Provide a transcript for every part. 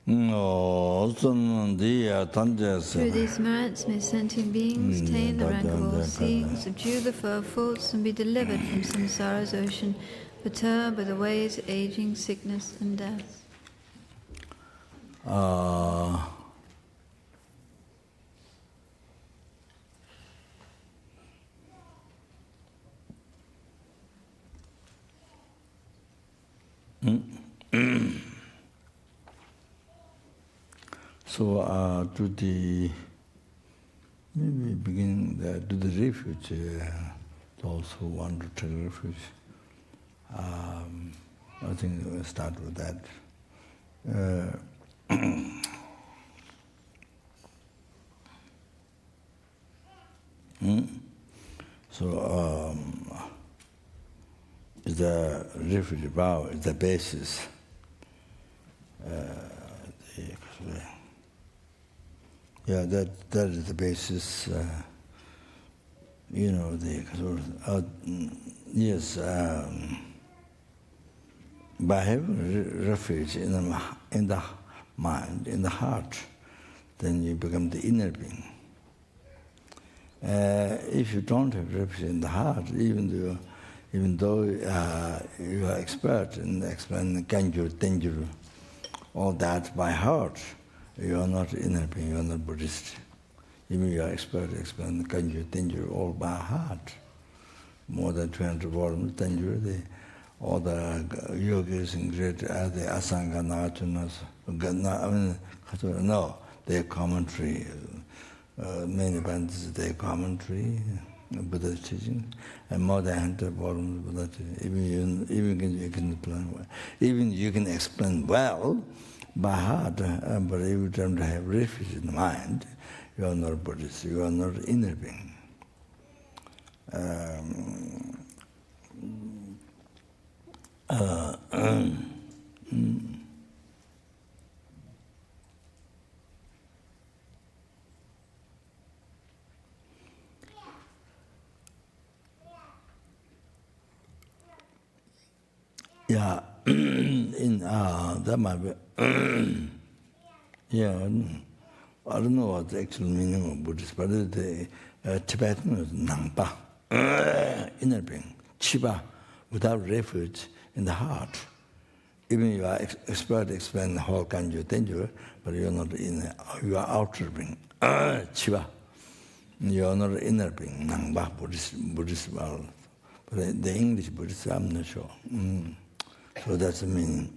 Through these merits may sentient beings attain the rank of all seeing, subdue the four faults, and be delivered from samsara's ocean, perturbed by the ways of aging, sickness, and death. So to the maybe begin to the refuge, those who want to take refuge. I think we'll start with that. So the refuge vow is the basis. Yeah, that is the basis. Yes. By having refuge in the mind, in the heart, then you become the inner being. If you don't have refuge in the heart, even though you are expert in explaining Kanjur, Tenjur, all that by heart, you are not inner being, you are not Buddhist. Even you are expert in explaining Kanjur, Tenjur, all by heart. More than 200 volumes, Tenjur, all the yogis and great, the Asanga, Nagachunas, no, their commentary, many bands, their commentary, Buddha's teaching, and more than 100 volumes of Buddha's teaching. Even you can explain well by heart, but if you don't have refuge in the mind, you are not Buddhist, you are not inner being. Yeah, that might be. Yeah, I don't know what the actual meaning of Buddhist, but the Tibetan is Nangpa, inner being, Chiba, without refuge in the heart. Even you are expert to explain the whole Kanjur, Tenjur, but you are not inner, you are outer being, Chiba. You are not inner being, Nangpa, Buddhist world. But the English Buddhist, I'm not sure. So that's the meaning.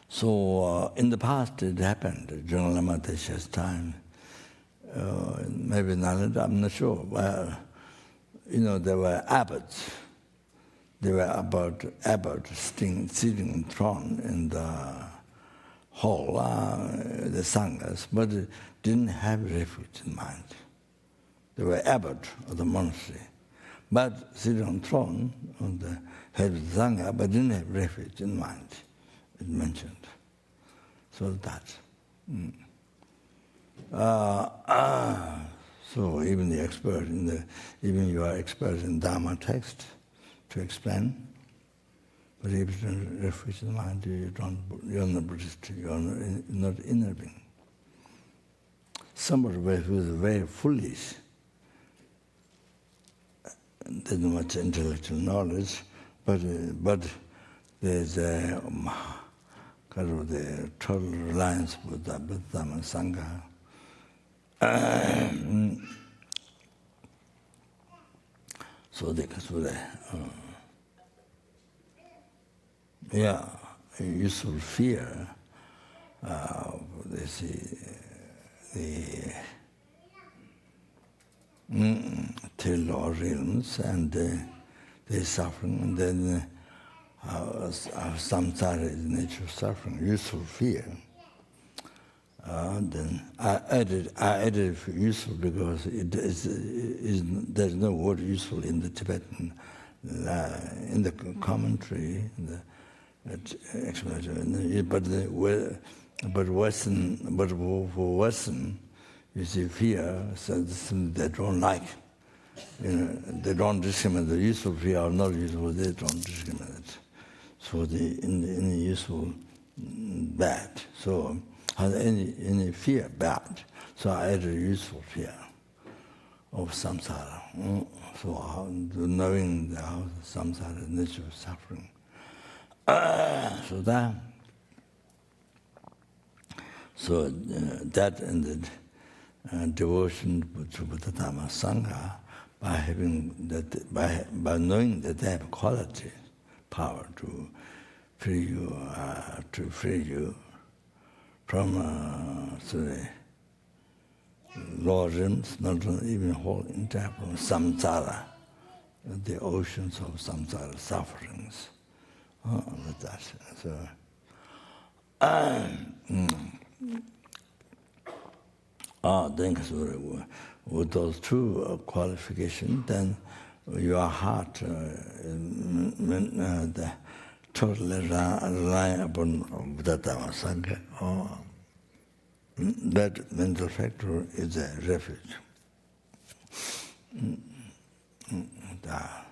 So in the past it happened during Lama Tesha's time. Maybe Nalanda, I'm not sure. Well, there were abbots. There were about abbots sitting in throne in the hall, the sanghas, but didn't have refuge in mind. They were abbot of the monastery, but sitting on throne on the head of the sangha, but didn't have refuge in mind. It mentioned. So that. So even the expert even you are expert in Dharma text to explain, but if you don't have refuge in mind, you're not Buddhist, you're not inner being. Somebody who is very foolish, there's not much intellectual knowledge, but there's a kind of the total reliance with the Buddha and Sangha. So they useful fear. They see the till lower realms and they're suffering, and then samsara is the nature of suffering, useful fear. Then I added useful because there's no word useful in the Tibetan, in the commentary, in the explanation. But for Western, you see fear, so they don't like. They don't discriminate the useful fear or not useful. They don't discriminate. so any useful bad. So any fear bad. So I had a useful fear of samsara. So knowing how samsara nature of suffering. So that and the devotion to Buddha Dhamma Sangha, by having that, by knowing that they have quality, power to free you from lower realms, not even whole entire from samsara, the oceans of samsara sufferings. With that, so. Then with those two qualifications, then your heart totally relying upon Buddha Dhamma Sangha. That mental factor is a refuge. That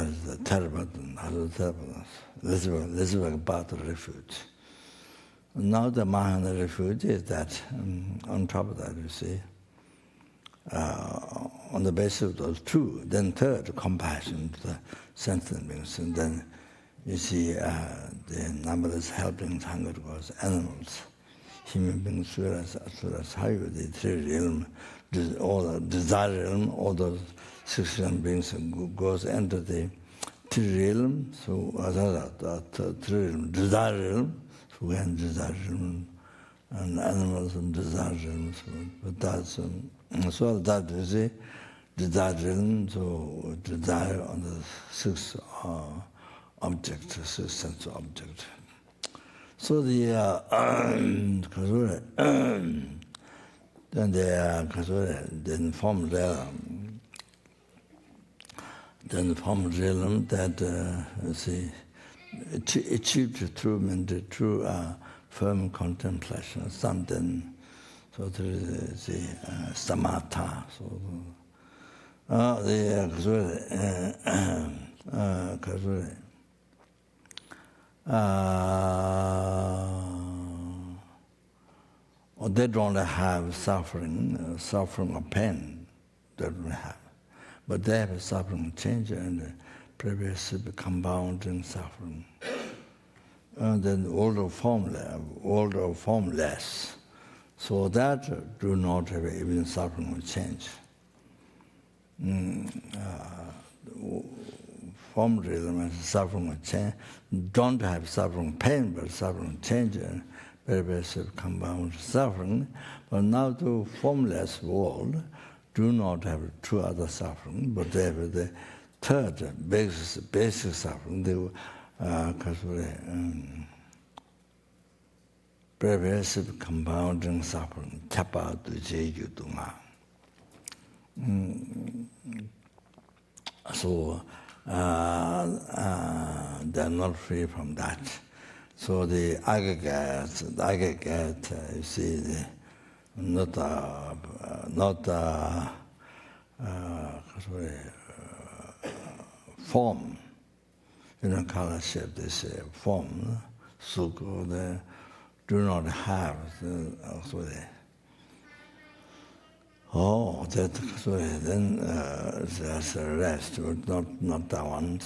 is the terrible, let's work about the refuge. Now the Mahana refuge is that, on top of that, you see, on the basis of those two, then third, compassion to the sentient beings, and then you see the numberless helping Sangha towards animals, human beings, asuras, hayu, the three realm, all the desire realm, all those 6 realm beings goes into the three realm, so the three realm, desire realm, so and desire realm, and animals and desire realms, but that's so that is a desire realm, so desire on the 6 object, 6 sense object. So the then then form realm that achieved through firm contemplation, something. So there is the samatha. So they don't have suffering or pain. They don't have, but they have suffering change and previously compounding suffering. And then older formless. So that do not have even suffering or change. Form realm suffering or change don't have suffering pain, but suffering change and pervasive compound suffering. But now the formless world do not have two other suffering, but they have the third basic suffering. They pervasive compounding suffering, chapa tu jeju dunga. So they're not free from that. So the aggregate, you see, form, color shape, this form, sukho, they do not have. Then there's a rest, but not that one.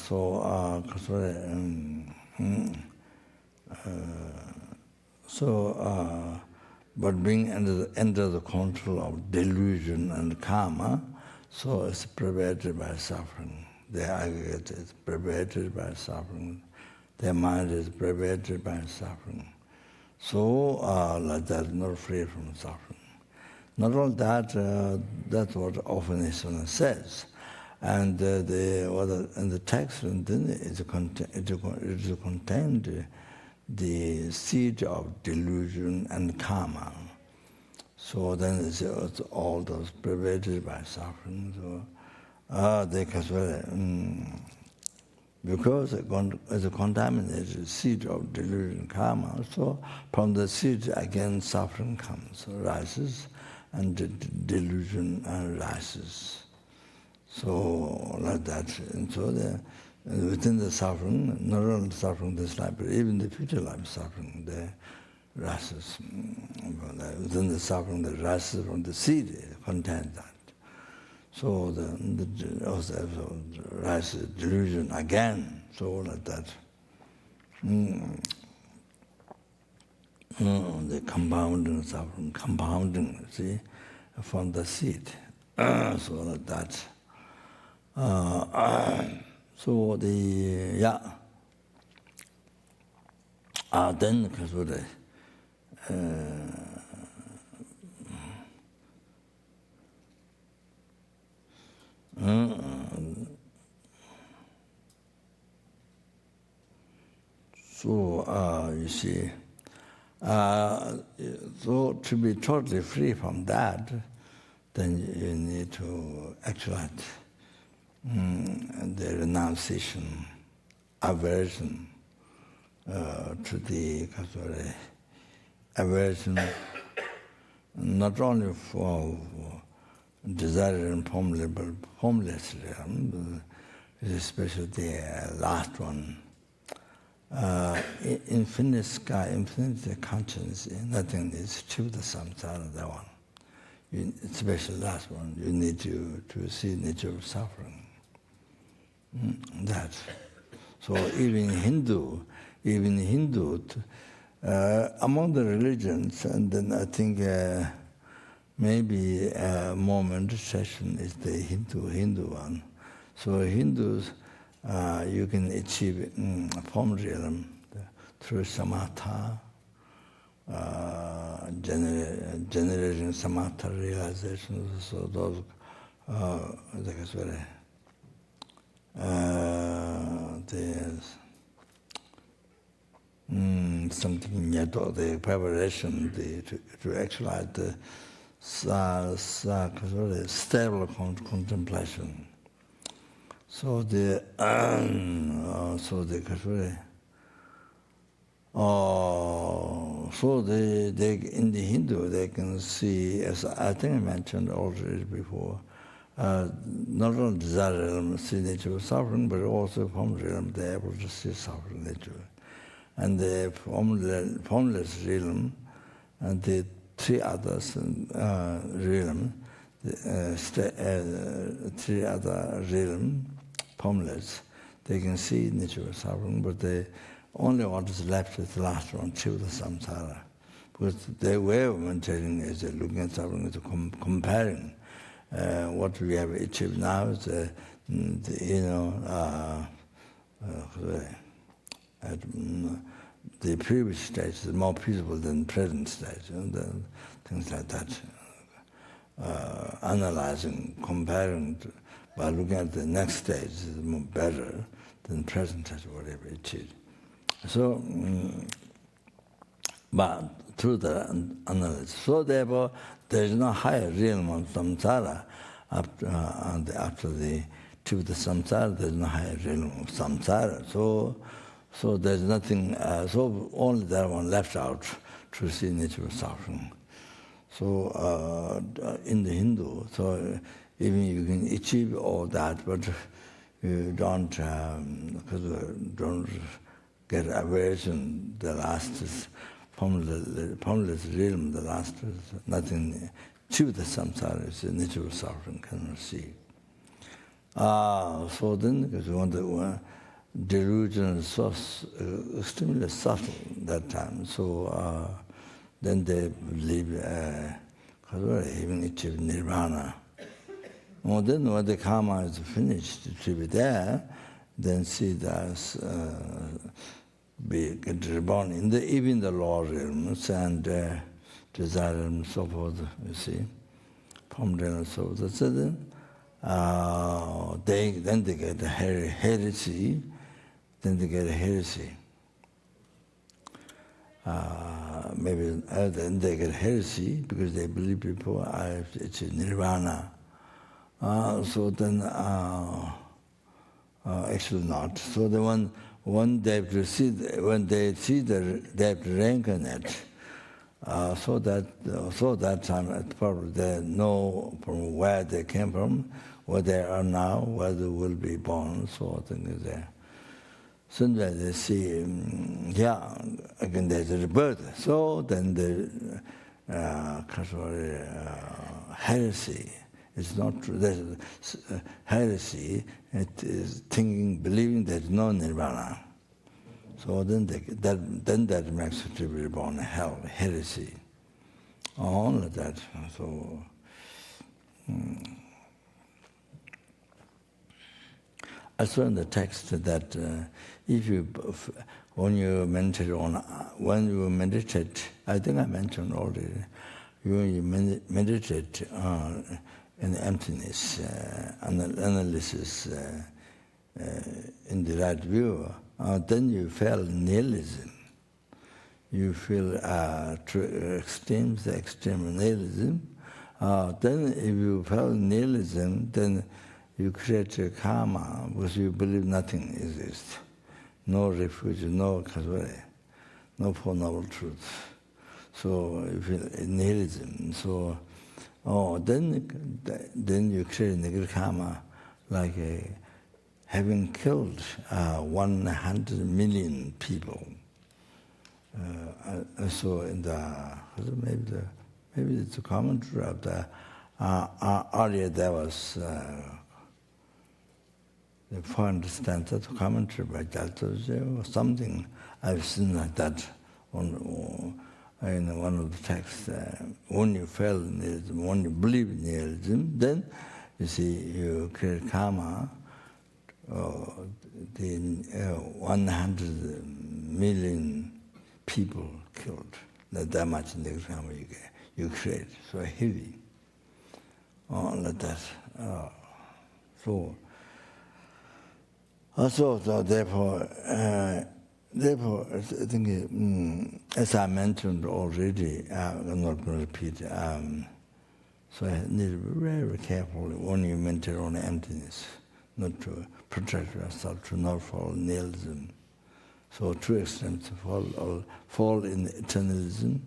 But being under the control of delusion and karma, so it's pervaded by suffering. The aggregate is pervaded by suffering. Their mind is pervaded by suffering. So like that, not free from suffering. Not only that, that's what often says. And in the text, it contained the seed of delusion and karma. So then it's all those pervaded by suffering. So they because it's a contaminated seed of delusion and karma, so from the seed again suffering comes, rises, and delusion rises. So like that, and so within the suffering, not only suffering this life, but even the future life suffering, the rases. Within the suffering, the rases from the seed contain that. So the also rise delusion again, so like that. The compounding suffering, compounding, see, from the seed. So like that. So the then because the so you see, so to be totally free from that, then you need to actualize the renunciation, aversion to the aversion, not only for desire and formless realm, especially the last one. Infinite sky, infinite conscience, nothing is to the samsara, that one. Especially last one, you need to see nature of suffering. That. So even Hindu, among the religions, and then I think maybe more meditation is the Hindu one. So Hindus, you can achieve form realm through samatha, generating samatha realizations. So those, there's something the preparation to actualize the stable contemplation. So the they in the Hindu they can see, as I think I mentioned already before, not only desire realm see nature of suffering, but also form realm they're able to see suffering nature. And the formless realm and the three others realm, three other realm, formless, they can see nature of suffering, but they only what is left is the last one, the samsara. Because their way of maintaining is looking at suffering, is comparing what we have achieved now is, the previous stage is more peaceful than the present stage, and things like that. Analyzing, comparing, by looking at the next stage is more better than the present stage, whatever achieved. So, but through the analysis, so therefore there is no higher realm of samsara after the to the samsara. There is no higher realm of samsara. So there is nothing. So only that one left out to see nature of suffering. So in the Hindu, so even you can achieve all that, but you don't get aversion. The last is formless realm. The last is nothing. Achieve the samsara is the nature of suffering, cannot see. So then, because one delusion is so extremely subtle that time. So then they believe even achieve nirvana. Well, then when the karma is finished, to be there, then see that get reborn in even the lower realms and desire and so forth. You see, from there and so forth. So then they get a heresy. Then they get a heresy. Maybe then they get heresy because they believe before it's nirvana. So then, actually not. So the when they have to see, when they see they have to reincarnate. So that time probably they know from where they came from, where they are now, where they will be born, so thing is there. Sometimes they see, again there's a rebirth. So then the heresy is not true. There's heresy, it is thinking, believing there's no nirvana. So then that makes it to be reborn hell, heresy. All of that. So I saw in the text that when you meditate, I think I mentioned already, when you meditate in emptiness, analysis in the right view, then you feel nihilism. You feel extreme nihilism. Then if you feel nihilism, then you create a karma because you believe nothing exists. No refuge, no kasvare, no Four Noble Truths. So you feel nihilism. So, then you create negative karma, like having killed 100 million people. So in maybe it's a commentary of the earlier there was the 400 stanza commentary by Jaltoje or something. I've seen like that in one of the texts. When you fail nihilism, when you believe in nihilism, then you see you create karma. The 100 million people killed. That much in the karma you create. So heavy. Like that. So therefore, I think, as I mentioned already, I'm not going to repeat. So I need to be very, very careful when you maintain on emptiness, not to protect yourself, to not fall in nihilism. So true extremes fall in eternalism,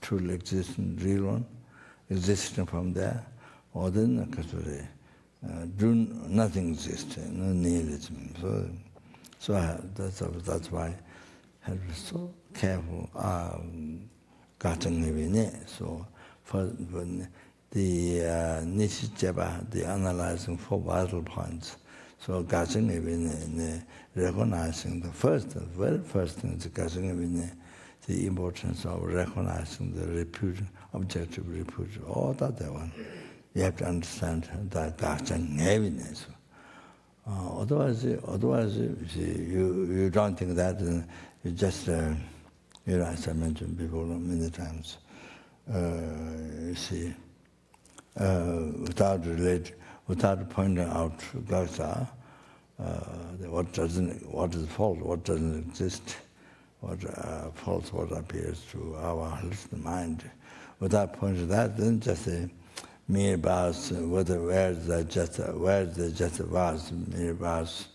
truly existing, real one, existing from there, or then nothing exists, no nihilism. So that's why I have to be so careful. So for the Nishijeba, the analyzing 4 vital points. So recognizing the very first thing is the importance of recognizing the refuge, objective refuge. All that one. You have to understand that heaviness. Otherwise, you don't think that, you just, as I mentioned before many times, you see, without pointing out Gausa, what is false, what doesn't exist, what false, what appears to our hallucinated mind. Without pointing that, then just say, mere bars, where the just was, mere bars,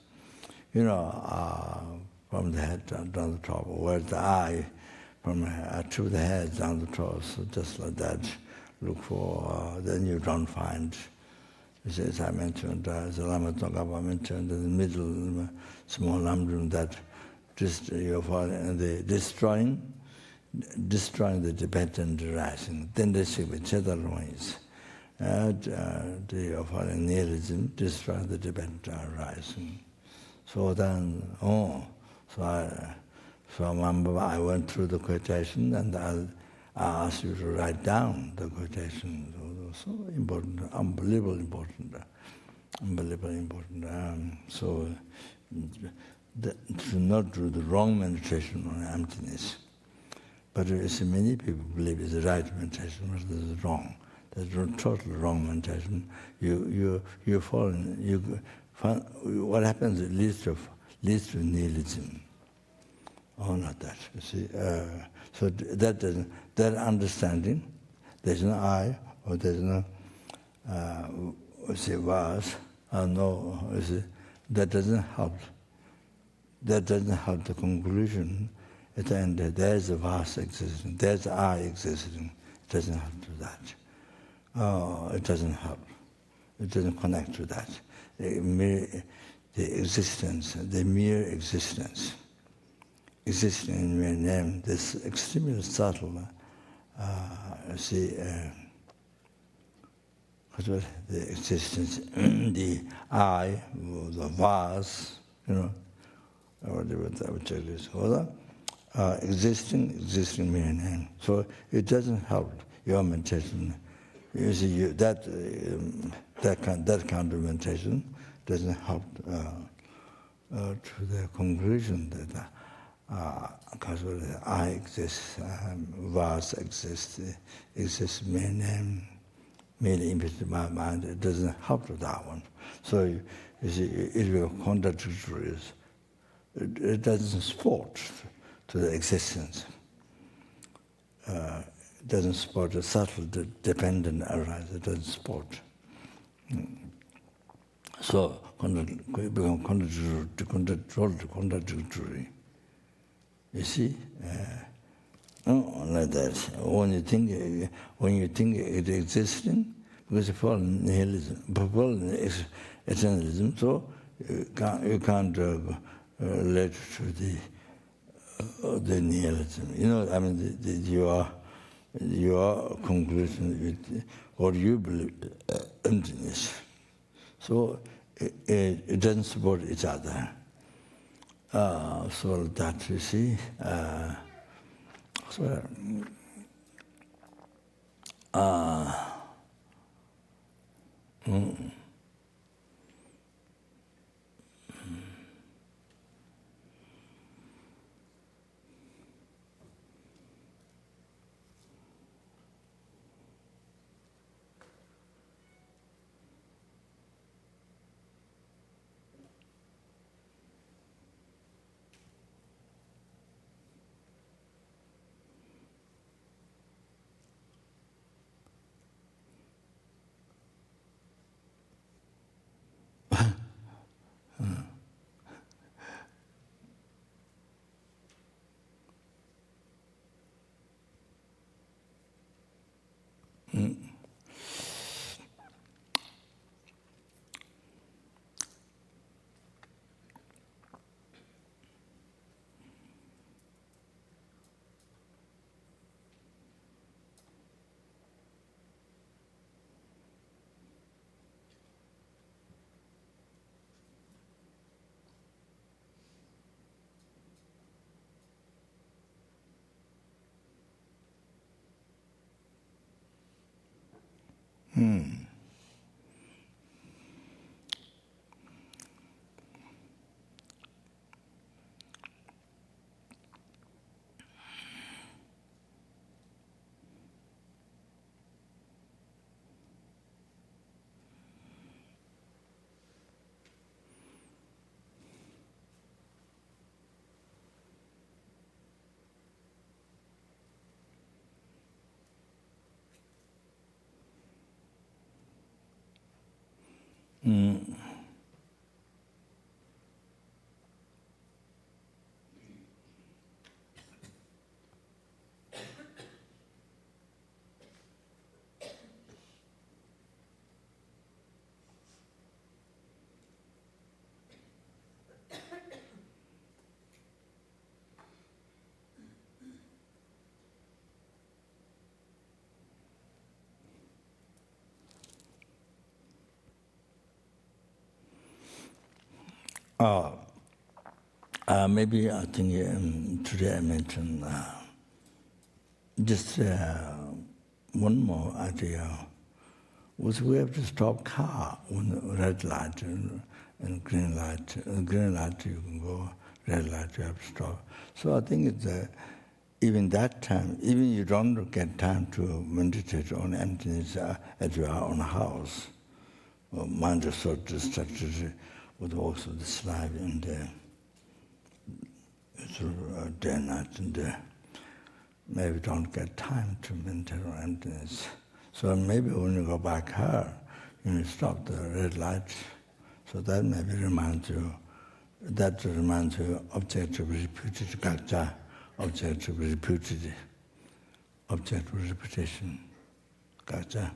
from the head down the top, where's the eye, from to the head down the top, so just like that, look for, then you don't find, as I mentioned, as Lama Tsongkhapa mentioned, in the middle, small lamdrum, that you're destroying the dependent arising, then they see which other ways. The nihilism destroy the dependent arising. So then, I went through the quotation and I asked you to write down the quotation. So important, unbelievably important. So to not do the wrong meditation on emptiness. But you see, many people believe it's the right meditation, but it's wrong. That's a totally wrong meditation. You fall in, what happens? It leads to nihilism. Oh, not that. You see, so that understanding, there's no I, or there's no was, or no. You see, that doesn't help. That doesn't help the conclusion. At the end, there's a vast existing. There's I existing. It doesn't help to that. It doesn't help. It doesn't connect to that. The existence, the mere existence. Existing in mere name, this extremely subtle, the existence, the I, the vase, or whatever the object is, existing mere name. So it doesn't help your meditation. You see, that kind of meditation doesn't help to the conclusion that I exist, vase exists mere name, merely impacted by mind. It doesn't help to that one. So you see, it will contradictory. It doesn't support to the existence. It doesn't support the subtle dependent arise. It doesn't support. So it becomes contradictory. You see, like that. When you think it existing, because you fall in nihilism, fall in eternalism, so you can't relate to the nihilism. I mean, your conclusion with what you believe, emptiness. So it doesn't support each other. So that you see. Maybe I think today I mentioned just one more idea was we have to stop car when red light and green light. Green light you can go, red light you have to stop. So I think it's even that time, even you don't get time to meditate on emptiness at your own house. Mind is so distracted with also this life and through day and night, and maybe don't get time to meditate on emptiness. So maybe when you go back here, you stop the red light. So that maybe reminds you objective reputed gaccha, objective reputed, objective repetition, gaccha.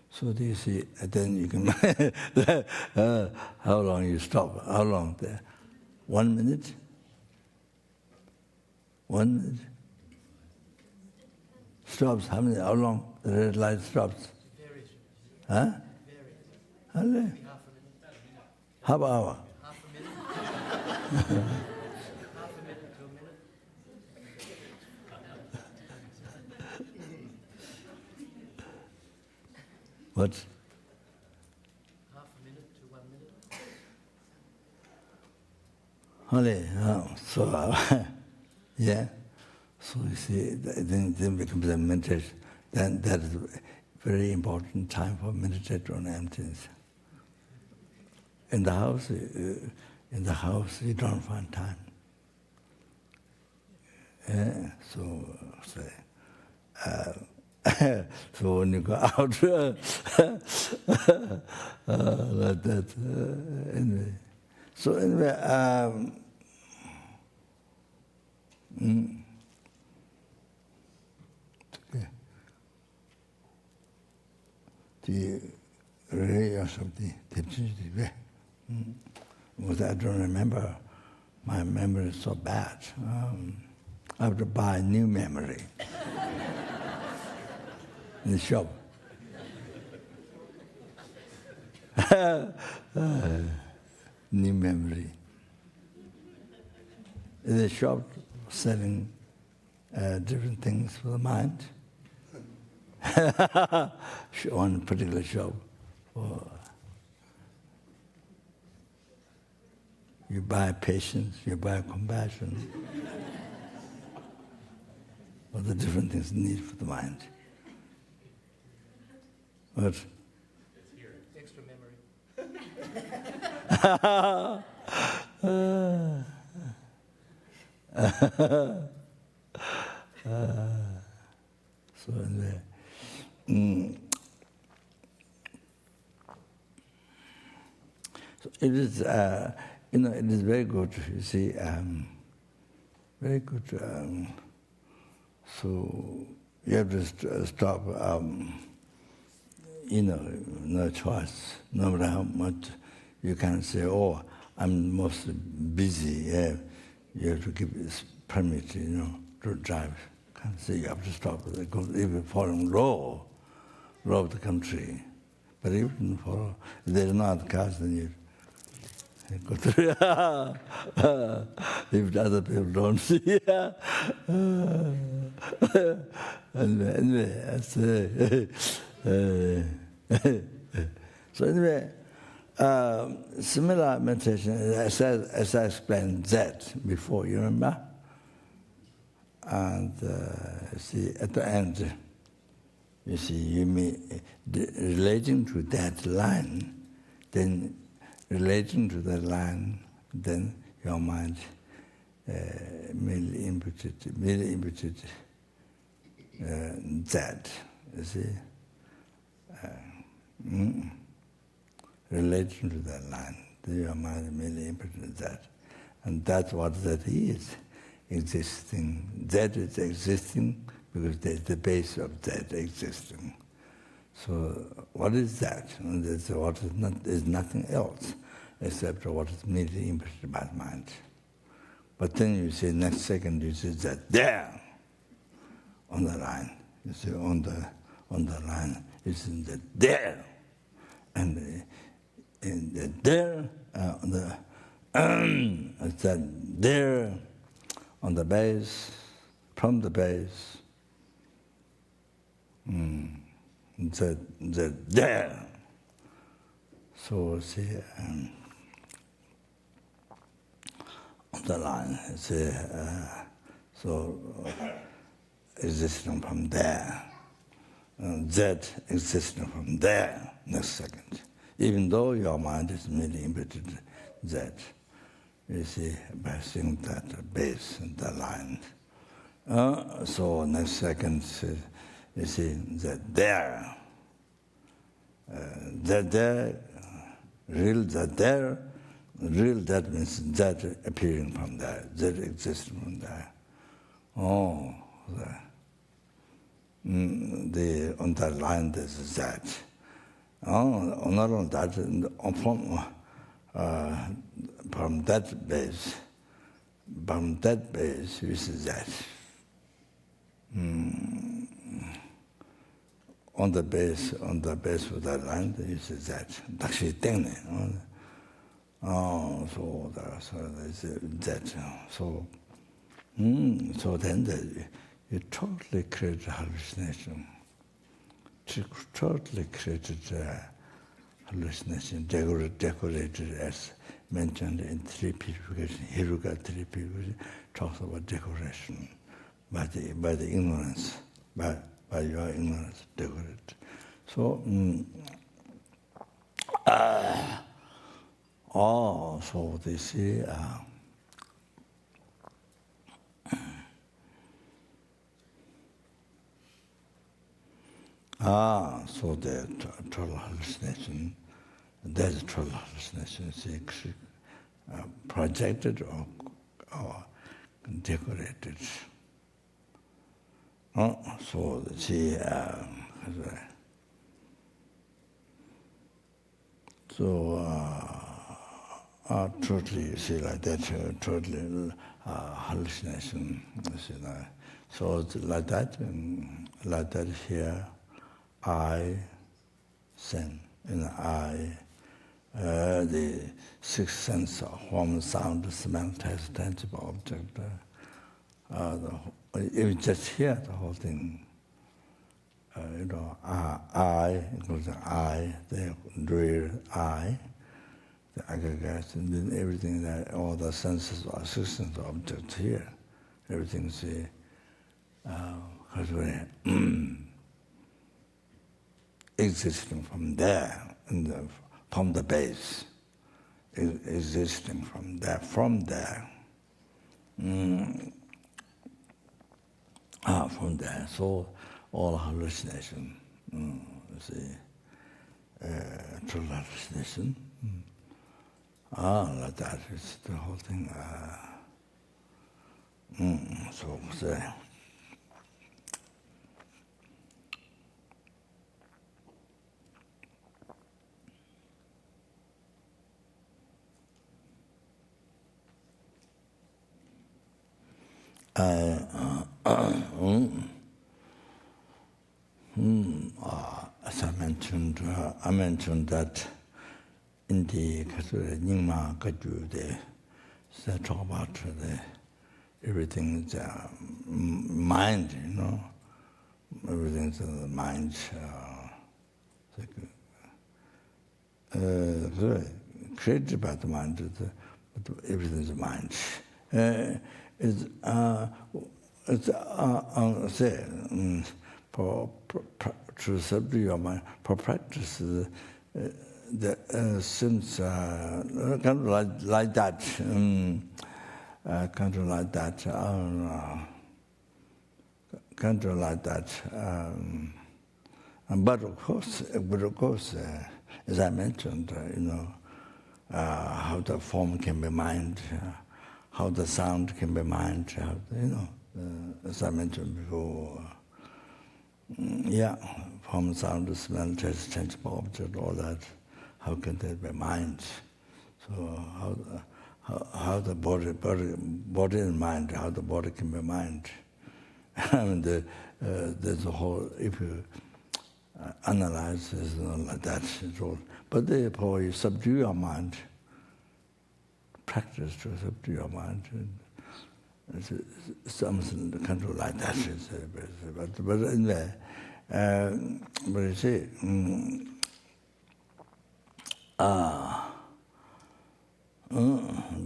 So do you see, and then you can, how long you stop, how long there? 1 minute? 1 minute? Stops, how long the red light stops? Huh? Half hour. What? Half a minute to 1 minute. Only, so, yeah. So you see, then becomes a meditation. Then that is a very important time for meditate on emptiness. In the house, you don't find time. Yeah, so when you go out, like that, anyway. So anyway, okay. The radius of the teaching, because I don't remember. My memory is so bad. I have to buy a new memory in the shop. New memory. In the shop selling different things for the mind. One particular shop. You buy patience, you buy compassion. All the different things needed for the mind. What? It's here. Extra memory. So anyway, so it is, it is very good. You see, very good. So you have to stop. No choice. No matter how much you can say, "Oh, I'm most busy." Yeah, you have to give this permit, to drive. Can't say you have to stop. Because if you follow law of the country, but if you don't follow, if there's not cars, then you go through. If the other people don't see, anyway, so anyway, similar meditation, as I explained that before, you remember? And see, at the end, you see, you mean relating to that line, then relating to that line, then your mind merely imputed that, you see. Relating to that line, your mind merely imputed that. And that's what that is, existing. That is existing because that's the base of that existing. So what is that? And that's what is nothing else except what is merely imputed by the mind. But then you see, next second you see that there, on the line. You see, on the line, it's in the there. And in the there, on the it's that there, on the base, from the base, the there. So see, on the line, see, so existing from there. That existing from there, next second. Even though your mind is merely imputed that, you see, by seeing that base, that line. So next second, you see, that there. That there, real that there, real that means that appearing from there, that existing from there. On that line there's that. Oh, not only that, from that base, you see that. On the base of that land, you see that. Dakshi Tengne. Oh, so that's that. So then you totally create a hallucination. Totally created hallucination, decorated as mentioned in three purification. Hiruka three purification talks about decoration by the ignorance, by your ignorance, decorated. So, so they see. So the total hallucination, there's a total hallucination, projected or decorated. So she, totally, see like that, totally hallucination. So it's like that here. I, sen, the sixth sense of form, sound, smell, taste, tangible object. If you just hear the whole thing, I, equals I, the real I, the aggregate, and then everything that all the senses or six sense objects here, everything's existing from there, from the base, existing from there, from there. So all hallucination, true hallucination. Like that is the whole thing. So say. As I mentioned that in the Nyingma Kaju, they talk about everything's mind, everything's the mind. Created by the mind, but everything's the mind. To subdue your mind, for practice, since kind of like that, but of course, as I mentioned, how the form can be mind, how the sound can be mind, as I mentioned before. Form, sound, smell, taste, tangible object, all that. How can that be mind? So how the body and mind, how the body can be mind? There's a whole. If you analyze, it's not like that at all. But therefore, you subdue your mind. Practice to subdue your mind. Something kind of like that. But anyway, but you see,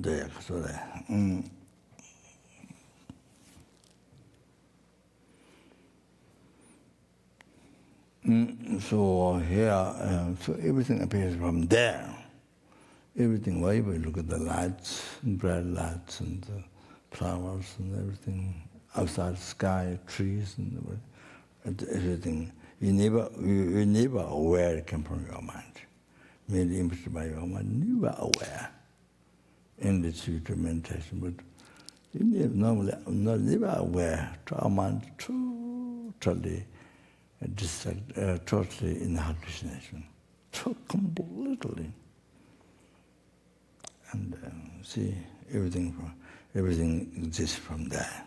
there, so there. So here, so everything appears from there. Everything, why we look at the lights, bright lights, and the flowers and everything, outside sky, trees, and everything. You never aware it came from your mind. Made image by your mind, never aware in the spiritual meditation, but you never aware to our mind totally distracted, totally in hallucination. So completely. And see, everything exists from there.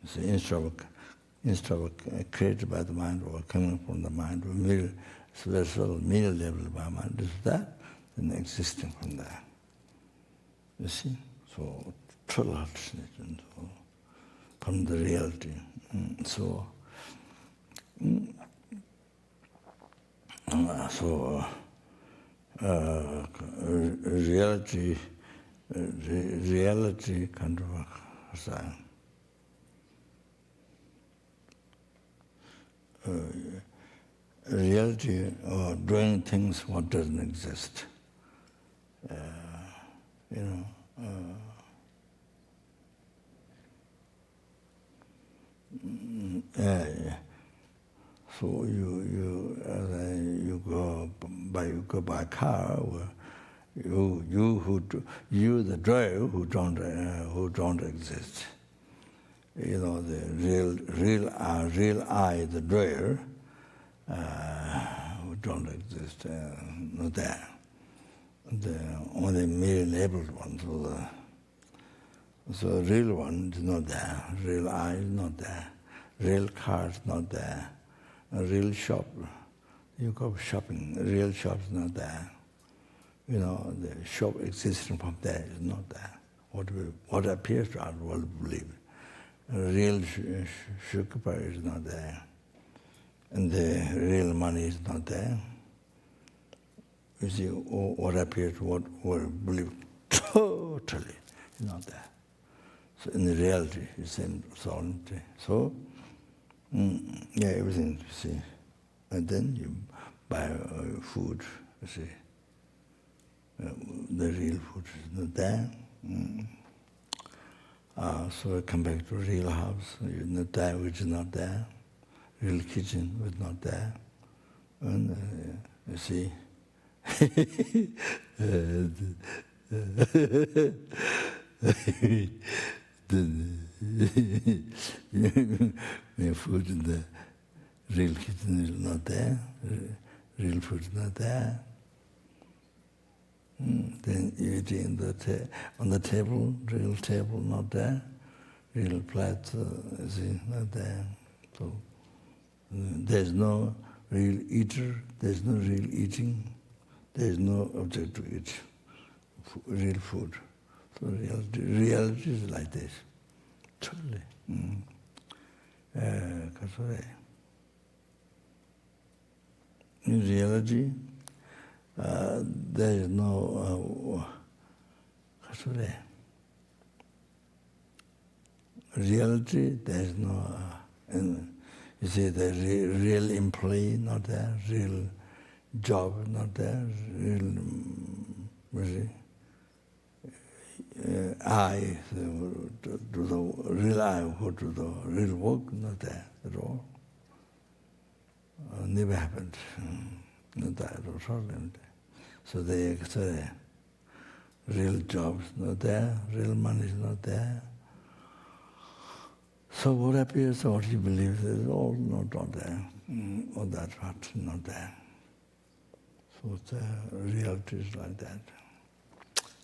So instead of created by the mind or coming from the mind, or mere level by mind, is that, then existing from there. You see? So, total hallucination, so, from the reality. Reality kind of reality or doing things what doesn't exist. So you go by car, or you the driver who don't exist. The real I, the driver, who don't exist, not there. The only mere labeled one, so real one is not there. Real I is not there. Real car is not there. A real shop, you go shopping. Real shop is not there. The shop existing from there is not there. What appears to our world believe. Real sugar is not there. And the real money is not there. You see, what appears to what we believe totally is not there. So in the reality, it's same solidity. So, everything, you see. And then you buy food, you see. The real food is not there. So I come back to real house, not there, which is not there. Real kitchen was not there. And you see, the food in the real kitchen is not there. Real food is not there. Then you eat on the table, real table not there. Real plate, not there. So there's no real eater, there's no real eating, there's no object to eat, real food. So reality is like this, totally. In reality, there is no reality, there is no you see, the real employee not there, real job not there, real I do the real I who do the real work not there at all. Never happened. Not there at all. So they say real jobs not there, real money is not there. So what appears, what you believe is all not there. All that part not there. So the reality is like that.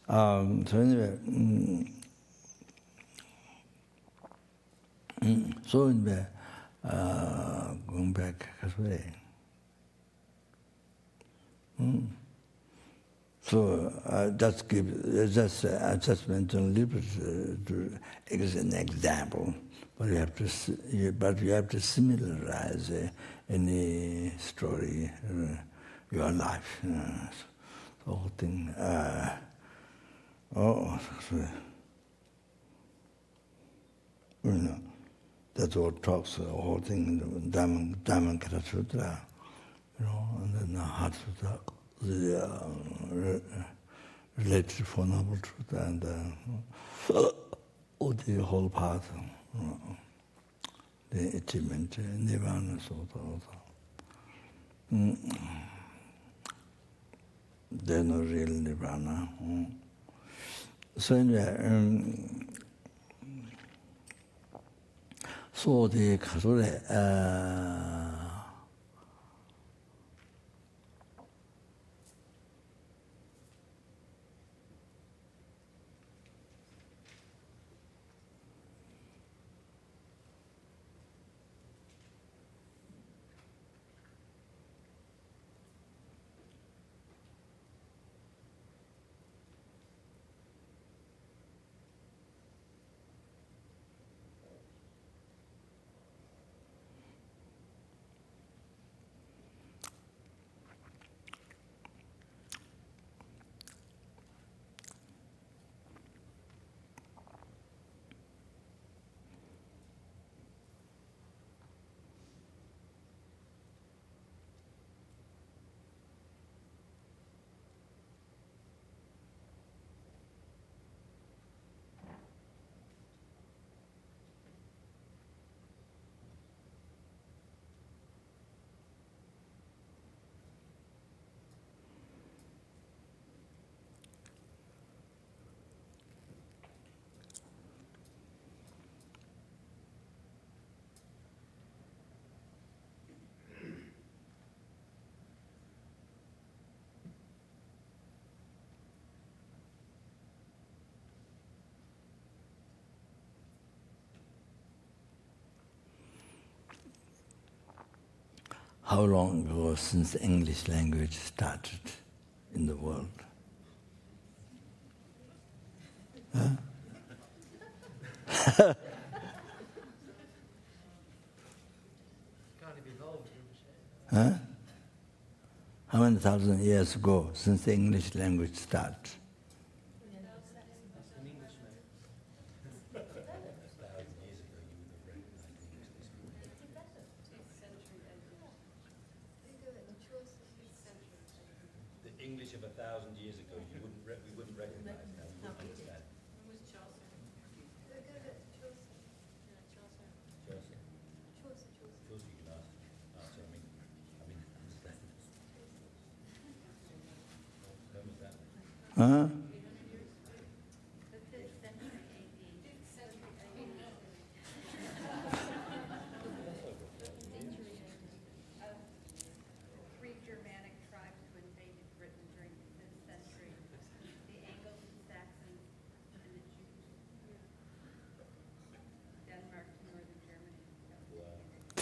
So anyway, so anyway, going back way. So I just mentioned a little bit as an example, but you have to similarize any story, your life. The whole thing. That's what talks, the whole thing, Dhamma Kata Sutra, and then the Heart Sutra, the related to Four Noble Truth, and the whole path, the achievement, Nirvana, so. There's no real Nirvana. So anyway, so the Kasure, how long ago since the English language started in the world? Huh? Huh? How many thousand years ago since the English language started? The English of 1,000 years ago, we wouldn't recognize that. We wouldn't understand. Chaucer you can ask. So I mean, understand. When was that? Huh?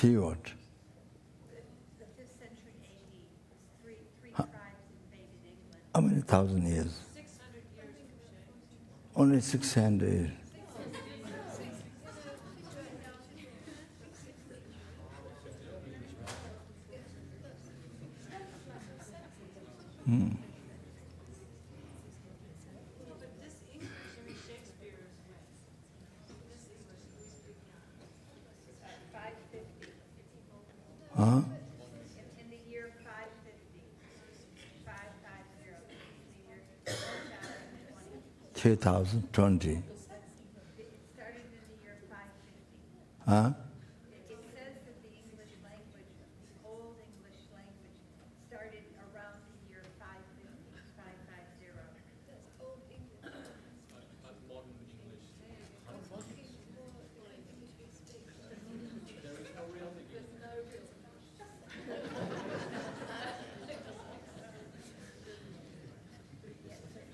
What? The 5th century AD, three tribes invaded England. How many thousand years? 600 years. Only 600 years. But this English, I mean, Shakespeare is when? This English we speak now. 550. Huh? In the year 550. 550. The year 2020. 2020. It started in the year 550. Huh? It says that the English language, the Old English language, started around the year 550, 550. That's Old English. Modern English.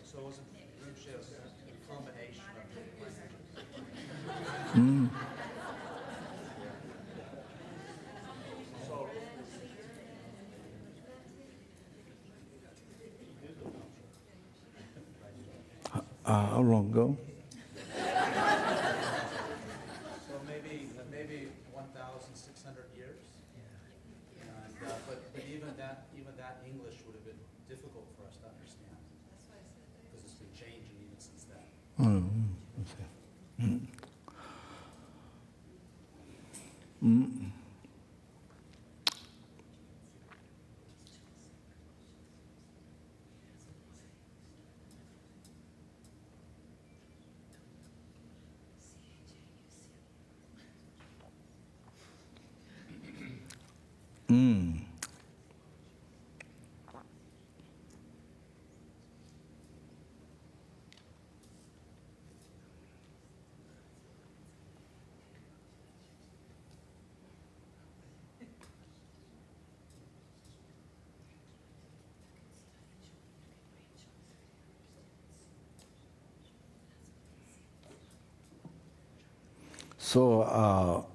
So it was a combination of languages. How long ago? So maybe 1,600 years. And, but even that English would have been difficult for us to understand. Because it's been changing even since then. So,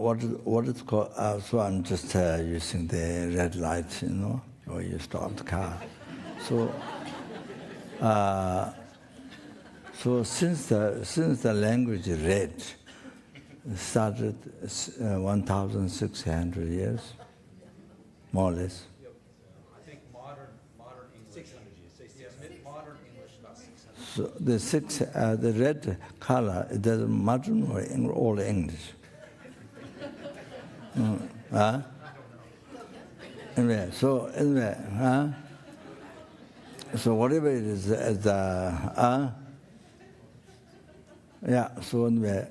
what is called? So I'm just using the red light, or you start the car. So since the language red started 1,600 years, more or less. I think modern English. 600 years. Yeah, modern English about 600. So the red color, it doesn't modern or all English. Huh? Anyway, so whatever it is, yeah. So anyway,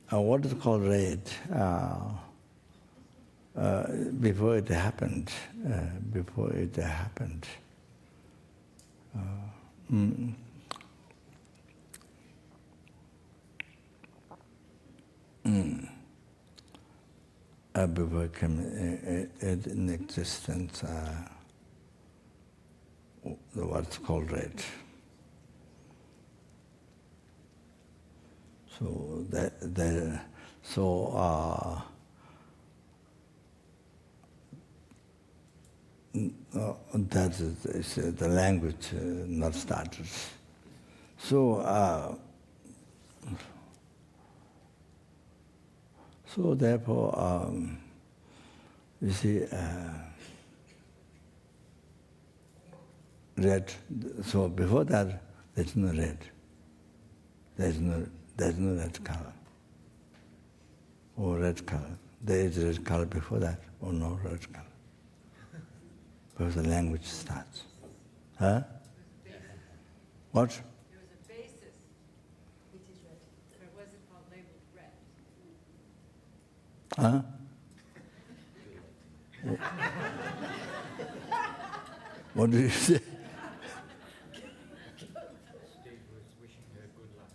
what is called red? Before it happened, before it came in existence, what's called red. So that is the language not started. So therefore, you see, red. So before that, there's no red. There's no red color. Or red color. There is red color before that, or no red color. Because the language starts. Huh? What? There was a basis, which is red, but it wasn't called labeled red. Huh? What did you say? Steve was wishing her good luck.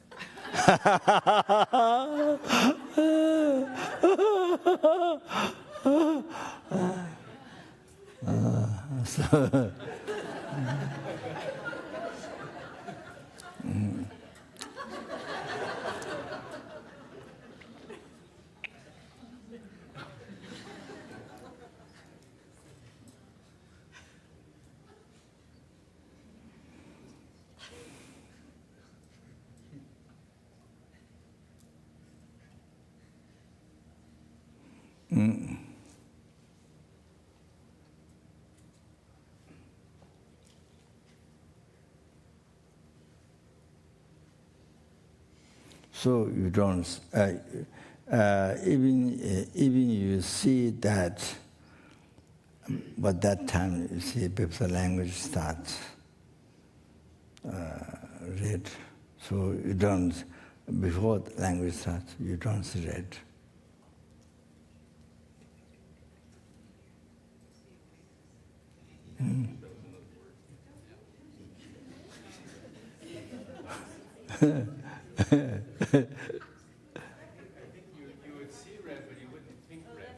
So you don't, even you see that, but that time you see if the language starts red. So you don't, before the language starts, you don't see red. I think you would see red, but you wouldn't think red.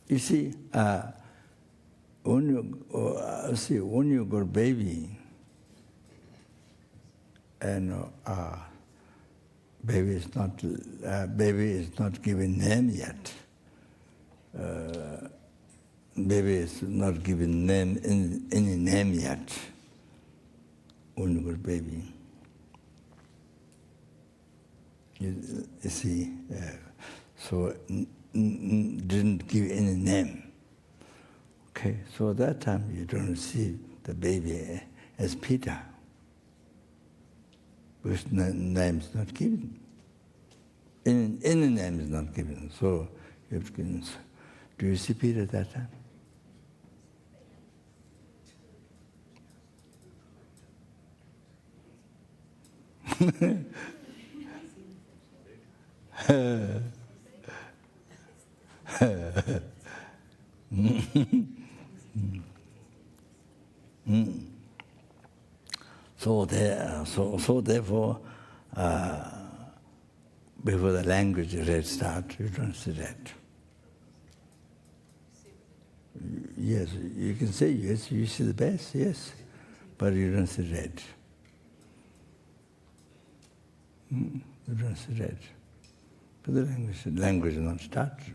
You see, when you got a baby, and baby is not given name yet. Baby is not given name any name yet. When you got a baby, you see, so didn't give any name. Okay, so that time you don't see the baby as Peter, because name is not given. Any name is not given. So you have to, do you see Peter at that time? So therefore, before the language red starts, you don't see that. Yes, you can say yes, you see the best, yes, but you don't see red. You don't see red. But the language is not started.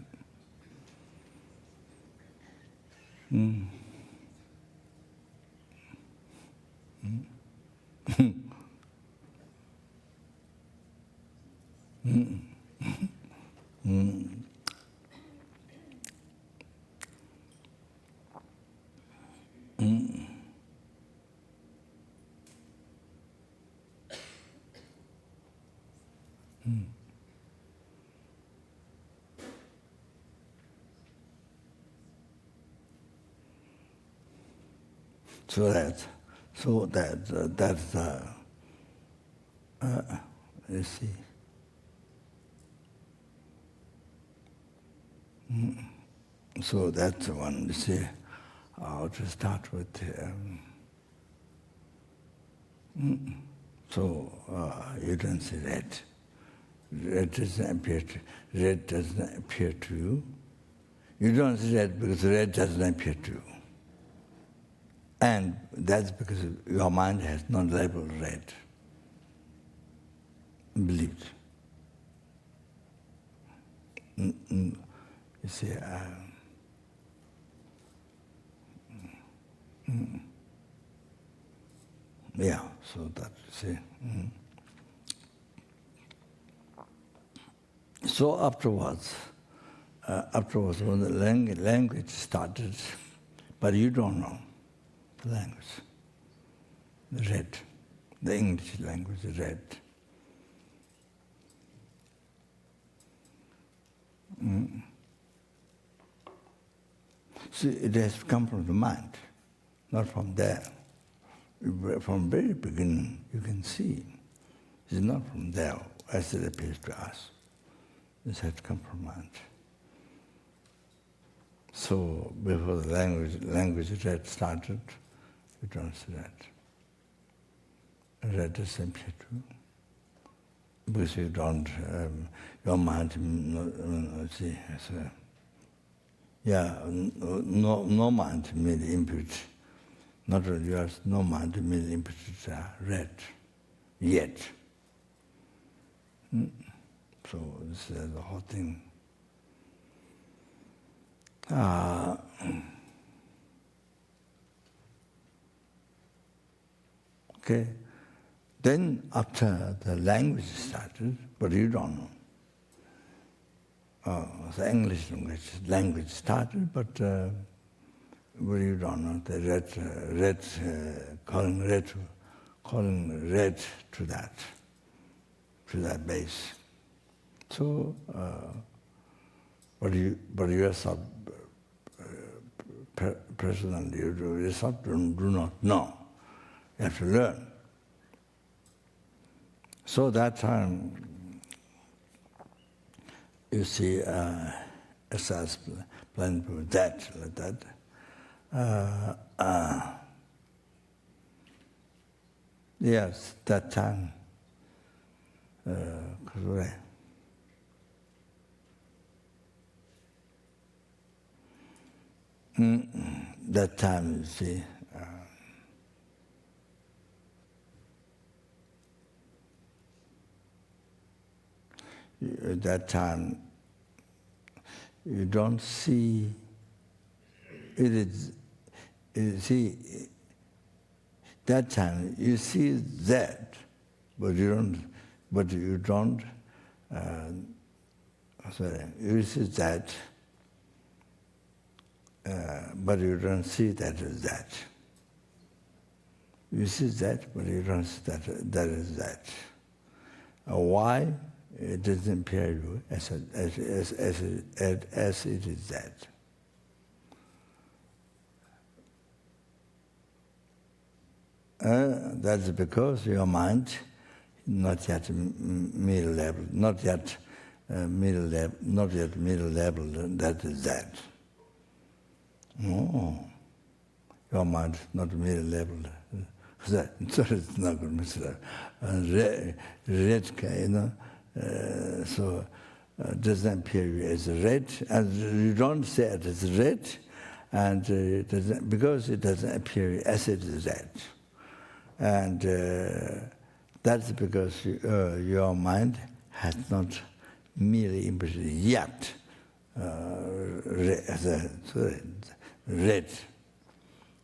That's you see. So that's the one, you see, how to start with. So you don't see red. Red doesn't appear to you. You don't see red because red doesn't appear to you. And that's because your mind has not labeled red. Believed. You see, yeah, so that, see. So afterwards, when the language started, but you don't know the language, the red, the English language, the red. See, it has come from the mind, not from there. From very beginning, you can see it's not from there as it appears to us. This has come from mind. So before the language red started, you don't see that. Red doesn't appear to you. Because you don't, your mind, see, so, yeah, no mind made input. Not only yours, no mind made input red, yet. So this is the whole thing. Okay. Then after the language started, but you don't know. The English language started, but you don't know. The red, calling red to that base. So, but you yourself, personally, you yourself do not know. You have to learn. So that time, you see, exercise plan for that, like that. Yes, that time. Correct. That time, you see. At that time, you don't see it is. You see, that time you see that, but you don't. But you don't. You see that, but you don't see that as that. You see that, but you don't see that is that. Why? It doesn't appear to you as it is that. That's because your mind, not yet middle level, not yet middle level, that is that. No, your mind not middle level. So it's not good, Mr. Red, you know. So doesn't appear as red, and you don't say it as red, and it doesn't, because it doesn't appear as it is red, and that's because your mind has not merely impressed yet red.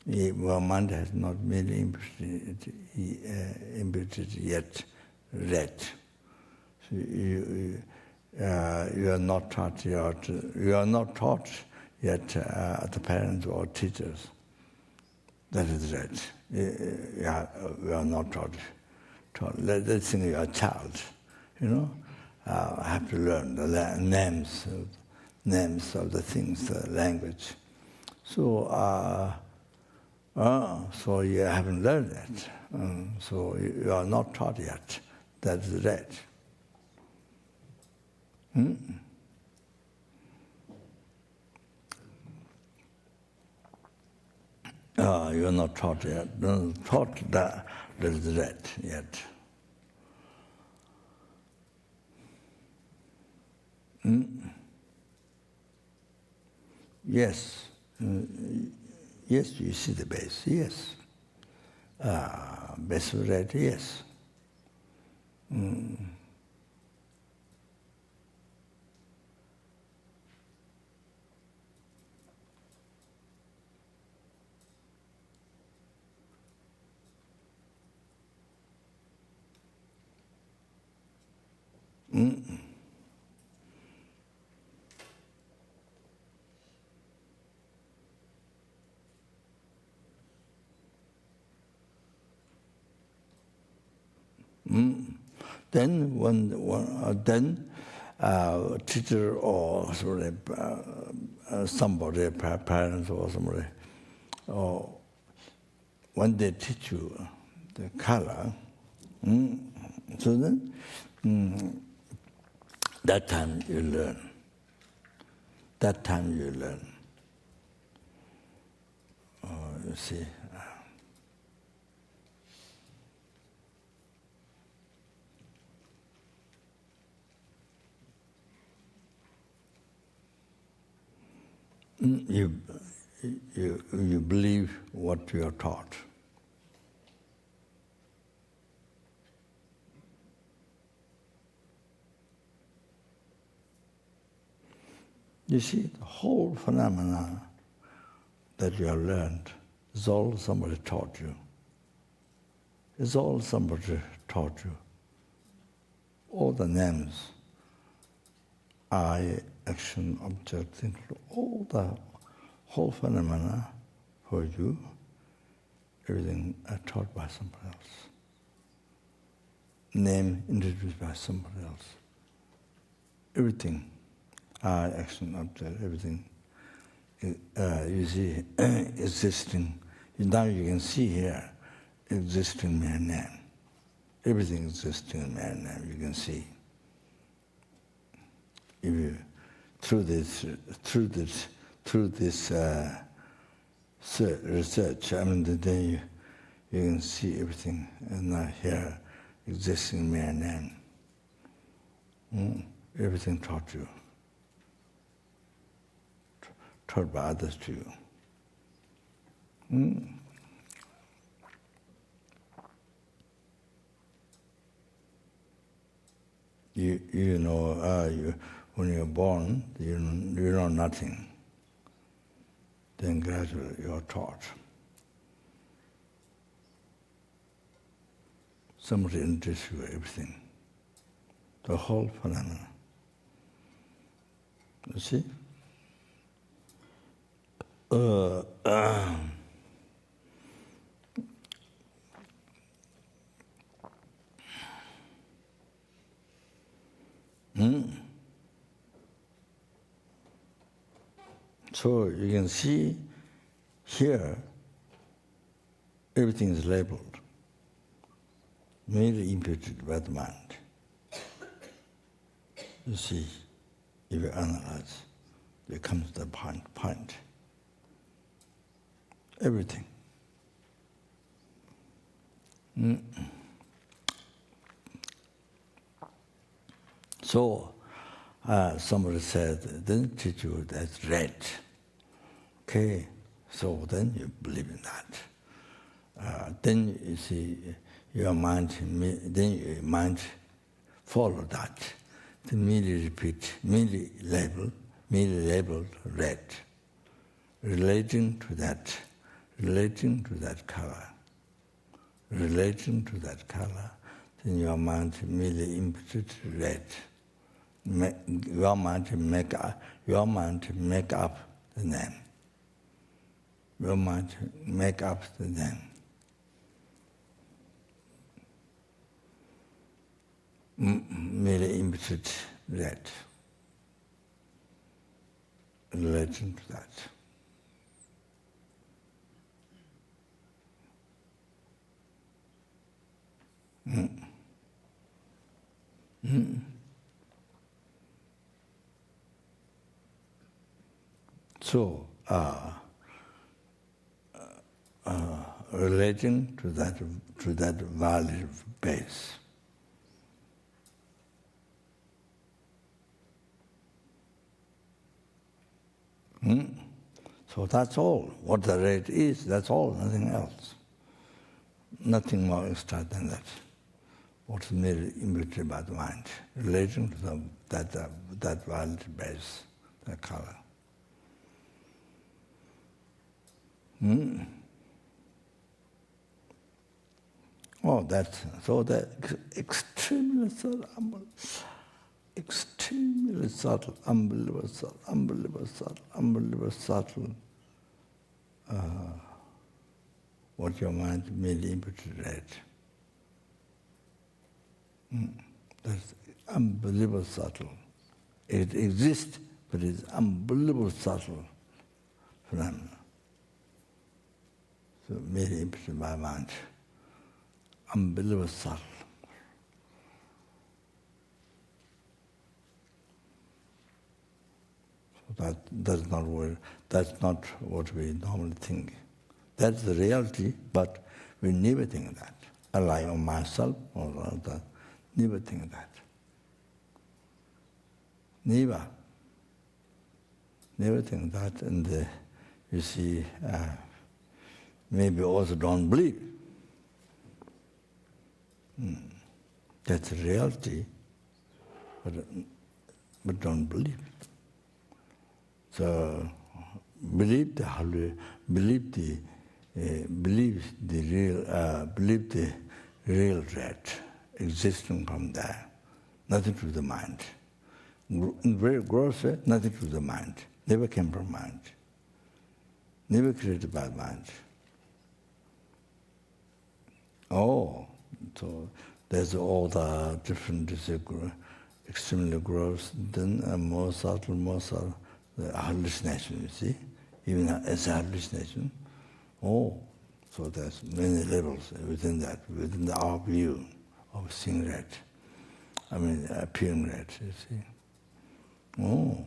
Your mind has not merely impressed yet red. You are not taught yet. You are not taught yet the parents or teachers. That is right. You are not taught. Let's think you are a child. You know, have to learn the names of the things, the language. So, so you haven't learned that. So you are not taught yet. That is right. You're not taught yet. Not taught that there is red yet. Yes. Yes, you see the base. Yes. Base of red. Yes. Then teacher or somebody, parents or somebody, or when they teach you the color, so then that time you learn. That time you learn. You see. You believe what you are taught. You see, the whole phenomena that you have learned is all somebody taught you. It's all somebody taught you. All the names, I, action, object, all the whole phenomena for you, everything are taught by somebody else. Name introduced by somebody else. Everything, I, action, object, everything, you see, existing. Now you can see here, existing mere name. Everything existing mere name, you can see. If you, through this research, I mean, then you can see everything, and now here, existing mere name. Everything taught you, taught by others to you. You know, when you're born, you know nothing. Then gradually you're taught. Somebody introduces you everything, the whole phenomena. You see? So you can see here, everything is labeled, merely imputed by the mind. You see, if you analyze, you come to the point. Everything. So, somebody said, then teach you that's red. Okay, so then you believe in that. Then you see your mind, then your mind follow that. Then merely repeat, merely labeled red. Relating to that color. Relating to that color, then your mind merely imputed red. Your mind make up the name. Your mind make up the name. Merely imputed red. Relating to that. So, relating to that valid base. So that's all. What the rate is, that's all, nothing else. Nothing more extra than that. What's merely imputed by the mind, relating to that valid base, that color. Oh, so that extremely subtle, extremely subtle, unbelievable subtle, unbelievable subtle, unbelievable subtle. What your mind merely imputed. That's unbelievable subtle. It exists, but it's unbelievable subtle phenomenon. So merely imputed by mind. Unbelievable subtle. So that's not what we normally think. That's the reality, but we never think that. I rely on myself or that. Never think that. Never. Never think that, and you see, maybe also don't believe. That's reality, but don't believe. So believe the real red existing from there, nothing to the mind. In very gross way, nothing to the mind. Never came from mind. Never created by mind. Oh, so there's all the different extremely gross, then more subtle, the hallucination, you see, even as a hallucination. Oh, so there's many levels within that, within our view of seeing red. Appearing red, you see. Oh,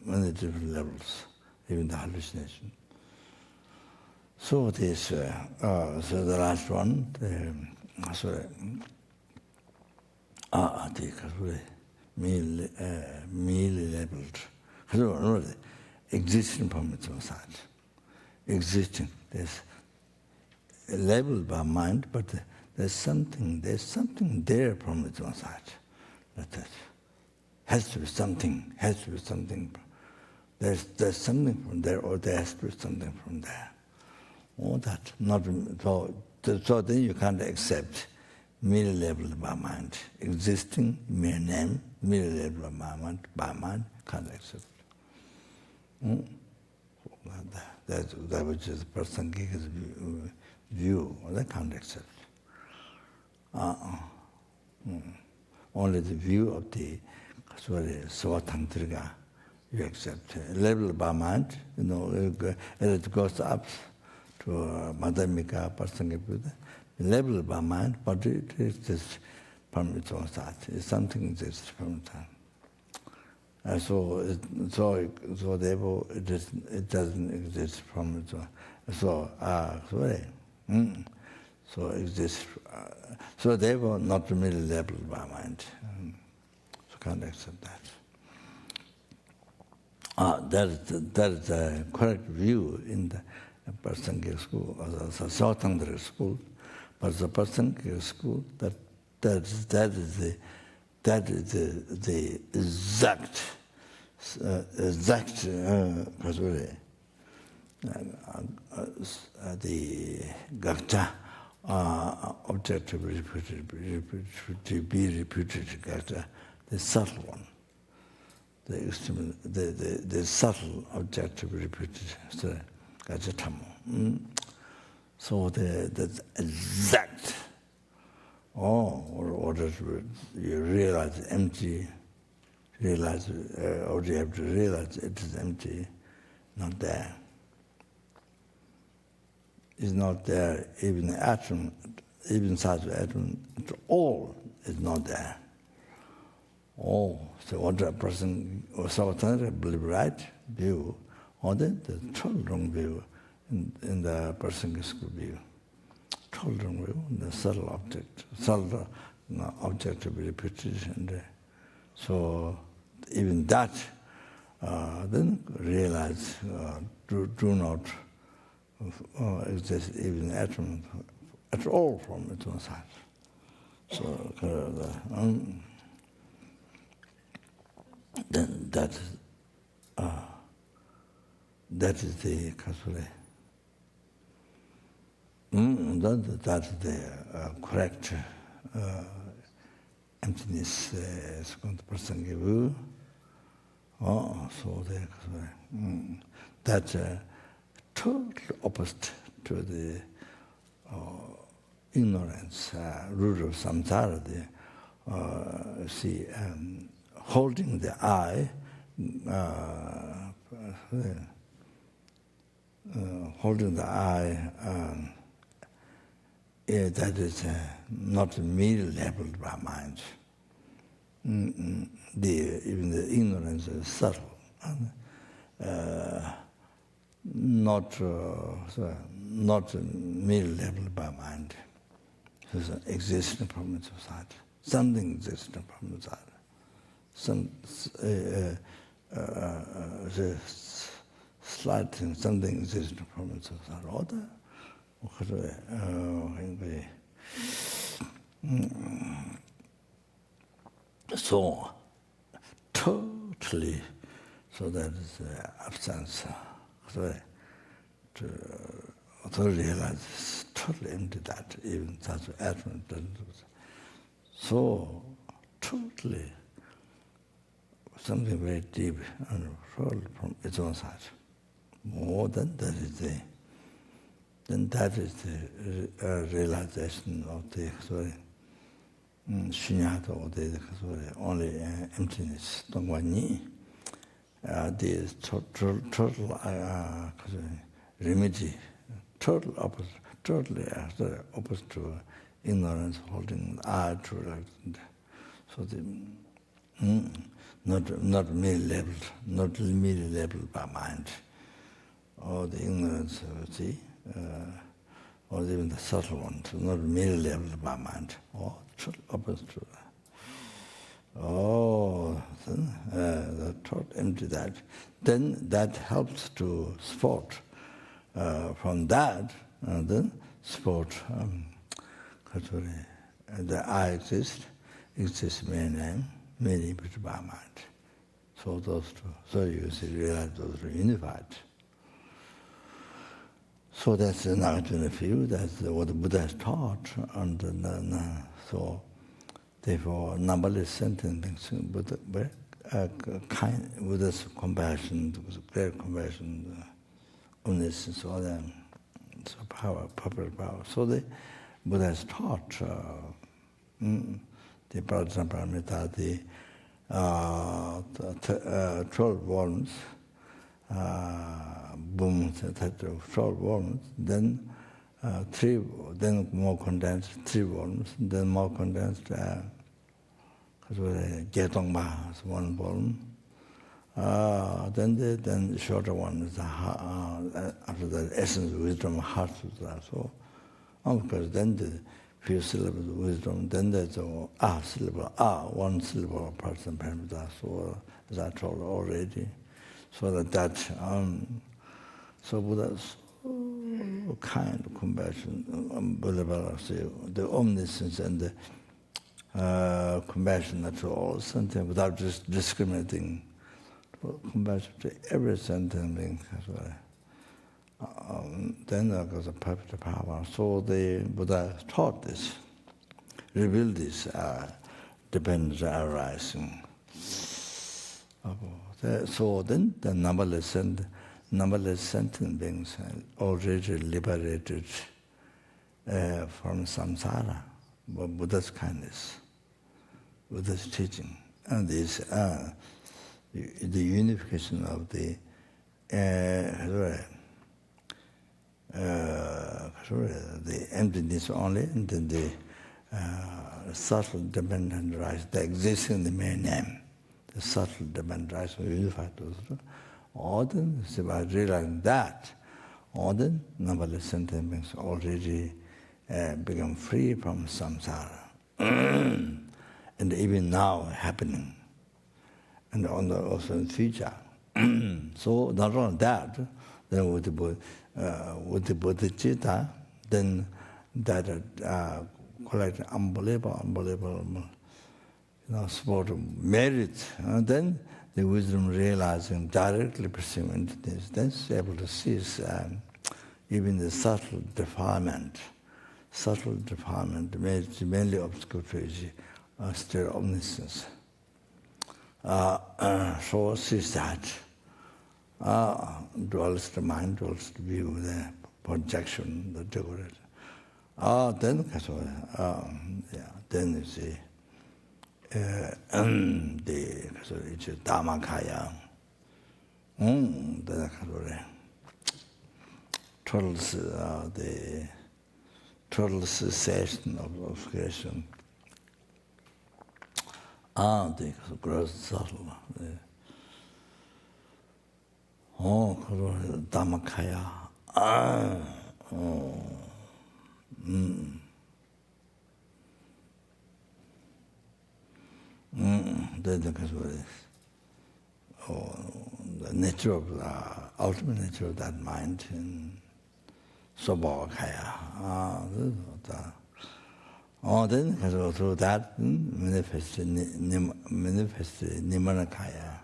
many different levels, even the hallucination. So this, so the last one, merely labeled. Existing from its own side. Existing, there's labeled by mind, but there's something there from its own side. That has to be something. There's something from there, or there has to be something from there. All that, not so then you can't accept merely labeled by mind. Existing, mere name, merely labeled by mind, can't accept. That which is Prasangika's view, that can't accept. Only the view of the Svatantrika you accept. Labeled by mind, it goes up to Madhyamika, Prasangika Buddha. Labeled by mind, but it exists from its own side. Something exists from its own. So therefore, it doesn't exist from its own. So exists. So therefore, not merely labeled by mind. So can't accept that. That is the correct view in the Prasangika school, or the Sautantrika school. But the Prasangika school, that is the exact the gakta object to be reputed gakta, the subtle one, the subtle object to be reputed, so gakta tamo. So the exact. Or you realize empty, or you have to realize it is empty, not there. It's not there, even the atom, even such atom, all is not there. So what a person or Savatantra believe right view, or the total wrong view in the person's view. tolerant view, the subtle object, object of repetition. So even that, then realize do not exist even atom at all from its own side. So then that is the kasure. That's the correct emptiness is going to person give you. So that's totally opposite to the ignorance, root of samsara. Holding the I, that is not merely labeled by mind. Even the ignorance is subtle, not merely labeled by mind. It's an existing from its side. Something existing from its side. Some slight thing, something existing from its side. Order. So totally, so that is absence. To realize totally empty that, even such atom doesn't. So totally something very deep and from its own side. More than that is the. Then that is the realization of the shunyata, or the only emptiness. The total remedy, total opposite, totally opposite to ignorance, holding I true. So the not merely labeled by mind, or the ignorance, or even the subtle ones, not merely labeled by mind, or opposite to that. The thought empty that. Then that helps to spot from that, then spot the I exists meaning but by mind. So those two. So you see, realize those are unified. So that's the Nagarjuna view, that's what the Buddha has taught. And so therefore, numberless sentences, Buddha's compassion, great compassion, omniscience, all that, so power, popular power. So the Buddha has taught the Prajnaparamita, the 12 volumes, 12 volumes, then then more condensed 3 volumes, then more condensed Getongba is 1 volume. Then the shorter one is after the essence of wisdom, heart sutra. So, because then the few syllables of wisdom, then there's a syllable, 1 syllable of person paramita. So as I told already, so that so Buddha's kind of compassion, the omniscience and the compassion to all sentient without just discriminating, compassion to every sentient being as well. Then there goes a perfect power. So the Buddha taught this, revealed this dependence arising. So then the numberless sentient beings already liberated from samsara, Buddha's kindness, Buddha's teaching, and this the unification of the emptiness only, and then the subtle dependent rise, the existing in the main name, the subtle dependent rise, we unify those two. Or then, by realizing that, or then numberless sentient beings already become free from samsara. And even now happening, and also in future. So not only that, then with the bodhicitta, then that collect unbelievable sport of merit. Then the wisdom realizing, directly pursuing this, then able to seize even the subtle defilement, mainly obscure still omniscience. So sees that. Dualist mind, dualist view, the projection, the decoration. Then then you see the Dhammakaya. The total cessation of creation. The gross subtle. Dhammakaya. The nature of the ultimate nature of that mind in Sobhakaya. Then through that manifested Nimanakaya.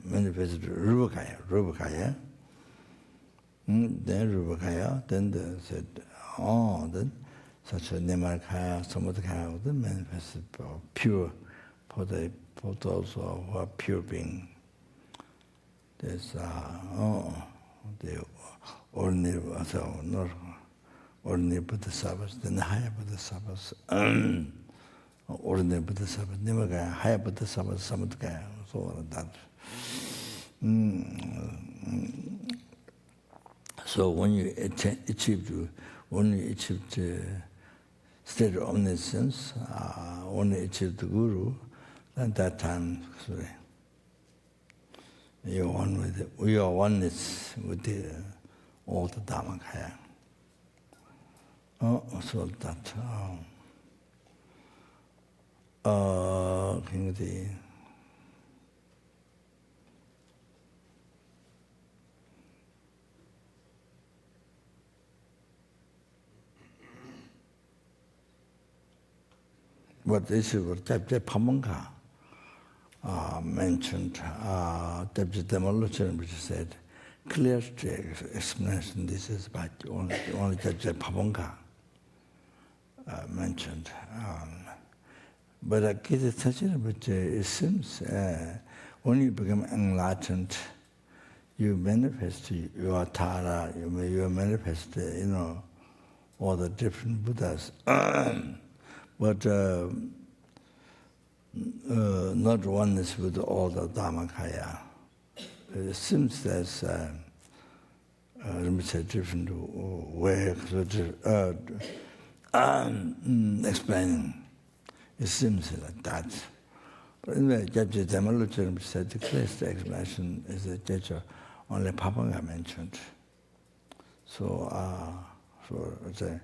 Manifested Rupakaya. Then Rupakaya, then they said, then such a Nimanakaya, Samadhikaya, then manifested pure for those who are pure being. There's the ordinary, not ordinary Bodhisattvas, then the higher Bodhisattvas. Ordinary Bodhisattvas, Nimakaya, higher Bodhisattvas, Samadhikaya, so like that. So when you achieve the state of omniscience, when you achieve the Guru, at that time, you are one with it. We are oneness with all the Dhammakaya. So that what this is what Deputy Pamanka mentioned, Deputy Demolution, which said, clear explanation, this is by only Deputy Pamanka mentioned. But it seems when you become enlightened, you manifest your Tara, you manifest, all the different Buddhas. But not oneness with all the Dhammakaya. It seems there's different way explaining. It seems like that. But anyway, Judge Dhammalucharam said the clearest explanation is the judge only Papanga mentioned. So it's a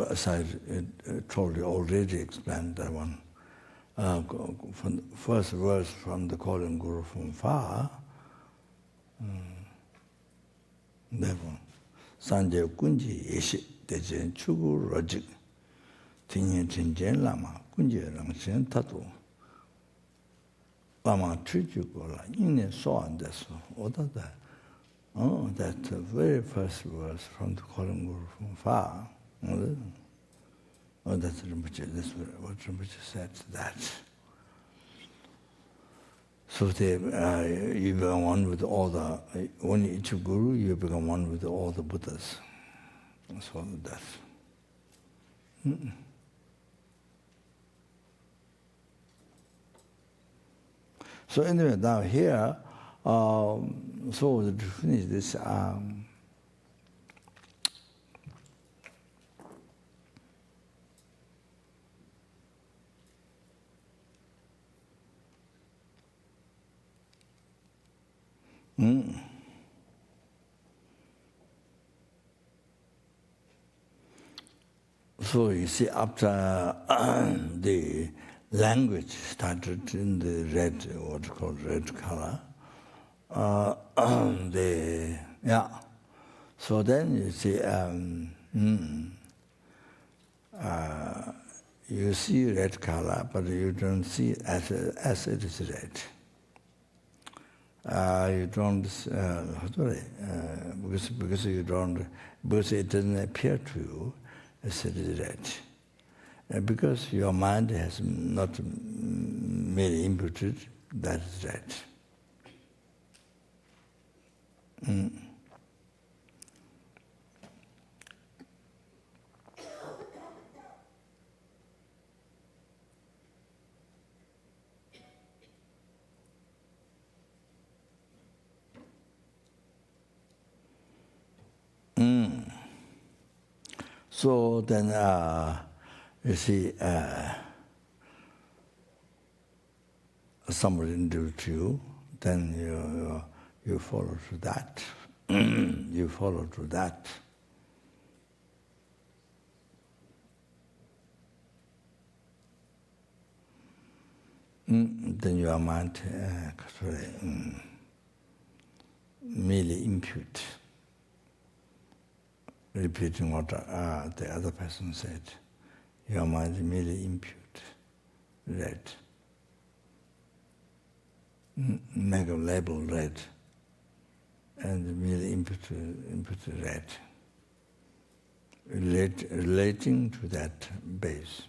as I told you already, explained that one. From the first verse from the calling Guru from far, therefore, Sanjay Kunji Yeshi Dejen Chugu Rojik Tinyin Tinjen Lama Kunji Rangshen Tatu Lama Trijugola Ine so and this order that. That very first verse from the calling Guru from far. That's what Rinpoche said to that. So you become one with all the, when you achieve Guru, you become one with all the Buddhas. So that's. So anyway, now here, so to finish this, So you see, after the language started in the red, what's called red color, so then you see, you see red color, but you don't see it as it is red. You don't, because you don't, because it doesn't appear to you as it is red. Because your mind has not merely imputed that is red. So then, you see, somebody introduced you, then you follow to that. You follow to that. Then your mind merely impute, repeating what the other person said. Your mind merely impute, red. Make a label red, and merely impute red, relating to that base.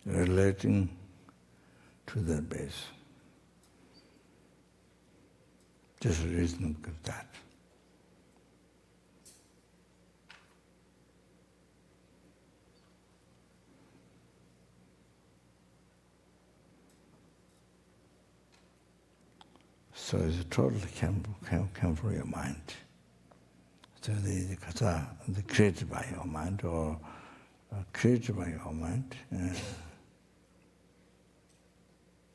Relating to the base. Just reason of that. So it's totally come from your mind. So the kata, the created by your mind, or created by your mind,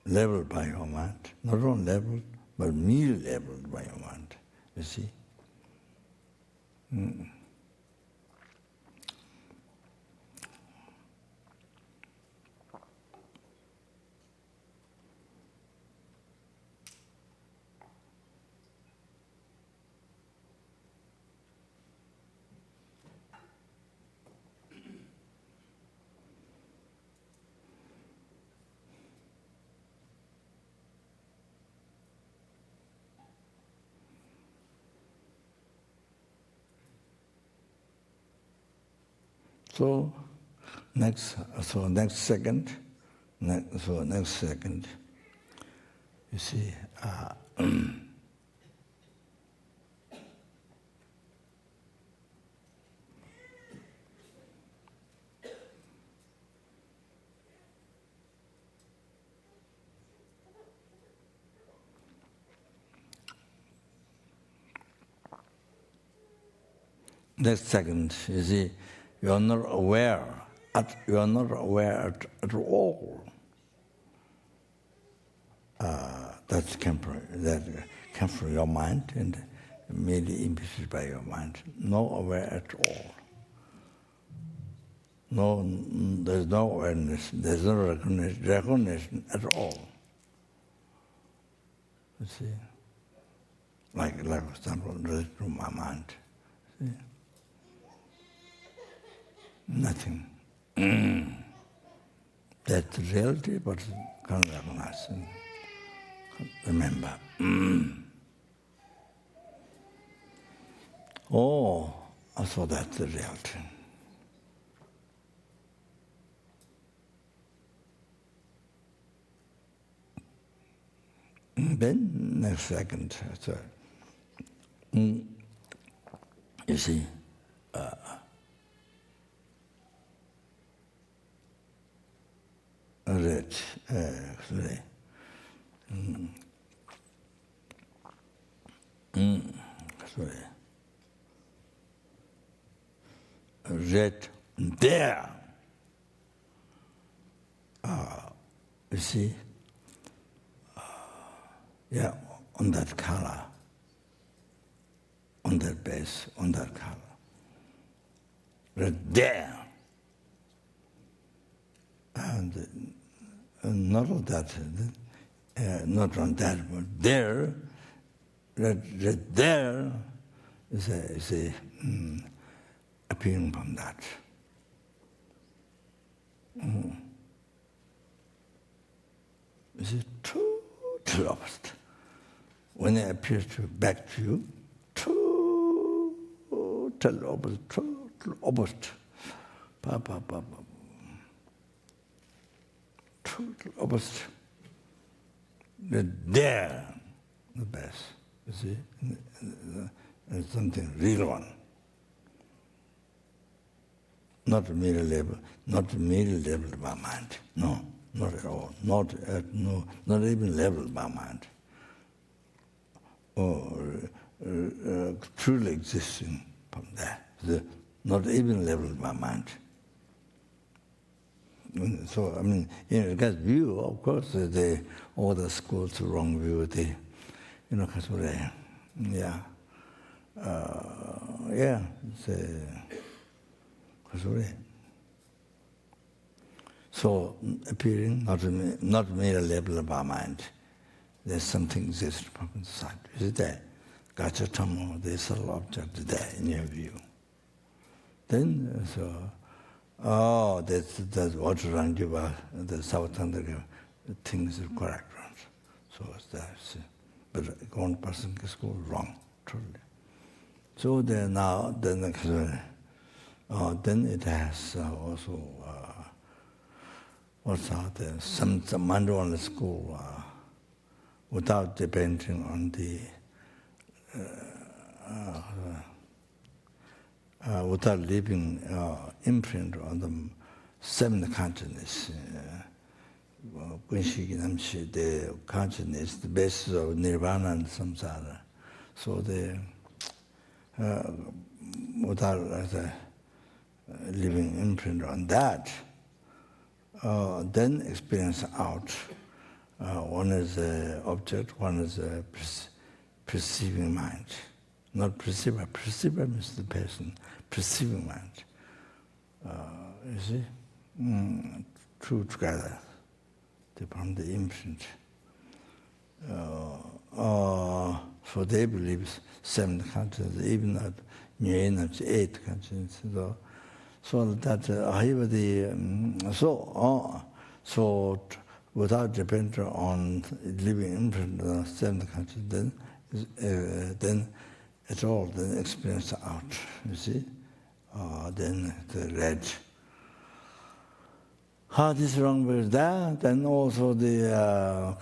leveled by your mind, not only leveled, but merely leveled by your mind, you see. So next second, you see, next second, you see, you are not aware at all. That came from your mind and merely imputed by your mind. No aware at all. No, there's no awareness. There's no recognition at all. You see, like for example, related to my mind. See? Nothing. That's reality, but can't recognize and remember. Oh, so that's the reality. Then next second, so you see, red, sorry. Sorry. Red there. You see, yeah, on that color, on that base, on that color. Red there. And not on that, not on that, but there, red there is appearing from that. This is total opposite. When it appears back to you, total opposite. Total opposite. There, the best. You see, it's something real one. Not a mere level, not a mere level by mind. No, not at all. Not even level by mind. Or truly existing from there. Not even level by mind. So, I mean, in that view, of course, all the schools wrong view, because so appearing, not mere level of our mind. There's something exists from inside. Is it there? Gotcha tamo, there's a object there in your view. Then, that's what around you are, the south under things are correct. So it's there. But one person can go wrong, truly. So then it has also what's out there, some mindfulness school without depending on the without leaving imprint on the seventh consciousness. The consciousness, the basis of nirvana and samsara. So without leaving imprint on that, then experience out. One is the object, one is a perceiving mind. Not perceiver. Perceiver means the person. Perceiving mind. You see? Two together. From the imprint. So they believe seven consciousness, even not new energy, eight consciousness. So that so without depending on living imprint on seven consciousness, then it's all then experience out. You see, then the red. How this wrong with that, and also the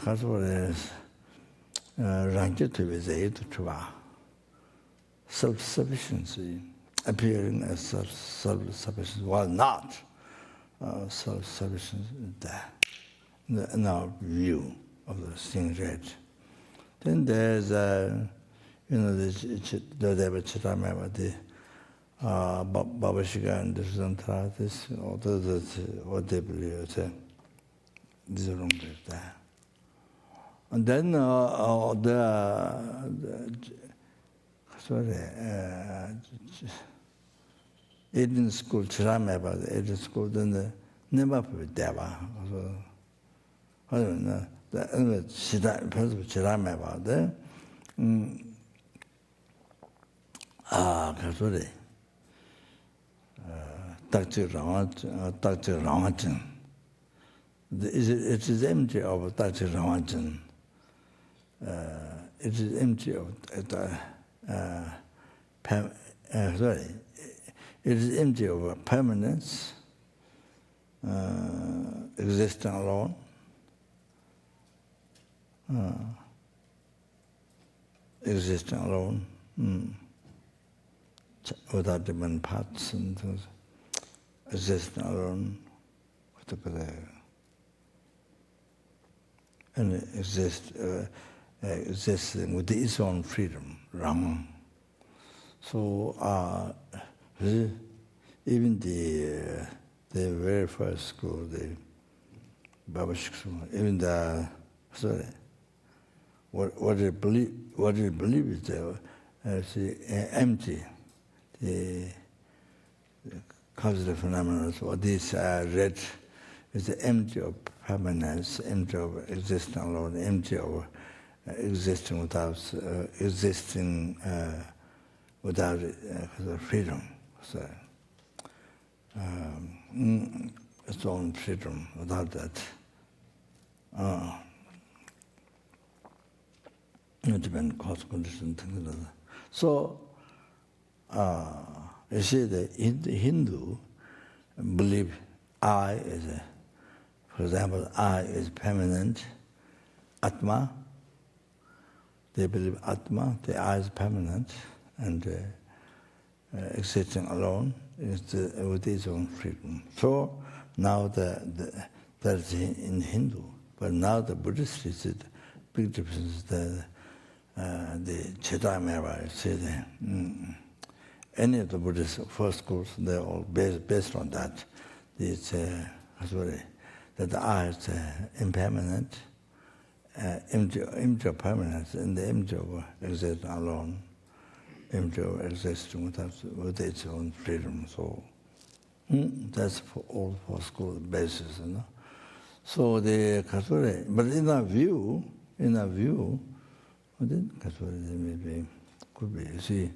self-sufficiency, appearing as self-sufficiency, while not self-sufficiency there, in our view of the thing red. Then there's the Baba Shiga and this, what they believe, this is wrong with that. And then Eden school, Chirameba, the Eden school, then the never put Deva. I don't know, the Chirameba there. It is empty of Dr. Ramanjan. It is empty of it is empty of permanence, existing alone. existing alone, without different parts and things, existing alone, and existing with its own freedom, Ram. So even the very first school, the Baba's school, even what you believe is empty. The causative phenomena, or this red is empty of permanence, empty of existing alone, empty of existing without freedom. So, its own freedom. Without that, it depends cause condition things like that. So, you see, the Hindu believe I is, for example, I is permanent, Atma. They believe Atma, the I is permanent and existing alone with its own freedom. So now that's in Hindu, but now the Buddhist is the big difference. The Chedameva say that any of the Buddhist first schools, they're all based on that. It's that the I is impermanent, empty of permanence, and the empty of existing alone, empty of existing with its own freedom. So that's for all four school basis, you know. So the Kasuri, but in our view, maybe could be, you see,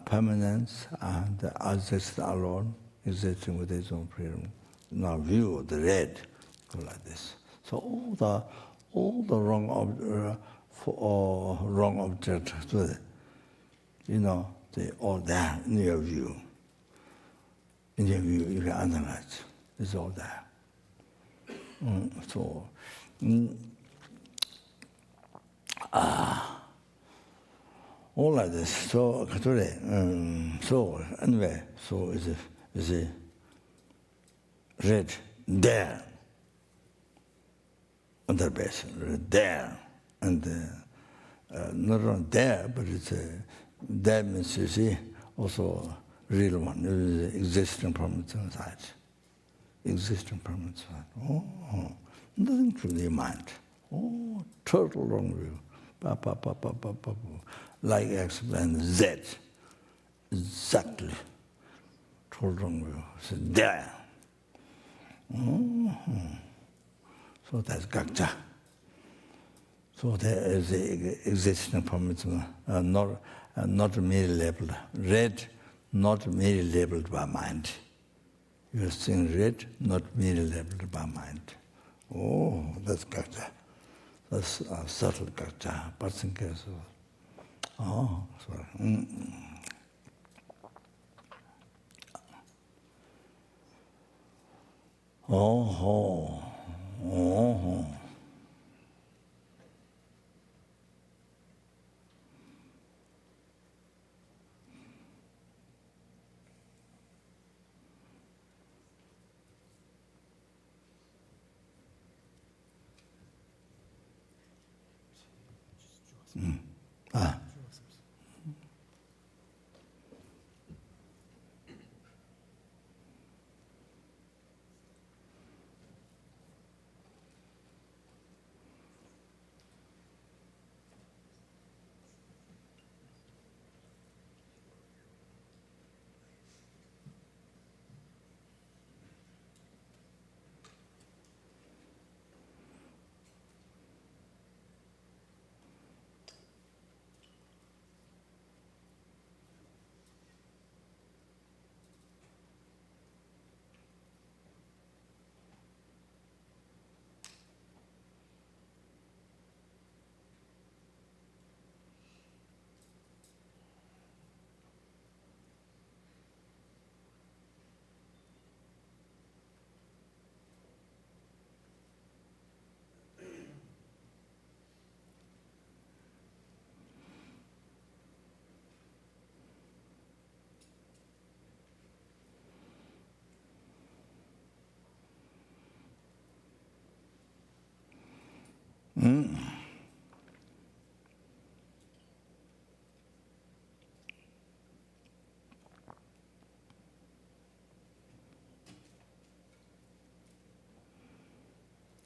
permanence and the existing alone, existing with its own freedom. In our view, the red, go like this. So all the wrong objects, you know, they all there in your view. In your view, you can analyze. It's all there. All like this. So, so anyway, so is it red there, under base, red there, and not only there, but it's there means you see also real one, existing from inside, existing from inside. Oh, nothing from the mind. Oh, total wrong view. Like I explained, Z, exactly, total wrong view. So there. So that's Gakja. So there is the existing from not merely labeled. Red, not merely labeled by mind. You are seeing red, not merely labeled by mind. Oh, that's Gakja. That's a subtle Gakja. Person case of. Oh, sorry. Oh.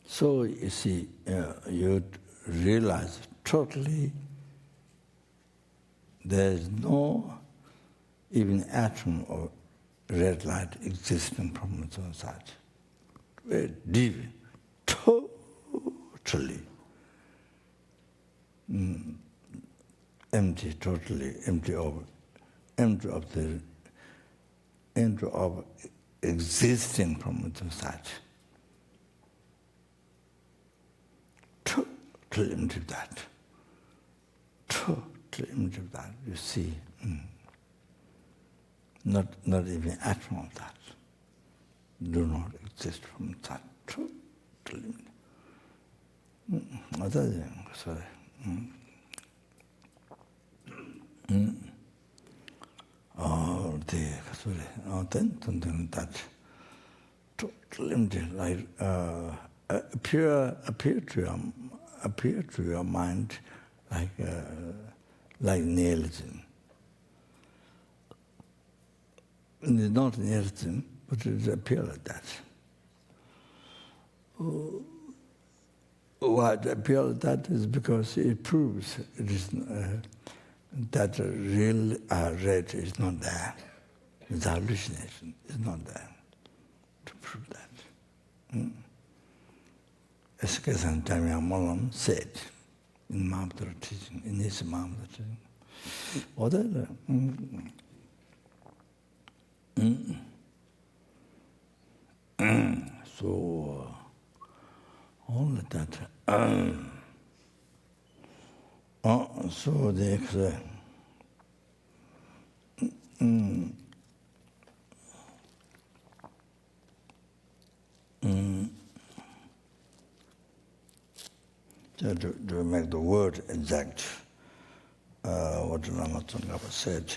So you see, you realize totally there is no even atom of red light existing from its own side. Very deep, totally empty, totally empty of existing from its own side. Totally empty of that. Totally empty of that. You see, not even atom of that do not exist from that. Totally empty. Sorry. Oh, then that totally empty, like appear to your mind like nihilism. It's not nihilism, but it appears like that. Why it appears like that is because it proves it is that real red is not there. The hallucination is not there to prove that. As Kesan Tamya Molam said in Mahamudra teaching, in his Mahamudra teaching. So, all of that. So they say, to make the word exact, what the Lama Tsongkhapa said,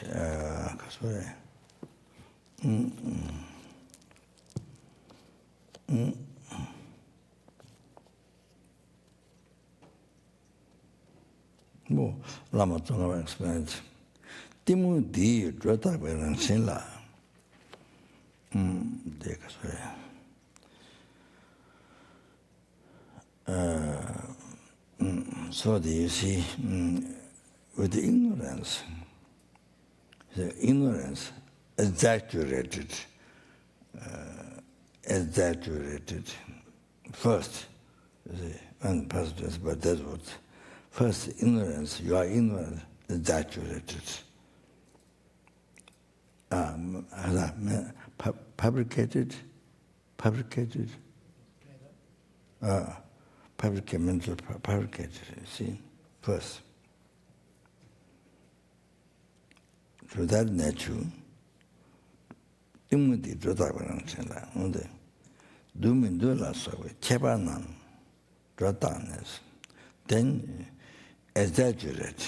Lama Tsongkhapa explains, Timu di drata beran sinla. So you see, with the ignorance exaggerated. First, you see, and past, but that's what. First, ignorance, you are ignorant, exaggerated. Fabricated, mental fabricated, you see, first. So that nature, immunity to that doing so kebanan, dratanes, then exaggerate,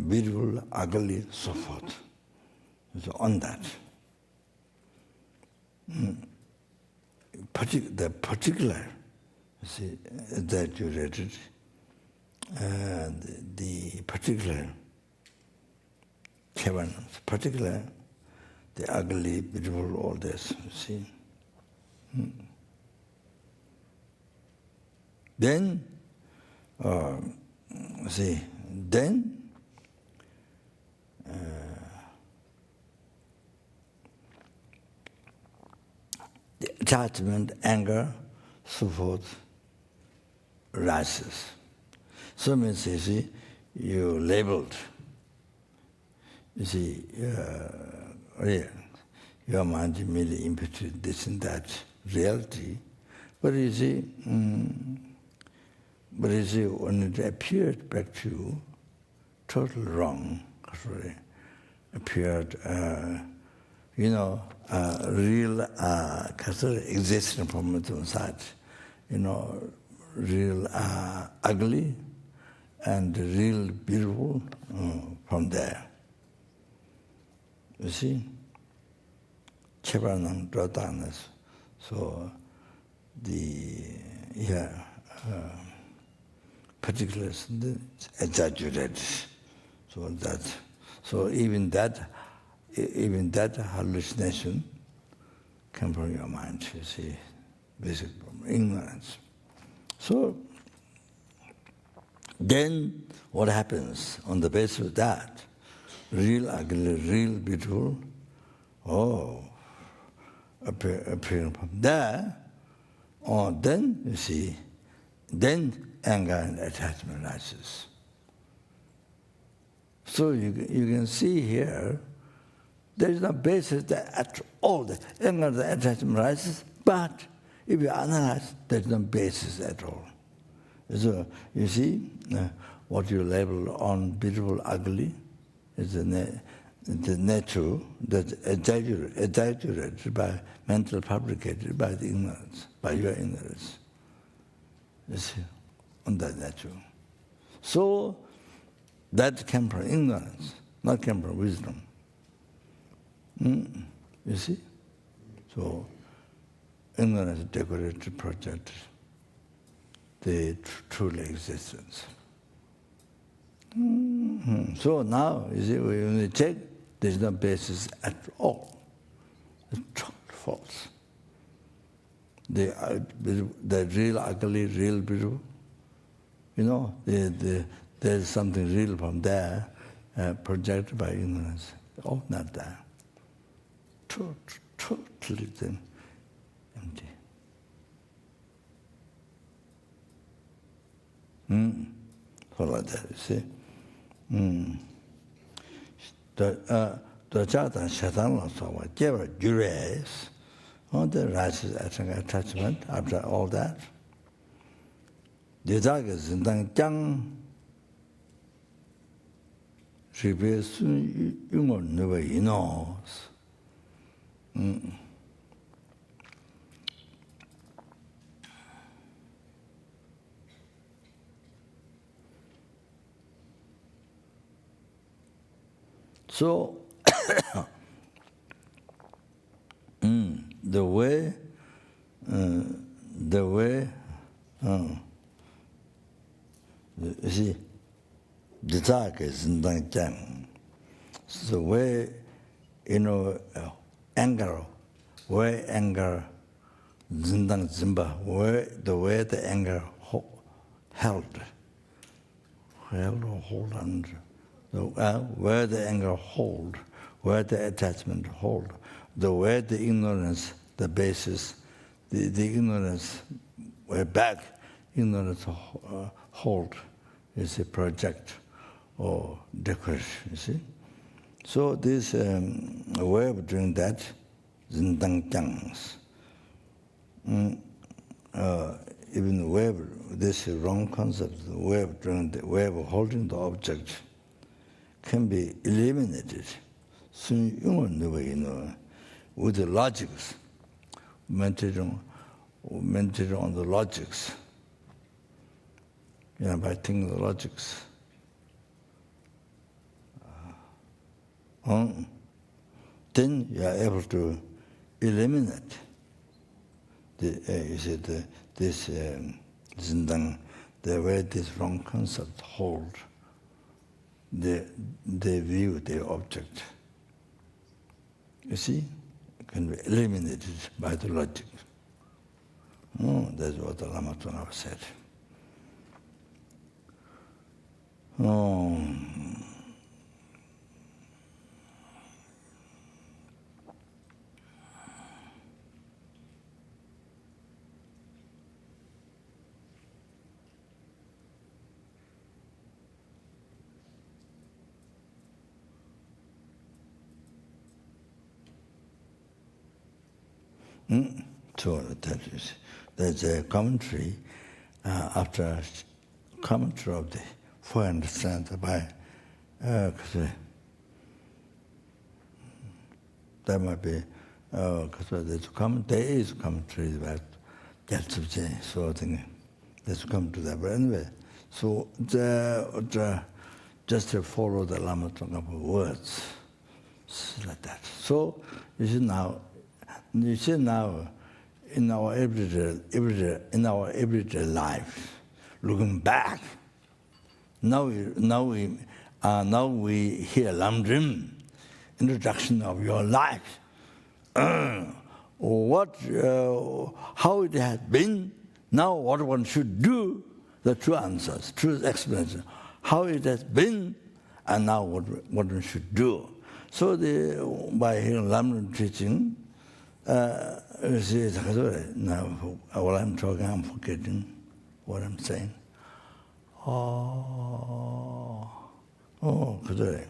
beautiful, ugly, so forth. So on that. The particular, you see, exaggerated, the particular, particular, the ugly, beautiful, all this, you see. Then, see, then, judgment, anger, so forth, rises. So means, you see, you labeled. You see, your mind immediately imputed this and that reality. But you see, when it appeared back to you, totally wrong, sorry, appeared, real existing from its own side, real ugly and real beautiful from there. You see? Chevanam Dratanas. So the particular exaggerated. So even that hallucination comes from your mind, you see, basic from ignorance. So then what happens on the basis of that? Real ugly, real beautiful, appearing from there, then you see, then anger and attachment rises. So you can see here, there is no basis at all. The anger and attachment rises, but if you analyze, there is no basis at all. So you see, what you label on beautiful, ugly, is the nature that's exaggerated by mental fabricated by the ignorance, by your ignorance. You see, on that nature. So that came from ignorance, not came from wisdom. You see? So ignorance decorated project the truly existence. So now, you see, when we check, there's no basis at all. It's totally false. The real ugly, real beautiful, you know, there's something real from there, projected by ignorance. Oh, not there. Totally empty. So like that, you see. The Jatan Shatan Lasawa gave a duress on the rises attachment after all that. The Zag is in Dang reveals Yungo never knows. So, the way, you see, the dark is in the jam. The way, you know, anger, where anger, zindang zimba, the way the anger held or hold under. Where the anger hold, where the attachment hold, the way the ignorance, the basis, the ignorance, where back ignorance hold is a project or decoration, you see. So this way of doing that, zindang jangs, even the way of this wrong concept, the way of doing the way of holding the object can be eliminated with the logics, meditating on the logics, you know, by thinking the logics. Then you are able to eliminate this zindang, the way this wrong concept hold. They view the object. You see, it can be eliminated by the logic. That's what the Lama Tsongkhapa said. So there's a commentary after commentary of the 400 strands by that might be there is commentary about Gyaltsubje, so I think let's come to that. But anyway, so just to follow the Lama Tsongkhapa words like that. So you see now in our everyday life, looking back. Now we hear Lamdrim, introduction of your life. How it has been, now what one should do, the true answers, true explanation. How it has been, and now what one should do. So by hearing Lamdrim teaching, you see, now while I'm talking, I'm forgetting what I'm saying. 그래.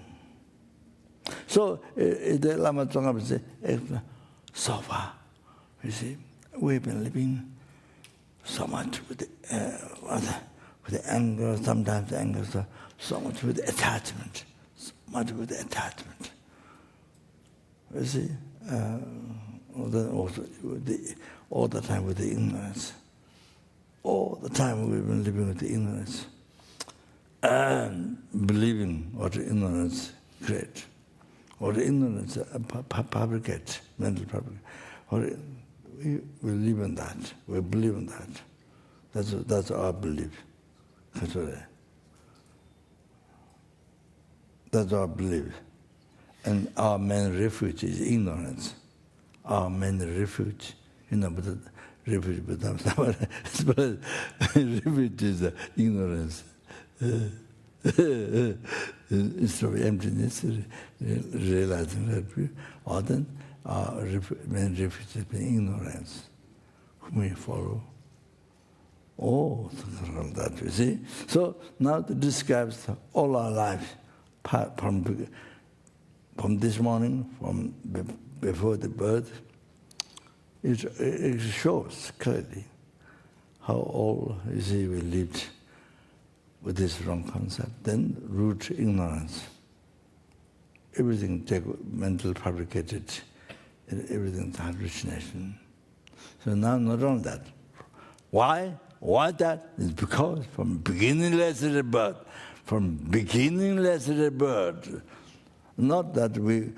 So the Lama Tsongkhapa says, so far, you see, we've been living so much with the anger, sometimes anger, so much with attachment, so much with attachment. You see, all the time with the ignorance. All the time we've been living with the ignorance. And believing what the ignorance creates, or the ignorance fabricates, mental fabricates. We live in that. We believe in that. That's our belief. That's our belief. And our main refuge is ignorance. Our main refuge, but the refuge becomes refuge is ignorance. Instead of emptiness, realizing refuge, often our main refuge has been ignorance, whom we follow. Something like that, you see. So now it describes all our life, from this morning, from before the birth. It shows clearly how all, you see, we lived with this wrong concept. Then root ignorance. Everything mental fabricated, everything's hallucination. So now not only that. Why? Why that? It's because from beginningless birth, not that we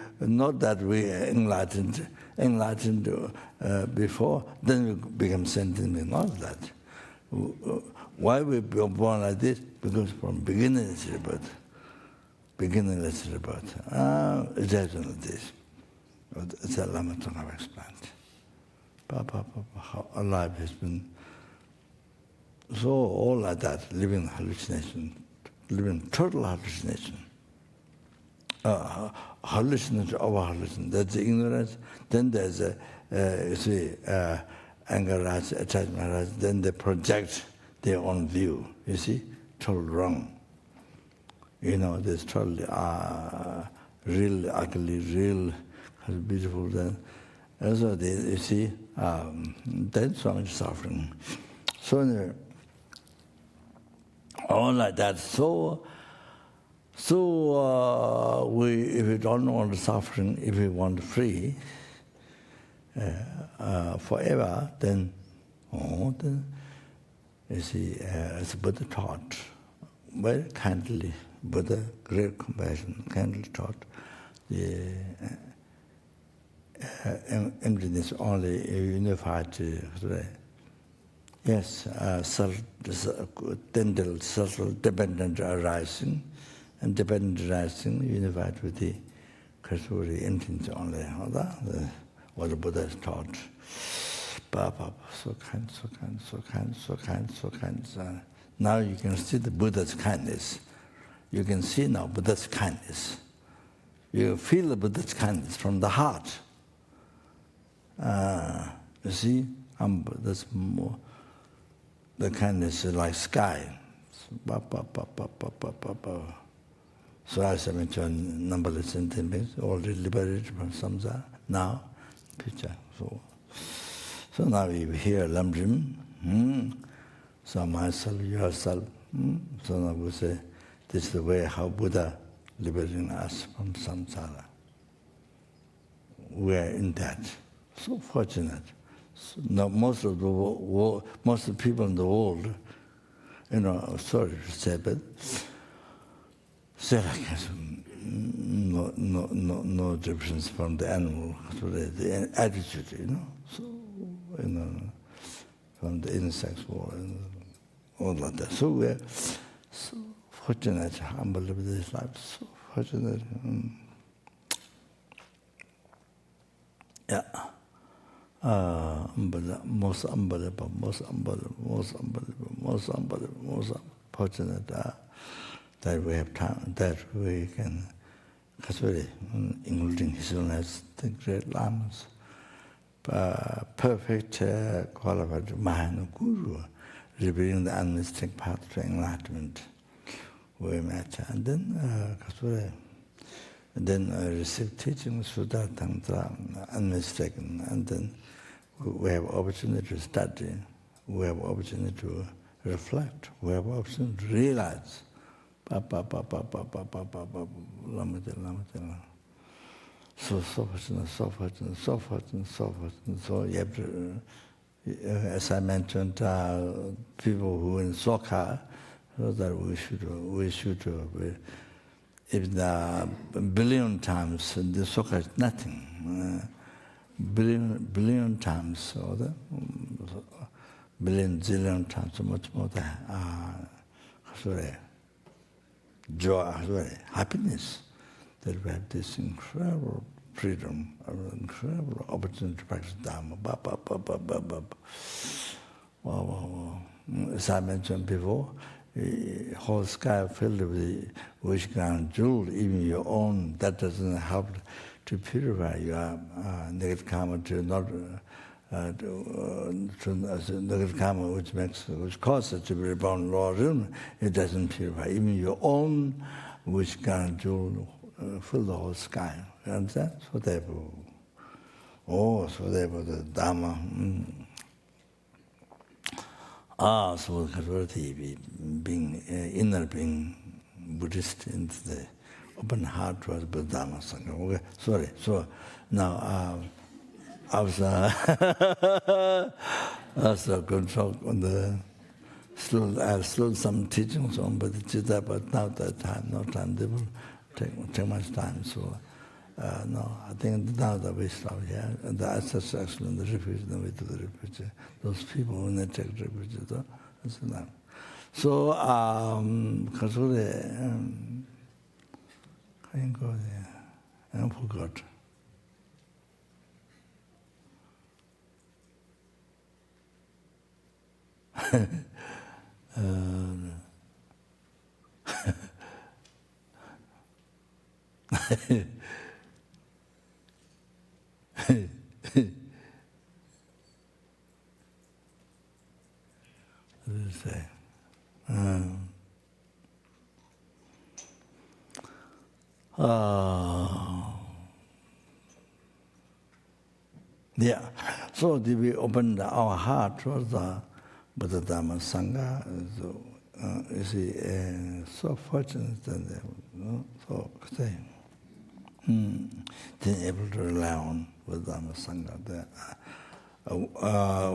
enlightened before, then we become sentient. Not that. Why we were born like this? Because from beginningless birth. It has been like this. It's a Lama Tsongkhapa explained. How our life has been so all like that, living hallucination, living total hallucination. Hallucination over hallucination. That's the ignorance. Then there's anger rise, attachment rise. Then they project their own view. You see, totally wrong. There's totally real, ugly, real, beautiful. Then also you see, then so much suffering. So anyway, all like that. So if we don't want suffering, if we want free forever, then you see, as Buddha taught, very kindly, Buddha, great compassion, kindly taught, the emptiness only unified. Yes, subtle, dependent arising, and dependent arising unified with the Kasuri emptiness only. What the Buddha has taught. So kind. Now you can see the Buddha's kindness. You can see now Buddha's kindness. You feel the Buddha's kindness from the heart. You see, that's more. The kindness is like sky. So as I mentioned, numberless sentiments, already liberated from samsara. Now, picture. So now we hear Lamdrim. So myself, yourself. So now we say, this is the way how Buddha liberating us from samsara. We are in that. So fortunate. So now most of the people in the world, sorry to say, but say like no difference from the animal, the attitude, So from the insects world, all of that. So we're so fortunate, unbelievable this life, so fortunate. Yeah. Most unbelievable, most unbelievable, most unbelievable, most unbelievable, most fortunate that we have time, that we can, including His Holiness, the great lamas, perfect qualified Mahayana Guru, revealing the unmistakable path to enlightenment. We met, and then received teachings, Sudha Tantra, unmistaken, and then we have opportunity to study, we have opportunity to reflect, we have opportunity to realize. So fortunate, so fortunate, so fortunate, so fortunate. So you have to, as I mentioned, people who in Soka, so that we should if the billion times, the Soka is nothing. Billion times, or the billion, zillion times, so much more than joy, happiness, that we have this incredible freedom, incredible opportunity to practice Dharma. Wow. As I mentioned before, the whole sky filled with wish ground jewel, even your own, that doesn't help to purify your negative karma, to not negative karma, which causes to be reborn raw realm. It doesn't purify. Even your own wish ground jewel fill the whole sky. You understand? So therefore, the Dharma. So being inner being Buddhist into the open heart towards Dharma Sangha. Okay, sorry. So now I was going to talk on the still some teachings on Bodhicitta, but now that time, no time. They will take much time. So no, I think now that we stop here, and the access actually in the refuge, the way to the refuge, those people when they take refuge, that's enough. So, I forgot. What did it say? Yeah. So we opened our heart towards the Buddha Dharma Sangha. So, you see, so fortunate that so being able to rely on Buddha Dharma Sangha.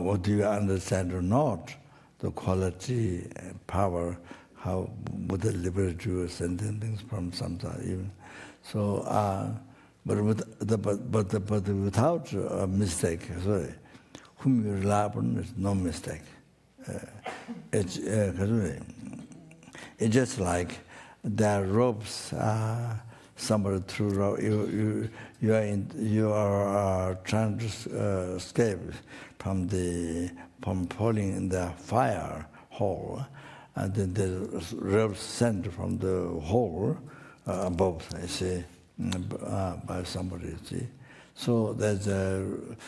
What do you understand or not? The quality, power, how Buddha liberated you, sentient things from samsara even. So, but without a mistake, whom you rely upon is no mistake. It's just like there are ropes. Somebody threw rope. You are trying to escape from falling in the fire hole, and then the ropes sent from the hole above. I say by somebody. See, so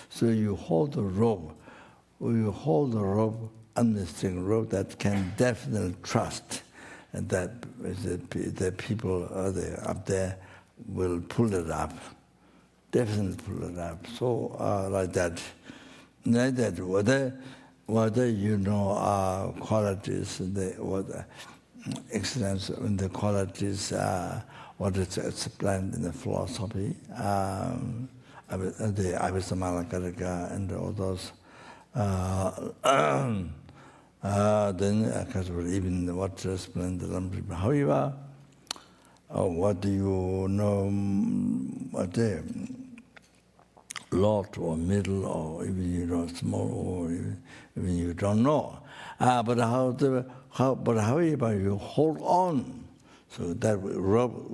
so you hold the rope. You hold the rope, unmistakable rope that can definitely trust. And that the people up there will pull it up, definitely pull it up. So like that, whether you know qualities, excellence in the qualities, what is explained in the philosophy, the Abhisamalakkarika and all those. Then even what explained the Lamdripa. However, what do you know, what the lot or middle, or even you know small, or even you don't know. However you hold on, so that rope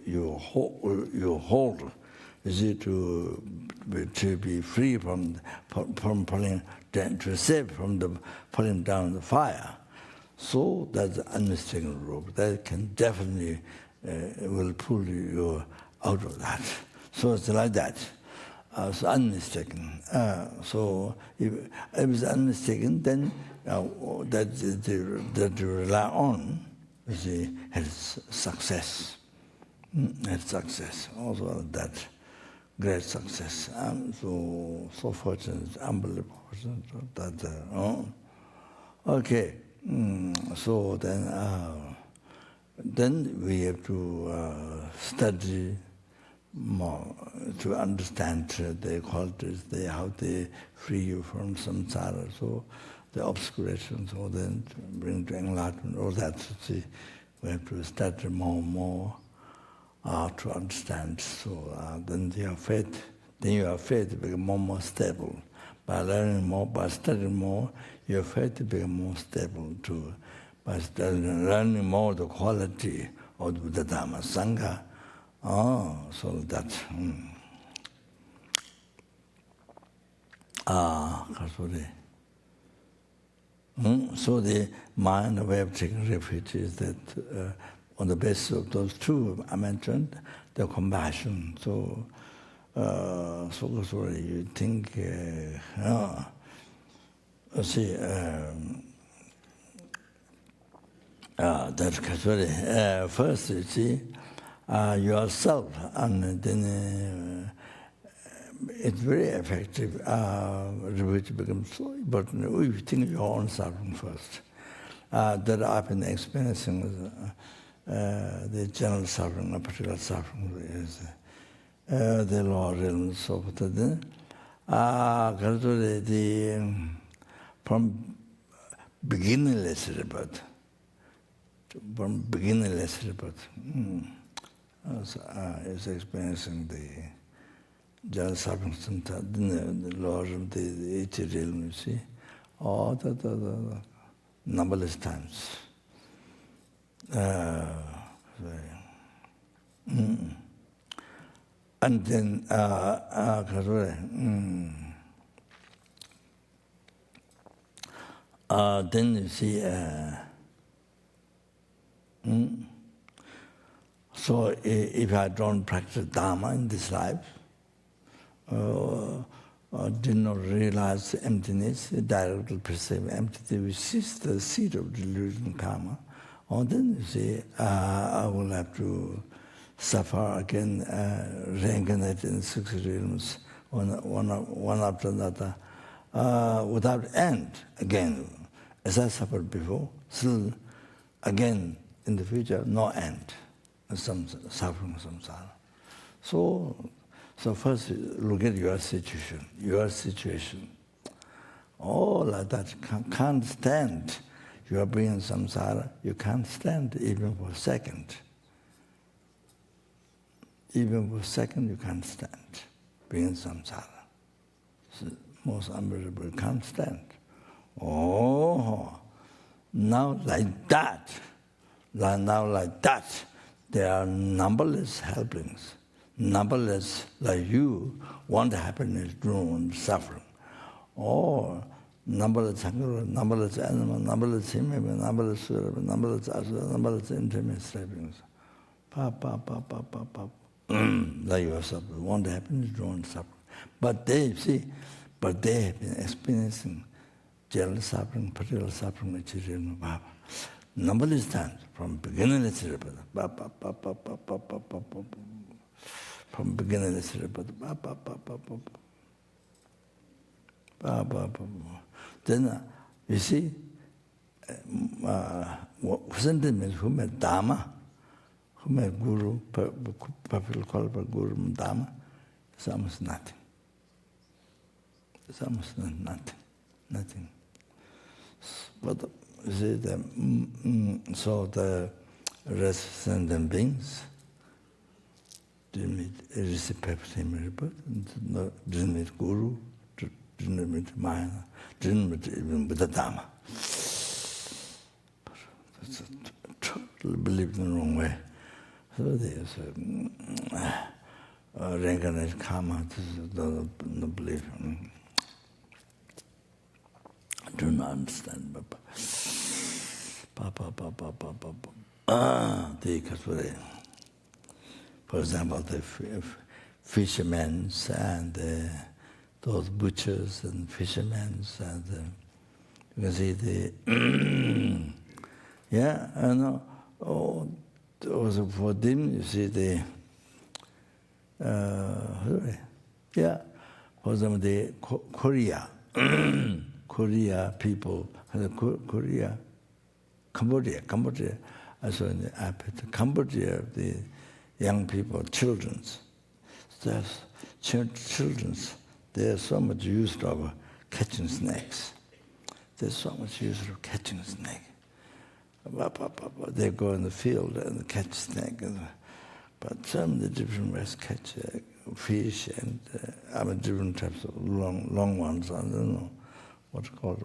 you hold is it to be free from falling, to save from the falling down the fire. So that's the unmistakable rope that can definitely will pull you out of that. So it's like that. So unmistaken. So if it's unmistaken, then that you rely on, you see, has success. Has success. Also that great success. I'm so fortunate, unbelievable fortunate that. Okay. So then we have to study more to understand the qualities, how they free you from samsara, so the obscuration, so then to bring to enlightenment, all that. See, we have to study more and more to understand. So then your faith becomes more and more stable. By learning more, by studying more, your faith becomes more stable too. By learning more the quality of the Buddha Dhamma Sangha. So that. So the mind way of taking refuge is that on the basis of those two I mentioned, the compassion. So you think, see, that's very, first you see yourself, and then it's very effective, which becomes so important. We think your own suffering first. That I've been experiencing the general suffering, a particular suffering is the lower realms of the from beginningless rebirth. From beginningless rebirth. Is experiencing the general suffering, the lower of the 80 realm, you see, all the numberless times. And then, then you see, so if I don't practice Dharma in this life, did not realize emptiness, directly perceive emptiness, which is the seed of delusion karma, then you see, I will have to suffer again, reincarnate in 6 realms, one after another, without end, again. As I suffered before, still, again, in the future, no end. Some suffering, samsara. So first look at your situation. All like that, can't stand. You are being samsara, you can't stand even for a second. Even for a second you can't stand being samsara. It's most unbearable, you can't stand. Now like that, there are numberless helplings, numberless like you want happiness, don't want suffering. Or numberless hunger, numberless animal, numberless human, numberless surah, numberless asura, numberless intimate sleepings. Like you are suffering, want happiness, don't want suffering. But they have been experiencing general suffering, particular suffering, which is in Baba. Numberless times, from beginningless rebirth, from beginningless rebirth, then you see, Vasanta means who made Dhamma, who made Guru, people call it Guru Dhamma, it's almost nothing. It's almost nothing. But you see, so the resistant beings didn't receive rebirth, didn't meet Guru, didn't meet mine, didn't meet even with the Dharma. That's a totally believed in the wrong way. So there's reincarnation karma, this is the belief. I do not understand. For example, the fishermen and those butchers and fishermen and you can see the yeah, I know. Also for them, you see the yeah, for example, the Korea, Korea people, Korea, Cambodia. I saw in the app, Cambodia, the young people, children's, there's so much use of catching snakes. There's so much use of catching snake. They go in the field and catch snake, but some of the different ways catch fish and different types of long ones. I don't know what's called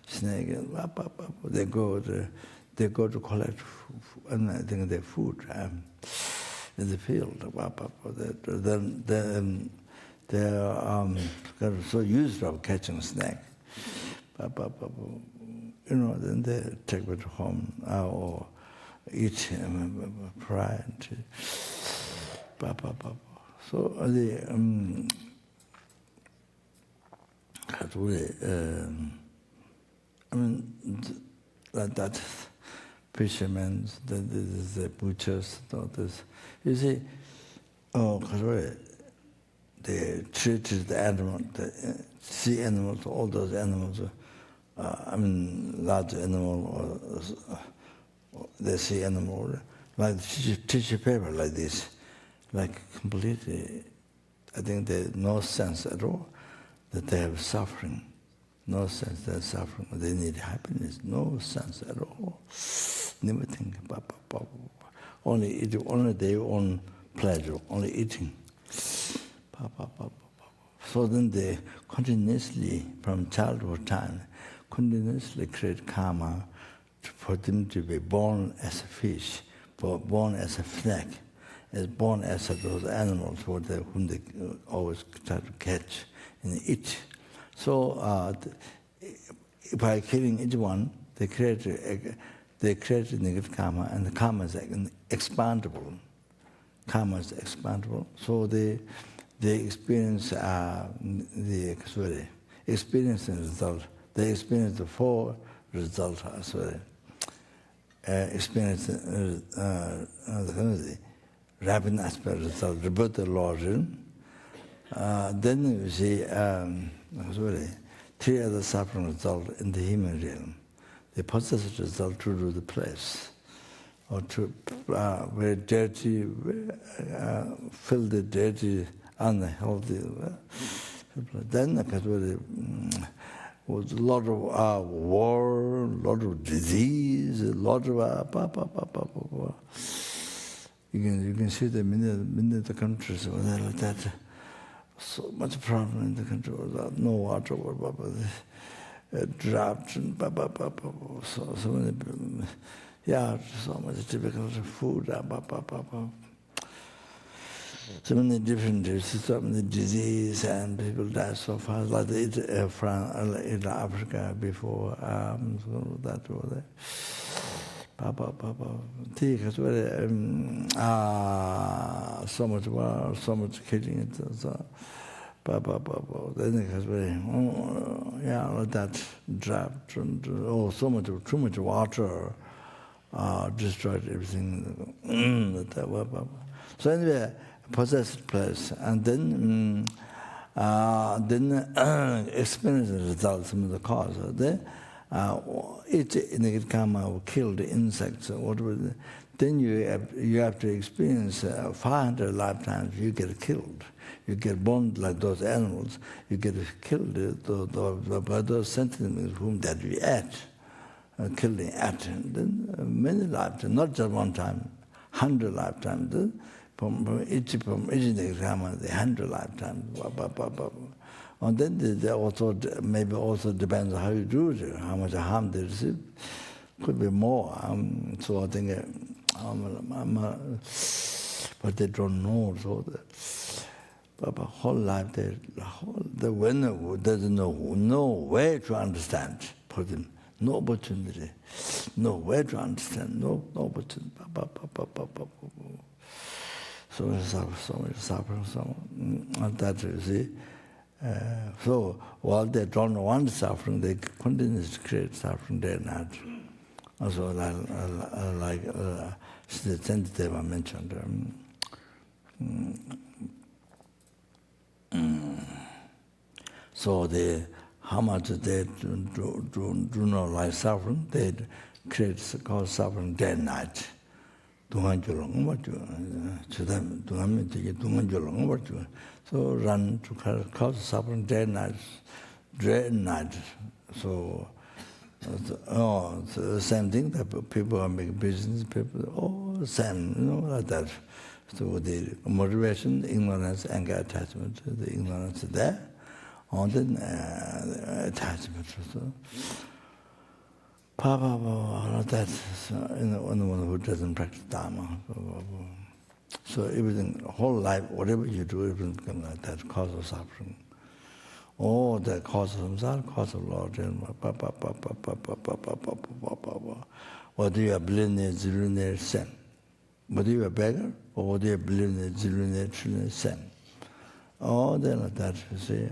snake. They go to collect, and I think their food in the field. Then they're so used to catching snake. You know, then they take it home or eat him, fry it. So that fishermen, the butchers, this. You see, they treated the animal, the sea animals, all those animals. Large animal or the sea animal, like tissue paper like this, like completely. I think there's no sense at all that they have suffering. No sense they're suffering. They need happiness. No sense at all. Never think. Only eat. Only their own pleasure. Only eating. So then they continuously, from childhood time, continuously create karma for them to be born as a fish, born as a snake, as born as those animals whom they always try to catch and eat. So by killing each one, they create negative karma, and the karma is expandable. Karma is expandable. So they experience experience the result. They experience the four results as well. Experience the rapid aspect result, rebirth the Lord. Then you see three other suffering results in the human realm. The possessive result to do the place, or to very dirty, filthy, dirty, unhealthy. Then was a lot of war, a lot of disease, a lot of you can see them in the countries like that. So much problem in the country, no water, drought, and so many, yeah, so much difficult food, so many different so many disease, and people die so fast, like they eat in Africa before, so that was it. So much war, so much killing. So, then it was very, like that drought, and so much, too much water destroyed everything. So anyway, possessed place, and then experience the results of the cause. Each negative karma will kill the insects or whatever. Then you have to experience 500 lifetimes. You get killed. You get born like those animals. You get killed by those sentiments whom that we ate, killing at. Then many lifetimes, not just one time, 100 lifetimes. From each negative karma, the 100 lifetimes. And then they also maybe also depends on how you do it, how much harm they receive. Could be more. So I think, but they don't know. So but whole life, the winner who doesn't know no way to understand for them, no opportunity, no way to understand, no opportunity. So much suffering, and that you see. So while they don't want suffering, they continue to create suffering day and night. Also, like the Tentative I mentioned. So how much they do not like suffering, they create cause suffering day and night. So run to cause suffering day and night. So the same thing that people are making business, people same, like that. So the motivation, ignorance, anger, attachment, the ignorance is there, and then attachment. So, that's anyone who doesn't practice Dharma. So everything, whole life, whatever you do, everything becomes like that, cause of suffering. Oh, the cause of samsara, cause of Lord. Whether you are billionaire, zillionaire, same. Whether you are beggar, or whether you are billionaire, zillionaire, trillionaire, same. Oh, they're like that, you see.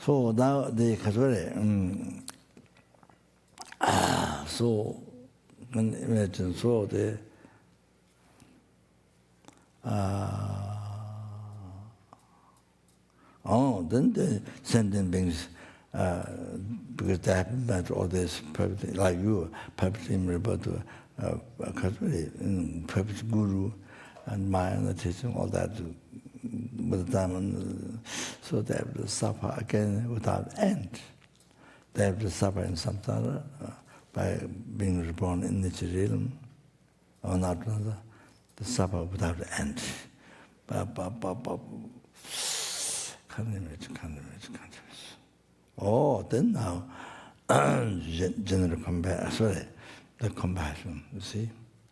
So now the Kaswari, so imagine, so the then the sentient beings, because they happen that all this perfect, like you, perfect image, perfect guru, and mind, teaching, all that, with the time, so they have to suffer again without end. They have to suffer in samsara by being reborn in the realm, or not rather, to suffer without end. Can't imagine. Oh, then now, general compassion, the compassion, you see,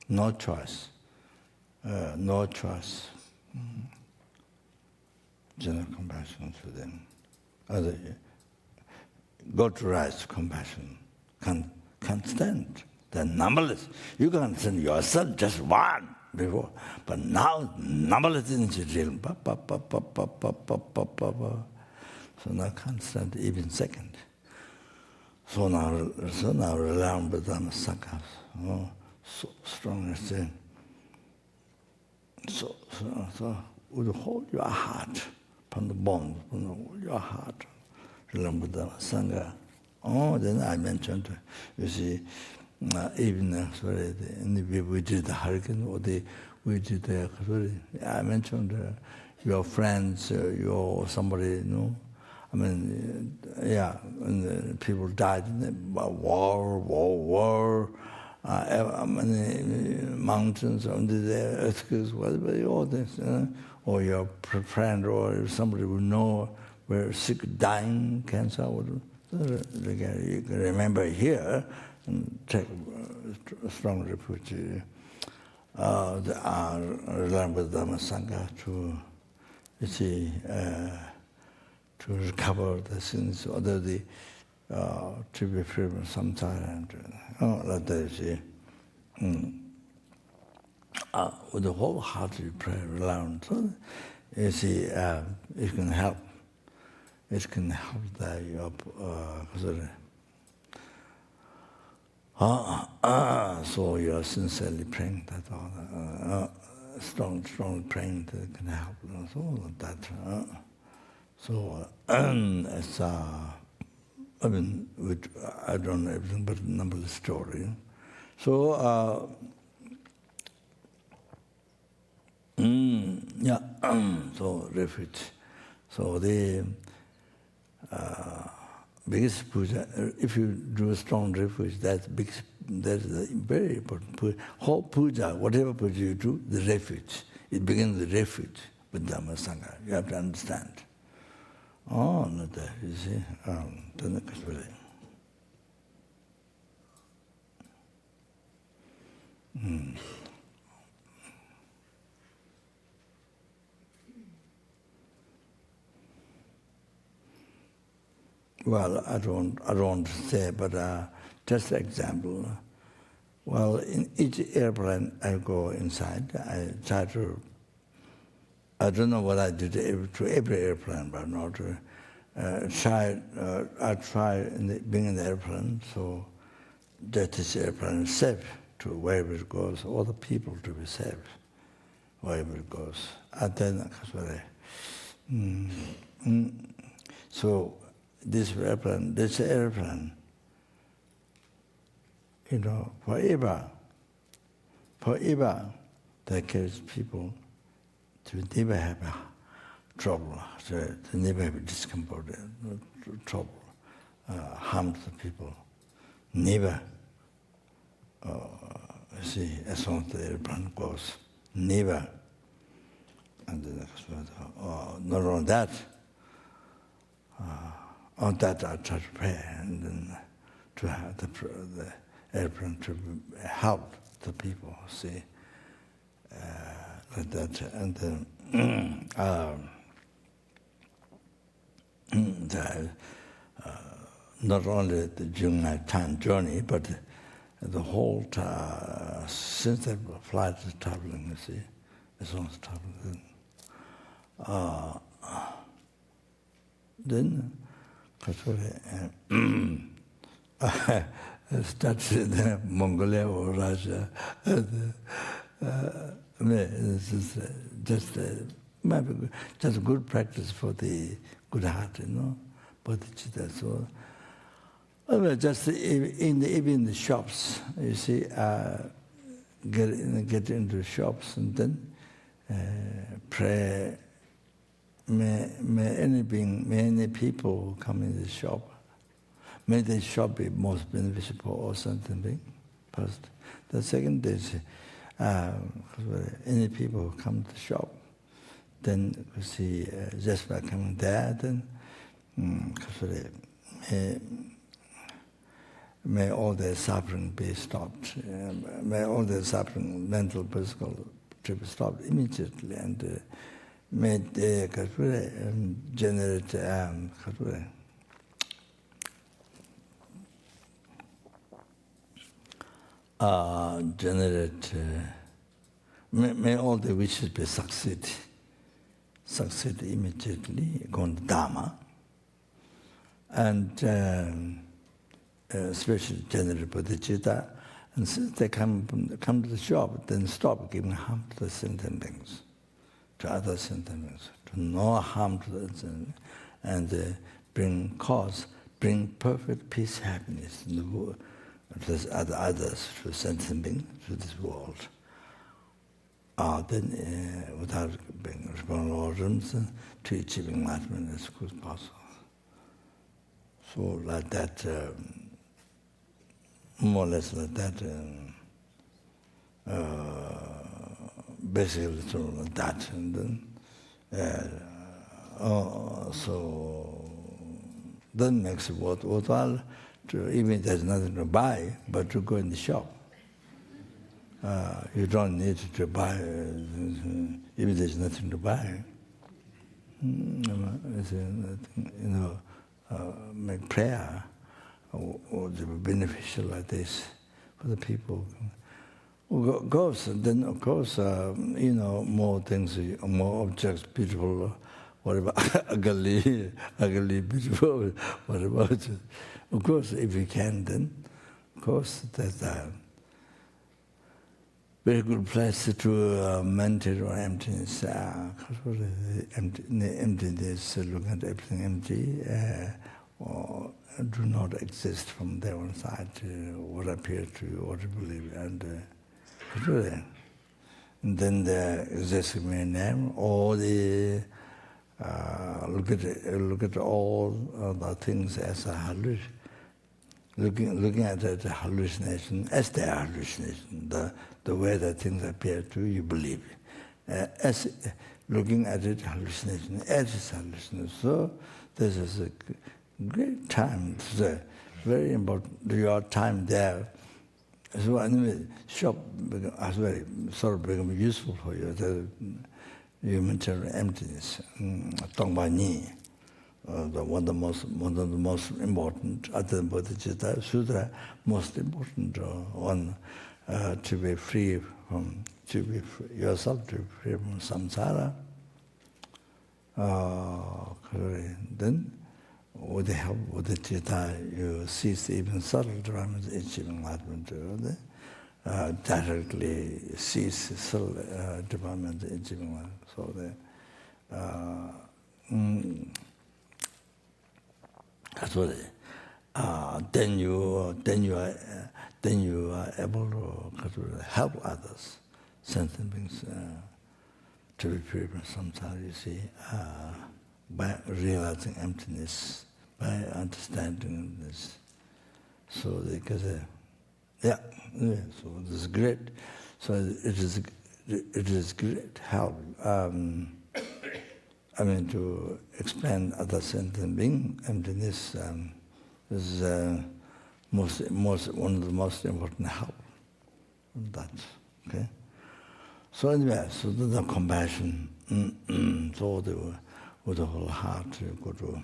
no choice. General compassion for them. Go to rise compassion. Can't stand. They're numberless. You can stand yourself, just one before. But now, numberless in the realm. So now can't stand even second. So now rely on Buddha Sangha. Oh, so strong as thing. So would hold your heart from the bones, hold your heart. Remember the Sangha. Oh, then I mentioned, you see, even we did the hurricane, or we did the, I mentioned your friends, your somebody, I mean, yeah, and people died in the war, many mountains under the earthquakes, whatever, all this, or your friend or somebody will know where sick, dying, cancer, whatever. You can remember here and take a strong refuge. Rely with Dhamma Sangha to, you see, to recover the sins, although to be free from samsara. Like that, you see. With the whole heart you pray, rely on. So, you see, it can help. It can help that so you are sincerely praying that all strong praying that can help. So that. So it's I mean, I don't know everything, but numberless story. So yeah. So refuge. So the biggest puja, if you do a strong refuge, that's a very important puja. Whole puja, whatever puja you do, the refuge. It begins with refuge with Dhamma Sangha. You have to understand. Oh, not that, you see. Then it's really. Well, I don't say, but just an example. Well, in each airplane I go inside, I try to. I don't know what I did to every airplane, but not I try being in the airplane so that this airplane is safe to wherever it goes, all the people to be safe wherever it goes. And then, so this airplane, you know, forever, that carries people to never have trouble, to never have discomfort, trouble, harm to people, never. See, as long as the airplane goes, never. And the next word, not only that, on that I try to pray, and then to have the airplane to help the people, see, like that. And then not only the during my time journey, but the whole time, since the flight is traveling, you see, as long as traveling, then I started in Mongolia or Russia. It's just good practice for the good heart, you know, bodhicitta. So, just even in the shops, you see, get into shops and then pray. May any people come in the shop. May the shop be most beneficial or something. First, the second is any people who come to the shop. Then you see, just by coming there, then may all their suffering be stopped. May all their suffering, mental, physical, to be stopped immediately, and may they generate may all the wishes be succeed immediately, according to Dharma, and especially generate bodhicitta. And since they come to the shop, then stop giving harm to the sentient beings, to other sentient beings, to no harm to them, and bring perfect peace, happiness in the world, to others, to sentient beings, to this world. Then, without being responsible organs, to achieving enlightenment as quick as possible. So, like that, more or less like that, basically sort of like that, and then so then makes it worthwhile to, even if there's nothing to buy, but to go in the shop. You don't need to buy, if there's nothing to buy. Make prayer or be beneficial like this for the people. Of course, and then of course, more things, more objects, beautiful, whatever, ugly, beautiful, whatever. Of course, if you can, then of course that's a very good place to meditate on emptiness. Emptiness, looking at everything empty, or do not exist from their own side, what appears to you, what you believe, and then there exists in name, all the look at all the things as a hallucination. Looking at the hallucination as their hallucination, the way that things appear to you, believe. As looking at it, hallucination, as is hallucination. So this is a great time. It's a very important, your time there. So anyway, shop has very sort of become useful for you. You mentioned emptiness, Tongbani, one of the most important, other than Bodhicitta Sutra, most important one, to be free from, yourself to be free from samsara. Then, with the help of the Bodhicitta, you cease even subtle development, achieving enlightenment. Directly cease subtle development, achieving enlightenment. So that's what then you are able to help others, sentient beings, to be free from samsara, you see, by realizing emptiness, by understanding this. So they can say, yeah, so this is great. So it is great help. To explain other sentient being, emptiness is one of the most important help. That, okay. So anyway, so the compassion, so with the whole heart, you go to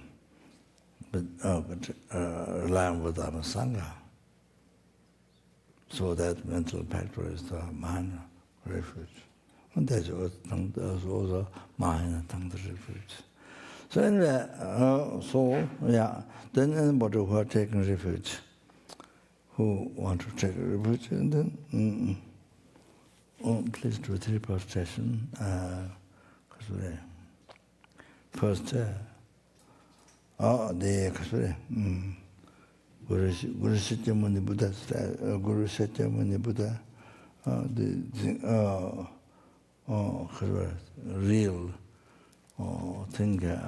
rely on with our Sangha. So that mental factor is the mind refuge. And that's also mind and refuge. So anyway, then anybody who are taking refuge, who want to take refuge, and then please do 3 prostration. First, Guru Satyamuni Buddha, Guru Satyamuni Buddha, real thing you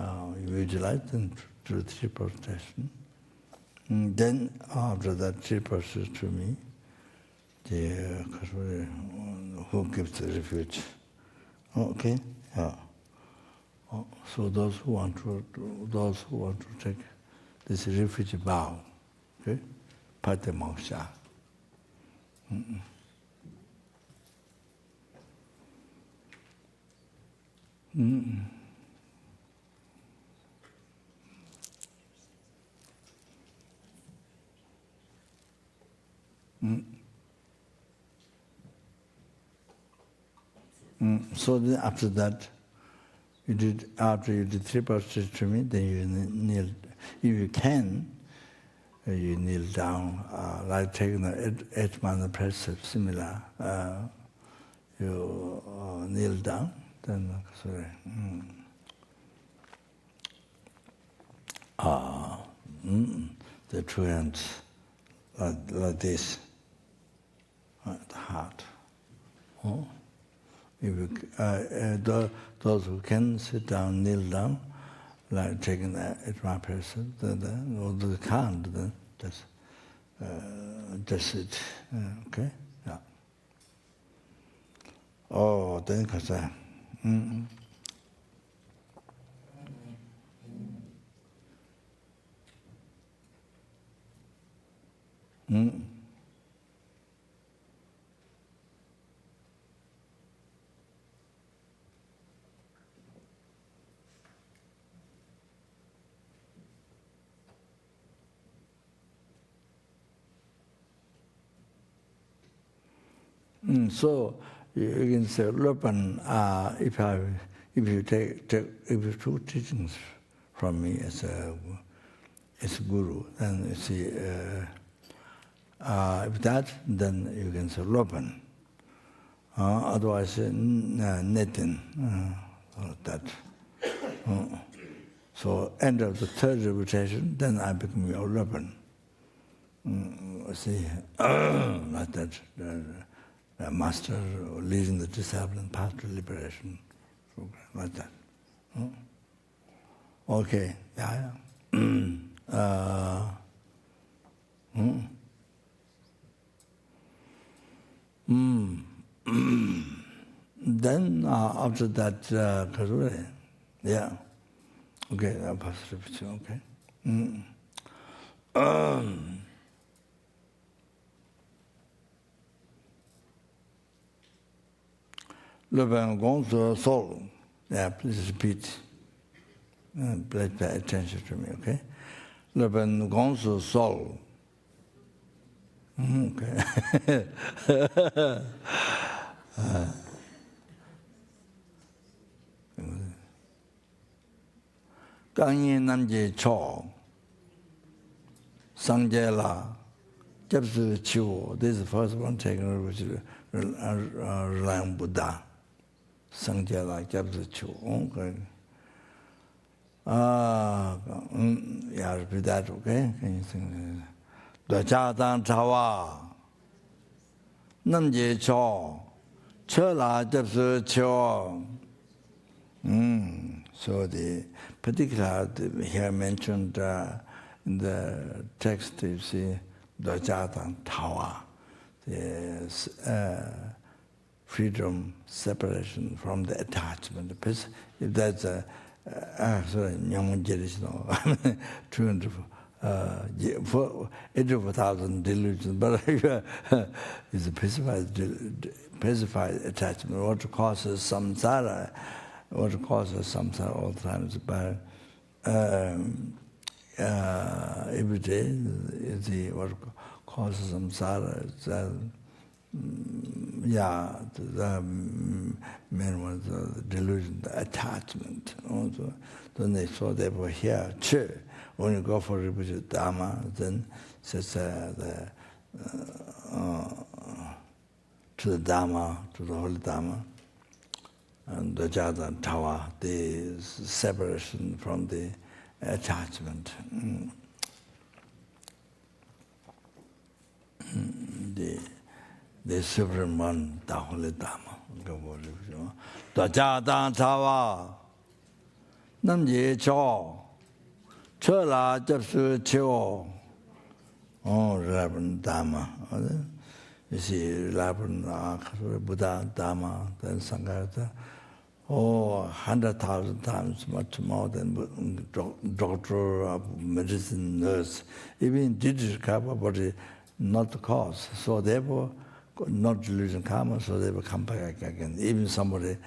visualize and through 3 prostration. Then after that 3 prostration to me, who gives the refuge? Okay, yeah. So those who want to take this refuge vow, okay, Patimoksha. So then after that, after you did 3 prostration to me, then you kneel. If you can, you kneel down, like taking the 8 mantra precepts, similar. You kneel down, then the 2 hands like this, the heart. If you, those who can sit down, kneel down, like taking the 8 mantra precepts, then those can't, then just sit, okay? Yeah. Oh, then kasa. So you can say, Lopan, if you took teachings from me as a guru, then you see, if that, then you can say Lopan. Otherwise, Netin, that. So end of the 3rd reputation, then I become your Lopan. See, like that. Master leading the disciple and path to liberation, like that. Okay, yeah. then after that, Karure, yeah. Okay, I'll pass the repetition, okay. Le ben gonzo sol. Yeah, please repeat. Please pay attention to me, okay? Le ben gonzo sol. Okay. 강인 남제 초 상제라 접수 치고. This is the first one taken, which is relying Buddha. 상제라 접수 치고. Okay. Yeah, repeat that, okay? Can you sing? 도자당 차와 남제 초 처라 접수 치고. So the particular here mentioned in the text, you see, Dojatan Tawa, the freedom, separation from the attachment. If that's a sorry, 84,000 delusions, but it's a pacified attachment. What causes samsara? What causes samsara all the time is by every day. What causes samsara is the main one, the delusion, the attachment. Also, then they saw they were here. When you go for repeated Dharma, then says to the Dharma, to the holy Dharma. And the Jada Tawa, the separation from the attachment. The supreme one, the holy Dharma. The Jada Tawa, Namje Cho, Chola Japsu Cho. Oh, Rabban Dharma. You see, Rabban Buddha Dharma, then Sangha. 100,000 times much more than doctor, medicine, nurse. Even digital karma, but not the cause. So therefore, not delusion karma, so they will come back again. Even somebody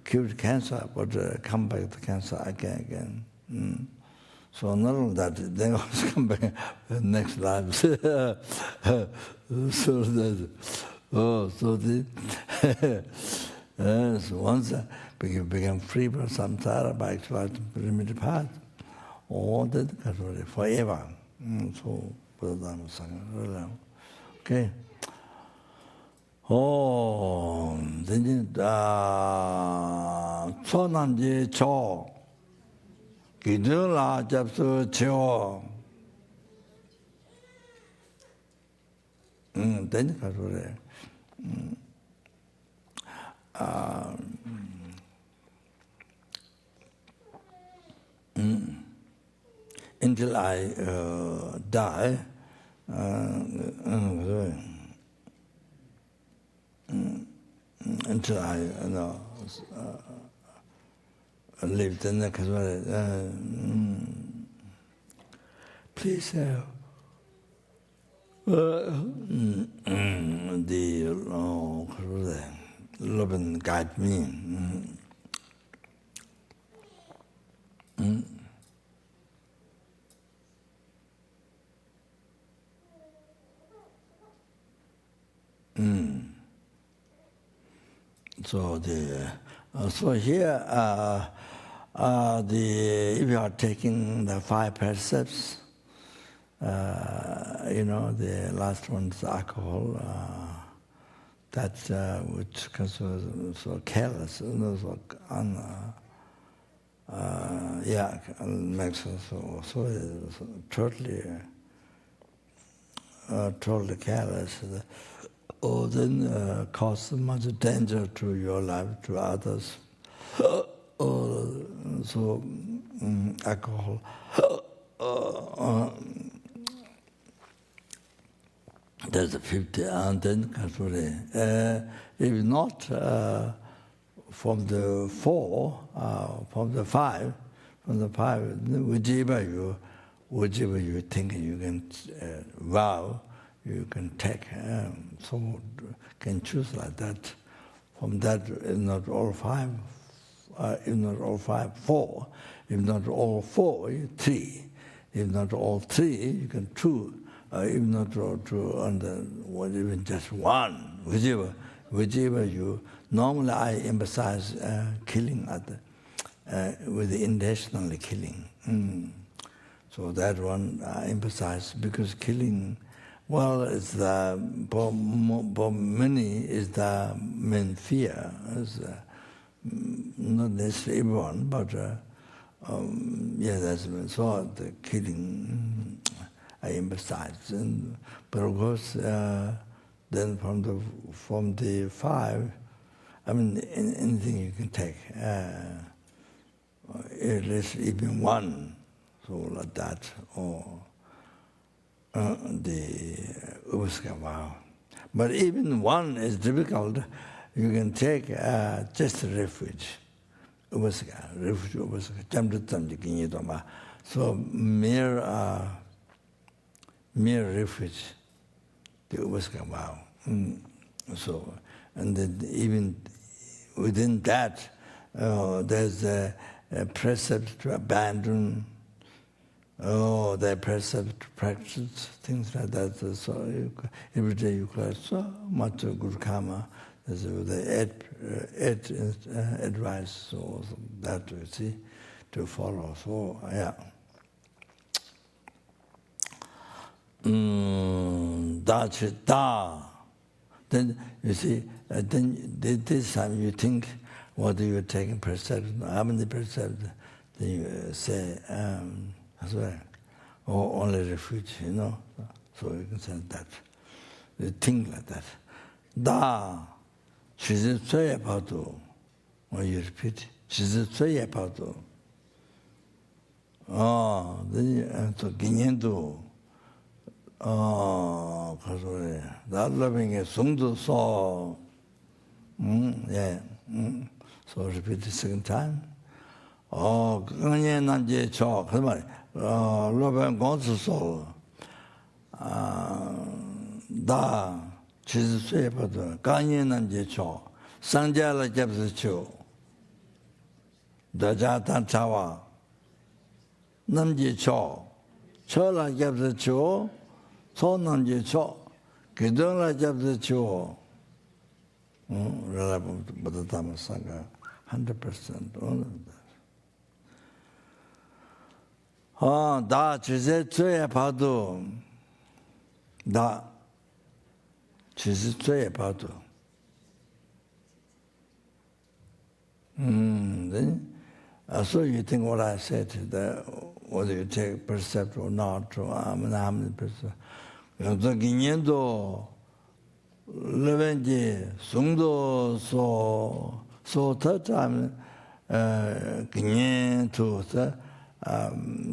cured cancer, but come back to cancer again. So not only that, they also come back next life. So once become free from samsara by exploiting primitive path, all that forever. So, Buddha Sangha. Okay. Then Chonamji Cho, Gidula Japsu Cho. Then until I die, until I lived in the please the love and guide me. So here, if you are taking the 5 precepts, the last one is alcohol. That which because so careless, so makes us so totally careless. Then cause much danger to your life, to others. So alcohol. There's a 50, and then if not, from the four, from the five, whichever you think you can vow, you can take, so can choose like that. From that, if not all five, four. If not all four, three. If not all three, you can two. If not all two, even just one, whichever you. Normally, I emphasize killing with the intentional killing. So that one I emphasize because killing, well, it's for many is the main fear. It's, not necessarily everyone, but that's so the killing I emphasize. But of course, then from the five, I mean anything you can take, at least even one, so like that, or the Upaska vow. But even one is difficult. You can take just refuge. Refuge, so mere refuge, the Upaska vow. So, and then even within that, there's a precept to abandon. The precept to practice, things like that. So every day you collect so much good karma. There's the advice, so that you see, to follow. So, yeah. Then, you see, then this time you think, what do you take precept? How many precepts? Then you say, as well, or only refuge, So you can say that. You think like that. Da, she's a tsoye padu. Or you repeat, she's a tsoye padu. Then you so ginyendo. That loving a sungdu so. So repeat the second time. 그냥 난제 저 그말 로벤 공수소 다 지수에 봐도 간이 난제 저 상자를 잡으죠 다자탄 차와 남제 저 저라 잡으죠 손남제 저 그들라 잡으죠 라라부 보다담 상가 100% all of that. 나 지세죄에 봐도 나 지세죄에 봐도 so you think what I said, that whether you take percept or not, or how many percept. 여기서 기년도 레벤지 송도 소타면 기년도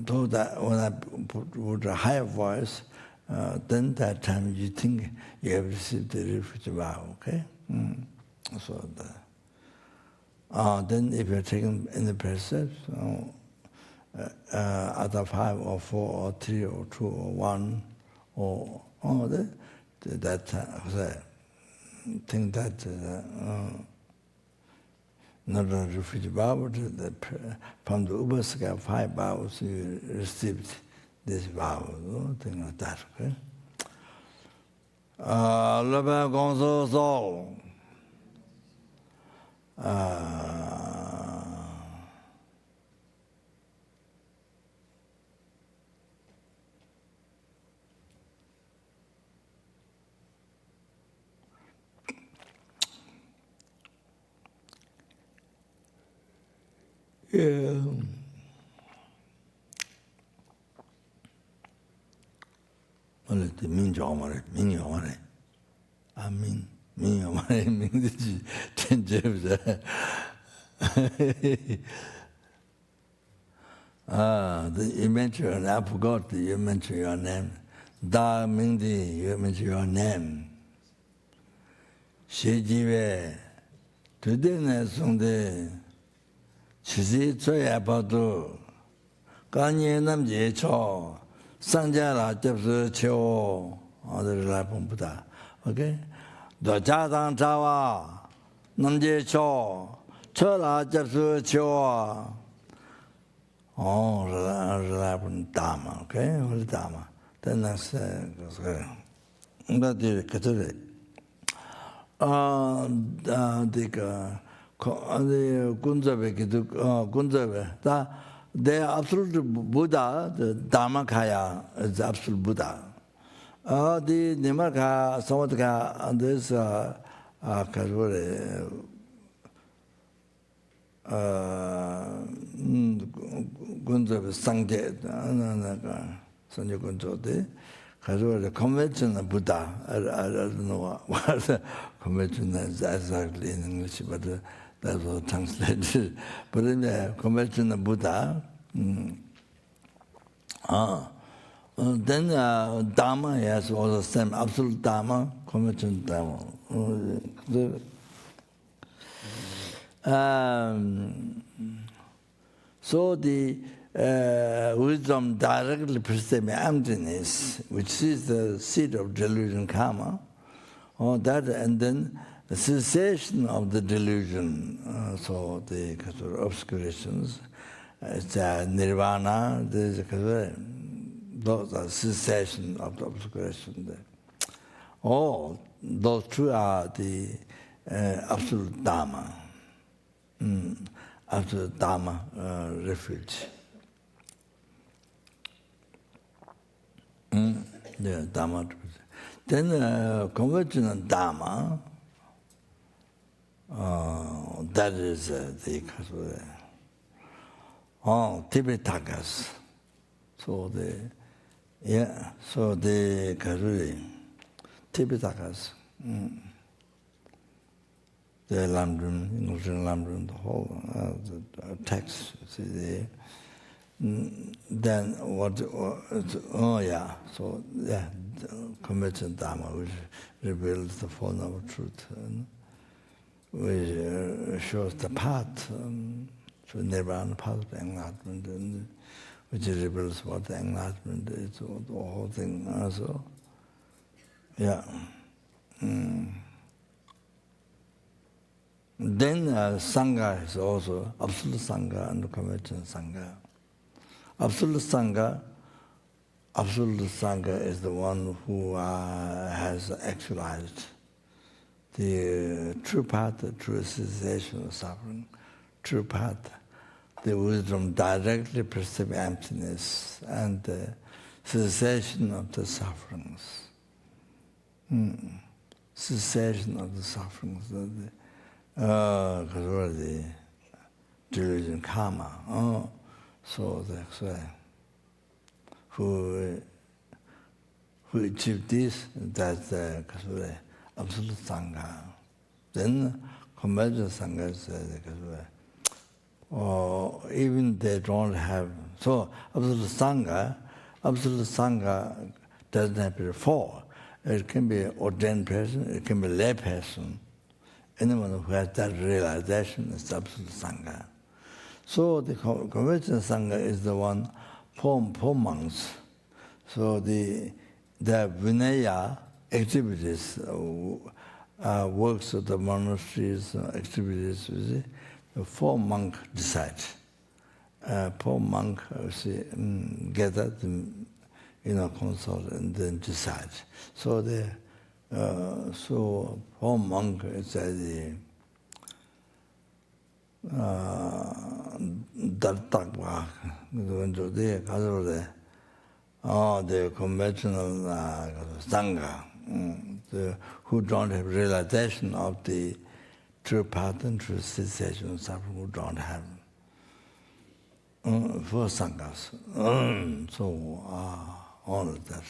though that when I put with a higher voice, then that time you think you have received the refuge vow, okay? So then if you're taking in the precepts, out of 5 or 4 or 3 or 2 or 1, or that think that not a refuge vow, but from the Upaska 5 vows you received this vow, thing like that. Okay? Lebe Gonzo Sol. 원래 민족말에 민족말에 아민 민족말에 민듯이 tenjebza you mentioned, I forgot you mentioned your name. Da Mingdi, you mentioned your name. Shejiwe Today, Sunday, Chisi Choya Padu, Kanye Namje Cho, Sanjara Japsu Cho, other Lapum Buddha. Okay? The Jadang Jawa, Namje Cho, Chola Japsu Cho. Oh, Lapum Dama, okay? Dama. Then that's not the Catholic. The Gunzabe, the absolute Buddha, the Dharmakaya is the absolute Buddha. The Nimaka, Samataka, and this Gunzabe Sangye, Sangye Gunzode. The conventional Buddha, I don't know what the convention is exactly in English, but that was translated. But in the conventional Buddha, then Dharma has also the same absolute Dharma, conventional Dharma. So the wisdom directly perceiving emptiness, which is the seed of delusion karma, or that, and then the cessation of the delusion, so the obscurations, it's nirvana, those are cessation of the obscuration. All those two are the absolute Dharma, absolute Dharma refuge. Yeah, Dharma. Then conventional Dharma, that is the Tibetakas. So the Tibetakas, the Lamdrum, English Lamdrum, the whole text. See, then what? Conventional Dharma, which reveals the form of truth, which shows the path to Nirvana, path of enlightenment, and which reveals what the enlightenment is, or the whole thing also. Yeah. Then Sangha is also absolute Sangha and conventional Sangha. Absolute Sangha is the one who has actualized the true path, the true cessation of suffering, true path, the wisdom directly perceiving emptiness and the cessation of the sufferings. Cessation of the sufferings, the delusion karma. So that's why who achieved this, that's the absolute Sangha. Then conventional Sangha is even they don't have. So absolute Sangha doesn't have to be four. It can be ordained person, it can be lay person. Anyone who has that realization is absolute Sangha. So the conventional Sangha is the one for monks. So the Vinaya activities, works of the monasteries, activities, the four monks decide. Four monks gather, consult and then decide. So four monks is the the conventional Sangha, who don't have realization of the true path and true cessation of suffering, who don't have four Sanghas. All of that.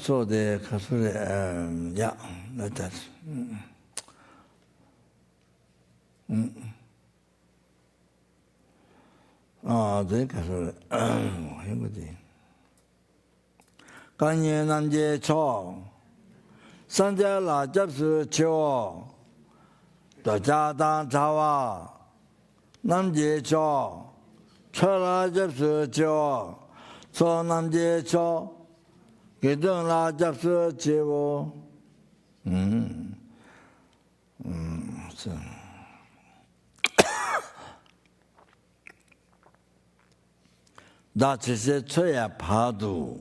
So the Kasuri, like that. The Kasuri, Kanye Namje Cho, Sanja la japsu chiwa, da ja dan chawa, nam je cho, cho la japsu chiwa, cho nam je cho, gidung la japsu chiwa. Da chi se choya padu.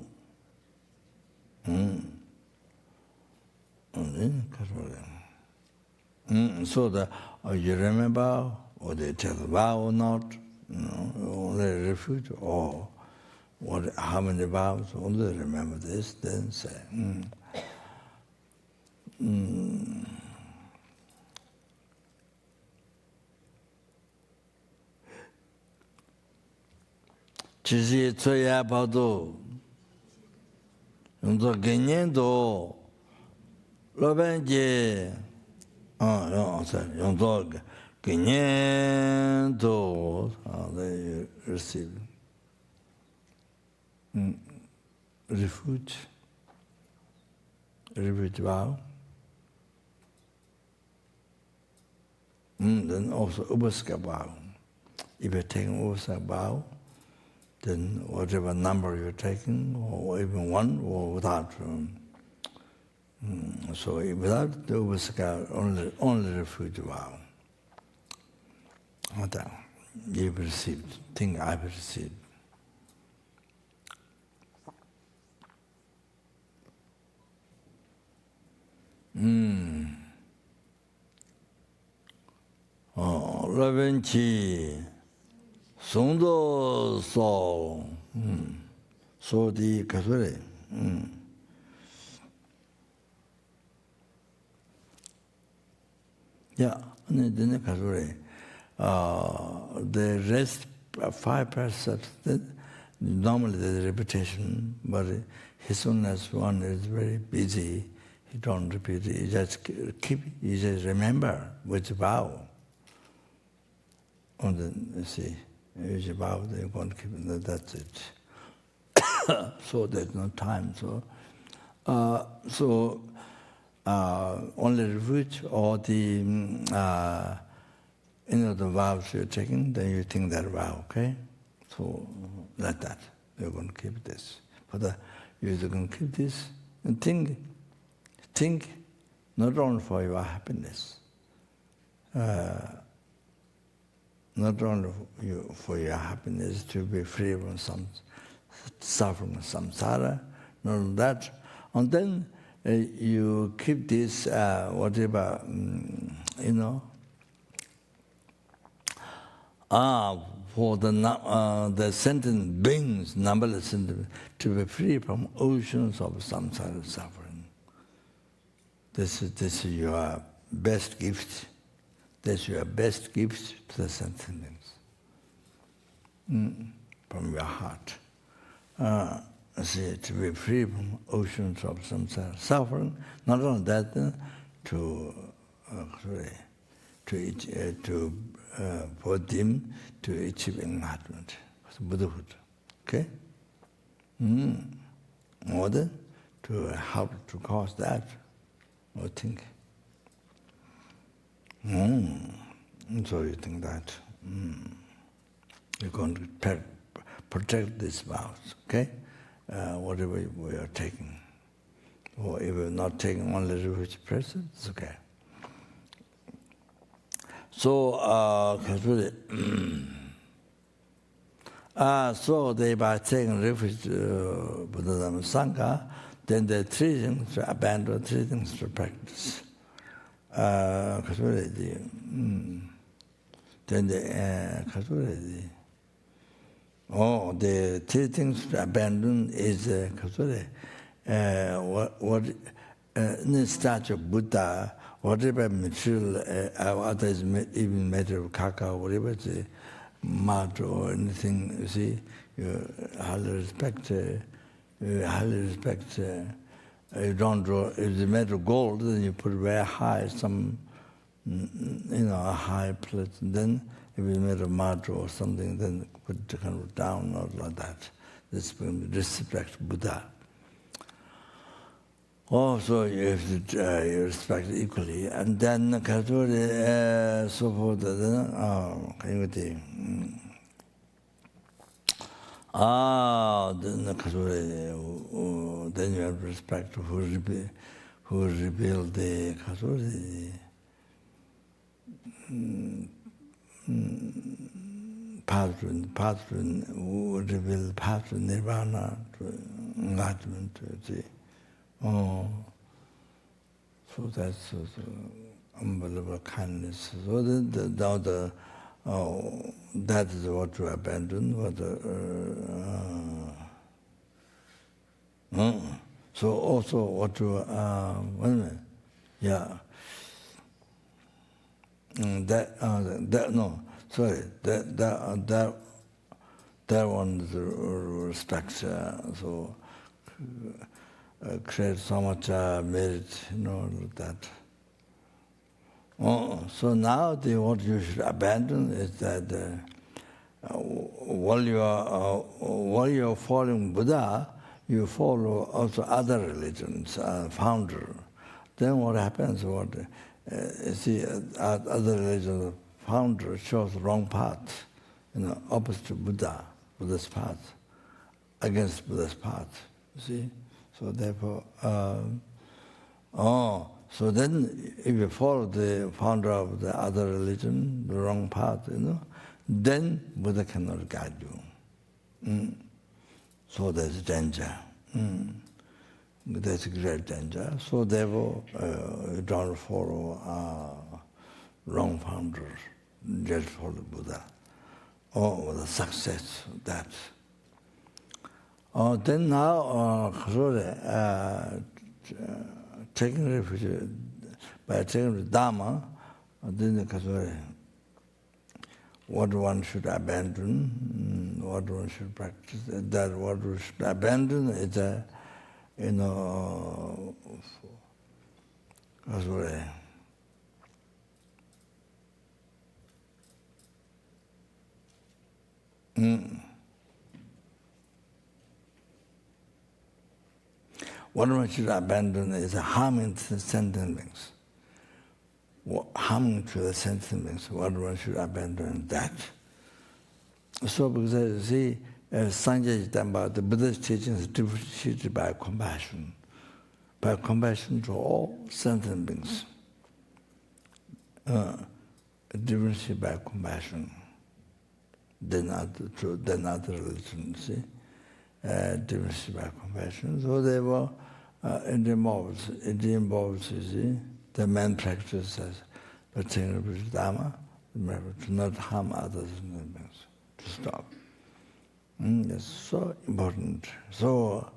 So that you remember, or they tell vow or not, only refuge, or what, how many vows, only remember this, then say. Chisi choya padu, yung genyen Lobenje, they receive refuge vow. Then also Ubaska vow. If you're taking Ubaska vow, then whatever number you're taking, or even one, or without. So without the Ubaska, only refuge vow. You've received, thing I've received. Ravenchi, Sundo so, so di Kasure. Yeah, the rest 5 precepts, normally there's repetition, but his Holiness one is very busy. He don't repeat it. You just remember which vow. And then you see, which vow they're going to keep, that's it. So there's no time. So only refuge or the the vows you're taking, then you think that vow, okay? So like that, you're going to keep this. But you're going to keep this and think not only for your happiness, not only for your happiness to be free from some suffering, samsara, not only that, and then you keep this whatever for the sentient beings, numberless sentient, to be free from oceans of samsara suffering. This is your best gift. That's your best gift to the sentient beings from your heart. To be free from oceans of samsara suffering. Not only that, for them to achieve enlightenment, Buddhahood. Okay? In order to help to cause that, or think. So you think that you're going to protect these vows, okay? Whatever we are taking. Or if we're not taking only refuge precepts, it's okay. So, so they by taking refuge Buddha Sangha, then the 3 things to abandon, 3 things to practice. Then the 3 things to abandon is what in the statue of Buddha, whatever material, whether it's even matter of cacao, whatever it's mud or anything, you see, you highly respect. You don't draw. If it's made of gold, then you put very high, some, a high plate. And then if it's made of mud or something, then put it kind of down or like that. This respect Buddha. Also, you have to respect equally. And then, so forth, then then you have to respect who revealed the patron who revealed patron nirvana to enlightenment. Oh, so that's unbelievable kindness. So that is what to abandon. So also what to wait a minute. Yeah. That one is respect. So create so much merit, like that. So now what you should abandon is that while you are following Buddha, you follow also other religions, founder. Then what happens? You see, other religions founder shows the wrong path, opposite to Buddha's path, against Buddha's path. You see, so therefore, so then if you follow the founder of the other religion, the wrong path, then Buddha cannot guide you. So there's danger. There's great danger. So therefore, you don't follow wrong founders, just follow Buddha. Or the success of that. Then now, taking refuge, by taking the Dharma, then what one should abandon, what one should practice, that what one should abandon is what one should abandon is harming to the sentient beings. Harming to the sentient beings, what one should abandon that. So because you see, Sangha is talking about the Buddha's teaching is differentiated by compassion to all sentient beings. Differentiated by compassion. Then other religions, see? Differentiated by compassion. So therefore, it involves, you see, the main practice as pertaining to Dharma, to not harm others, to stop. It's so important. So,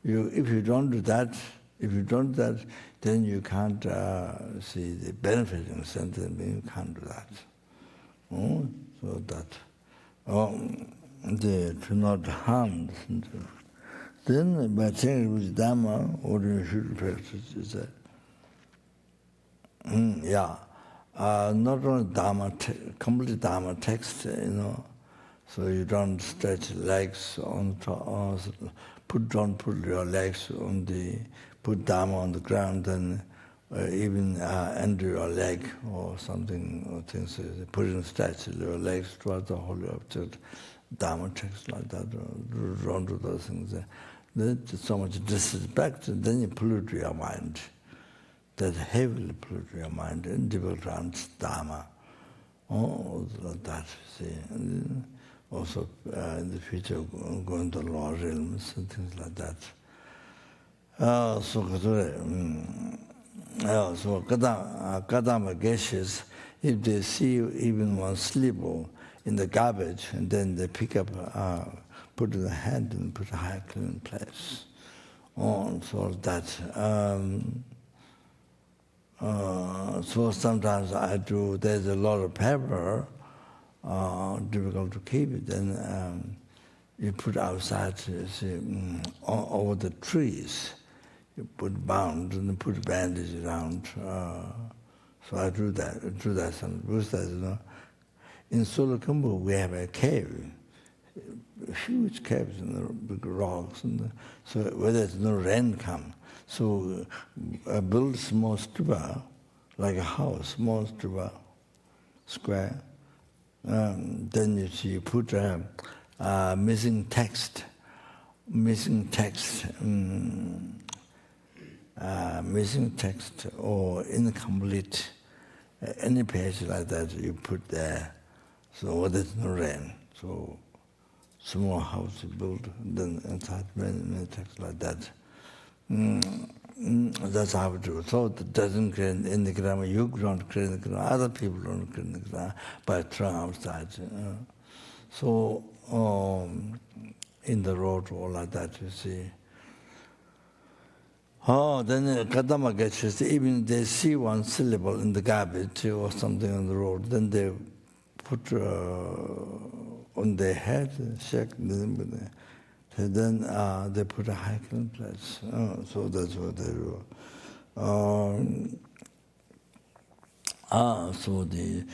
if you don't do that, then you can't see the benefit in sentient being. You can't do that. So that to not harm. Then, by saying with Dharma, what you should practice is that. Not only Dharma, complete Dharma text, so you don't stretch legs on top, don't put your legs on put Dharma on the ground, and even under your leg or something, or things, stretch your legs towards the holy object, Dharma text like that, don't do those things. There's so much disrespect, then you pollute your mind. That heavily pollute your mind and develop around Dharma. Like that, see. And also in the future, going to lower realms and things like that. So Kadama Geshes, if they see you even one sleep in the garbage, and then they pick up, put in the hand and put a high clean place. So that. So sometimes I do, there's a lot of paper, difficult to keep it, then you put outside, over the trees, you put bound and put bandage around. So I do that sometimes. In Sulakumbu we have a cave, huge caves in the big rocks, and so where there's no rain come, So build small stupa, like a house, small stupa, square. Then you see, put missing text, missing text or incomplete, any page like that you put there. So there's no rain. So small house you build, then inside many text like that. That's how we do it. So it doesn't create in the grammar, you don't create the grammar, other people don't create the grammar by trying outside. So in the road, all like that, you see. Oh, then Kadama gets, even they see one syllable in the garbage or something on the road, then they put on their head, shake them, then they put a hiking place. So that's what they do. So the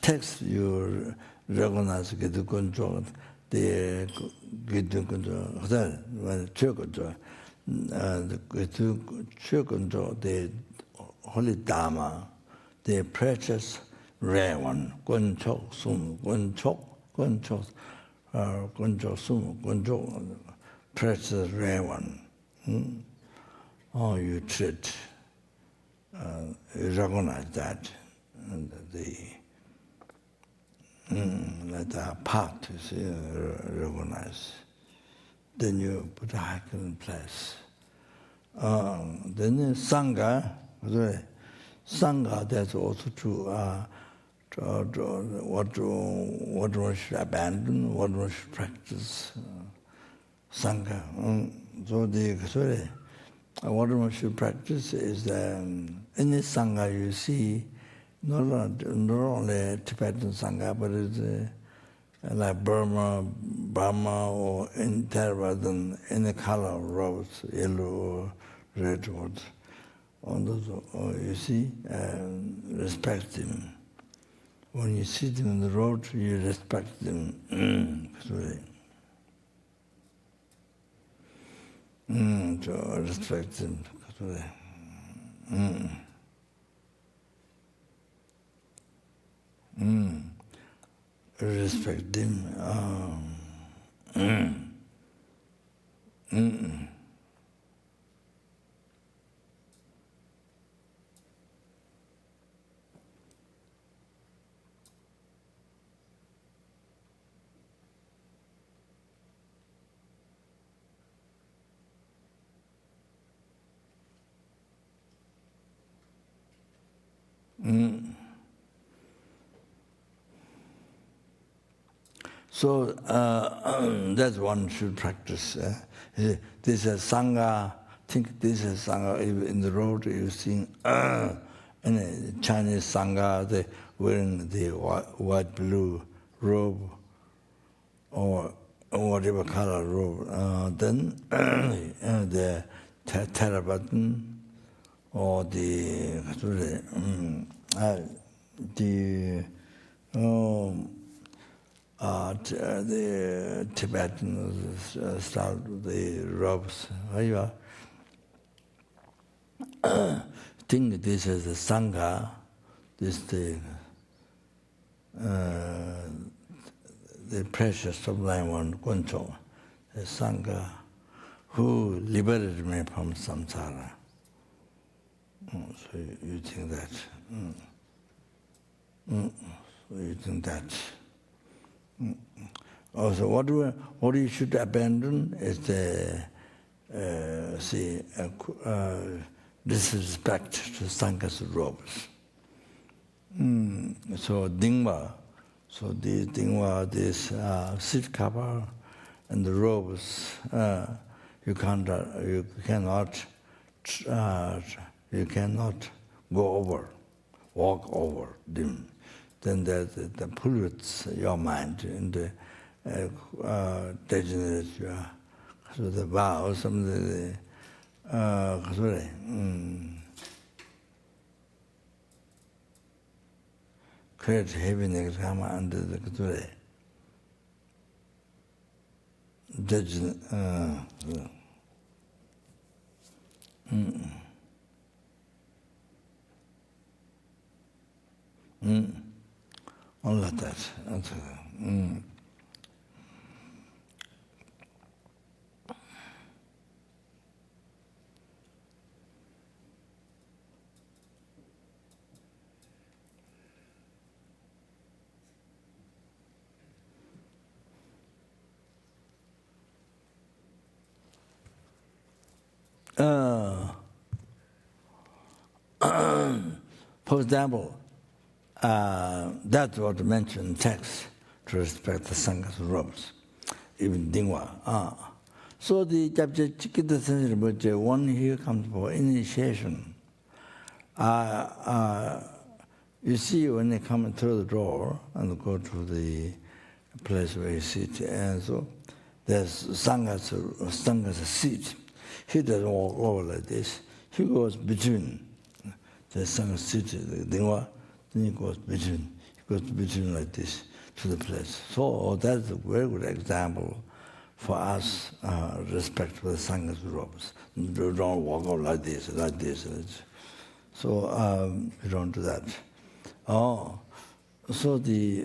text you recognize, get the control, the get the control, when check control, the holy Dharma, the precious rare one, Gunchok Sum, Gunchok Sum, precious rare one. Oh, you treat, you recognize that, and that part is recognized. Then you put a hiking in place. Then Sangha, Sangha, that's also true. What one should abandon, what one should practice. Sangha. What one should practice is in this Sangha you see not only Tibetan Sangha, but it's like Burma or in Theravada, any color of robes, yellow or red or on those, you see, respect them. When you see them on the road, you respect them. So respect them. Respect them. So that's one should practice. This is Sangha. Think this is Sangha. In the road you see in a Chinese Sangha, they wearing the white blue robe or whatever color robe. Then the Theravada or the Tibetan style, the robes. Think this is the Sangha, this the precious sublime one, Guncho, the Sangha, who liberated me from samsara. So you think that. So you think that. Also, what you should abandon is the disrespect to Sangha's robes. So Dingwa, this seat cover and the robes, you cannot walk over them. Then that pollutes your mind and degenerates your, so the vows, some of the create heaviness under the Kture. All like that. For example, that's what mentioned in text to respect the Sangha's robes, even Dingwa. So the one here comes for initiation. You see when they come through the door and go to the place where you sit, and so there's Sangha's seat. He doesn't walk over like this. He goes between the Sangha's seat, the Dingwa, then he goes between. He goes between like this to the place. So that's a very good example for us, respect for the Sangha's robes. Don't walk over like this, like this. So we don't do that. So the,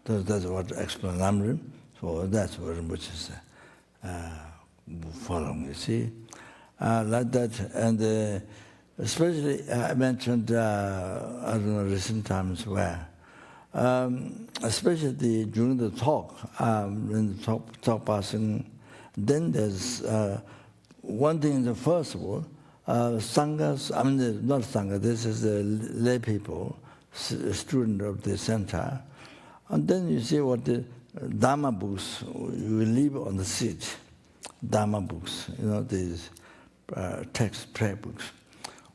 that's what explain Lamrim. So that's very much is following, you see. Like that, and especially I mentioned, I don't know, recent times where, especially during the talk, when the talk passing, then there's one thing, the first of all, Sanghas, I mean, not Sangha, this is the lay people, student of the center. And then you see what the Dharma books, you will leave on the seat, Dharma books, these text prayer books,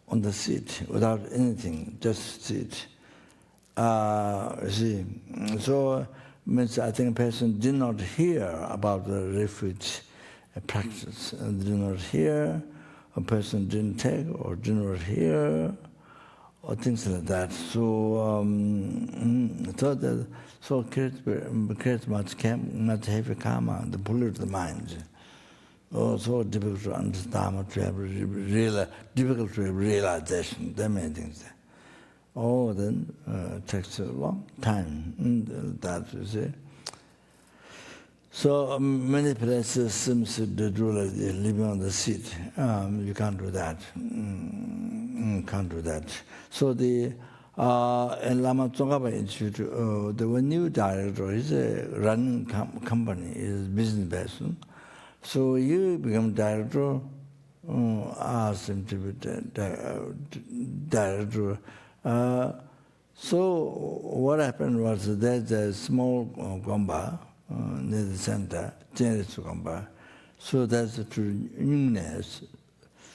on the seat without anything, just sit. You see, so means I think a person did not hear about the refuge practice, did not hear, a person didn't take or did not hear, or things like that. So, so creates much heavy karma, the pollute the mind. Oh, so difficult to understand, to have difficult to have realization. There are many things. Then takes a long time. That you see. So many places seems to do like living on the seat. You can't do that. Can't do that. So the in Lama Tsongkhapa Institute, there was new director. He's a running company. He's a business person. So you become director, asked him to be director. So what happened was there's a small gomba near the center, Chinese gomba. So that's the uniqueness.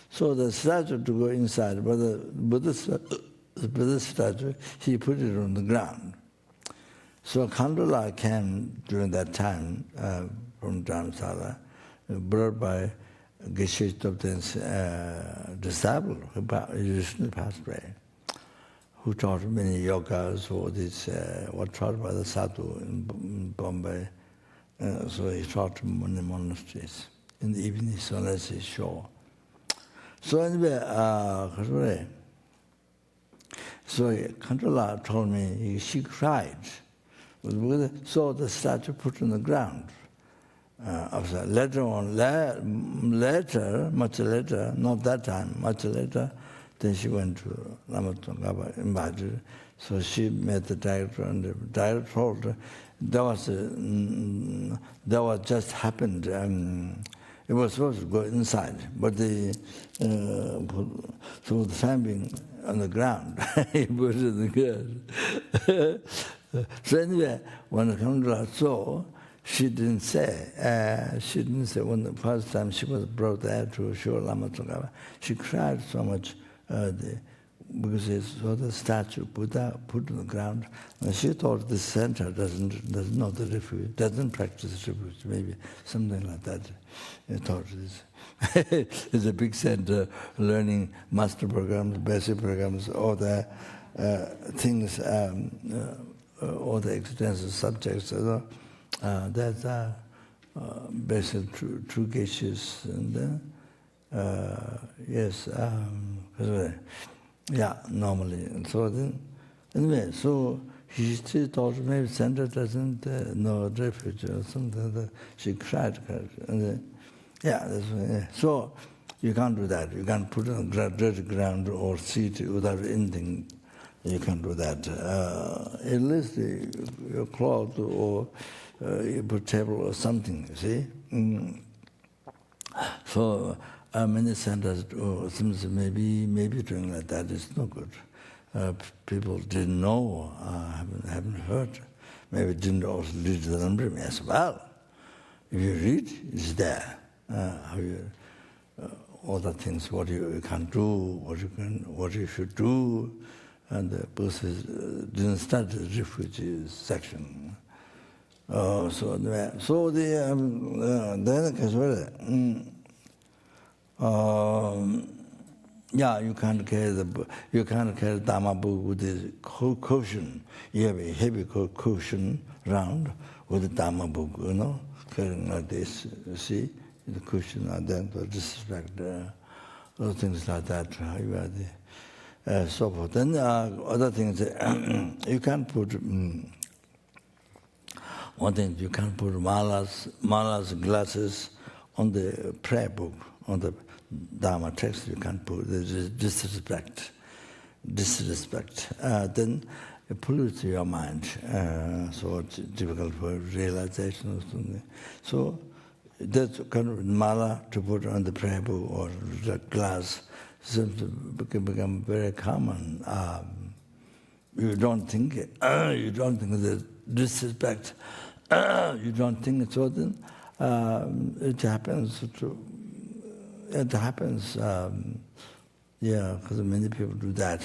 So the statue to go inside, but the Buddha statue, he put it on the ground. So Khandula came during that time from Dharamsala, brought by Geshe Topten's disciple, who recently passed away, who taught many yogas, or this, was taught by the sadhu in Bombay. So he taught many monasteries in the evening, so let's say shore. So anyway, so Khandula told me she cried. So the statue put on the ground. Later on, much later, not that time, much later, then she went to Lama Tsongkhapa in Bhajan. So she met the director, and the director told her that was just happened. It was supposed to go inside, but so the fan being on the ground, he put it in the ground. So anyway, when Khandula saw, she didn't say when the first time she was brought there to show Lama Tsongkhapa, she cried so much because she saw the statue Buddha put on the ground. And she thought the center doesn't know the refuge, doesn't practice refuge, maybe something like that. She thought this. It's a big center, learning master programs, basic programs, all the things, all the extensive subjects. That's basic true cases, and Yes, yeah, normally. And so then, anyway, so he still thought maybe Sandra doesn't know refuge or something. She cried. And then, yeah, that's why, yeah. So you can't do that. You can't put on dirty ground or seat without anything. You can't do that. At least your cloth or you put table or something, you see. So many centers seems maybe doing like that is no good. People didn't know, haven't heard. Maybe didn't also read the number as well. If you read, it's there. All the things what you can do, what you should do, and the buses didn't start the refugee section. So yeah, you can't carry Dharma book with the cushion. You have a heavy cushion round with the Dharma book, carrying like this. You see, the cushion, and then to disrespect other things like that. You are the so forth. Then other things you can't put. One thing, you can't put malas, glasses on the prayer book, on the Dharma text. You can't put disrespect. Then it pollutes your mind. So it's difficult for realization or something. So that's kind of mala to put on the prayer book or the glass seems to become very common. You don't think that disrespect. You don't think so. Then it happens. Yeah, because many people do that.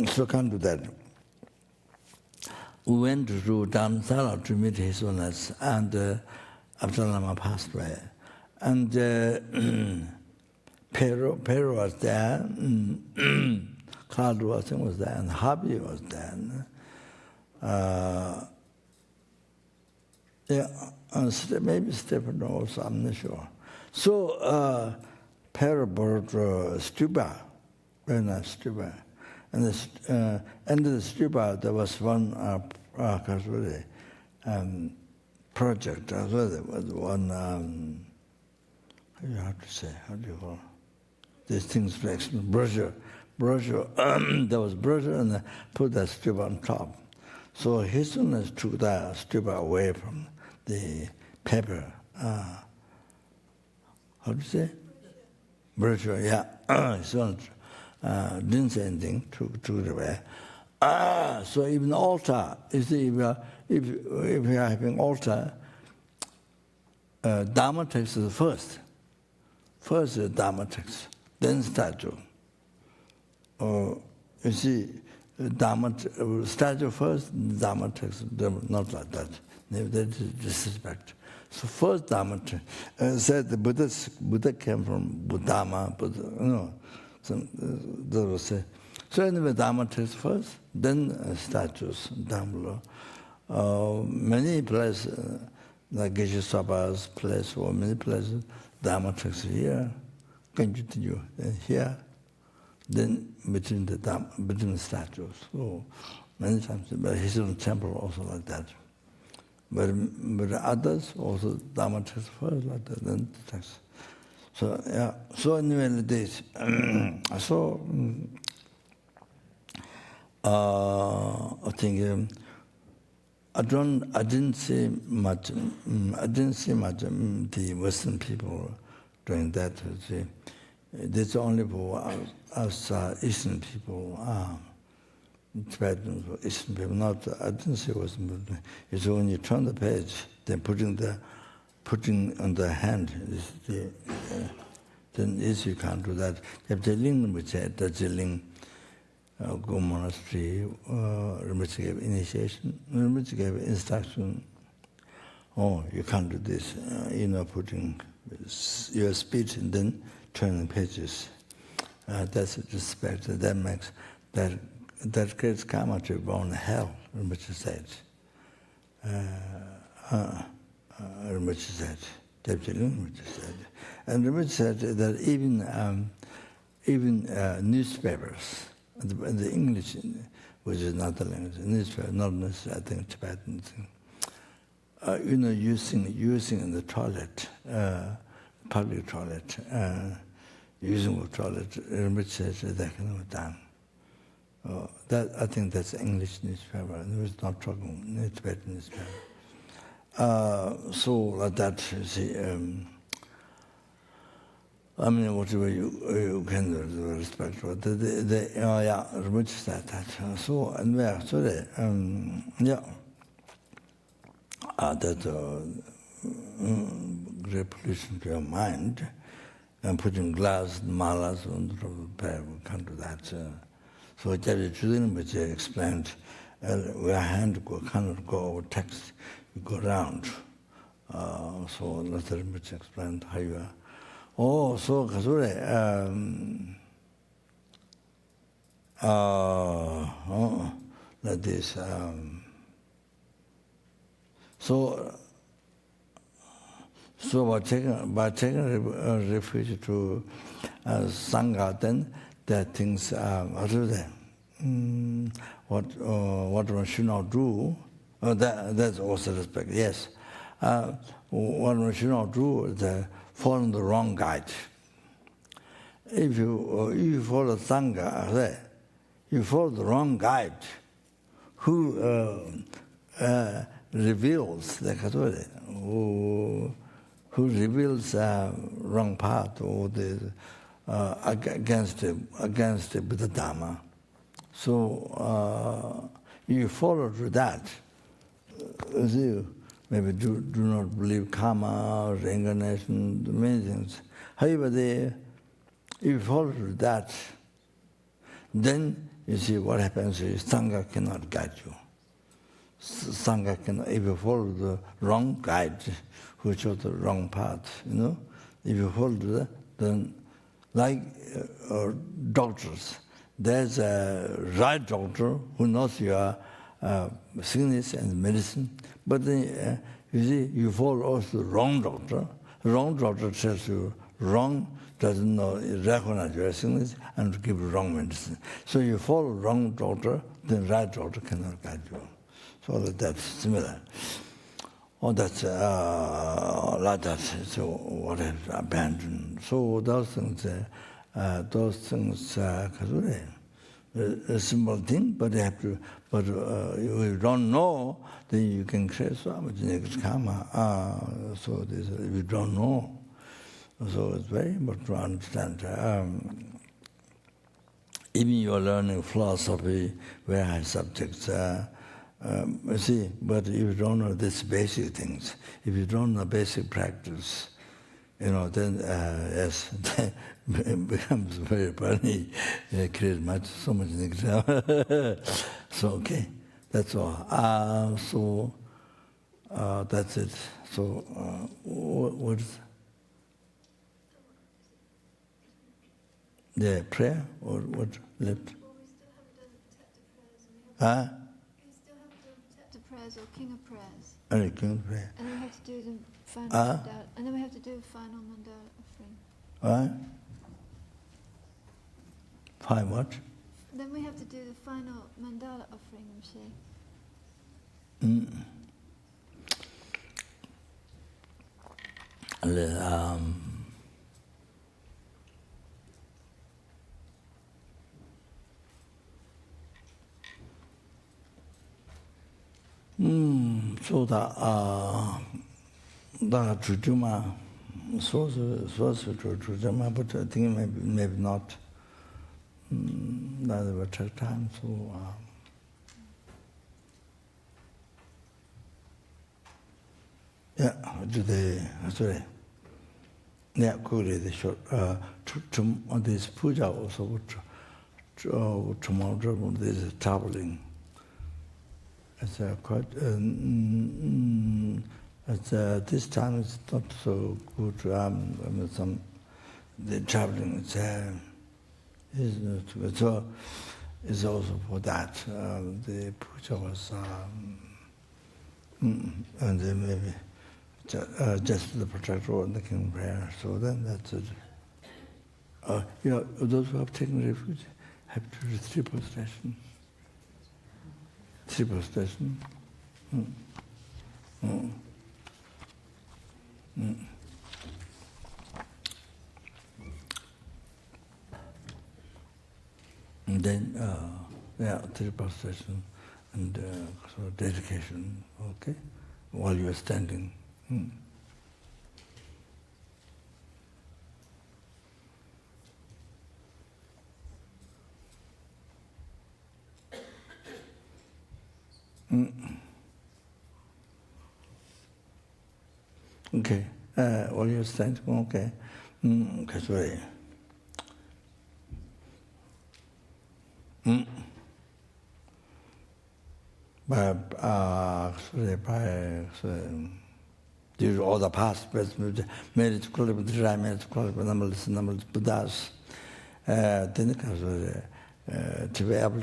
So can't do that. We went to Dharamsala to meet His Holiness, and after Lama passed away, and Pero was there, Claude was there, and Habi was there. Yeah, maybe Stephen also, I'm not sure. So, Pero brought stupa, very nice stupa. And the end of the stupa, there was one project, there was one, how do you call it? These things, brochure. There was brochure, and they put that stupa on top. So His Holiness took that stupa away from the paper. How do you say? Brochure, yeah. His Holiness didn't say anything, took it away. So even altar, you see, if you are having altar, Dharma text is first. First is Dharma text, then statue. You see, Dharma statue first, Dharma text, not like that. That is disrespect. So first Dharma text said the Buddha came from Buddhama, so anyway, Dharma text first, then statues down below. Many places, like Geshe Saba's place, or many places, Dharma text here, continue, then here, then between the statues. So many times, but His own temple also like that. But others also Dharma text first, like that, then the text. So yeah. So anyway, this. I think I didn't see much. The Western people doing that. That's only for us Eastern people, Tibetans or Eastern people. Not, I didn't see Western people. It's when you turn the page, then putting on the hand. Then you can't do that. If the ling which said that the ling go monastery, Rinpoche gave initiation, Rinpoche gave instruction. Oh, you can't do this. Putting your speech and then turning pages. That's respect. That makes that creates karma to go in hell. Rinpoche said. Rinpoche said. Rinpoche said. And Rinpoche said that even newspapers, the English, which is not the language, newspaper, not necessarily, I think, Tibetan thing, using in the toilet, public toilet, using the toilet, Rinpoche says that can be done. That, I think that's English newspaper. It was not talking Tibetan newspaper. So like that, you see, I mean, whatever you can do, respect. But yeah, Rinpoche said that. So, and where, so yeah, that great pollution to your mind, and putting glass, malas on the top of the bed, we can't do that. So Jari Chudin explained, where hand go, cannot go over text, you go round. So that's Rinpoche explained how you are. Oh, so Kazure, like this. So by taking refuge to Sangha, then there are things, what one should not do. That's also respect, yes. What one should not do is follow the wrong guide. If you follow Sangha, you follow the wrong guide, who reveals the Kathole, who reveals wrong path or the against the Buddha Dharma. So you follow through that. Maybe do not believe karma, reincarnation, many things. However, if you follow through that, then you see what happens is Sangha cannot guide you. Sangha cannot, if you follow the wrong guide, who shows the wrong path, if you follow that, then like doctors, there's a right doctor who knows your sickness and medicine, but then you see, you follow also the wrong doctor. The wrong doctor tells you wrong, doesn't know, recognize your sickness, and give you wrong medicine. So you follow wrong doctor, then right doctor cannot guide you. So that's similar. Oh, that's like that. So what is abandoned? So those things, a simple thing, but you have to. But if you don't know, then you can create so much negative karma. So this, if you don't know, so it's very important to understand. Even you're learning philosophy, very high subjects. You see, but if you don't know these basic things, if you don't know basic practice, then yes, it becomes very funny. It creates so much negative. So okay, that's all. So that's it. So what is the prayer or what left? Huh? Prayers or King of Prayers. King of Prayer. And then we have to do the final mandala. And then we have to do the final mandala offering. What? Fine what? Then we have to do the final mandala offering, you see. So that Jujuma, so Jujuma, but I think maybe not. That will take time. So yeah, sorry. Yeah, quickly the short. This puja also tomorrow. This is traveling. It's quite. This time it's not so good. The traveling is not good. So it's also for that. The puja was, and then maybe just the protector and the king prayer. So then that's it. Those who have taken refuge have to do triple station. Triple station. And then, triple station and so dedication, okay, while you are standing. Okay, while you are standing, okay. Okay, sorry. Due to all the past, marriage club, dry marriage club, numbers, Buddhas, then to be able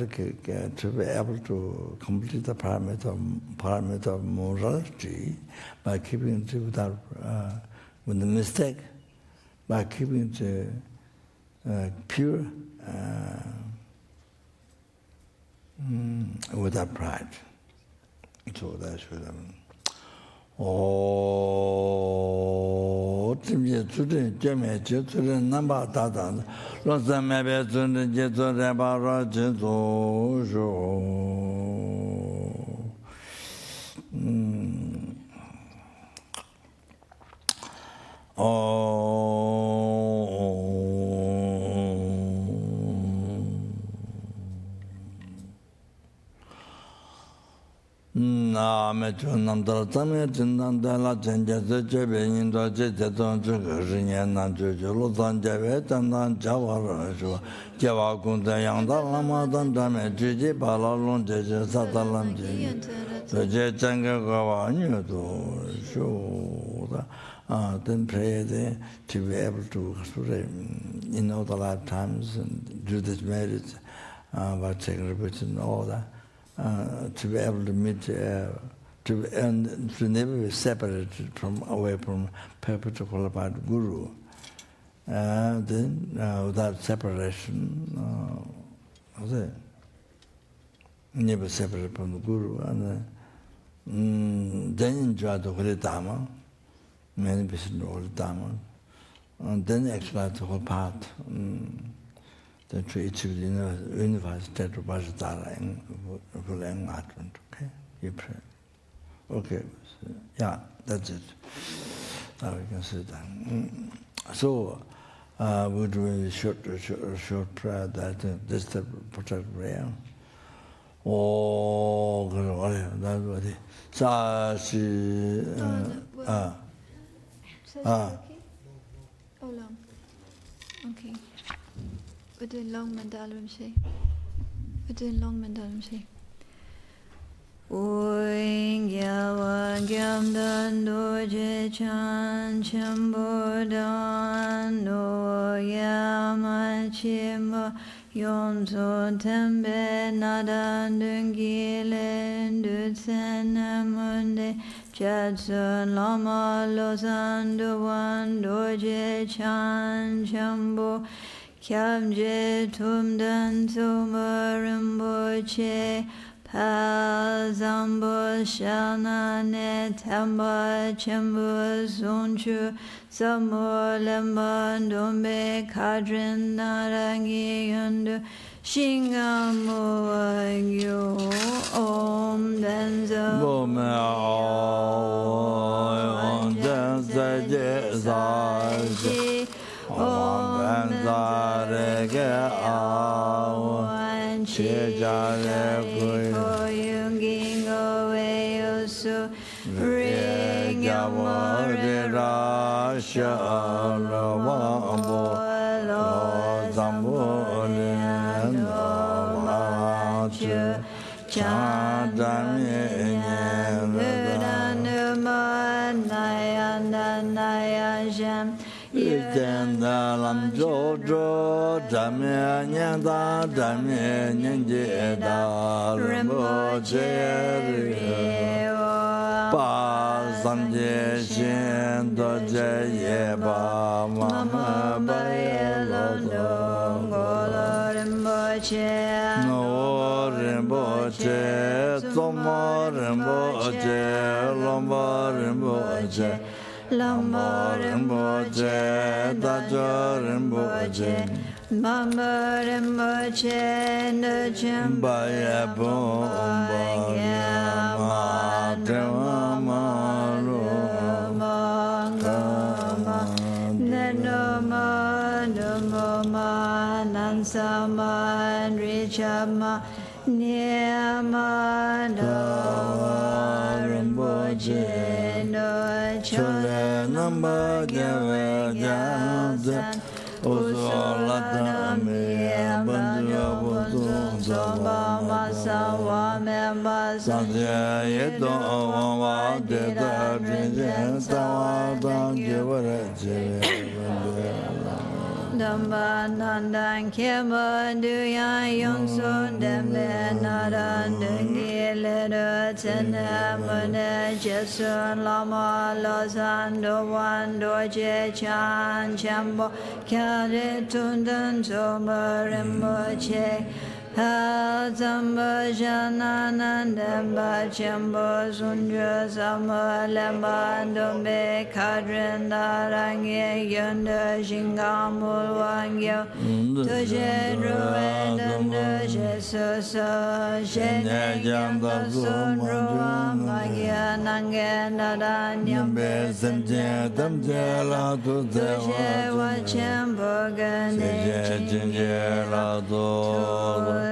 to complete the parameter of morality by keeping it without with the mistake, by keeping it pure. Without pride. So that's what I mean. Timje Tsurin, Jeme, Tsurin, Namba Tatan, Rosa Mebe, Tsurin, Jetsu, Reba, Rajizu, Namdala Tamil Jindandala Jenja Jebin to Jeton Jugarian and Julutan Javet and Java Java Kunda Yanda Lamadan Dame Jiji Balalon Jeja Satalam the Jetanga Gavanu to then pray there to be able to in all the lifetimes and do this marriage by taking repeating and all that. To be able to meet, and to never be separated away from perfect qualified guru. Then, without separation, never separated from the guru, and then enjoy the Holy Dharma, manifesting the Holy Dharma, and then exercise the whole path. To achieve the unified state of Vajradhara in full enlightenment. Okay? You pray. Okay. So, yeah, that's it. Now we can sit down. So, we'll do a short prayer that this is the protected prayer. Oh, that's what it is. Oh, long. Okay. We're doing long Mandalam Shi. Oing Yawa Gyamdan Doje Chan Chambodan No Yama Chimba Yonso Tembe Nadan Dungilen Dutsen Amunde Jadson Lama Losan Duan Doje Chan Chambo Kyamje Tumdan Tumarimboche Pazambo Shanane Tamba Chembu Sunchu Samolemba Dombe Kadrin Narangi Yundu Shingamu Agyo Om Benzo Bome Om Denza Jezaji Om Benza Rege Awan Chejare Koyunging Oweyosu Rigamore Rasha Rawambo Zambulin Vachu Chadami Nayan Lam Jojo, Damien Yanda, Damien Yanda, Rambo Jerry, pa samje shin do je ye ba ma ba ye lo do go lo rimbo che no rimbo che tomo rimbo che lombo rimbo che lombo rimbo che da jo rimbo che mama rimbo che no chim ba ye bum ba ye ma te ma ro ma ga ma ne no ma nan sa ma ri cha ma ne ma da rimbo che no chole namba ge ja ja Usola dami banjo buzo zamba masa wa memba sanje yedo wa de da jinje tawa dang jewara Damba nandan kema duya yung sun dembe nadan dungi lera tene mune jesun lama losan do wan do je chan chambo kyare tundan tomo rimbo che ha zamba jananan demba chambo sunjo sama lemba dombe kadrin darangi yonda jingamul wangyo tuje ruwe danda je soso shene yamba sun ruwa magya nange nadan yambe semje damje la tu tuje wachambo gane jinje la tu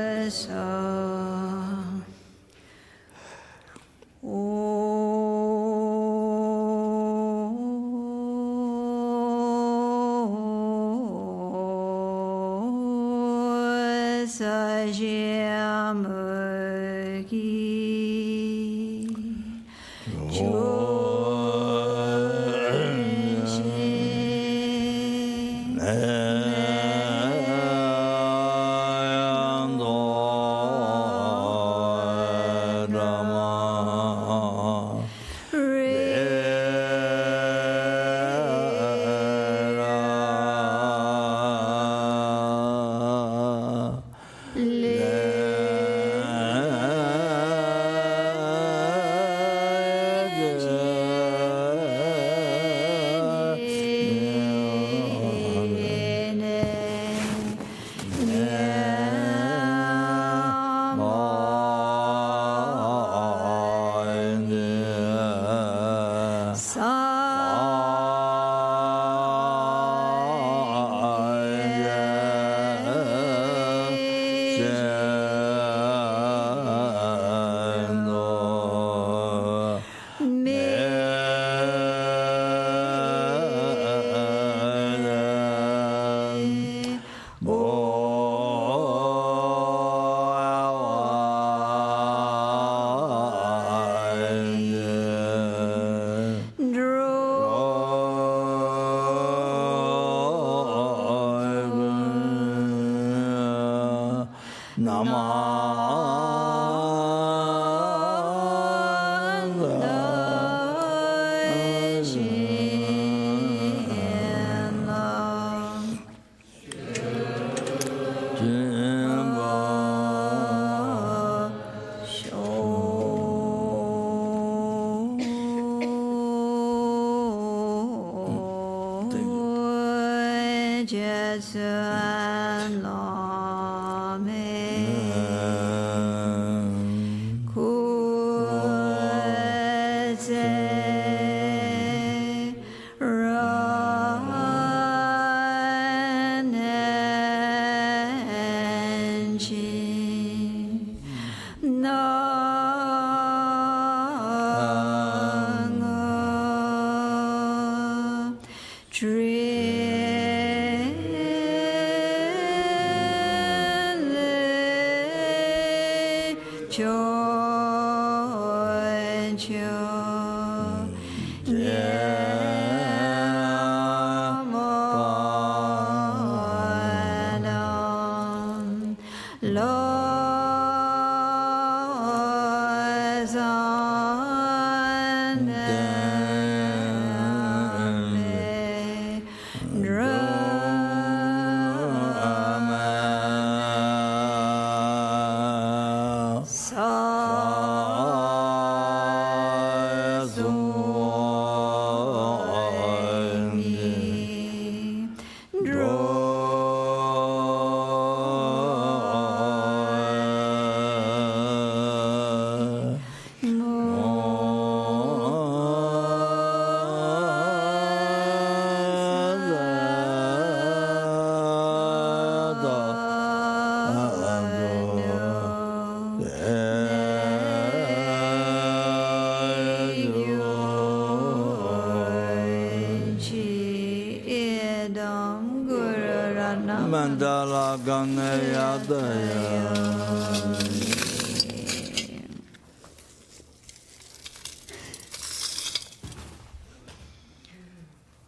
Om Guru Ratnam Mandala Ganayadaya.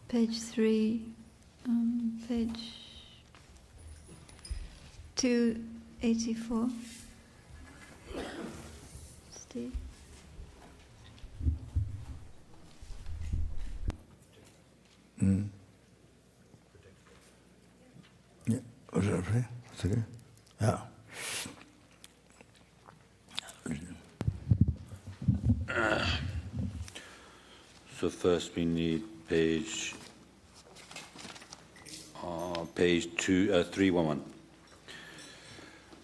Page 3, page 284. Steve. Yeah, was that okay? That's okay? Yeah. So first we need page 311.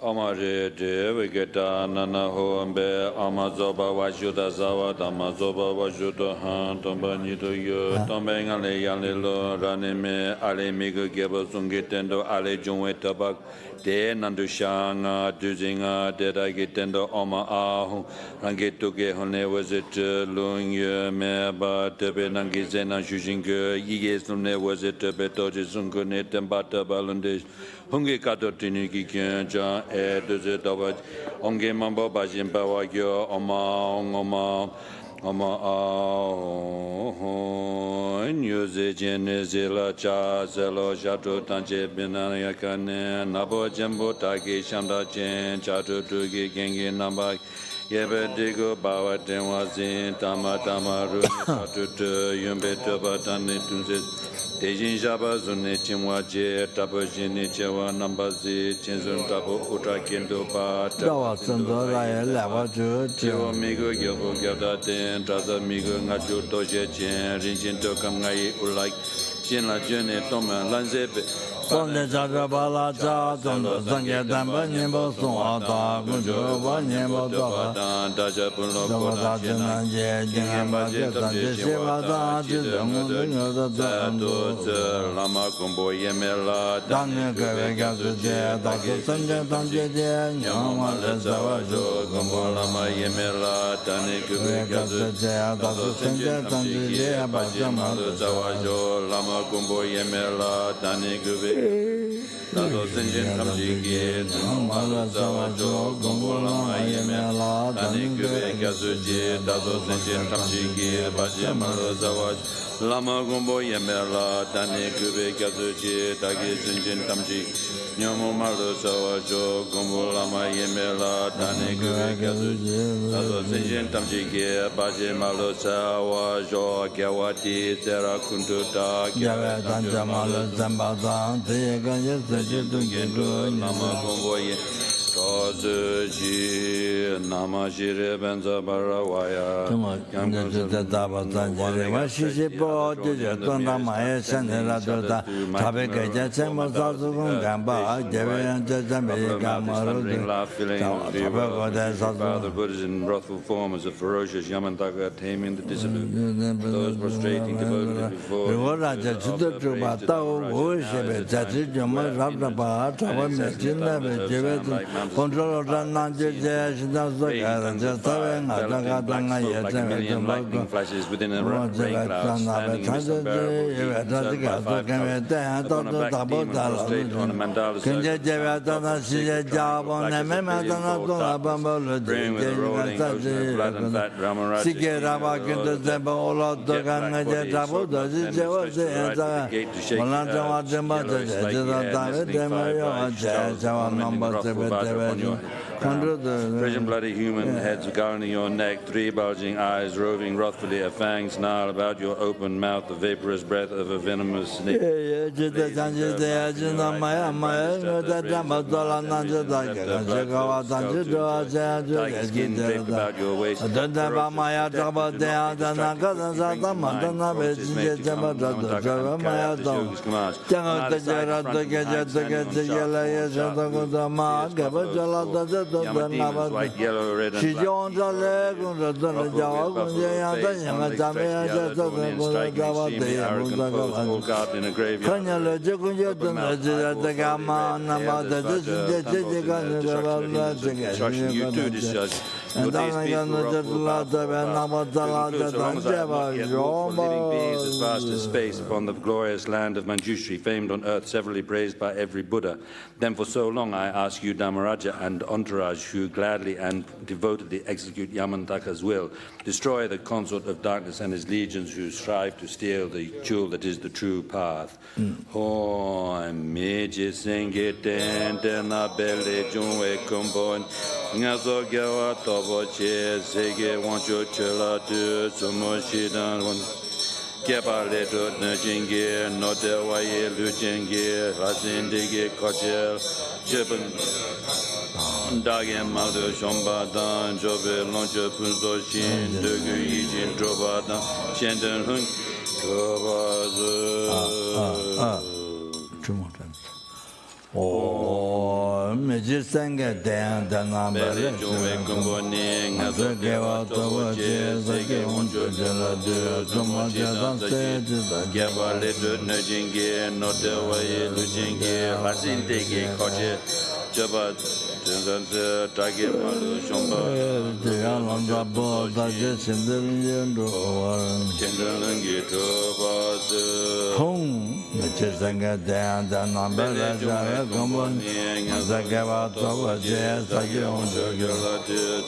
Amare de Vigeta Nana Hoambe Amazoba Wajuda Zawa Damazoba Wajuda Han Tomba Nido Yo Tombangale Yanelo Ranime Ale Migo Gebo Zungitendo Ale Junwe Tabak De Nandushanga Duzinga Deda Gitendo Oma Ahu Rangetuge Hone was it Lung Ye Meba Tebe Nangizena Shujinga Yiges Lune was it Betoji Zungune Tembata Balundish Hungi Kato Tiniki Kyan Doze Dawaj Onge Mambo Bajin Bawagyo Oma Nyuze Jene Zela Cha Zelo Shato Tanche Binayakane Nabo Jembo Taki Shanda Chen Chato Tugi Gengi Namba Yebe Digo Bawa Tenwazin Tama Runi Tatu Yumbe Toba Tani Tunze Dejin Jaba Zune Chimwa Je Tabo Jini Chewa Nambazi Chinzun Tabo Utra Kendo Ba Dawa Sando Raya Lava Ju Chewa Migo Gyobo Gyada Ten Traza Migo Ngachu Doje Chen Rinjin Tokam Ngai Ulai Chinla Jene Toma Lanzebe Sonde Jaja Bala Cha Zondo Zange Damba Nyembo Songa Ta Kunjo Ba Nyembo Doha Daja Pulo Doha Koda Ta Jinan Je Jingamba Je Tanje Shiva Ta Jizungu Dingo Zando Lama Kumbo Yemela Danye Kwe Gyasu Je Dasu Sanje Tanje Je Nyama Le Zawa Jo Kumbo Lama Yemela Tani Kwe Kwe Gyasu Je Dasu Sanje Tanje Je Bajama Le Zawa Jo Lama Kumbo Yemela Tani Kwe Daso Senjin Tamjiki Nyama Le Zawa Jo Kumbo Lama Yemela Tani Kwe Gyasu Je Daso Senjin Tamjiki Bajama Le Zawa Lama Gombo Yemela Tani Kube Kazuchi Taki Sinjin Tamji Nyomo Malu Sawa Jo Gombo Lama Yemela Tani Kube Kazuchi Tazo Sinjin Tamji Ki Baji Malu Sawa Jo Gyawati Sera Kuntuta Gyawe Tanja Malu Zamba Zang Tiye Ganye Senji Tungi Lama Gombo Yemela Ji Nama Jire Benza Barawaya Tuma Nijita Daba Zanjiri Washishi Po Jija Tonda Maya Shanira Dota Tabe Gaja Chemo Sasu Kung Gamba Gyawe Yanja Jambi Gamaru Tabe Goda Father Sasu Buddhas in wrathful form as a ferocious Yamantaka taming the dissolute. Those prostrating devoted before Rivora Jachuta Truba Tao Ushebe Jachi Juma Rabda Ba Tawa Mechina Jeve Control Nanji Shina Soka Jasawe Nataka Tanga million lightning flashes within a rain cloud, standing in this unbearable upon a black demon prostrate on a mandala circle, praying with a rolling ocean of blood and fat, Ramarati, gate to shake yellow snaky Frisian bloody human heads garlanding your neck, three bulging eyes roving wrathfully, a fang snarl about your open mouth, the vaporous breath of a venomous snake. Tiger skin draped about your waist. White, yellow, red, and you to discharge Your days peaceful, rockful, powerful, concludes Ramazan, not yet walked for living beings as vast as space upon the glorious land of Manjushri, famed on earth, severally praised by every Buddha. Then for so long I ask you, Dhammaraja and entourage, who gladly and devotedly execute Yamantaka's will, destroy the consort of darkness and his legions who strive to steal the jewel that is the true path. Hon meji senge ten na bele jungwe kumbon ngazo gyawa tobo che sege wancho chela du sumo shidan Kepa le to na jinge no de waye lu jinge rasin dige kochel chepen Dage maldo shomba dan jobe loncho punzo shin degu yijin droba dan shenden hun Two more times. Oh, Meji Sangha Dan Danambele Kumboni Ngazo Gewa Tobo Je Sege Oncho Jela De Zomo Jedan Seji Geba Leto Nejinge Note Waye Lujinge Hasin Tege Koche Jeba Tenzanze Tage Malu Shomba Deyan Landa Bo Daje Sindel Yendo Chendelangi Toba Se Hong Meji Sangha Dan Danambele Jaya Kumboni Ngazo Gewa Tobo Je Sege Oncho Jela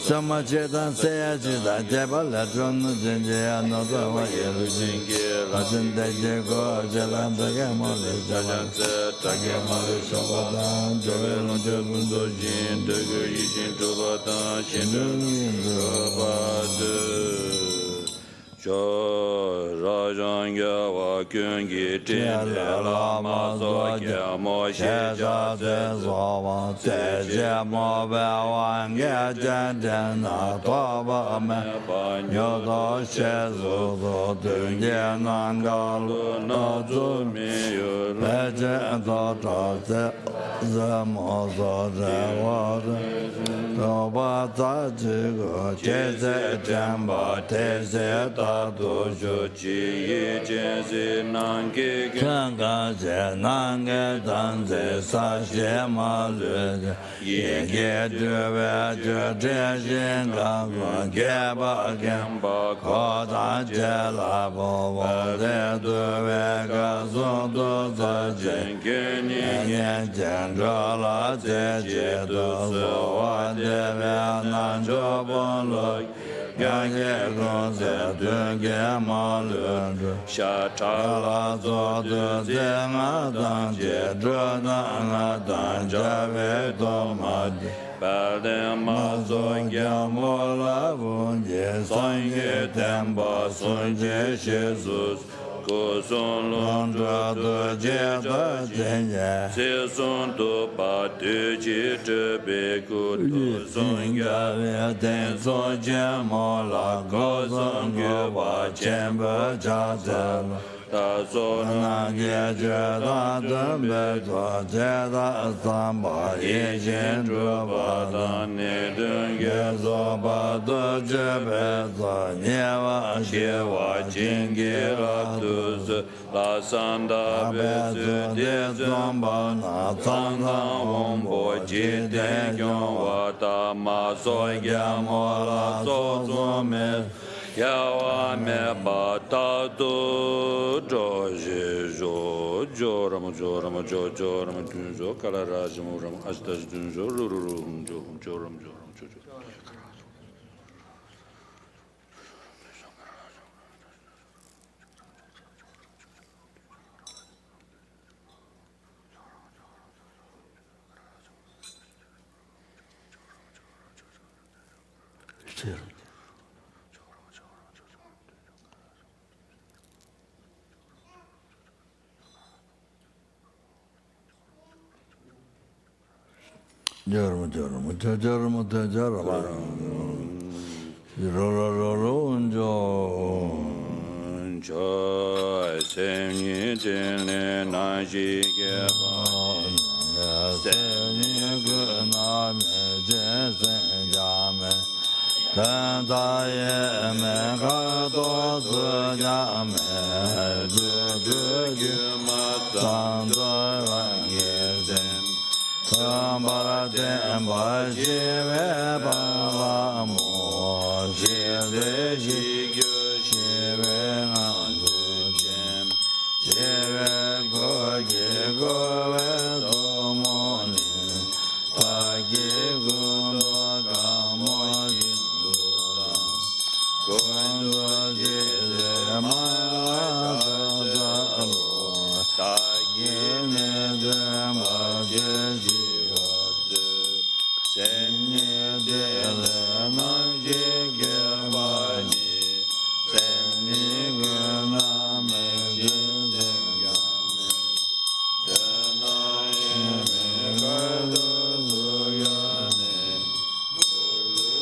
Zomo Jedan Seji Geba Leto Nejinge Note Waye Lujinge Hasin Tege Koche Landa Malu Jaya Tage Malu Shomba Jebe Loncho Bundo Jin Degu Yijin Tuba Dan Shindun Tuba De Jo Rajan Gyawa Kyungi Tin Lama So Gyamo She Ja Te Zawa Te Je Mo Be Wan Ge Jen Den Na Toba Me Nyo Do She Zu Do Dun Ye Nan Ga Lu Na Zu Mi Yu Pe Je Do Ta Te Ze Mo So Je Wa De Toba Ta Ji Go Che Se Jen Ba Te Se Ta Do Jo Chi Yi Jen Si Nan Ge Ge Kan Ga Je Nan Ge Dan Ze Sa Xie Ma Lu Ye Ge Zhe Wei Zhe Zhe Xin Ga Gu Ge Ba Gen Ba Ko Da Je La Bo Wo De Du Wei Ga Su Du Za Jin Ge Ni Yan Jian Zhe La Jie Jie Du Su Wa De Wei Nan Zhe Bo Lu Gan Ye Gong Ze Du Ge Ma Lu Zhe Sha Cha La Zo Du Ze Ma Dan Jie Zhe Na Na Dan Jia Wei Do Ma Di Ba De Ma Ma So Zo Gya Mo La Wu Jie San Ye Ten Ba Sun Jie Shi Su Ko Sun Lung Long Zhe Du Jie Da Zhen Ye Se Sun Tu Pa Tu Chi Zhe Be Ku Tu Sun Ya Ye Ten So Jie Mo La Go Sun Gyu Wa Chen Be Cha Zhe La Ta So Na Na Ge Zhe Da Zhen Be Zhe Jie Da San Ba Ye Xin Zhe Ba Ta Ne Dun Ge Ye So Ba De Zhe Be Zhe Nye Wa Xie Wa Jin Ge La Tu Se La San Da Be Be Su Zhe De De Zhe Zong Ba Na San Zang Tang Tang Wong Wong Bo Bo Ji Ji De De Gyong Gyong Wa Ta Ma So Ge Gya Mo Mo La La So So Zo So Me Me Ya Wa Me Ba Ta Tu Jo Je Jo Jo Ram Jo Ram Jo Jo Ram Dun Jo Kala Ra Jo Ram Asta Dun Jo Ru Ru Ru Hum Jo Hum Jo Ram Jo Ram Jo Jo Still. Jorma jorma jorma jorma ro jo Cho Sem Ni Jin Le Na Ji Ge Ba se ni gu na me je se ja me tan da ye me ga do su ja me ju ju Ma san da wan ye zen tam ba ra den ba ji we ba la mo shi gyu shi we ngang su chen shi we go gi go we so mo ni pa gi gu do ga mo yin du dang gu do ji le ma da lo ta gi ne de ma ji ji wa de sen ni de le ma ji ge ba ni sen ni ge na me ji sen ga me de na ye me ga do su ya ne lu lu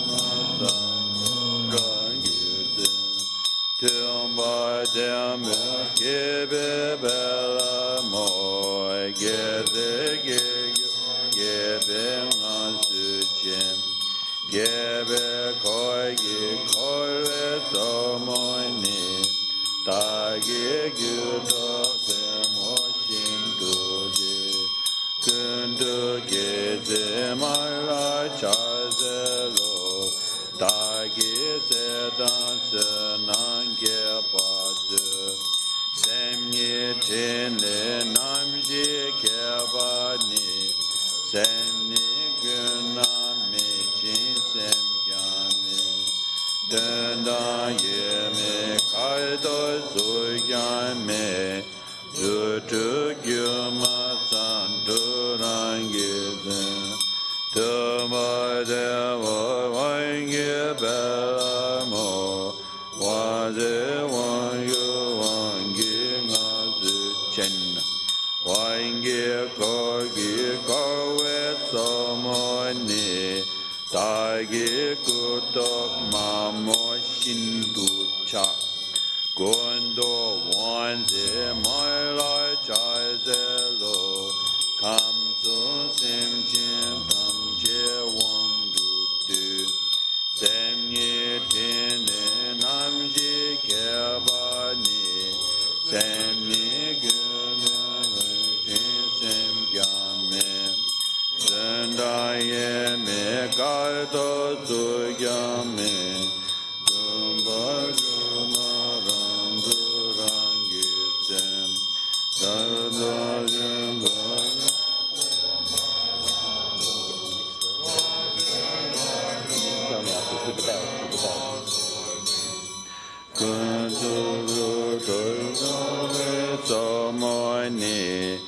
ma dang ga gi de Tiam ba tiam ge be be la mo ge de ge ge be ngan su chen ge be koi ge koi le so mo ni ta ge gu do se mo shin du ji kun du ge de ma la cha ze lo ta ge se dan se nan ge pa de sem ye chen le nam ji ke ba ni sem ni gun nam me chin sem kya me den da ye me kai do zu ya me zu tu gyu ma san du ran ge den de ma de wo wan ge ba mo wa ze wan yu wan ge nga zu chen wan ge ko ge ko we so mo ni ta ge ku to ma mo shin du cha gon do wan ze mai lai cha ze lo kam su sim chin tam che wang du du sem ye tin le nam ji ke ba ni sem ni gu na chin sem kya me den da ye me ka do su ya me dum ba ju ma ran du ran gi sem da da jen ba kun tu ru tu re so mo ni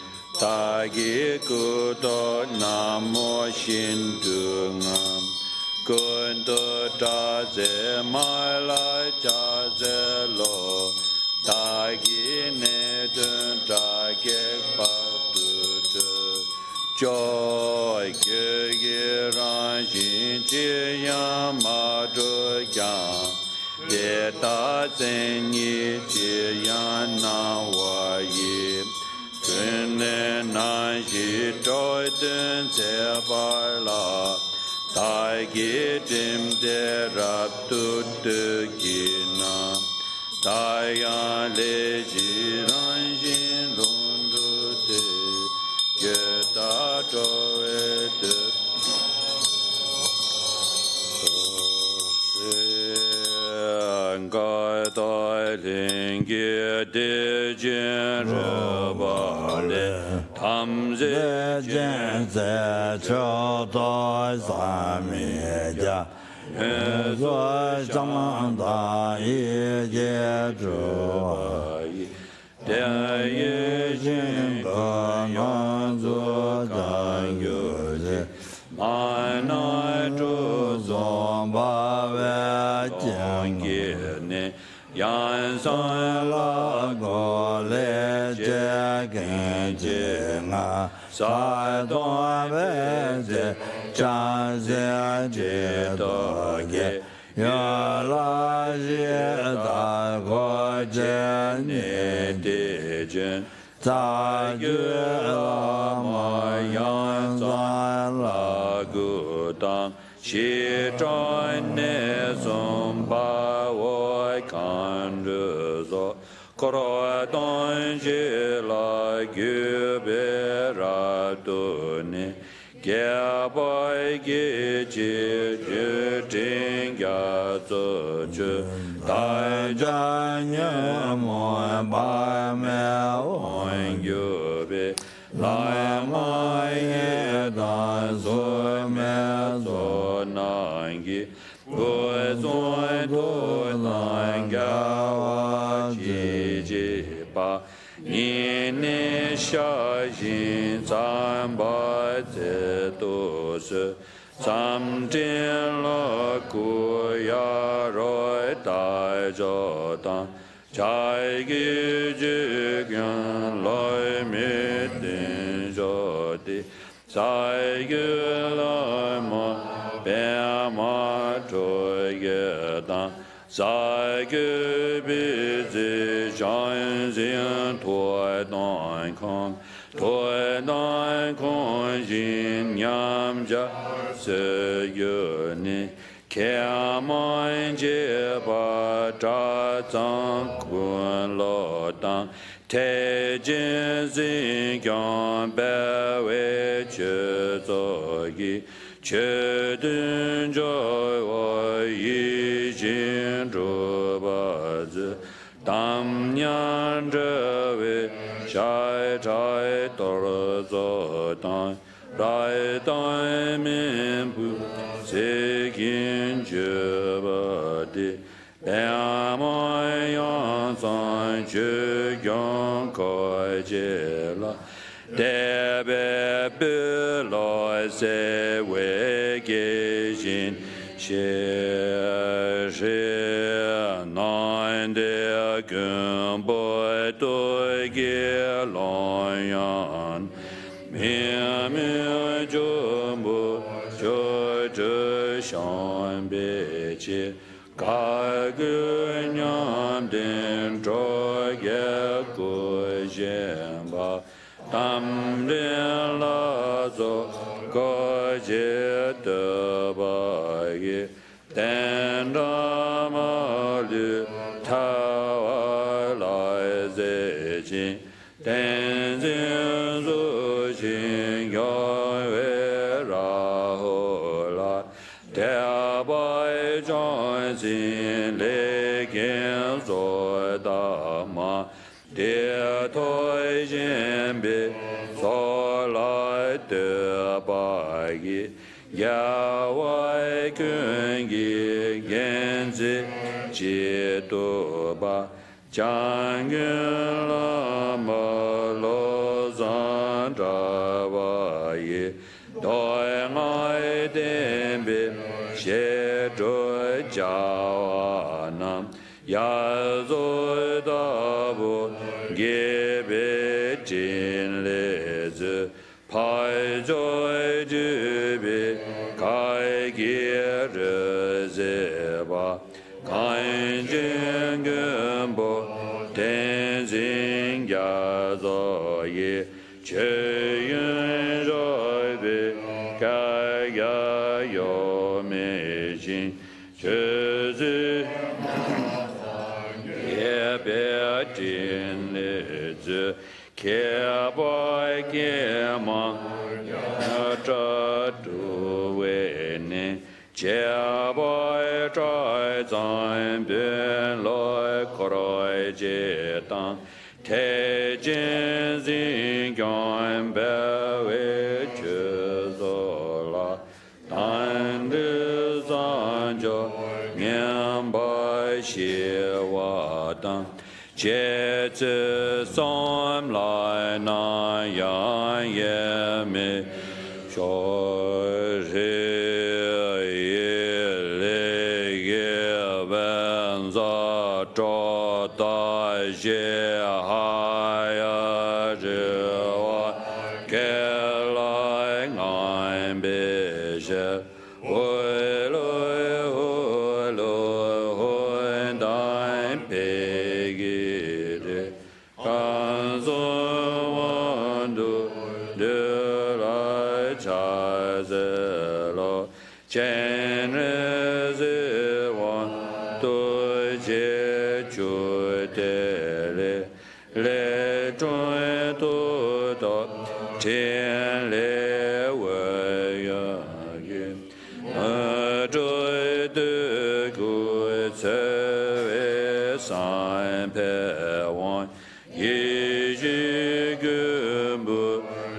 ta gi ku do nam mo shin du ngam kun tu ta ze ma la cha ze lo ta gi ne dun ta ge pa tu tu joy ge ge ran shin chi ya ma do ya de ta zen yi ji ya na wa yi kun ne na ji doi den ze ba la ta gi dim de rab tu de gi na ta ya le ji ran jin lun du de ge ta do e de Gai dai ling ge de jin re ba le tam ze jen ze cho doi sa mi jia zhuai zhang lang da yi jie zhu de ye jin ge yang zu dan yu ji mai nai zhu zong ba wei jian ge ne yan san la go le jie gen jie nga sa dong wei jie zhang jie jie do ge ya la jie da guo jie ni de jin za jue la ma yang zan la gu dang xi zhuan ne song ba wo kan zhe zo ko ro dong xi la gu be ra du ne ge bai ge ji ju jing ya su ju dai jan yu mo ba me on yu be lai ma ye da so me so na gi bu so do na ga wa ji ji ba ni ne sha jin zan ba ze do se sam tin lo ku ya roi dai jo dan chai gi ji gyang loi mi tin jo di sai gi loi ma be ma zho ye dan sai gi bi zi zhang xin tuai dan kong tuai dan kong yin nyam ja se yu ni kia man je ba zha zang kun lo dang te jin zin gyang be wei che zo yi che dun jo wo yi jin zhu ba zi dam nyan zhe wei shai chai tor zo dang rai dai min bu se kin je ba di ba ma yang san je yang ko je la de be bu lo se wei ge jin xie shi nan de gun bo do ge long yan mian mian zhu bu zhu zhu xiang bei qi ga ge nyam din zhuo ye gu xian ba tam rin la zo ge jie de ba ye dan da ma lu ta wa lai zi jin dan jin zu xin yao wei ra ho la de bai zhang xin le kian zuo da ma de toi jian bi so lai de ba yi ya wai kun yi yan zi ji du ba jiang yun la ma lo zan zha ba yi doi ngai den bi xie zhu jia wa nam ya zu da bu ge bi jin le zi pai zhui zhi bi kai ge zhi zi ba kan jin gen bo ten xin ya zo ye che yun zhoi bi kai ya yo me xin che zi ye be jin le zi ke bai ke ma zha du wei ne jia bai zhai zan bin loi koroi jie dang te jin zin gyang be wei che zo la dan de zan jiao mian bai xie wa dang jie zi som lai na yan ye me shuo zhi zhao da xie hai ya zhi wa ge lai ngan bei xie wei lu hui dan pei gi zhi gan zu wan du de lai cha zi lo chen ri zi wan du jie ju de le zhun du da tian le wei ya yin zhui de gu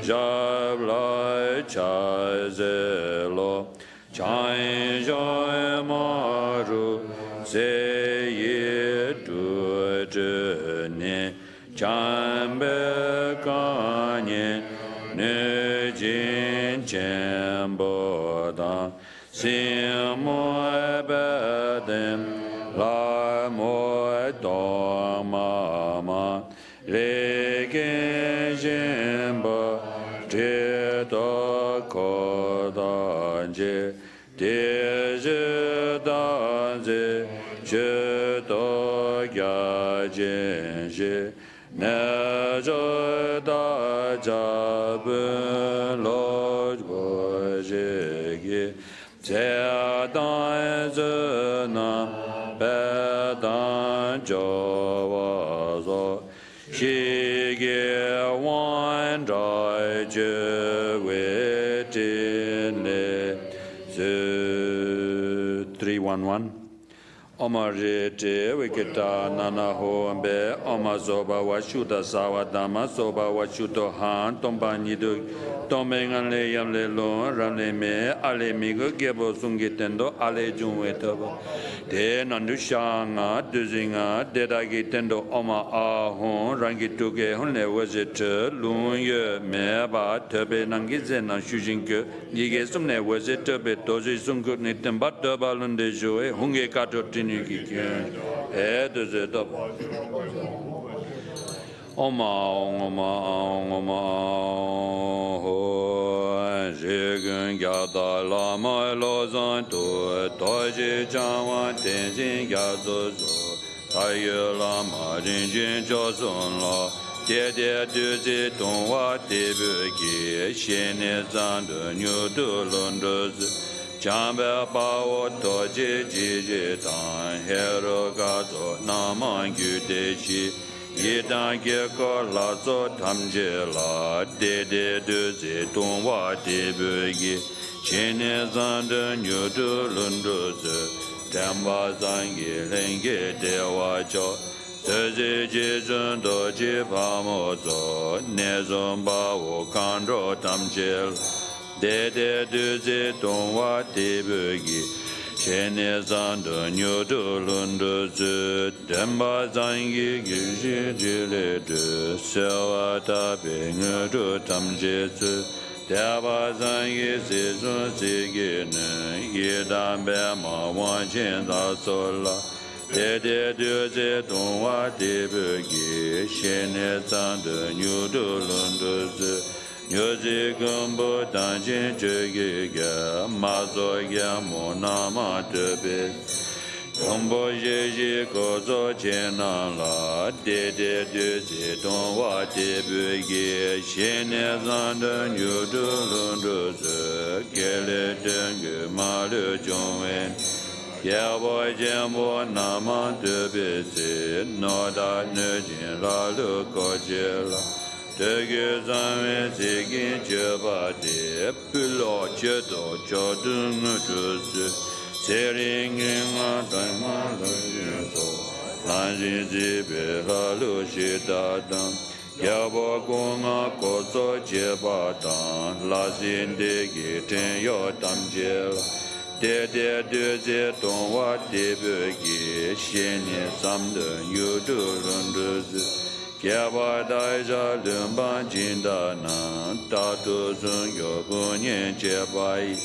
Jab lai cha ze lo chan joy ma ru se ye du zhe ne chan be ka ne ne jin chen bo da sim mo be dem la mo do ma ma le ke jin bo de do ko da je de je da je je do ya je je ne je da ja bu lo bo je ge je da je na be da jo wa zo shi ge wan dai je we tin le 311 Omarete Wikita Nana Ho Ambe Omazoba Washuda Sawa Dama Soba Washuto Han Tomba Nidu Tomenganle Yamle Lon Ramle Me Ale Migo Gebo Sungitendo Ale Junwetoba De Nandushanga Duzinga Dedagi Tendo Oma Ahon Rangituge Hunle Wazit Lun Ye Meba Tebe Nangizena Shujinke Yige Sumne Wazit Tebe Tozi Sungut Nitemba Tabalunde Joe Hunge Kato Oma Oma Ho Jigun Gada Lama Lozan To Toji Jawan Tenzin Gazo Tayo Lama Jinjin Joson La Dede Duzi Tongwa Debugi Shene Zanda Nyudu Lundozi Jamba Bao Toji Jiji Dan Hero Gazo Naman Gudeshi Yidan Geko Lazo Tamje La Dede Duzi Tongwa Debugi Shene Zanda Nyudu Lundozi Tamba Zangi Lenge Dewa Jo Sezi Jizun Doji Pamozo Nezon Bao Kandro Tamje Dede Duzi Tongwa Debugi Shene Zanda Nyodo Lundozi Demba Zangi Gishi Jile Du Sewa Tabi Ngudu Tamjitsu Deba Zangi Sizun Sigine Yidan Bema Wanjin Sola Dede Duzi Tongwa Debugi Shene Zanda Nyodo Lundozi Nyozi Gumbo Danjin Jogega Mazo Yamona Tebe Gumbo Jeji Kozo Chenala Dede Duzi Tongwa Debugi Shene Zanda Nyudu Lunduzi Gele Dengu Malu Jongwen Yabo Jambo Nama Tebe Noda Nujin Lalu Kojela Tege Zame Zigin Jabade Pulo Chedo Jodun Tuzi Seringin Ataiman Lajizo Lanjin Zibe Lalu Shidadan Yabo Gonga Kozo Jebadan Lazin Degi Ten Yotam Jela Dede Duzi Tongwa Debugi Sheni Samden Yudu Lunduzi Gyaba Daija Lumban Jindana Tatu Sun Yogu Nyen Jebai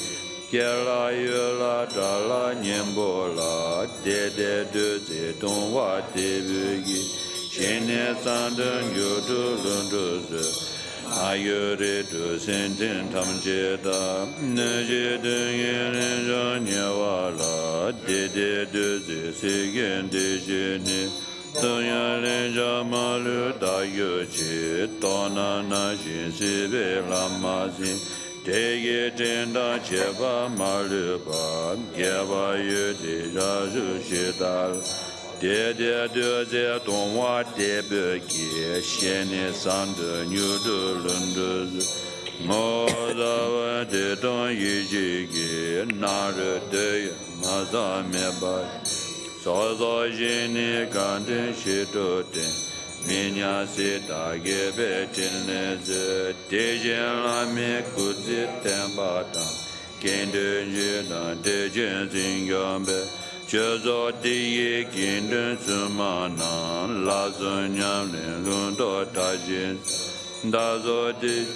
Gyala Yula Dala Nyembola Dede Duzi Tongwa Debugi Shene Sandan Yudu Lunduzi Ayure Du Sentin Tamjeda Neje Dungen Janyawala Dede Duzi Sigen Dejene Tunya Lenja Malu Dayochi Tona Nashin Sibe Lamazin Tege Tenda Cheba Maluba Gyaba Yudi Raju Shidal Dede Duze Tongwa Debugi Shene Sanda Nyudu Lunduz Modawa Dedon Yijigi Naru Deya Mazameba Sozo Jini Kantin Shitoten Minya Sita Gebe Chinese, Dejan Lame Kuzi Tembata, Kende Jina Dejan Zingambe, Chozo Diye Kindun Sumana, Lazo Nyamne Lundo Tajin, Dazo Di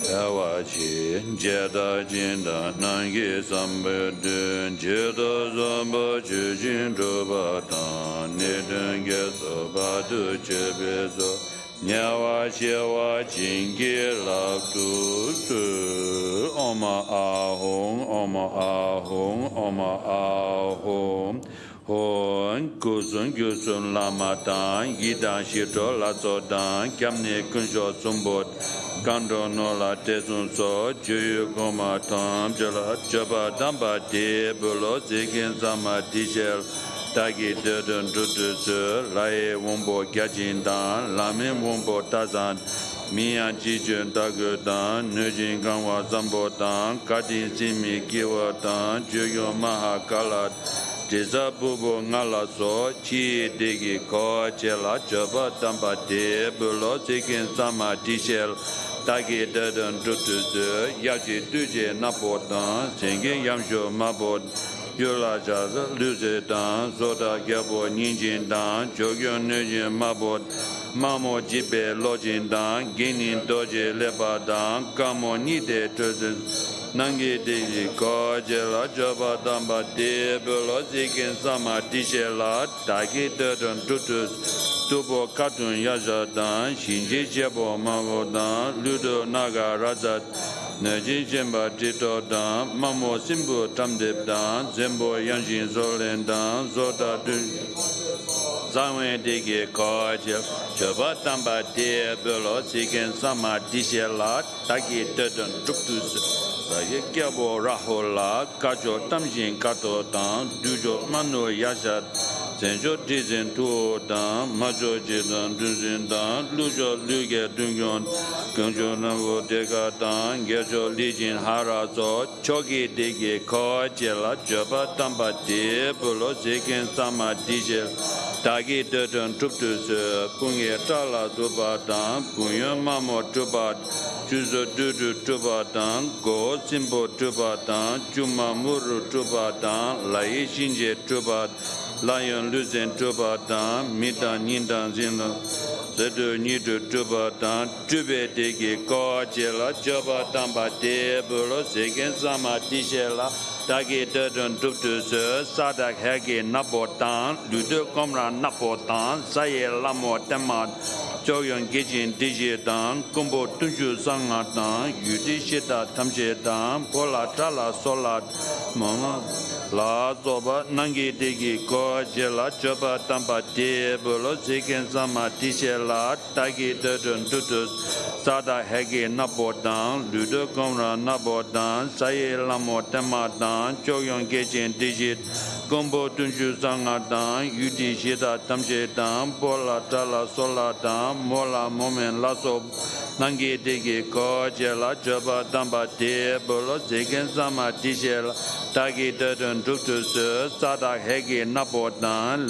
Yawachi, Jeda Jinda Nangi Sambedun, Jeda Zamba Chujin Drobata, Nidun Geso Badu Chebezo, Nyawachi Wachingi Laktu, Oma Ahong, Oma Ahong, Oma Ahong. Hon Kuzun Gyusun Lamatan, Yidan Shito Lazodan, Kamne Kunsho Sumbot, Kando Nola Tesun So, Juyu Komatam, Jala Jaba Damba De, Bulo Zikin Zama Dijel, Tagi Dedun Dudusu, Lae Wumbo Gyajindan, Lamin Wumbo Tazan, Mian Jijun Dagudan, Nujin Kanwa Zambodan, Kadin Simi Kiwatan, Juyo Mahakalat, Jeza bubu ngala so chi digi ko chela jaba tamba de bulo zikin sama dishel tagi dadan tutuzu yaji tuje napotan singi yamsho mabot yola jaza luze dan zoda gyabo ninjin dan jogyo nujin mabot mamo jibe lojin dan ginin doje leba dan kamo nide tuzu Nangi Digi Ko Jela Jaba Damba De Belo Zikin Sama Dijela Dagi Dedon Tutus Tubo Katun Yajadan Shinji Jebo Magodan Ludo Naga Rajat Neji Jemba Tito Dan Mamo Simbu Tamdeb Dan Zembo Yanshin Zolen Dan Zoda Zawen Digi Ko Jaba Damba De Belo Zikin Sama Dijela Dagi Dedon Tutus Yekabo Rahola, Kajo Tamjin Kato Dan, Dujo Mano Yashat, Senjo Dizin Tuo Dan, Majo Jidan Duzin Dan, Lujo Luge Dungon, Gunjo Nango Dega Dan, Gejo Lijin Harazo, Chogi Digi Ko Jela, Jaba Tamba De, Bulo Zikin Sama Dijel, Tagi Dedon Tuptus, Kunye Tala Dubadan, Kunyo Mamo Tubat, Juzo Dudu Tubadan, Go Simbo Tubadan, Juma Muru Tubadan, Lai Shinje Tubat, Lion Luzen Tubadan, Mida Nindan Zinla, Zedu Nidu Tubadan, Tube Digi Ko Jela, Jaba Tamba De, Bulo Zikin Sama Tishela, Tagi Dedon Tuptus, Sadak Hagi Napotan, Ludo Komra Napotan, Saye Lamo Temat, Joyon Gijin Dijidan, Kumbo Tunju Sangatan, Yudi Shita Tamjedan, Pola Tala Solat, Mama La Zoba, Nangi Digi Ko Jela, Joba Tamba De, Bulo Zikin Sama Tishela, Tagi Dedon Tutus, Sada Hagi Napotan, Ludo Komra Napotan, Saye Lamo Tematan, Joyon Gijin Digit, Kumbo Tunju Sangatan, Yudi Shita Tamjedan, Pola Tala Solatan, Mola Momen Laso, Nangi Digi Ko Jela, Joba Damba De, Bolo Zikin Sama Tishel, Tagi Dedon Tutus, Sada Hegi Napotan,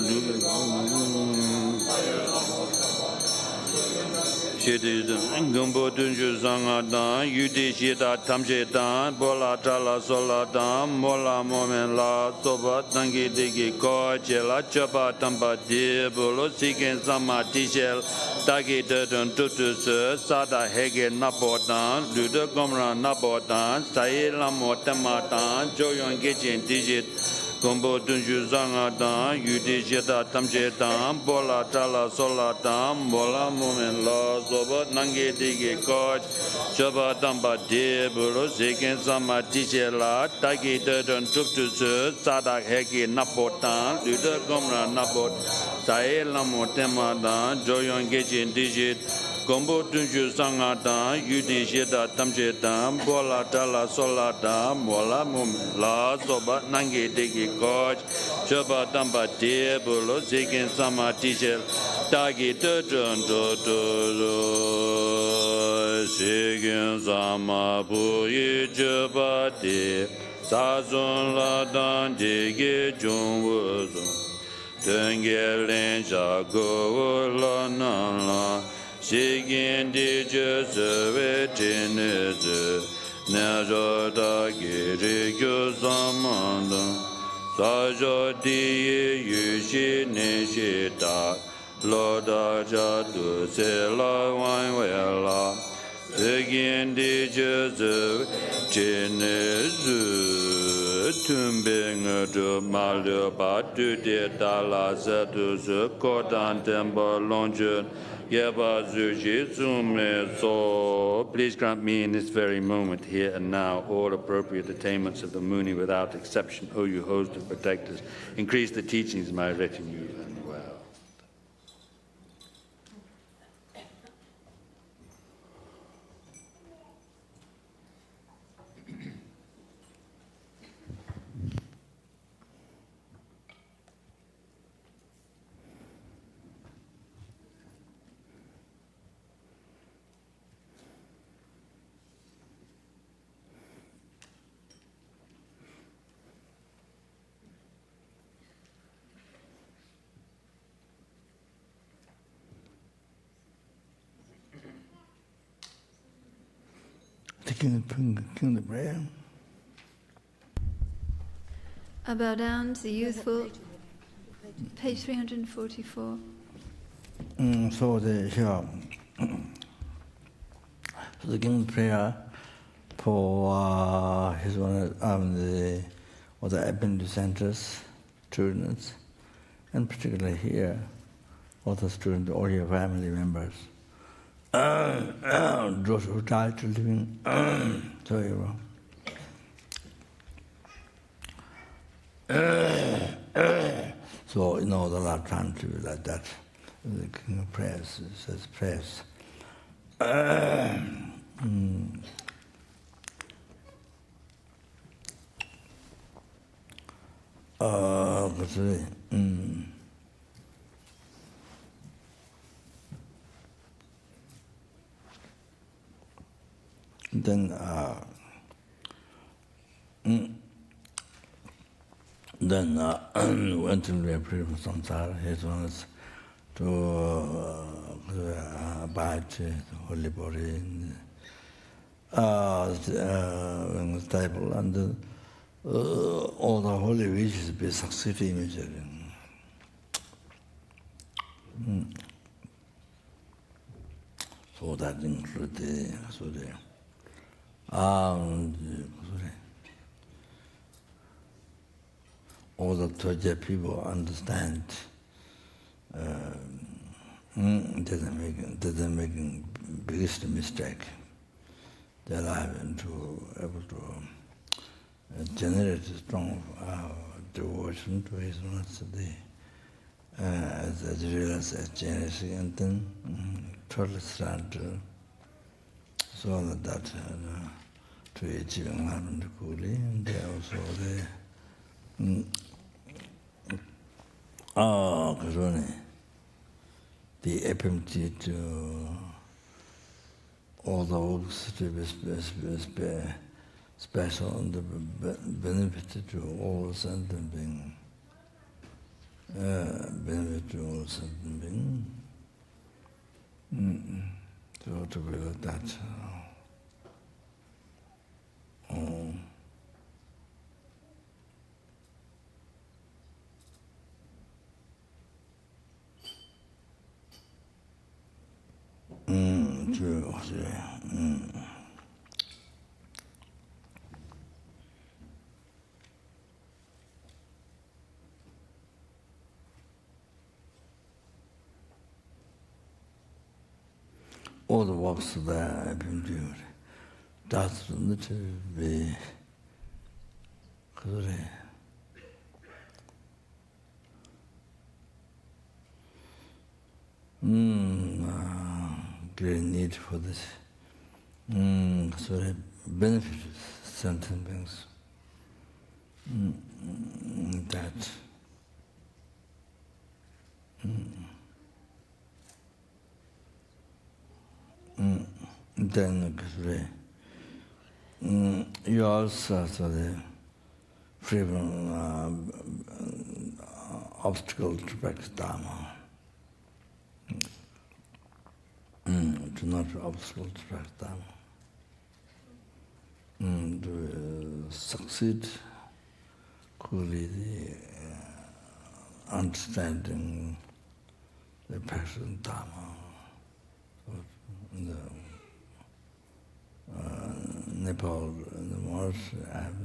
Gumbo Tunju Sangatan, Yudi Shita Tamjedan, Bola Tala Solatan, Mola Momen La Soba, Nangi Digi Ko Jela, Joba Damba De, Bolo Zikin Sama Tishel, Tagi Dedon Tutus, Sada Hegi Napotan, Ludo Gomra Napotan, Saye Lamo Tematan, Joyon Gijin Digit, Gumbo Tunju Sangatan, Yudi Shita Tamjedan, Bola Tala Solatan, Mola Momen La Soba, Nangi Digi Ko Joba Damba De, Bolo Zikin Sama Tishela, Tagi Dedon Tutus, Sada Hegi Napotan, Ludo Gomra Napot, Saye Lamo Tematan, Joyon Gijin Digit, Gombo Tunju Sangatan, Yudi Shita Tamjedan, Bola Tala Solatan, Mola Momen La Soba, Nangi Digi Ko Joba Damba De, Bolo Zikin Sama Tishel, Tagi Dedon Tutus, Zikin Sama Puyi Joba De, Sazon La Dan Digi Jung Wuzon, Tengelen Jago La Nala, Shigin Dijas Vetinez, Najoda Giri Guzamanda, Sajo Di Yushi Nishita, Loda Jadu Sela Wanwela, Shigin Dijas Vetinez. Tumbing to Malio Batu de Dala Zetus, Kodan Temba Longe, Yeba Zuji Zume. So please grant me in this very moment, here and now, all appropriate attainments of the Muni without exception, O you host and protectors. Increase the teachings of my retinue and well. Taking the prayer. I bow down to the youthful, page 344. So the King prayer for his one the FPMT centers, students, and particularly here, all the students, all your family members. Those who died to living, so you so, you know, the last time to be like that. The King of Prayers says prayers. Then went to the Refuge and Sangha. His one is to abide the holy body in the table, and all the holy wishes be succeeding immediately. So that includes the all the Toja people understand doesn't make biggest mistake. They're able to generate strong devotion to his master, as real as generosity, and then totally stand so that to achieving harmony coolly, and they also the FPMT to all the works to be special and the benefit to all sentient beings. Benefit to all sentient beings. So to be like that. All the works that I've been doing, that's not to be good. Great need for this. So it benefits certain things. That. Then you also so the free from obstacle to practice Dharma. To not obstacle to practice Dharma. To succeed clearly the understanding the practice of Dharma. The Nepal, the March, have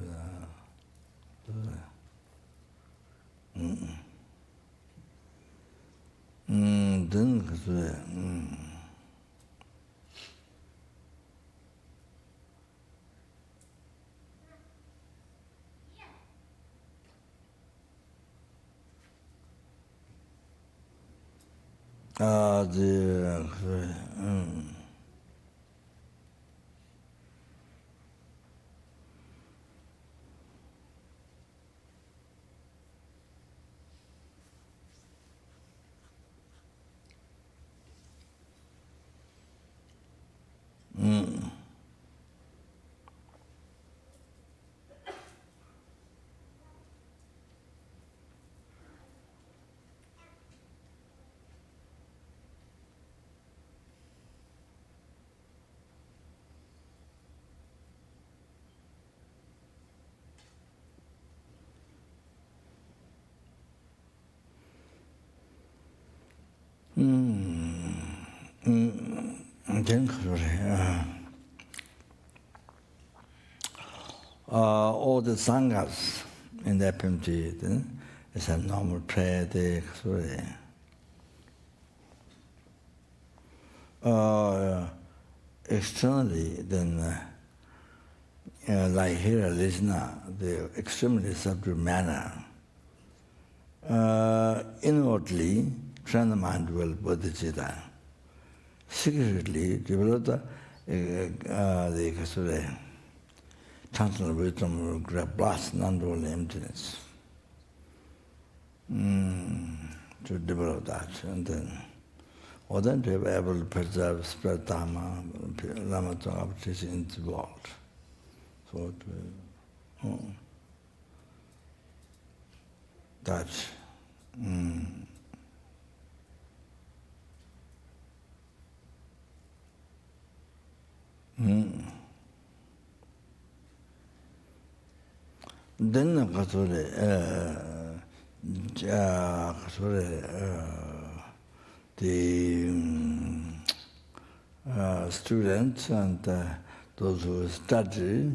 then all the sanghas in the FPMT, it's a normal prayer day. Externally, then, like here, listener, the extremely subtle manner. Inwardly, train the mind will bodhicitta. Secretly, develop the transcendental wisdom will grab blast non-dual emptiness. To develop that, and then to be able to preserve, spread Dharma, Lama Tsongkhapa teaching in the world. So that. Then the students and those who study,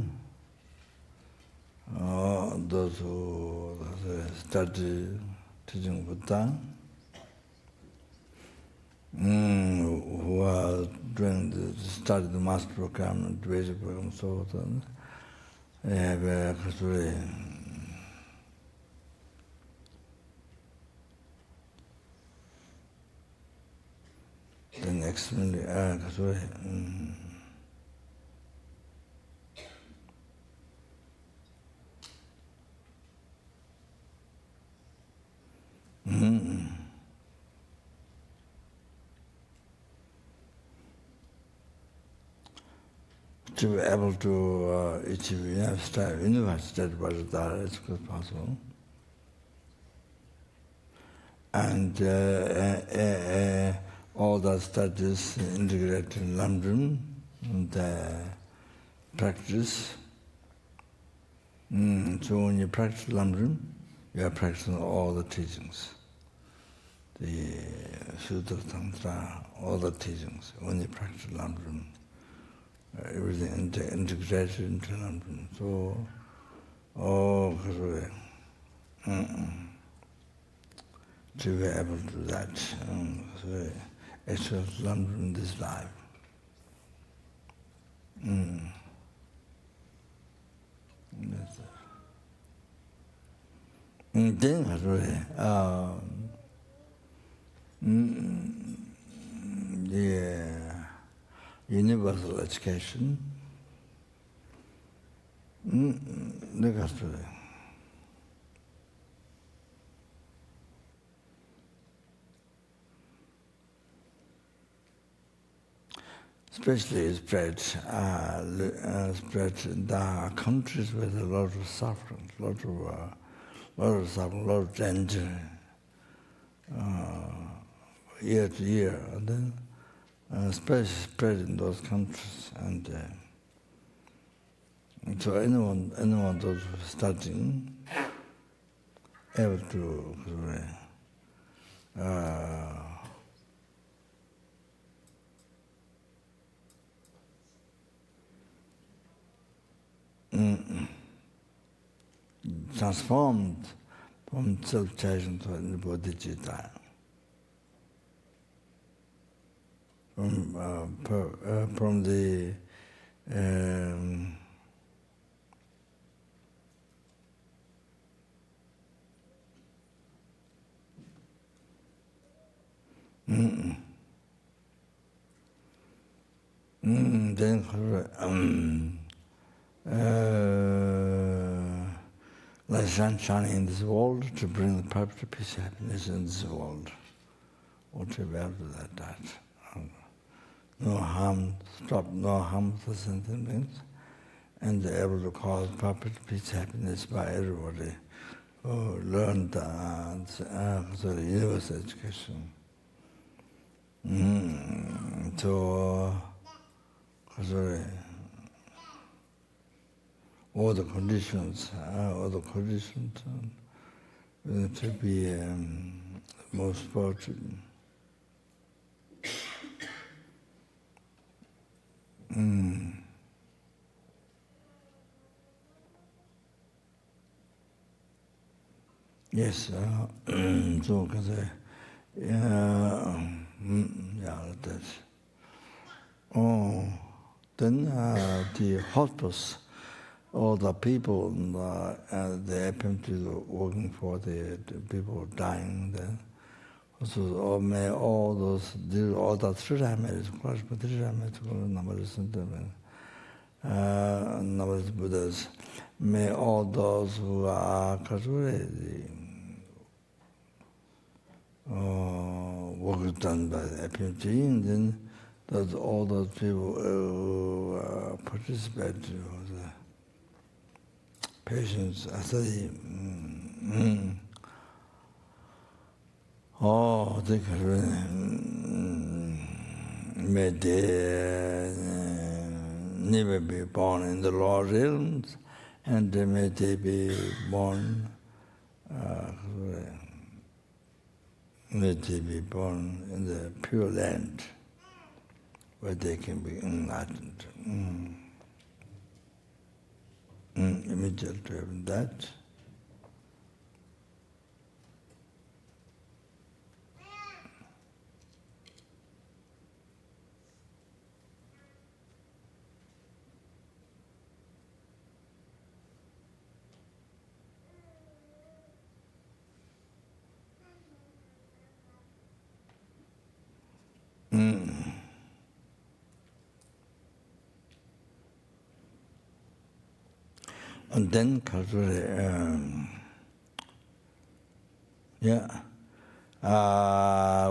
those who study teaching Buddha, who are doing study the master program, the basic program, so on, they have the next to be able to achieve university Bharatara as quick as possible. And all the studies integrated in London, the practice. So when you practice London, you are practicing all the teachings. The Sutra, Tantra, all the teachings. When you practice London, everything integrated into London. So, to be able to do that, so actually London in this life. That's it. Then, the universal education, especially spread the countries with a lot of suffering, lot of danger, year to year, and then spread in those countries. And so anyone those studying able to transformed from self-chasing to bodhicitta. From the like sun shining in this world to bring the perfect peace, happiness in this world. Whatever that. No harm, stop no harm to sentiments, and able to cause perfect peace, happiness by everybody who learned the universal education. So, all the conditions to be most fortunate. Yes, so because that's. Oh, then the hospice, all the people, the FPMT working for the people dying. Then, so may all those all the 3 times, but 3 times numbers numbers Buddhas, may all those who are work done by the FPMT, and then all those people who participate, the patients, I say, they may they never be born in the lower realms, and may they be born in the pure land, where they can be enlightened. Immediately having that. And then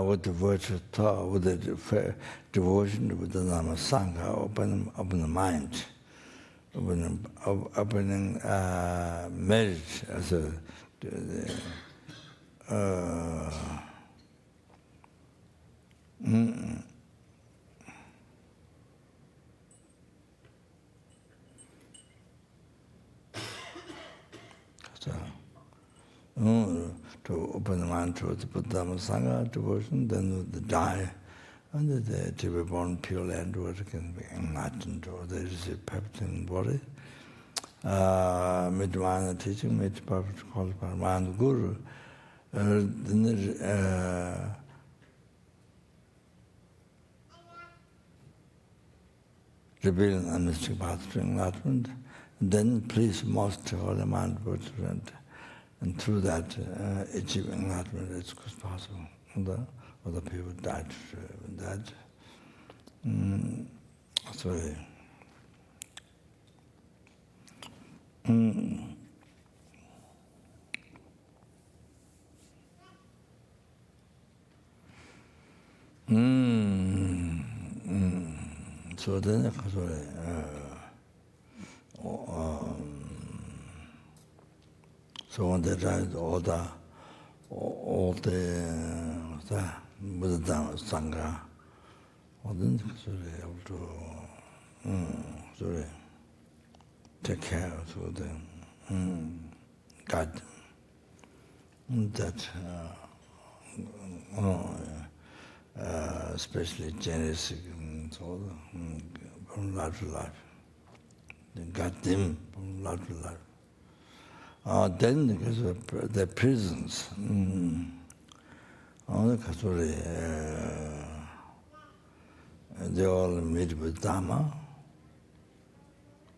with the virtual thought, with the devotion, with the sangha, open the mind, opening marriage as a to open the mind towards the Buddha Sangha devotion, then the die, and to be born pure land where it can be enlightened, or there is a perfect body. Midvana teaching, made perfect qualified mind guru. Revealing a mystic path to enlightenment, then please most holy mind and through that achieve enlightenment as quick as possible. Other people died with that. Sorry. So then, so when they died, all the all the Buddha Sangha, all the able to take care of them, guide them. That especially generous from life to life. They got them from life to life. Then because of the prisons, they all meet with Dharma,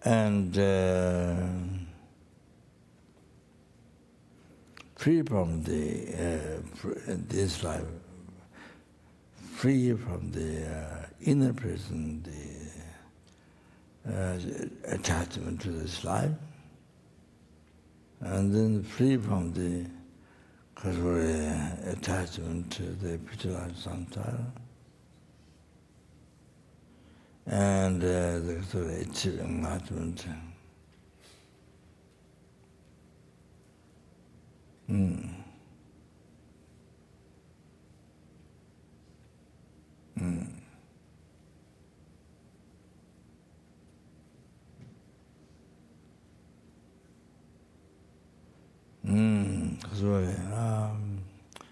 and free from this life, free from the inner prison, the attachment to this life, and then free from the attachment to the picturized samsara, and the achieving enlightenment.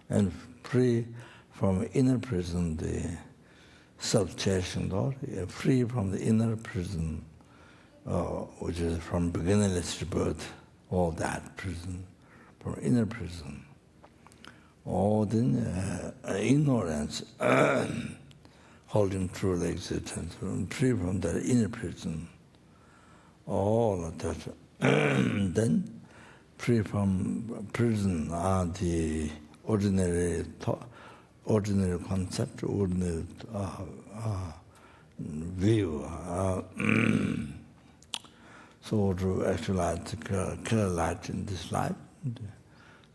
And free from inner prison, the self-cherishing thought, free from the inner prison, which is from beginningless rebirth, all that prison, from inner prison. All the ignorance, holding true existence, free from that inner prison, all of that. Then free from prison are the ordinary thought, ordinary concept, ordinary view. So to actualize the clear light in this life,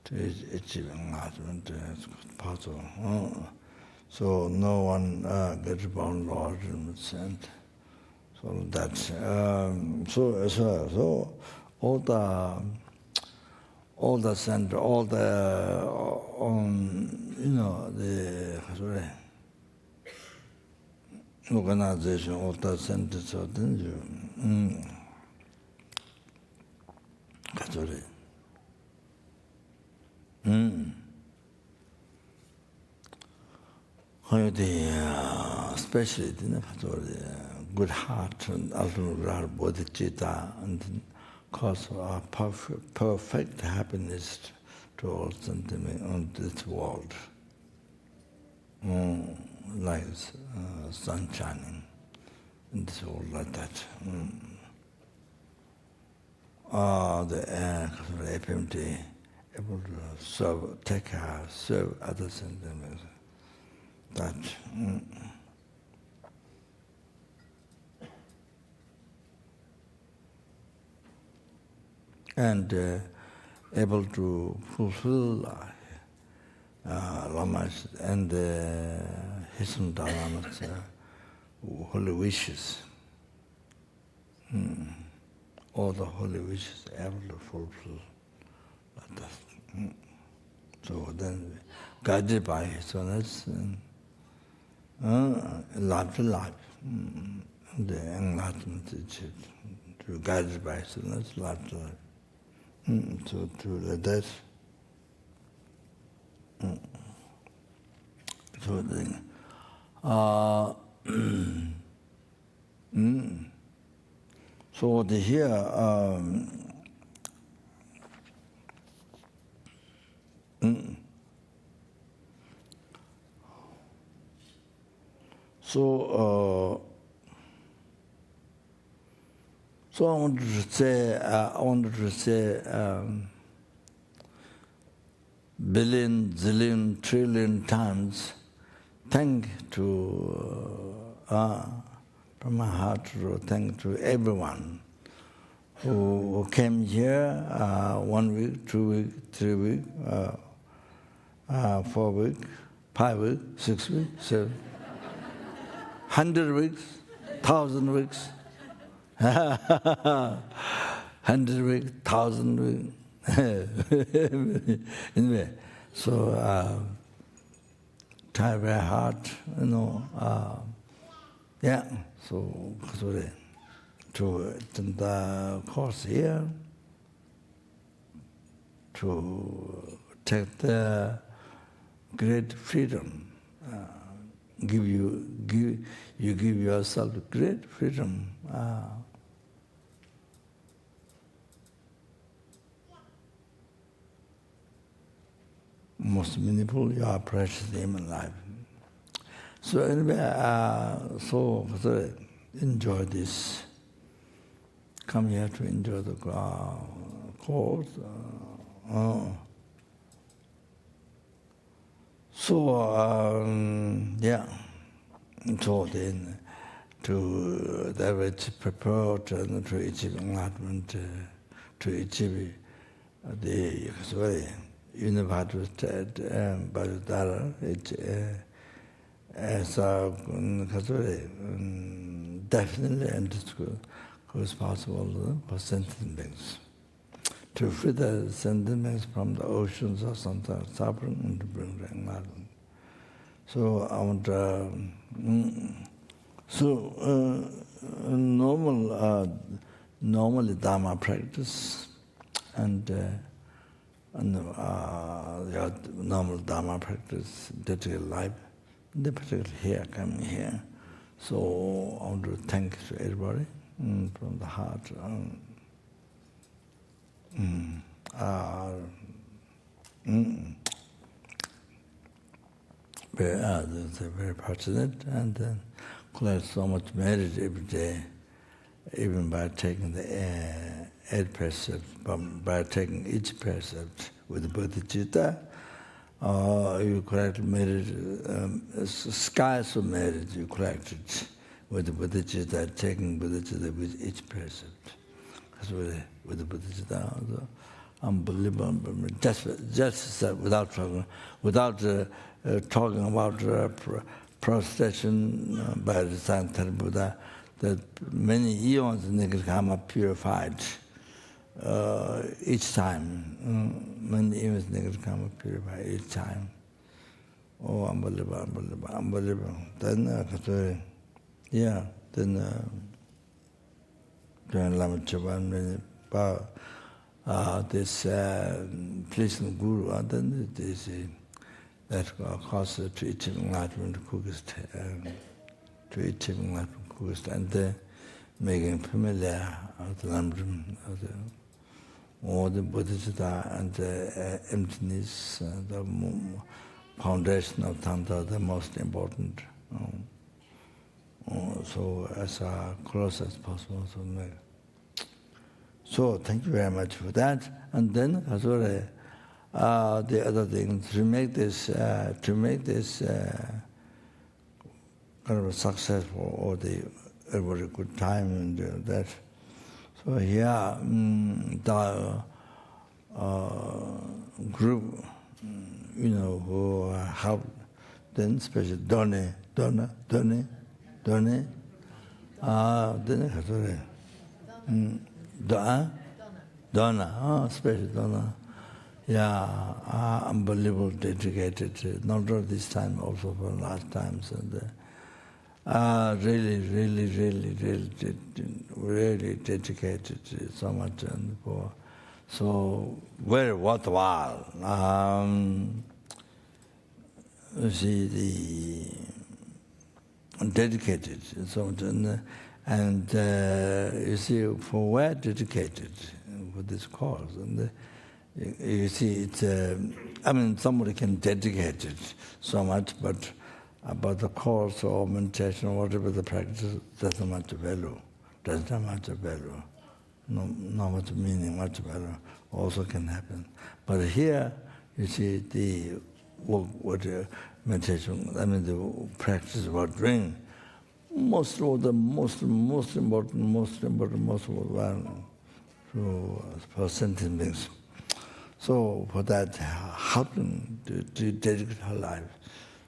to achieve enlightenment is possible. So no one gets born Lord in the sense. So that's so all the center, all the the organization, all the centers, so then especially the good heart and ultimate bodhicitta and cause perfect happiness to all sentiment on this world, like sun shining in this world like that. The FPMT able to serve, take care, serve other sentiments. That. And able to fulfill Lama's and his and Lama's holy wishes. All the holy wishes able to fulfill like that. So then, guided by his honors, life to life, the enlightenment achieved, to guided by his honors, life to life. So to that, so then, so the here, so I wanted to say, billion, zillion, trillion times, thank to, from my heart, thank to everyone who came here 1 week, 2 weeks, 3 weeks, 4 weeks, 5 weeks, 6 weeks, 7, 100 weeks, 1,000 weeks. 100 weeks, 1,000 weeks. Anyway, So try very hard, yeah. So to attend the course here, to take the great freedom, you give yourself great freedom. Most meaningful, your precious human life. So anyway, so enjoy this. Come here to enjoy the course. Yeah. So then, to that prepare to achieve enlightenment, to achieve the universal Bhadara, definitely understood as possible for sentient beings. To free the sentient beings from the oceans of suffering and to bring the enlightenment. So I want normally Dharma practice and your normal Dharma practice, daily life, particularly here, coming here. So I want to thank to everybody from the heart. Very fortunate and collect so much merit every day, even by taking the 8 precepts, by taking each precept with the bodhicitta, you collect merit, skies of merit you collected with the bodhicitta, taking bodhicitta with each precept. That's with the bodhicitta also. Unbelievable, just without talking about prostration by the Sankara Buddha, that many eons Nigirkama purified each time. Many eons Nigirkama purified each time. Oh, unbelievable. Then, yeah, then Lama Chaban, this pleasing Guru, and then this that cause to achieve enlightenment quickest, to achieve enlightenment quickest, and making familiar of the Lamdram, all the Bodhicitta and the emptiness, the foundation of Tantra, the most important. So as close as possible to make. So thank you very much for that. And then the other thing, to make this kind of successful or the every good time and that. So here the group, who help, then especially Donna. Donna, special Donna. Yeah, unbelievable dedicated, not only this time, also for last times. And really dedicated so much and so very worthwhile. You see, the dedicated so much, and you see, for we're dedicated for this cause, and you see, it's somebody can dedicate it so much, but about the course or meditation or whatever the practice doesn't much value, doesn't have much value, no much meaning, much value also can happen. But here, you see, the what meditation, the practice about doing, most important one for sentient beings. So for that, helping to dedicate her life,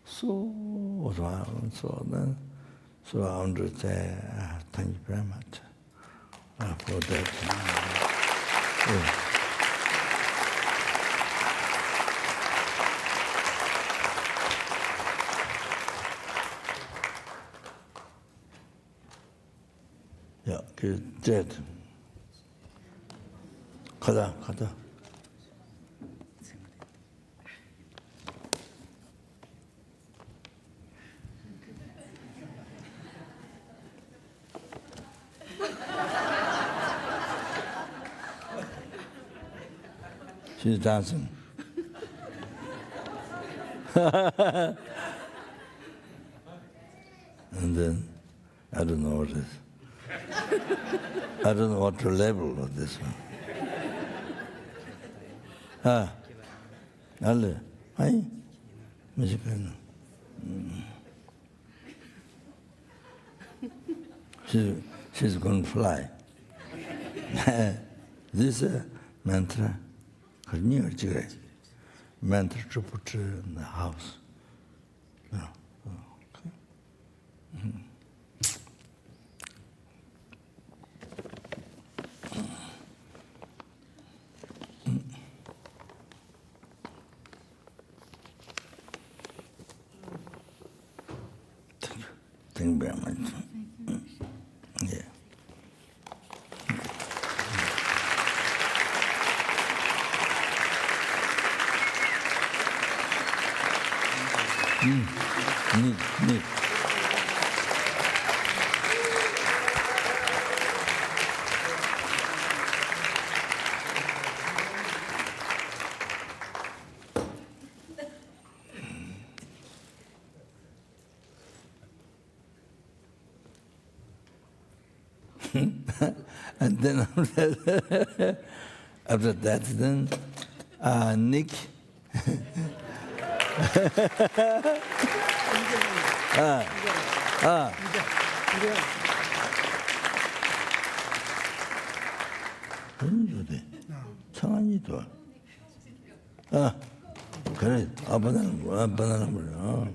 so worthwhile and so on. So I want to say thank you very much for that. Yeah. dead. 가자. She's dancing. And then, I don't know what it is. I don't know what to label of this one. Ale, hi, Michigan. She's going to fly. This mantra, mantra to put in the house. Thank you very much. Yeah. Neat. And then after that, then Nick. 창한이도. 그래. 바나나 물어.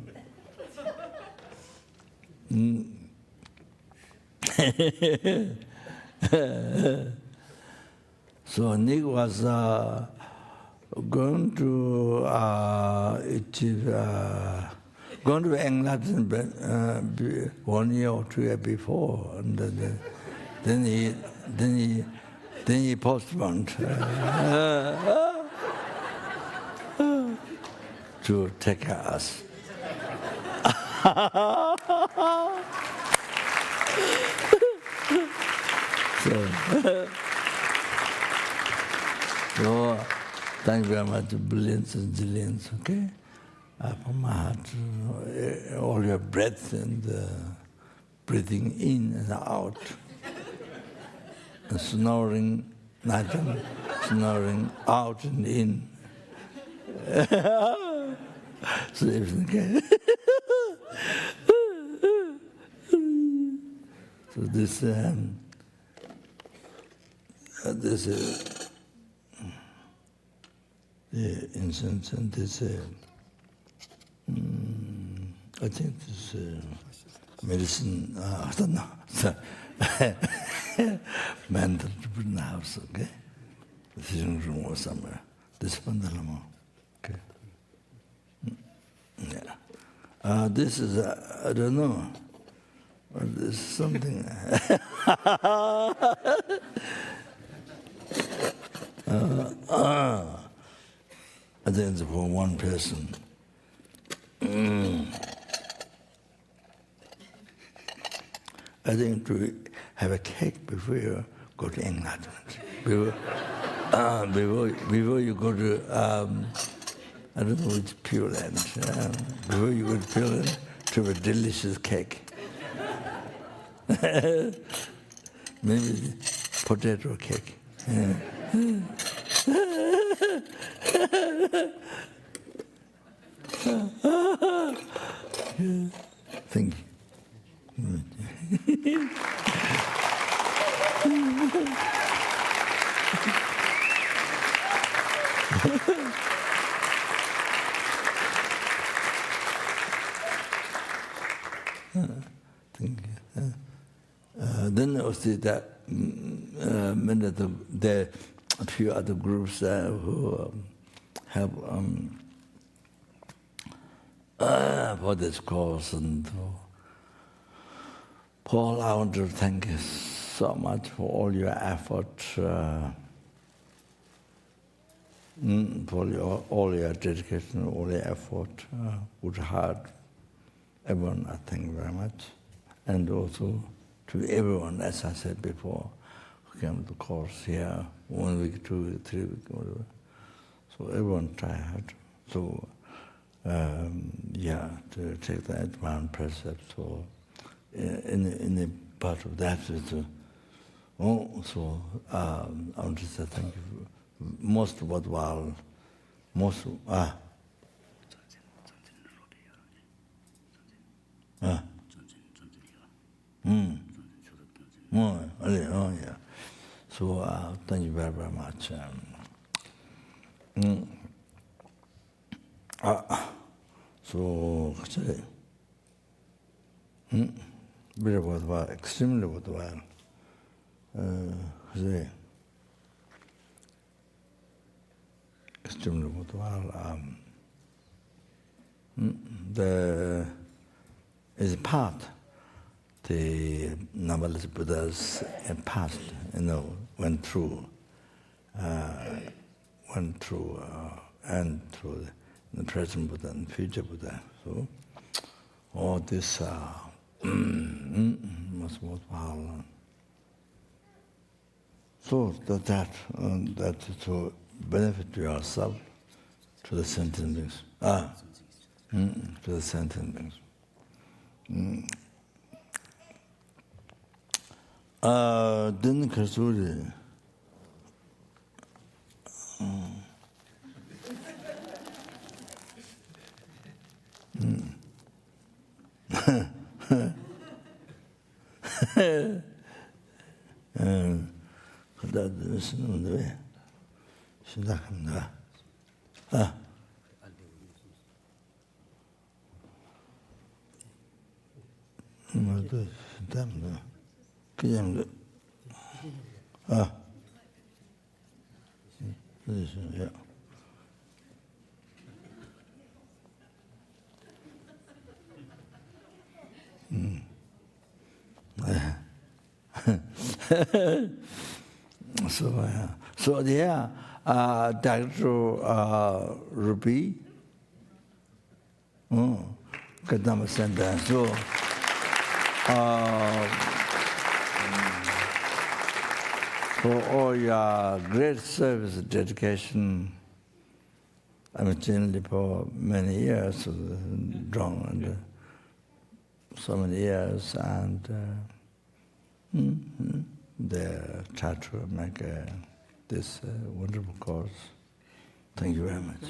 So Nick was going to England 1 year or 2 years before, and then he postponed to take us. So, thank you very much, billions and zillions, okay? From my heart, all your breath and breathing in and out, and snoring, nothing, snoring out and in. So everything okay. So this the incense and this I think this medicine I don't know. So mantra to put in the house, okay? The sitting room or somewhere. This one okay. Yeah. This is I don't know. But this is something. I think it's for one person. I think to have a cake before you go to England. Before you go to, I don't know which Pure Land. Before you go to Pure Land, to have a delicious cake. Maybe potato cake. Thank you. Thank you. Then also that there are a few other groups who help for this course, and Paul, I want to thank you so much for all your effort, for all your dedication, all your effort, good heart. Everyone, I thank you very much. And also to everyone, as I said before, who came to the course here, 1 week, 2 week, 3 weeks, whatever. So everyone try hard. So, to take the advanced precepts or in a part of that. I want to say thank you. Most worthwhile, yeah. So thank you very, very much. So actually, very worthwhile, extremely worthwhile. Extremely worthwhile. There is a part the numberless Buddhas in past, went through, and through the present Buddha and future Buddha. So all this was worthwhile. So that to benefit yourself, to the sentient beings. To the sentient beings. Then Kasuri. 시작합니다. 뭐도 시작합니다. 그냥 그래서요. So yeah, Dr. Ruby, Kadama Santa. So for all your great service, dedication, generally for many years, drawn and so many years, and they try to make this wonderful course. Thank you very much.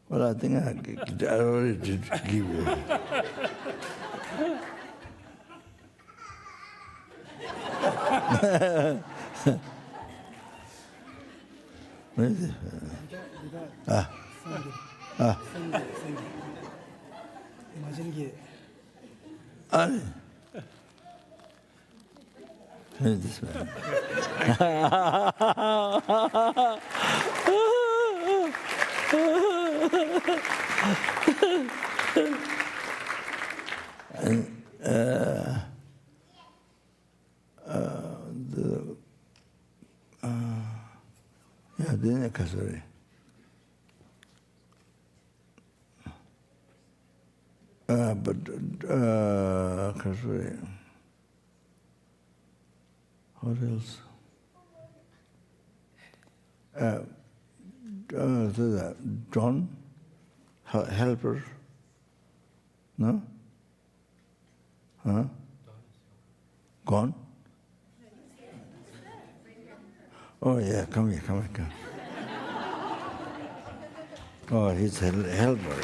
Well, I think I already did give you. This way. Didn't Kasuri. But Kasuri. What else? John, helper. No? Huh? Gone? Oh yeah, come here. Oh, he's a helper.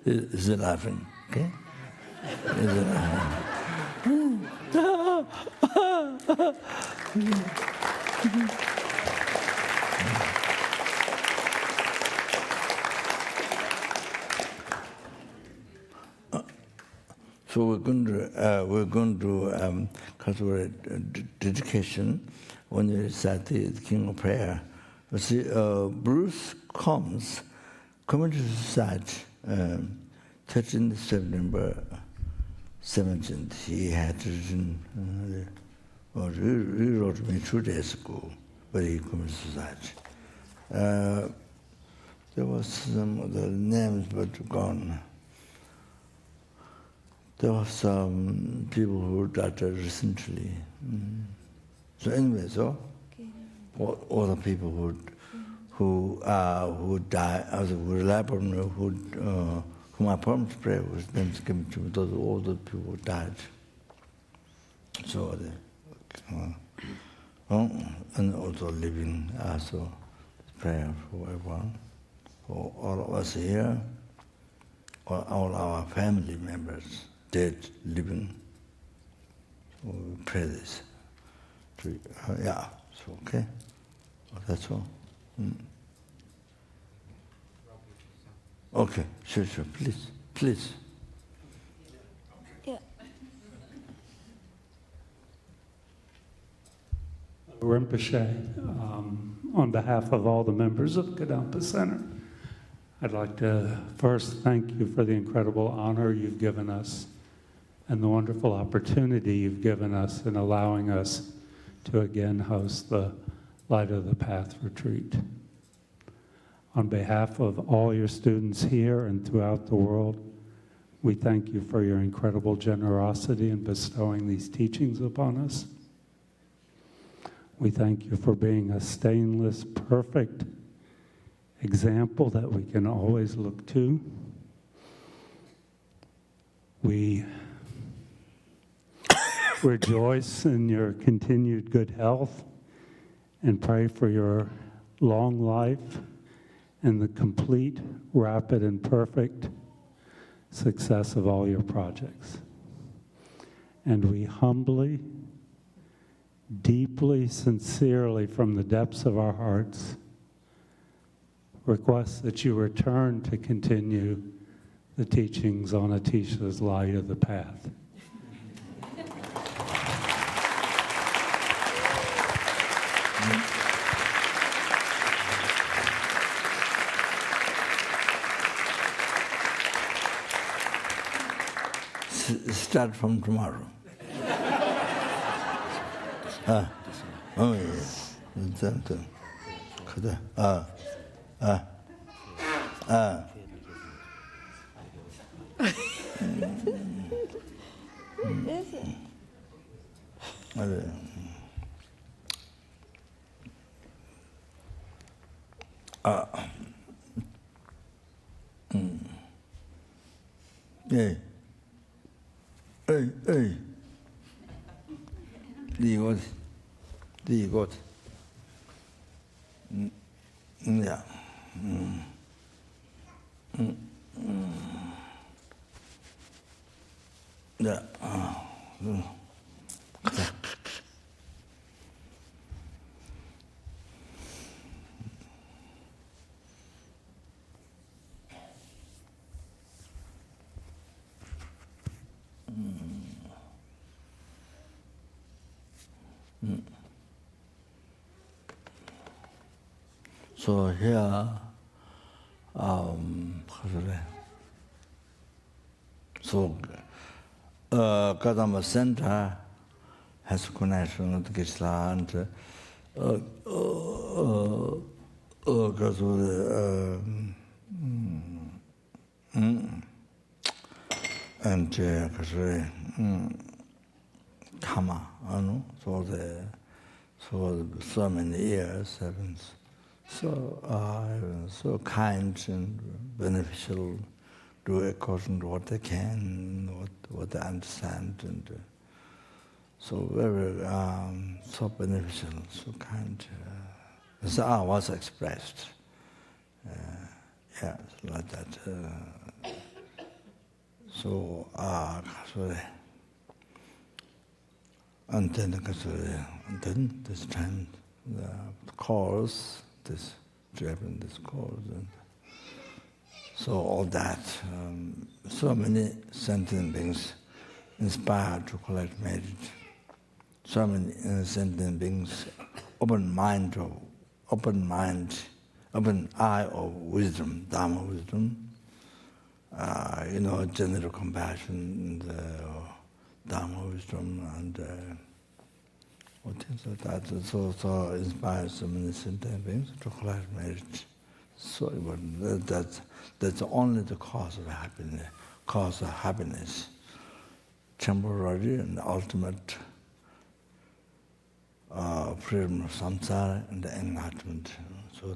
Is he laughing? Okay? Is he laughing? So we're going to because we're at dedication, when you recite the King of Prayer. You see, Bruce Combs, Community Society, 13th September 17th, he had written, or rewrote me 2 days ago, very Community Society. There was some other names but gone. There were some people who died recently. So anyway, all the people who died, whom I promised to pray with, then came to me, all the people who died. So and also living, also prayer for everyone, for all of us here, for all our family members, dead, living. So we pray this. Yeah, so okay. That's all. Okay, sure, please. Yeah. Rinpoche, on behalf of all the members of Kadampa Center, I'd like to first thank you for the incredible honor you've given us and the wonderful opportunity you've given us in allowing us to again host the Light of the Path retreat. On behalf of all your students here and throughout the world, we thank you for your incredible generosity in bestowing these teachings upon us. We thank you for being a stainless, perfect example that we can always look to. We rejoice in your continued good health and pray for your long life and the complete, rapid, and perfect success of all your projects. And we humbly, deeply, sincerely, from the depths of our hearts, request that you return to continue the teachings on Atisha's Light of the Path. Start from tomorrow. Oh yes. Is it? Hey. The God. Yeah. Yeah. So here, Kadamba Center has connection with Gesla and Kama, so many years, so kind and beneficial, do according to what they can, what they understand, and so very so beneficial, so kind. So I was expressed, yeah, like that. So And then this time the chorus, this Japanese chorus, and so all that, so many sentient beings inspired to collect merit. So many sentient beings, open eye of wisdom, Dharma wisdom, general compassion, and Dharma wisdom, and what is that? So inspires so many sentient beings to collect merit. So important. That's only the cause of happiness, temporary and ultimate freedom of samsara and enlightenment. So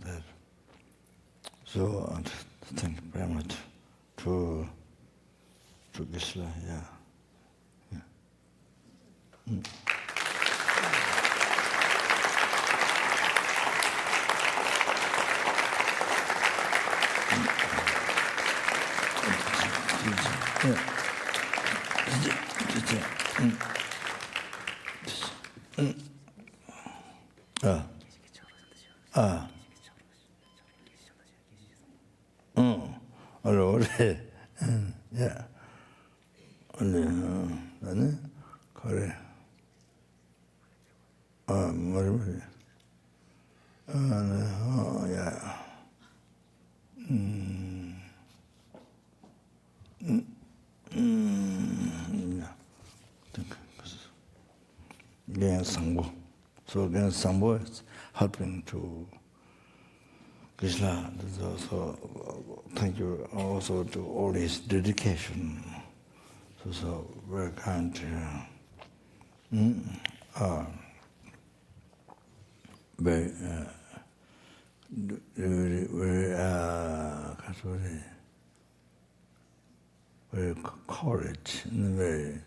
thank you very much to Gisela, yeah. Yeah. Kore. Yeah. Again, Sangha. So again, Sangha is helping to Krishna. So thank you also to all his dedication. So very kind. Very courage and very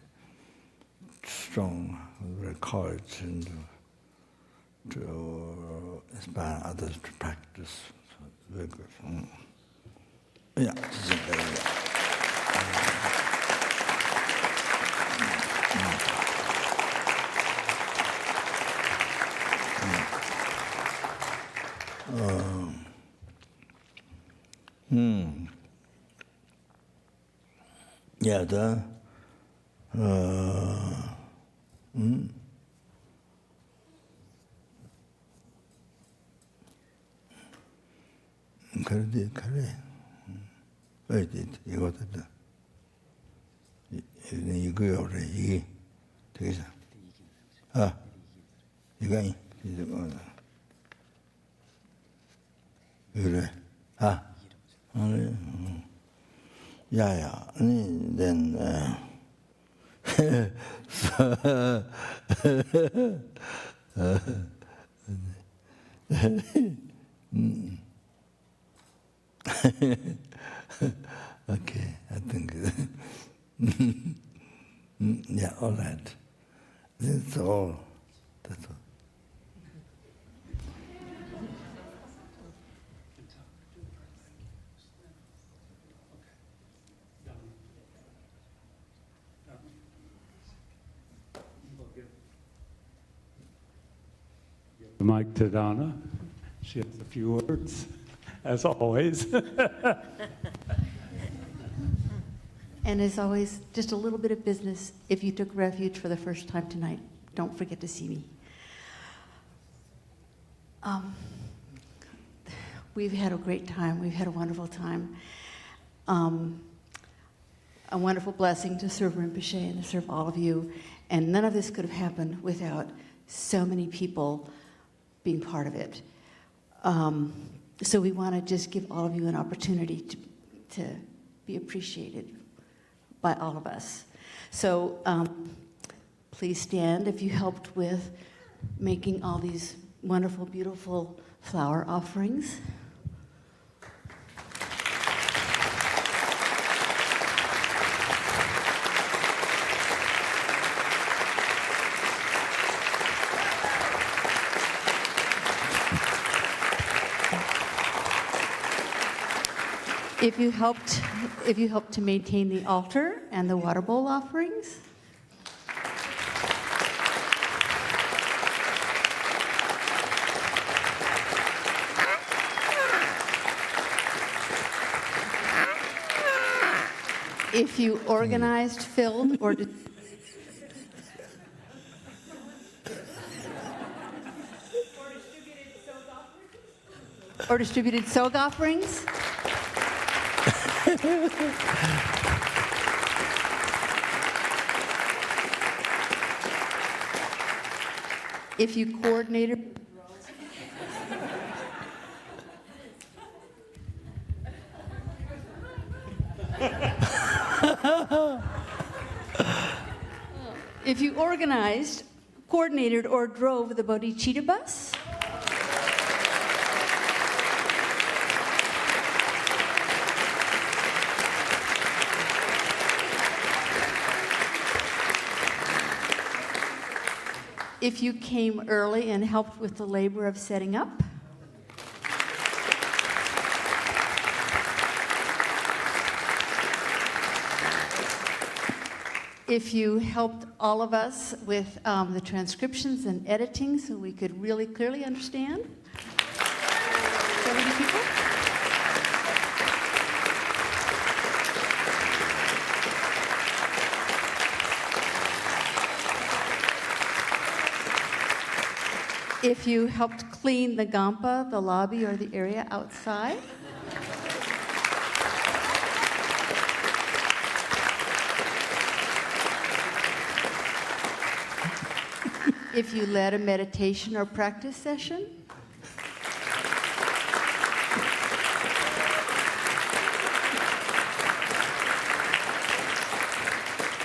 strong, very courage and to inspire others to practice. So very good. Yeah. Yeah, 그래. 왜 이거다. 이거요, 이게 되게 이거 그래. 그래. Yeah. And then okay, I think yeah, all right. That's all. That's all. The mic to Donna. She has a few words, as always. And as always, just a little bit of business. If you took refuge for the first time tonight, don't forget to see me. We've had a great time. We've had a wonderful time. A wonderful blessing to serve Rinpoche and to serve all of you. And none of this could have happened without so many people being part of it. So we want to just give all of you an opportunity to be appreciated by all of us. So please stand if you helped with making all these wonderful, beautiful flower offerings. If you helped to maintain the altar and the water bowl offerings. If you organized, filled, or distributed soak offerings. If you coordinated. If you organized, coordinated, or drove the bodhicitta bus. If you came early and helped with the labor of setting up. If you helped all of us with the transcriptions and editing so we could really clearly understand. 70 people. If you helped clean the Gampa, the lobby, or the area outside. If you led a meditation or practice session.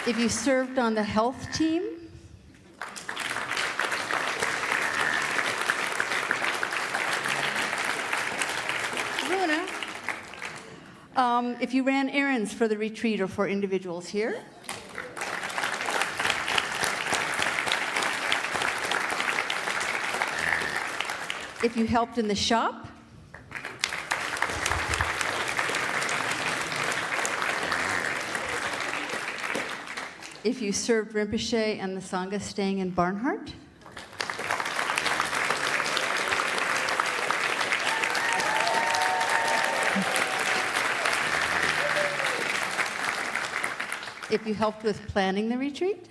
If you served on the health team. If you ran errands for the retreat or for individuals here. If you helped in the shop. If you served Rinpoche and the Sangha staying in Barnhart. If you helped with planning the retreat.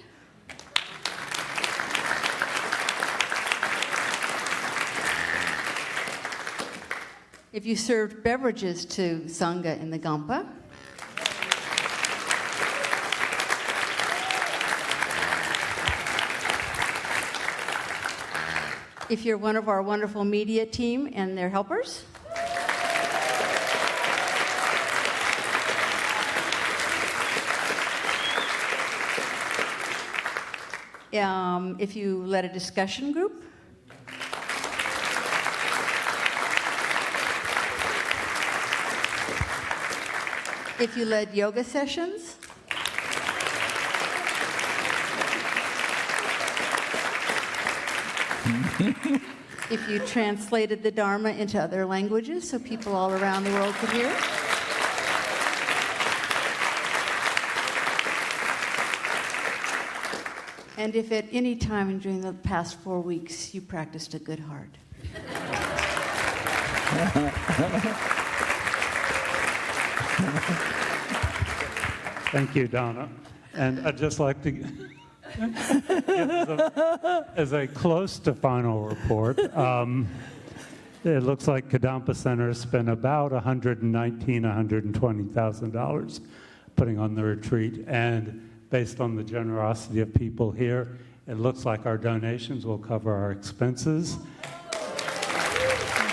If you served beverages to Sangha in the Gampa. If you're one of our wonderful media team and their helpers. If you led a discussion group. If you led yoga sessions. If you translated the Dharma into other languages so people all around the world could hear it. And if at any time during the past 4 weeks you practiced a good heart. Thank you, Donna. And I'd just like to give as a close to final report. It looks like Kadampa Center spent about $119,000, $120,000 putting on the retreat, and based on the generosity of people here, it looks like our donations will cover our expenses.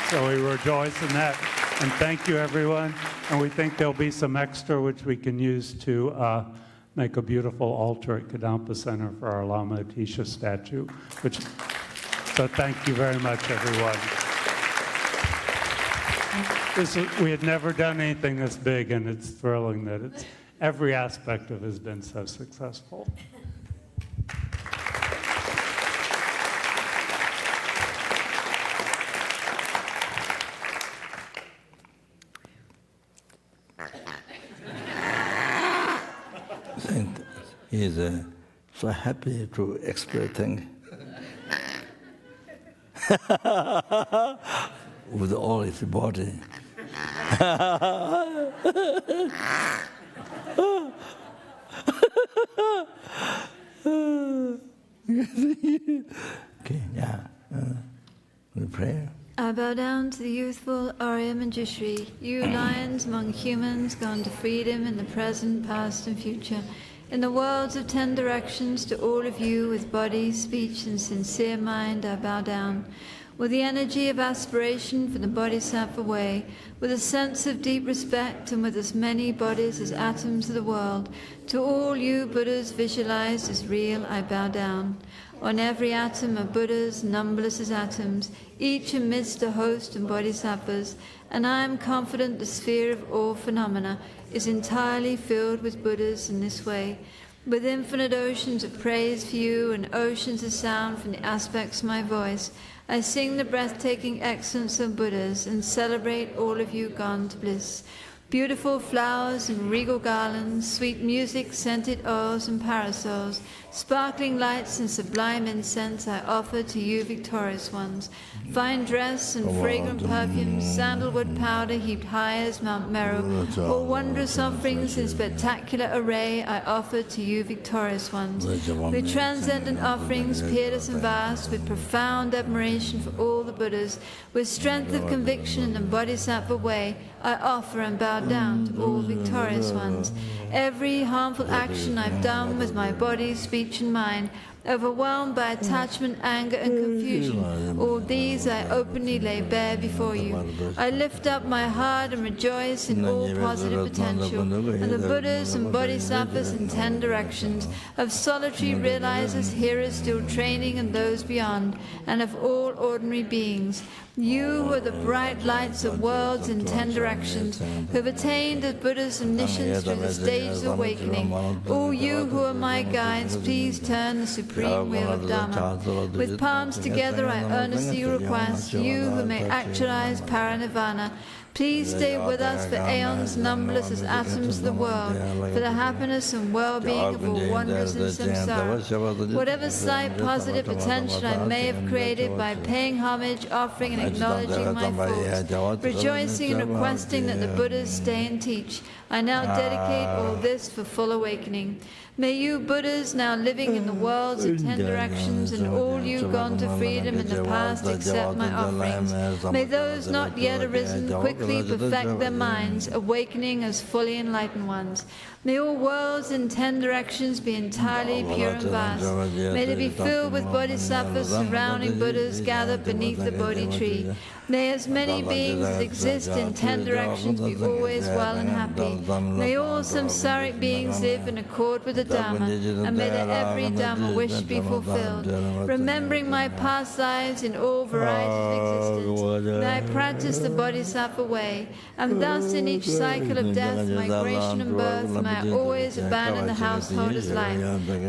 So we rejoice in that. And thank you, everyone. And we think there'll be some extra which we can use to make a beautiful altar at Kadampa Center for our Lama Atisha statue. So thank you very much, everyone. We had never done anything this big, and it's thrilling that every aspect of it has been so successful. He is so happy to express things with all his body. Okay, yeah. We pray. I bow down to the youthful Arya Manjushri, you lions among humans gone to freedom in the present, past and future. In the worlds of 10 directions, to all of you with body, speech and sincere mind I bow down. With the energy of aspiration for the Bodhisattva way, with a sense of deep respect and with as many bodies as atoms of the world, to all you Buddhas visualized as real I bow down. On every atom of Buddhas, numberless as atoms, each amidst a host of Bodhisattvas, and I am confident the sphere of all phenomena is entirely filled with Buddhas in this way, with infinite oceans of praise for you and oceans of sound from the aspects of my voice. I sing the breathtaking excellence of Buddhas and celebrate all of you gone to bliss. Beautiful flowers and regal garlands, sweet music, scented oils and parasols, sparkling lights and sublime incense I offer to you victorious ones. Fine dress and fragrant perfumes, sandalwood powder heaped high as Mount Meru, all wondrous offerings in spectacular array I offer to you victorious ones. With transcendent offerings, peerless and vast, with profound admiration for all the Buddhas, with strength of conviction in the Bodhisattva way, I offer and bow down to all victorious ones. Every harmful action I've done with my body, speech and mind, overwhelmed by attachment, anger and confusion, all these I openly lay bare before you. I lift up my heart and rejoice in all positive potential, and the Buddhas and Bodhisattvas in 10 directions, of solitary realizers, hearers still training and those beyond, and of all ordinary beings. You who are the bright lights of worlds in 10 directions, who have attained as Buddha's omniscience through the stages of awakening, all you who are my guides, please turn the supreme wheel of Dharma. With palms together I earnestly request, you who may actualize paranirvana, please stay with us for aeons numberless as atoms of the world, for the happiness and well-being of all wanderers in samsara. Whatever slight positive attention I may have created by paying homage, offering and acknowledging my faults, rejoicing and requesting that the Buddhas stay and teach, I now dedicate all this for full awakening. May you Buddhas now living in the worlds of 10 directions and all you gone to freedom in the past accept my offerings. May those not yet arisen quickly perfect their minds, awakening as fully enlightened ones. May all worlds in 10 directions be entirely pure and vast. May they be filled with bodhisattvas surrounding Buddhas gathered beneath the Bodhi tree. May as many beings as exist in 10 directions be always well and happy. May all samsaric beings live in accord with the Dharma, and may their every Dharma wish be fulfilled. Remembering my past lives in all varieties of existence, may I practice the Bodhisattva way, and thus in each cycle of death, migration and birth, may I always abandon the householder's life.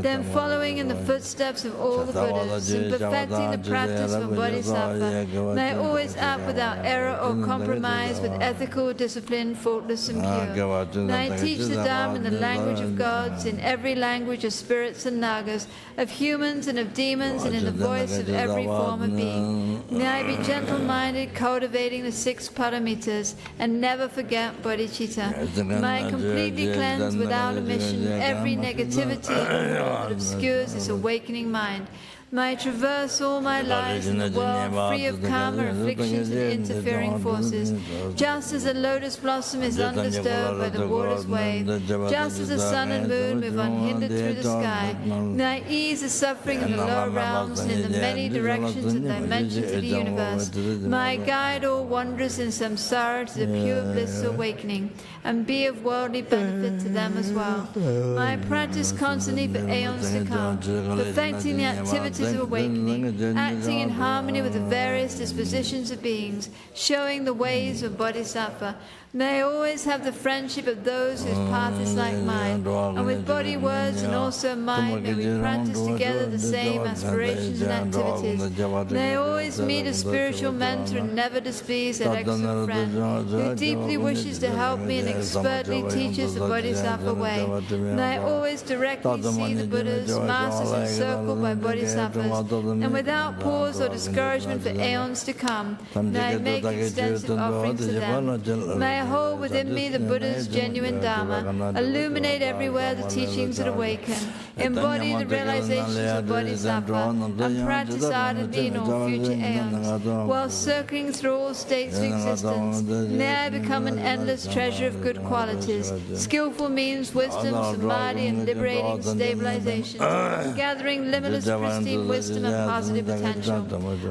Then following in the footsteps of all the Buddhas, and perfecting the practice of Bodhisattva, may I always act without error or compromise, with ethical discipline, faultless and pure. May I teach the Dharma in the language of gods, in every language of spirits and nagas, of humans and of demons, and in the voice of every form of being. May I be gentle-minded, cultivating the 6 paramitas, and never forget bodhicitta. May I completely cleanse without omission every negativity that obscures this awakening mind. May I traverse all my lives in the world free of karma, afflictions and interfering forces. Just as a lotus blossom is undisturbed by the water's wave, just as the sun and moon move unhindered through the sky, may I ease the suffering in the lower realms and in the many directions and dimensions of the universe. May I guide all wanderers in samsara to the pure bliss of awakening, and be of worldly benefit to them as well. May I practice constantly for aeons to come, perfecting the activities of awakening, acting in harmony with the various dispositions of beings, showing the ways of bodhisattva. May I always have the friendship of those whose path is like mine, and with body, words, and also mind, may we practice together the same aspirations and activities. May I always meet a spiritual mentor and never displease an excellent friend who deeply wishes to help me and expertly teaches the bodhisattva way. May I always directly see the Buddhas, masters encircled by bodhisattvas, and without pause or discouragement for aeons to come, may I make extensive offerings to them. May I hold within me the Buddha's genuine Dharma, illuminate everywhere the teachings that awaken, embody the realizations of Bodhisattva, and practice ardently in all future aeons. While circling through all states of existence, may I become an endless treasure of good qualities, skillful means, wisdom, samadhi, and liberating stabilization, gathering limitless pristine wisdom and positive potential.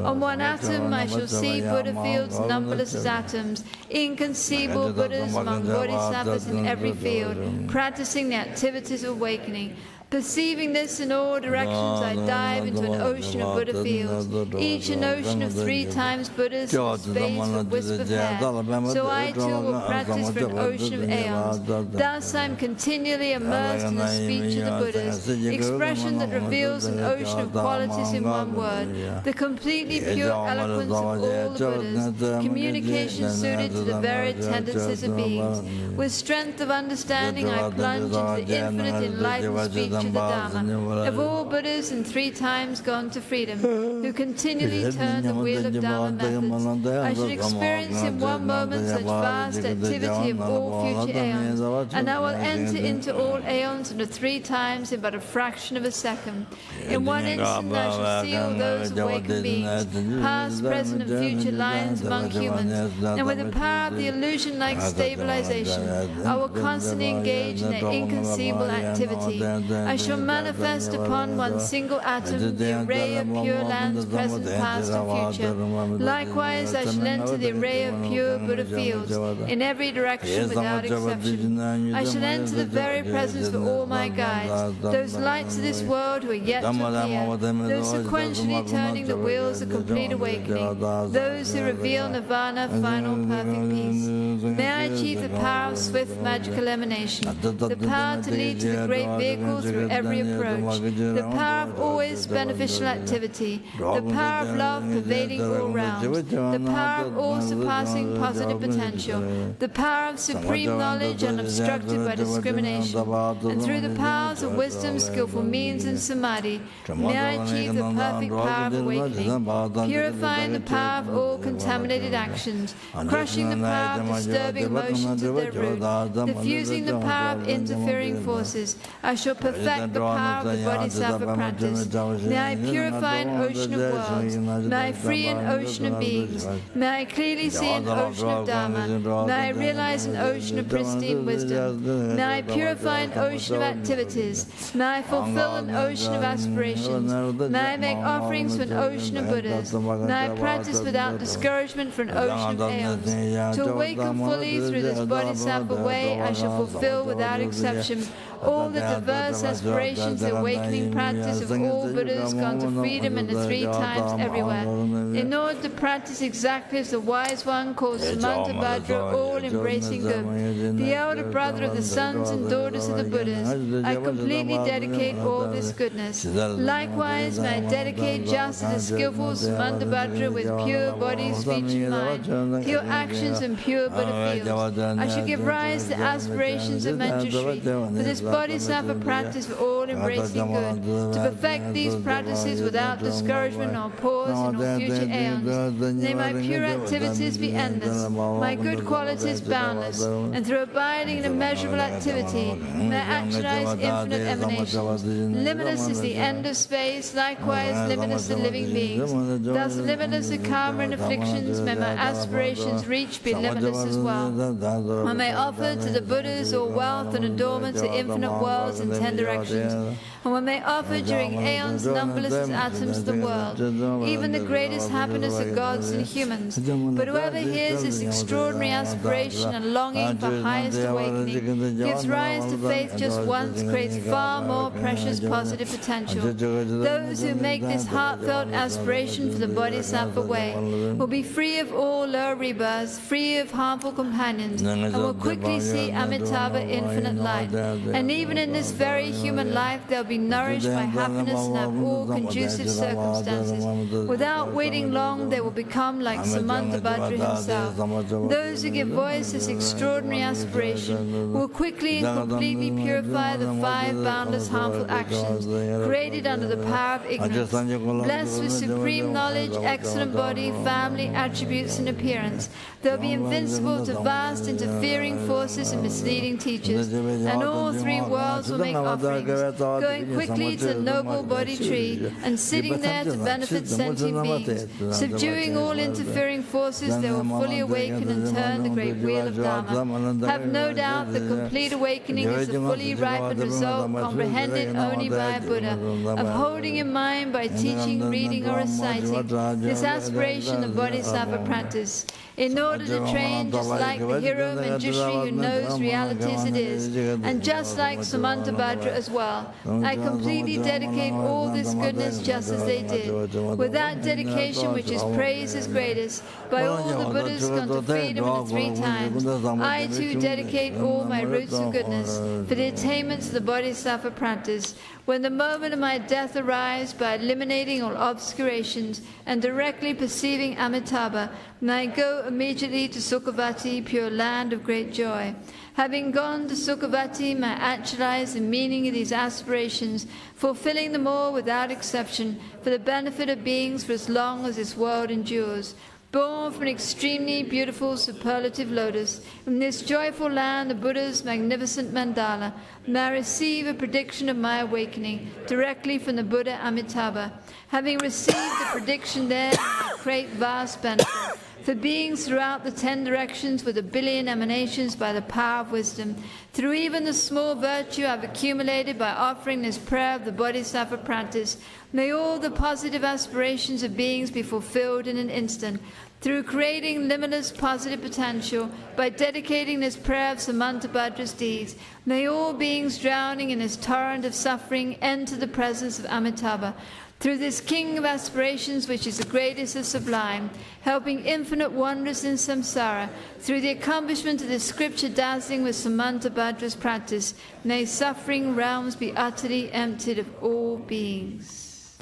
On one atom I shall see Buddha fields numberless as atoms, inconceivable Buddhas among bodhisattvas in every field, practicing the activities of awakening. Perceiving this in all directions, I dive into an ocean of Buddha fields, each an ocean of 3 times Buddhas, space for wisp of hair. So I too will practice for an ocean of aeons. Thus I am continually immersed in the speech of the Buddhas, expression that reveals an ocean of qualities in one word, the completely pure eloquence of all the Buddhas, communication suited to the varied tendencies of beings. With strength of understanding, I plunge into the infinite enlightened speech of the Dharma, of all Buddhas and 3 times gone to freedom, who continually turn the wheel of Dharma methods. I should experience in one moment such vast activity of all future aeons, and I will enter into all aeons under 3 times in but a fraction of a second. In one instant I shall see all those awakened beings, past, present, and future lions among humans, and with the power of the illusion-like stabilization, I will constantly engage in their inconceivable activity. I shall manifest upon one single atom the array of pure lands, present, past, and future. Likewise, I shall enter the array of pure Buddha fields in every direction without exception. I shall enter the very presence of all my guides, those lights of this world who are yet to appear, those sequentially turning the wheels of complete awakening, those who reveal nirvana, final perfect peace. May I achieve the power of swift magical emanation, the power to lead to the great vehicle through every approach, the power of always beneficial activity, the power of love pervading all realms, the power of all-surpassing positive potential, the power of supreme knowledge unobstructed by discrimination, and through the powers of wisdom, skillful means, and samadhi, may I achieve the perfect power of awakening, purifying the power of all contaminated actions, crushing the power of disturbing emotions at their root, diffusing the power of interfering forces. I shall perfect the power of the Bodhisattva practice. May I purify an ocean of worlds. May I free an ocean of beings. May I clearly see an ocean of Dharma. May I realize an ocean of pristine wisdom. May I purify an ocean of activities. May I fulfill an ocean of aspirations. May I make offerings for an ocean of Buddhas. May I practice without discouragement for an ocean of aeons. To awaken fully through this Bodhisattva way, I shall fulfill without exception all the diverse aspirations, the awakening practice of all Buddhas gone to freedom in the 3 times everywhere. In order to practice exactly as the wise one called Samantabhadra, all-embracing good, the elder brother of the sons and daughters of the Buddhas, I completely dedicate all this goodness. Likewise, may I dedicate just as the skillful Samantabhadra with pure body, speech, and mind, pure actions, and pure Buddha fields. I shall give rise to aspirations of mentorship for this Bodhisattva practice for all embracing good, to perfect these practices without discouragement or pause in all future aeons. May my pure activities be endless, my good qualities boundless, and through abiding in immeasurable activity, may I actualize infinite emanations. Limitless is the end of space, likewise limitless the living beings. Thus limitless the karma and afflictions, may my aspirations reach be limitless as well. I may offer to the Buddhas all wealth and adornments to infinite worlds in 10 directions, and one may offer during aeons numberless as atoms of the world, even the greatest happiness of gods and humans. But whoever hears this extraordinary aspiration and longing for highest awakening, gives rise to faith just once, creates far more precious positive potential. Those who make this heartfelt aspiration for the Bodhisattva way will be free of all lower rebirths, free of harmful companions, and will quickly see Amitabha infinite light. And even in this very human life, they'll be nourished by happiness and have all conducive circumstances. Without waiting long, they will become like Samantabhadra himself. Those who give voice to this extraordinary aspiration will quickly and completely purify the 5 boundless harmful actions created under the power of ignorance. Blessed with supreme knowledge, excellent body, family, attributes, and appearance, they'll be invincible to vast interfering forces and misleading teachers, and all 3 worlds will make offerings, going quickly to the noble body tree and sitting there to benefit sentient beings. Subduing all interfering forces, they will fully awaken and turn the great wheel of Dharma. Have no doubt the complete awakening is the fully ripened result comprehended only by a Buddha, of holding in mind by teaching, reading, or reciting this aspiration the Bodhisattva practice. In order to train, just like the hero Manjushri who knows reality as it is, and just like Samantabhadra as well, I completely dedicate all this goodness just as they did. With that dedication which is praised as greatest, by all the Buddhas gone to freedom in the 3 times, I too dedicate all my roots of goodness for the attainments of the Bodhisattva practice. When the moment of my death arrives, by eliminating all obscurations and directly perceiving Amitabha, may I go immediately to Sukhavati, pure land of great joy. Having gone to Sukhavati, may I actualize the meaning of these aspirations, fulfilling them all without exception for the benefit of beings for as long as this world endures. Born from an extremely beautiful superlative lotus, in this joyful land, the Buddha's magnificent mandala, may I receive a prediction of my awakening directly from the Buddha Amitabha. Having received the prediction there, I create vast benefit for beings throughout the 10 directions with 1 billion emanations by the power of wisdom. Through even the small virtue I've accumulated by offering this prayer of the Bodhisattva practice, may all the positive aspirations of beings be fulfilled in an instant. Through creating limitless positive potential by dedicating this prayer of Samantabhadra's deeds, may all beings drowning in this torrent of suffering enter the presence of Amitabha. Through this king of aspirations, which is the greatest of sublime, helping infinite wonders in samsara, through the accomplishment of this scripture dazzling with Samantabhadra's practice, may suffering realms be utterly emptied of all beings.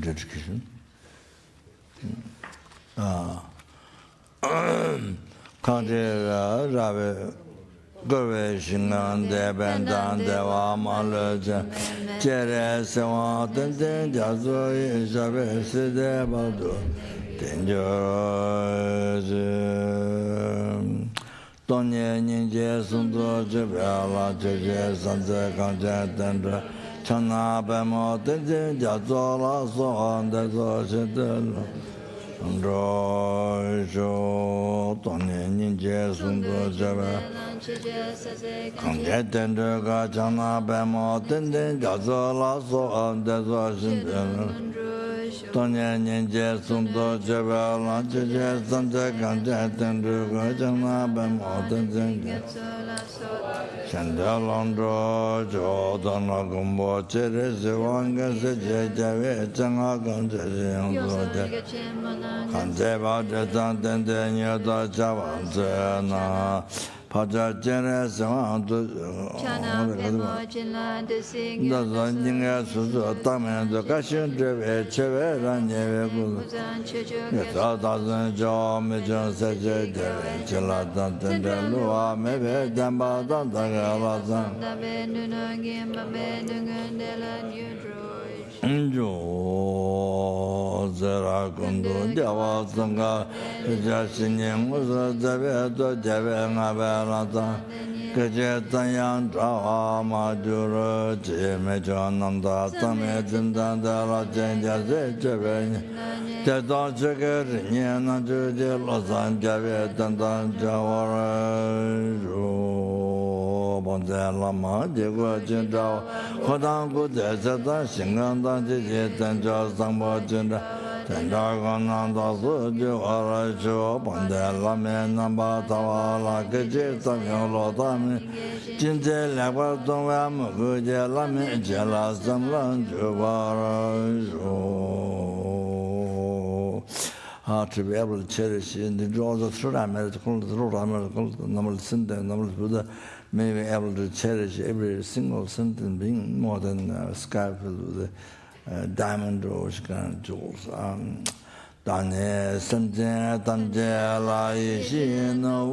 Dedication. Gurve Shingan de Bendan de Wamaluja, Jere Sewa, Tenten Jazo, Jabe Side Badu, Tenjor Tonye Ninja Sundo, Jabala, Jay, Santa Kanja, Tendra, Chana Bemo, Tenten Jazola, so on the Zoshidel. Rojo, Tony Ninja Sundo Java, Kanget and Gachana Bemo, Tenden, Gazola, so on the Zoshidel. Tony Ninja Sundo Java, Lanches, Santa Kanget and Gachana Bemo, Tenden. Chandalondro, Jodana Gumbo, Cheres, Wanga, Jave, Changa, Kanjeva, Jatan, Yada, Javana, Paja, Cheres, the Taman, the Cashin, Cheve, and Yevu, Joe, Major, Saja, Chelatan, Lua, maybe Damba, Zeragundo, Javasanga, Jasinin was the Veto, Javana, Kajetayan, Trawa, Madura, Jimejananda, Tametan, Dala, Janja, Javan, the Dodger, Yana, Judy, Los Angeles, and Javara. Lama, Diego Jinda, Hodango, Desert, Singanda, Tenja, Sambo Jinda, Tendagananda, Suju, Arajo, Pandela, Menamba, Tawala, Kaji, Tamio, Tami, Jinte, Labaton, Muguja, Lame, Jela, Samlan, Juvarajo. how to be able to cherish and the draw the through Buddha may be able to cherish every single sentence being more than a sky filled with diamond or jewels. Dane Sanje Tanje La Yishi No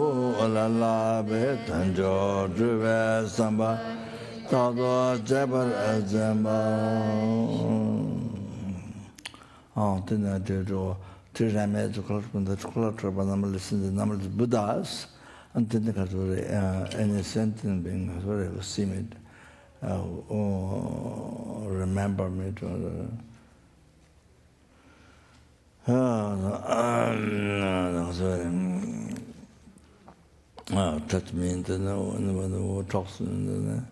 La La Be Tanjo Druve Samba Tado Jabal Azamba. Oh, then I did all Tirame to collect from the chocolate, but I'm listening to the numbers of Buddhas, and then the category any sentence being very timid. Remember me to touch me into no talks in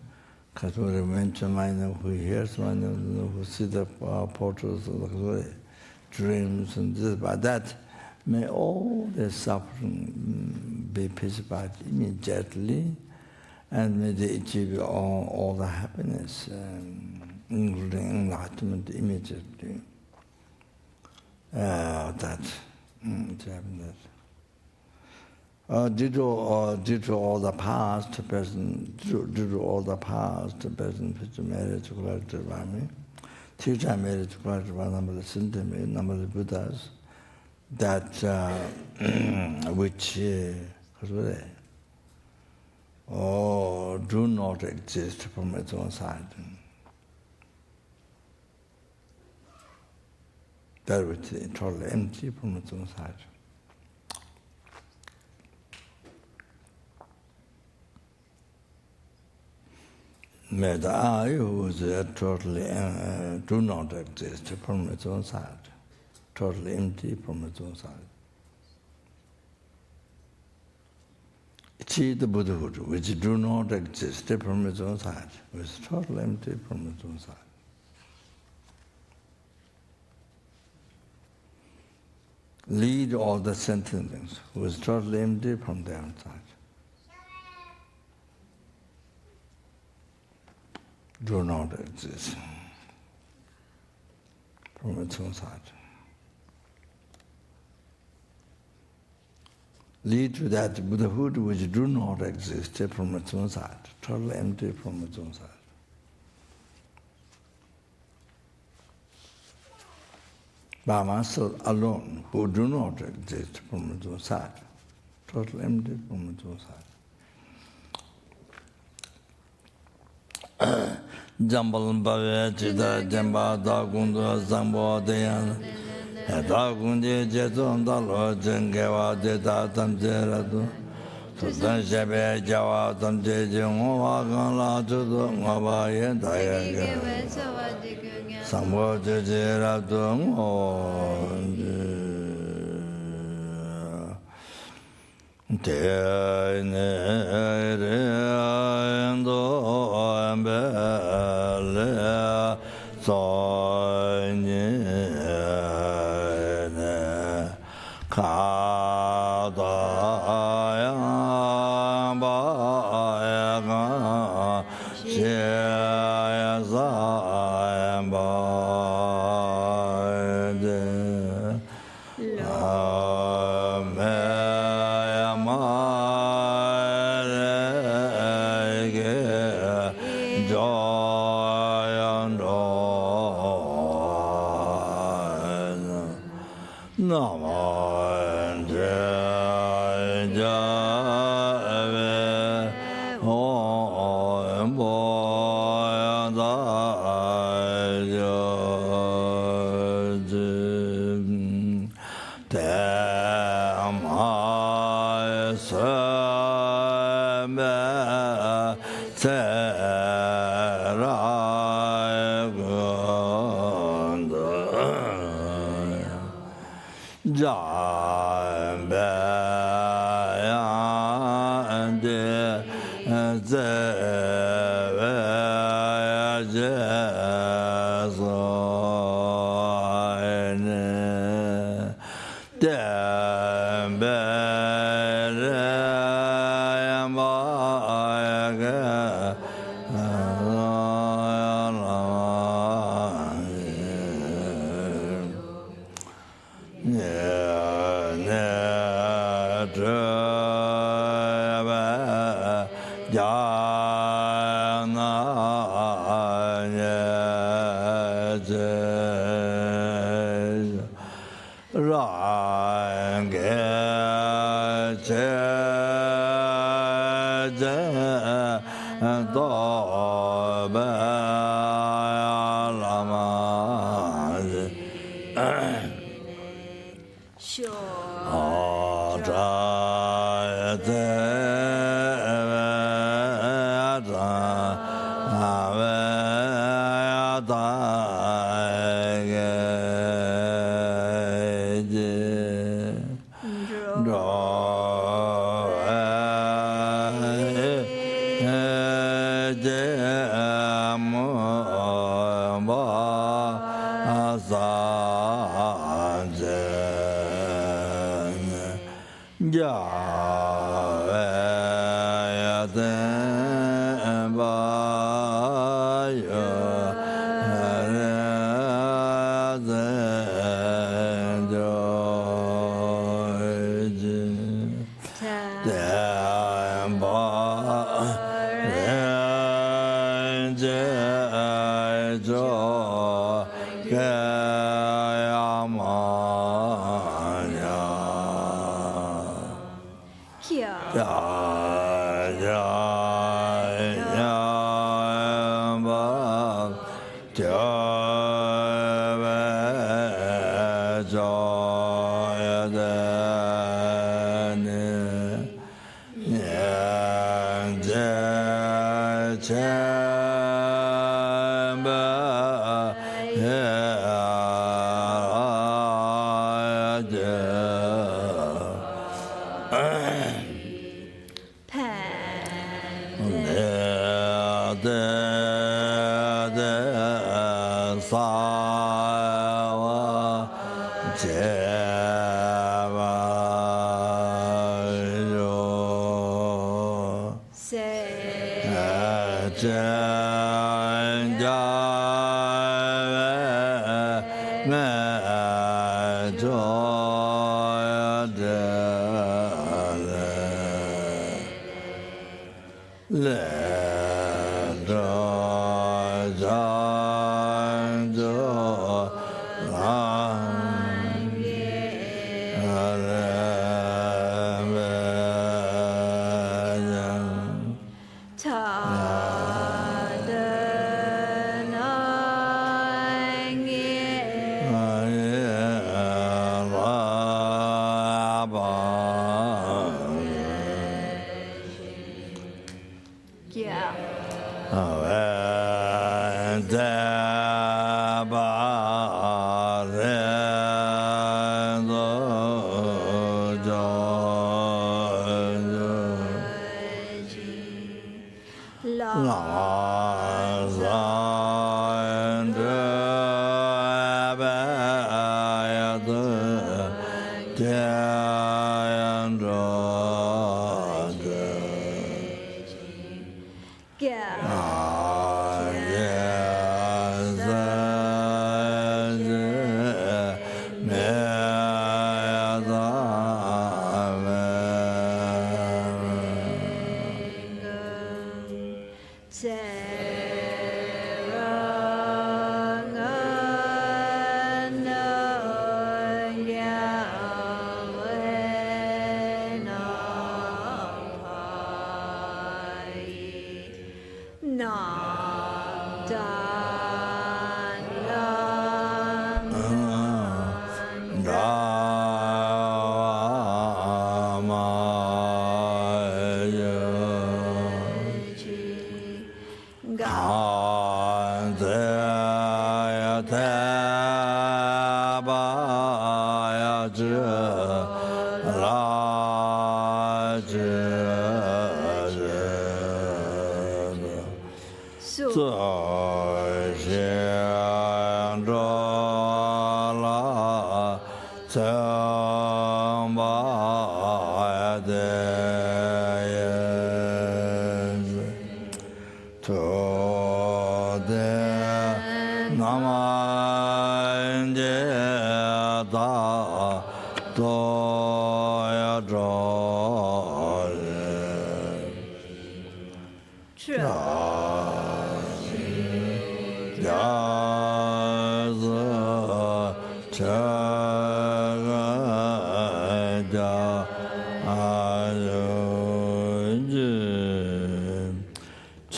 the mention I know who hears, I know who see the portraits of the dreams and this, but that may all the suffering be pacified immediately, and may they achieve all the happiness, including enlightenment immediately. Due to all the past, present, due to all the past, present, future marriage, collective army, teacher marriage, collective number of symptoms, number of Buddhas, that which do not exist from its own side. That which is totally empty from its own side. May the I who is totally do not exist from its own side, totally empty from its own side. Achieve the Buddhahood, which do not exist from its own side, which is totally empty from its own side. Lead all the sentient things, who is totally empty from their own side. Do not exist from its own side. Lead to that Buddhahood which do not exist from its own side, totally empty from its own side. Brahma soul alone, who do not exist from its own side, totally empty from its own side. Jambal Bave Chida Jamba Dagundu Zambo Dayan Dagundi Jeton Dalo Jengewa Deta Tamjeradu Sudan Shebe Jawa Tamjejunga Gala Judo Ngabaye Dayaga Sambo Jejeradu Yeah.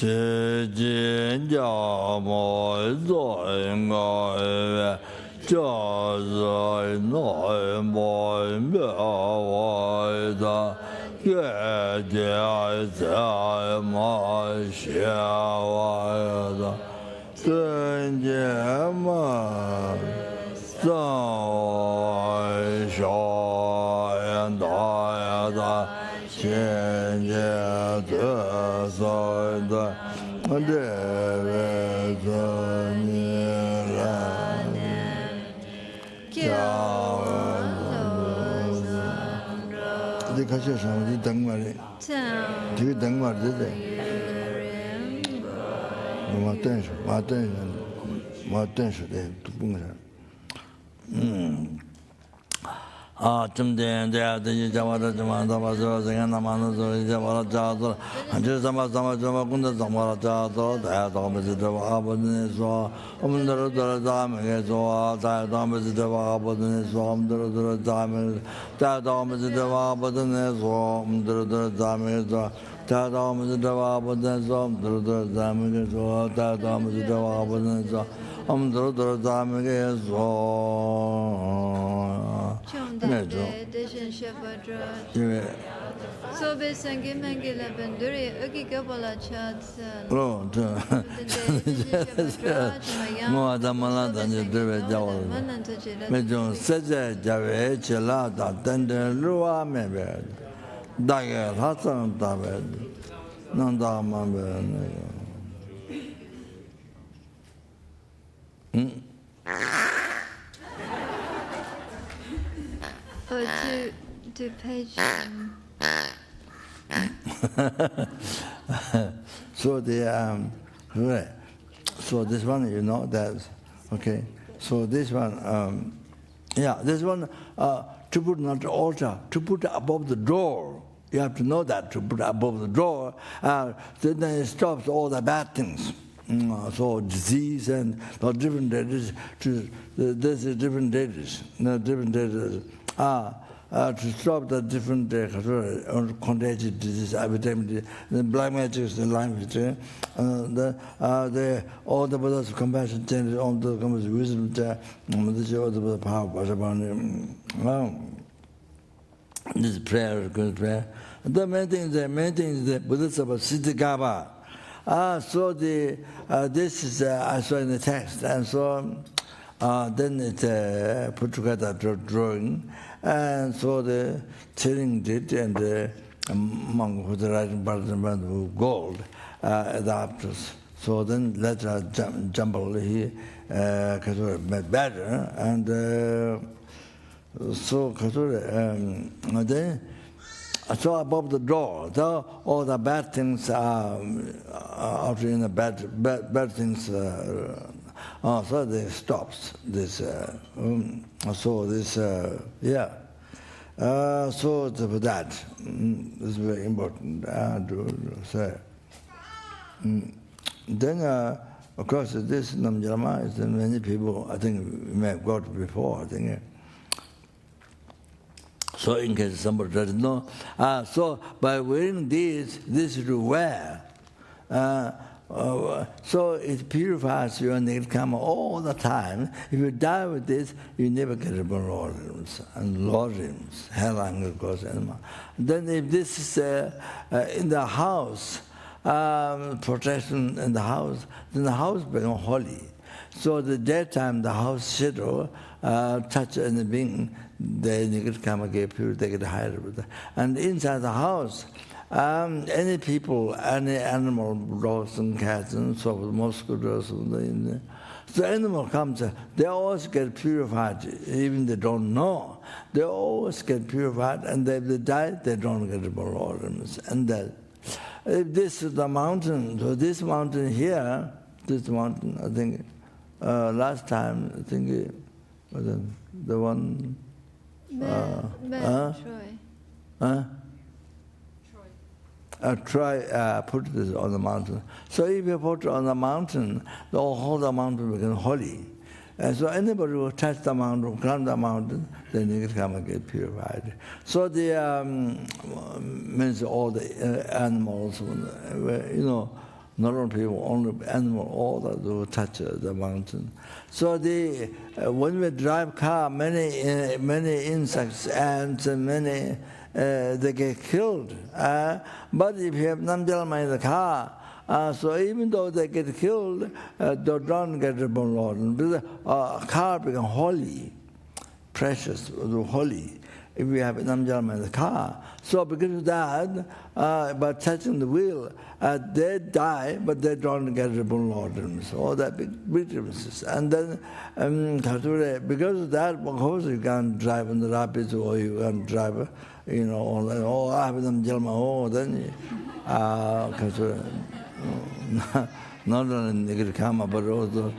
Chijin Jia Mo Zoi Ngoi cha zai noi moi me wai da ye de zai ma xia wai da zhen jie ma zai shao yan da ya da qian jie de zai da de ve zai ni ran这个是什么？你等我嘞，这个等我这的，我等是的，都不是。좀 된다. 되지 잡아라 좀 잡아서 생각 남아서 이제 잡아라 잡아서 한줄 잡아서 군대 잡아라 잡아서 다야도 하면서 잡아버리면서 엄들어 잡아면서 다야도 하면서 잡아버리면서 엄들어 잡아면서 다야도 하면서 잡아버리면서 엄들어 잡아면서 다야도 하면서 잡아버리면서 엄들어 잡아면서 다야도 하면서 잡아버리면서 엄들어 잡아면서 So be sangi mangila banduri ugi gabala chatsan. Oh, mo adamala danje debe jawo. Me jong seje jave chela da tende luwa me be. Dage hasan da be. Nanda ma be. To page. So so this one, you know that, okay. So this one, this one to put not the altar, to put above the door. You have to know that to put above the door, then it stops all the bad things. So disease and different deities. There's different deities. Different deities. To stop the different contagious disease, epidemic, the black magic, the language, all the Buddha's compassion, changes, all the wisdom, the power, this prayer, good prayer. The main thing is the Buddha's about Siddhikapa. So this is I saw in the text, and so then it put together drawing. And so the Chering did, and the monk who was writing part of gold adapters. So then later jumble he made better, and so then so above the door, so all the bad things are out in the bad things. So they stops this. So this, so for that, is very important to say. Then, of course, this Namjama is many people. I think we may have got before. I think. So in case somebody doesn't know, so by wearing this to wear. So it purifies your negative karma all the time. If you die with this, you never get about lords and lords, hell, anger, cause, anymore. Then if this is in the house, protection in the house, then the house becomes holy. So the daytime, the house shadow touch anything, the negative karma get pure, they get higher. And inside the house, any people, any animal, dogs and cats and so forth, mosquitoes, so animal comes, they always get purified, even they don't know. They always get purified, and if they die, they don't get organs. And that, if this is the mountain, so this mountain here, this mountain, I think, last time, I think it was the one. Troy. Try put this on the mountain. So if you put it on the mountain, the whole mountain becomes holy. And so anybody who touch the mountain, climb the mountain, then you can come and get purified. So the means all the animals, not only people, only animal, all that will touch the mountain. So when we drive car, many insects, ants, and many they get killed. But if you have Namjalma in the car, so even though they get killed, they don't get reborn Lord. Because car becomes holy, precious, holy. If we have Namjalma in the car. So because of that, by touching the wheel, they die, but they don't get reborn Lord. So that big differences. And then, because of that, of course you can't drive in the rapids, or you can't drive, I have Namjalma, then not only negative karma, but also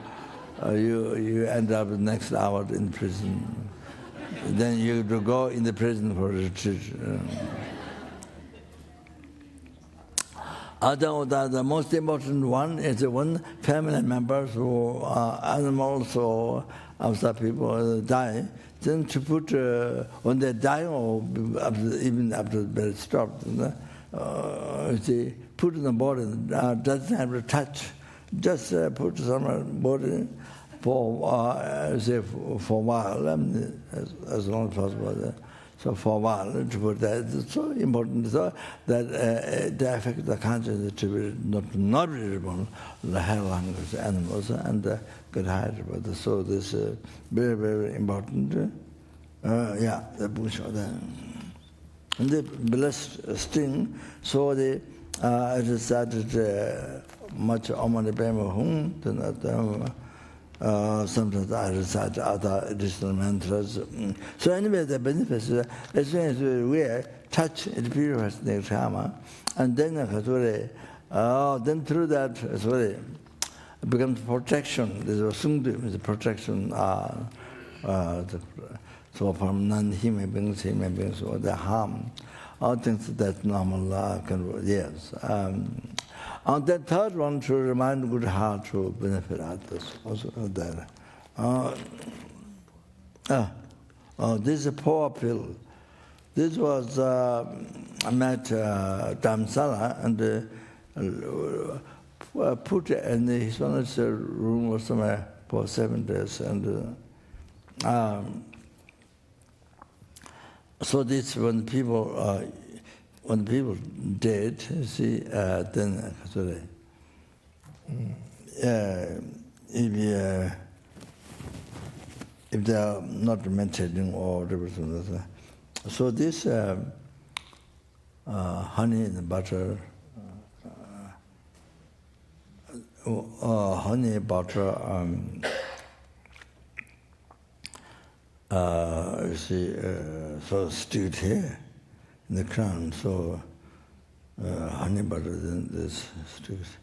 you end up the next hour in prison. Then you have to go in the prison for retreat. The most important one is when family members or animals or other people die, then to put, when they die or even after they stopped, they put in the body, doesn't have to touch, just put some body for a while, as long as possible. So for a while, to put that, it's so important so that they affect the consciousness to be not readable, the higher language animals and the good height. So this is very, very important. The bush of that. And the blessed sting, so it started much Omani Bema Hum, sometimes I recite other additional mantras. So anyway, the benefits, as soon as we touch, it purifies the karma, and then then through that, it becomes protection. There's a sungdu, is a protection. So from non-human beings, or the harm, all things that normal yes. And the third one, to remind good heart to benefit others. Also there. This is a poor pill. This was I met Dhamsala and put in his own room or somewhere for 7 days. And so this when people dead, you see, then if they are not meditating or whatever, so this honey and butter, honey butter, you see, so stewed here in the crown. So honey butter, then this stews.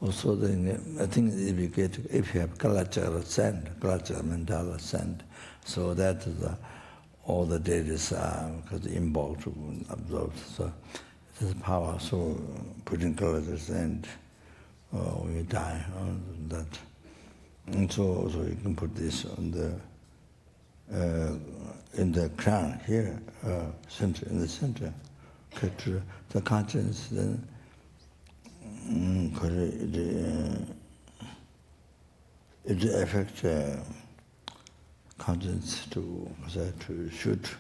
Also, then I think if you have kalachara sand, kalachara mandala sand, so that is all the deities are because involved to absorb. So it is power. So putting kalachara sand, we die on that. And so you can put this on in the crown here, center, in the center, the conscience, then it affects conscience to shoot,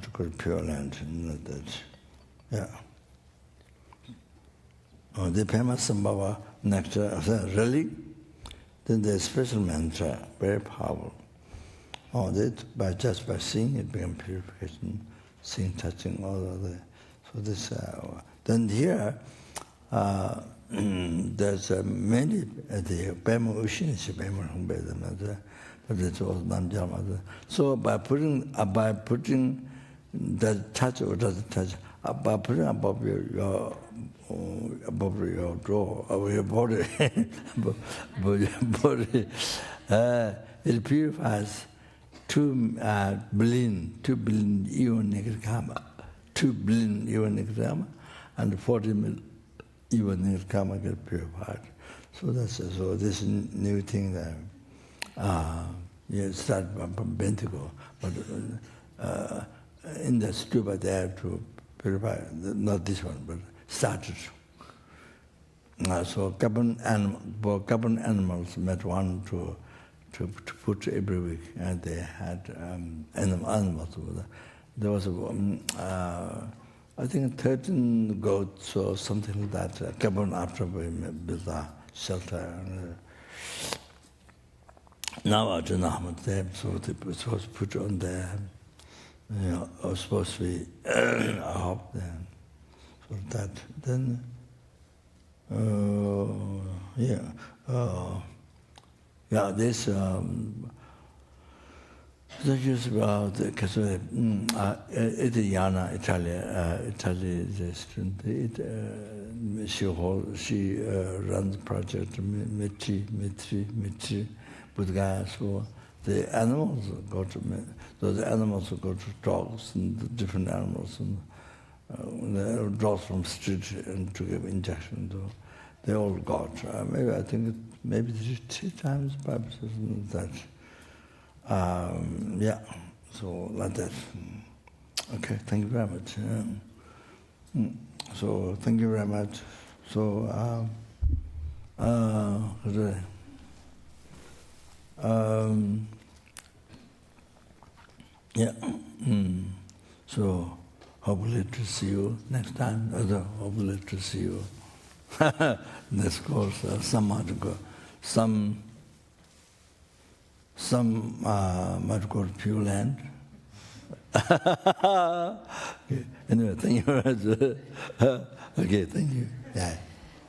to call pure land, and that, the Pema Sambhava nectar, really, then the special mantra, very powerful. Just by seeing it becomes purification, seeing, touching, all of that. So this, then here, there's many, the Bema Ushin is Bema Humbeda, but it's all Namjama. So by putting the touch or doesn't touch, by putting above your drawer, or your body, it purifies 2 billion even negative karma, 2 billion even negative karma, and 40 million even negative karma get purified. So that's so this new thing that you start from Bentigo, but in the stupa they have to purify, not this one, but started. So carbon animals met one to put every week, and they had animals over there. There was I think 13 goats or something like that. Carbon after we built a shelter. Now I don't know how much they have, so it was supposed to put on there. You know, it was supposed to be I hope then for that. Then this just about because Italiana, Italy student. She runs the project Mitri, with guys who the animals go to those animals go to dogs and different animals and the dogs from street and to give injection. They all got maybe I think maybe 3 times perhaps that. So like that. Okay, thank you very much. So thank you very much. So so hopefully to see you next time. Hopefully to see you next course. Some might call Pure Land. Anyway, thank you very much. Okay, thank you. Yeah.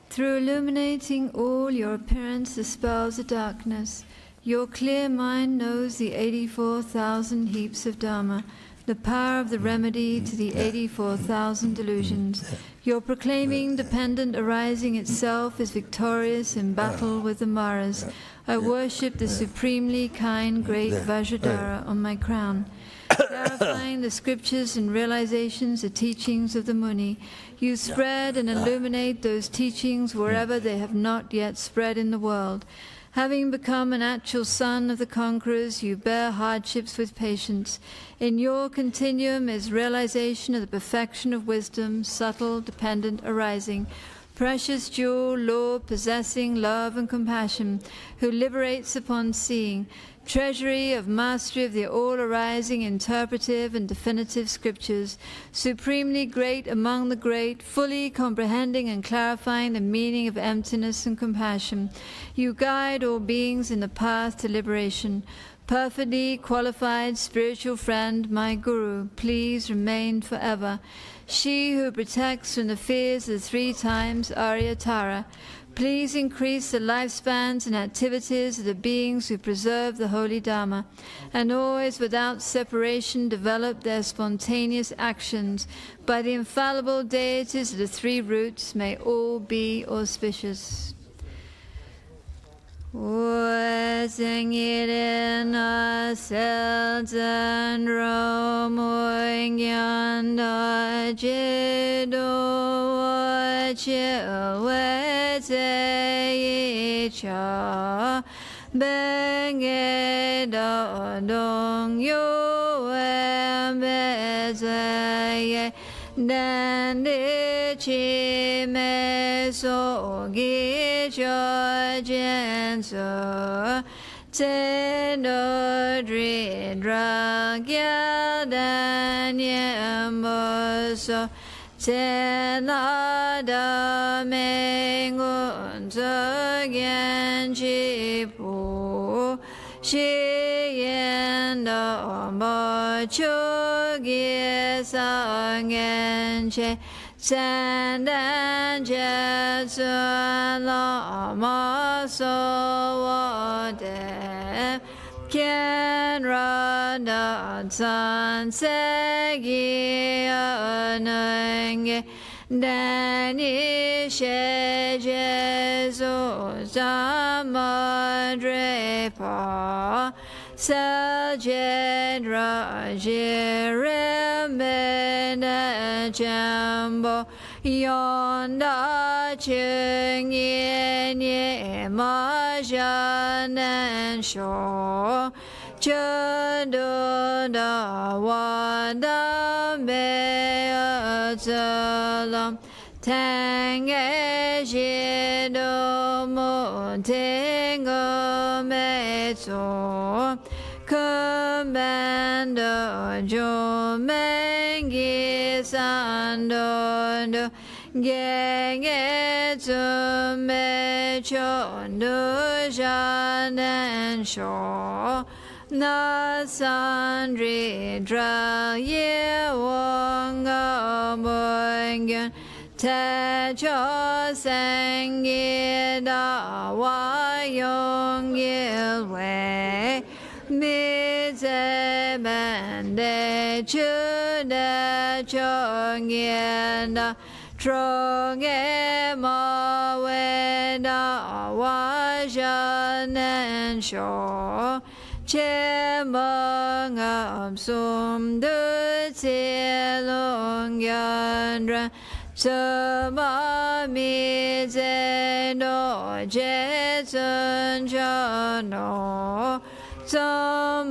Through illuminating all, your appearance dispels the darkness. Your clear mind knows the 84,000 heaps of Dharma, the power of the remedy to the 84,000 delusions. Your proclaiming dependent arising itself is victorious in battle with the Maras. I worship the supremely kind great Vajradhara on my crown. Clarifying the scriptures and realizations, the teachings of the Muni, you spread and illuminate those teachings wherever they have not yet spread in the world. Having become an actual son of the conquerors, you bear hardships with patience. In your continuum is realization of the perfection of wisdom, subtle, dependent arising. Precious jewel, Lord, possessing love and compassion, who liberates upon seeing. Treasury of mastery of the all-arising interpretive and definitive scriptures, supremely great among the great, fully comprehending and clarifying the meaning of emptiness and compassion. You guide all beings in the path to liberation. Perfectly qualified spiritual friend, my Guru, please remain forever. She who protects from the fears of the 3 times Aryatara, please increase the lifespans and activities of the beings who preserve the holy Dharma, and always without separation develop their spontaneous actions. By the infallible deities of the 3 roots, may all be auspicious. Nande chi me so gi cho jen so ten do dri dra gya dan yam bo so ten la da me ngun zo gen chi pu shi yen do mo chu gi sa ngen che san dan je zu la ma so wa de kien ra da san se gi nang dan ni she je zo za ma dre pa sa jen ra je re me na jambo yon da cheng yen ye ma jan and sho chen do da wa da me a zalam tang e bando jumengi sando genge zume chondo janen sho na sandri dra ye wonga boingen te cho sengi da wa yong il we mi ze bande chu de chong yen da trong e ma we da wa janen sho che ma ngam sum de che long yan ra ma mi ze no je sun cha no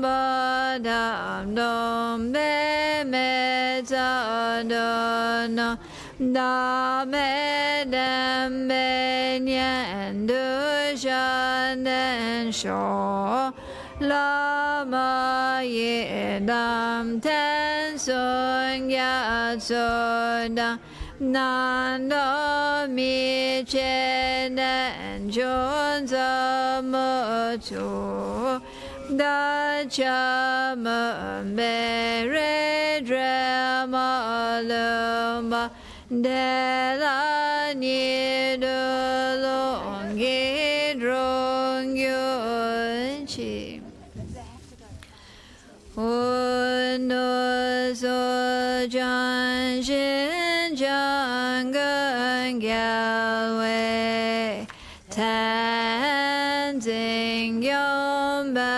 ba dam dom me za da na da me dem be nyan du shan den sho la ma ye dam ten sun ya so da nan do mi chen den jun za mo chu da cha ma me re dre ma lo ma de la ni de long gi drong yu chi no so jan shin jang gen gyal wei tan jing yom ba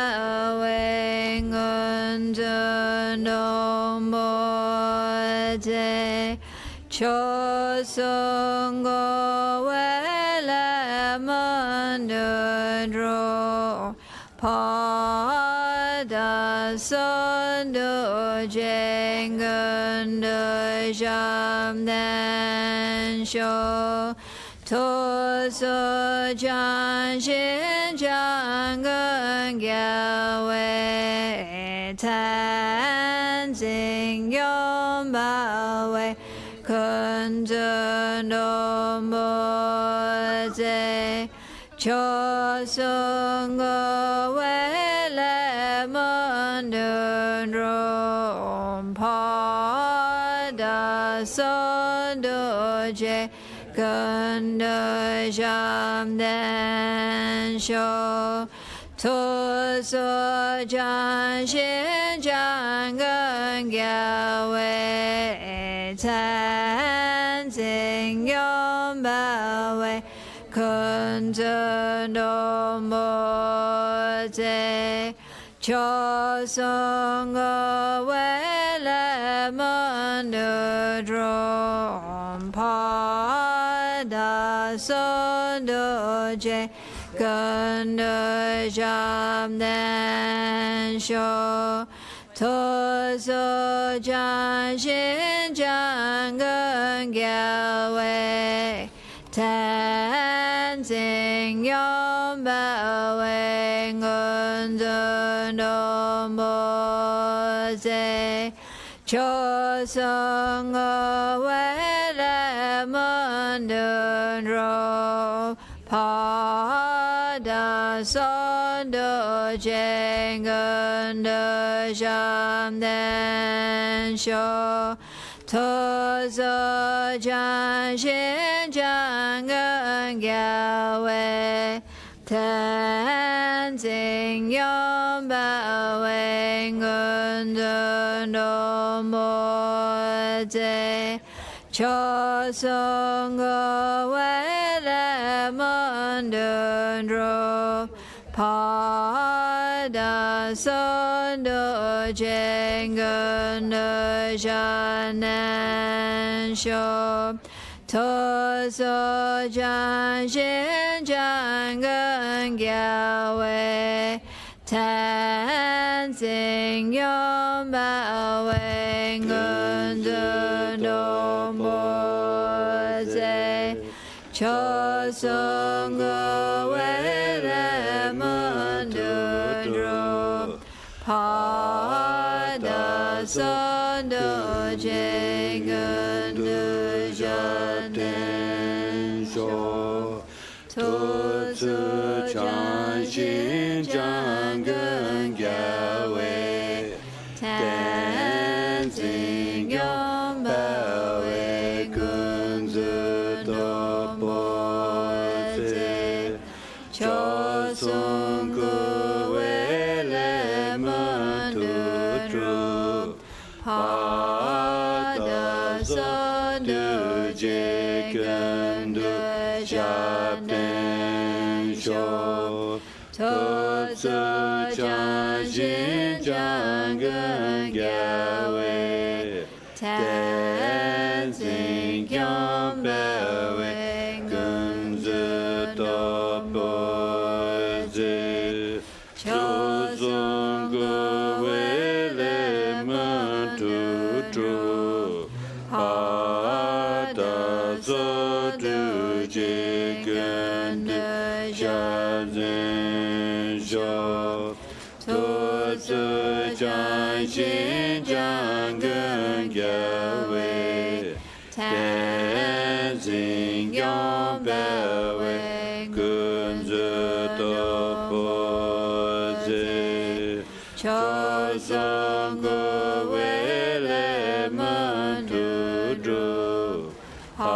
wei ngun zhen dong mo je cho sung go wei la man de dro pa da son do jeng gen de jam nan sho to so jan shin jang gen gyao wei tan jing yom ba wei kun zhen do mo je cho sung go wei le mon de rom pa da son do je gan de jam den sho to so jan shin jang gen gyao wei tan jing yom ba wei kun zhen do mo je cho sung go wei le mon de drom pa da son do je gan de jam den sho to so jan shin jang gen gyao wei tan jing yom ba wei ngun zhen do mo je cho sung go wei le mon de ro pa da son do jeng gen de jam den sho to so jan shin jang gen gyao wei tan jing yom ba wei ngun zhen do mo je cho sung go wei le mon de dro pa da son do jeng gen de jan nan sho to so jan shin jang gen gyao wei tan jing yom ba wei ngun zhen do mo je cho sung go wei le mon de dro pa da son do jing gun du jan den sho to zu chan xin zhang gun gya wei ten zing yong ba wei gun zu do bo zi cho sung gu wei le mun du tru pa da son du ji gun du xiap den sho to zu chan xin zhang gun gya wei ten zing yong ba wei gun zu do bo zi cho sung gu wei le mun tu tru pa da zo du ji gun du xiap den sho to zu chan xin zhang gun gya wei ten zing yong ba wei gun zu do bo zi cho sung gu wei le mun tu tru pa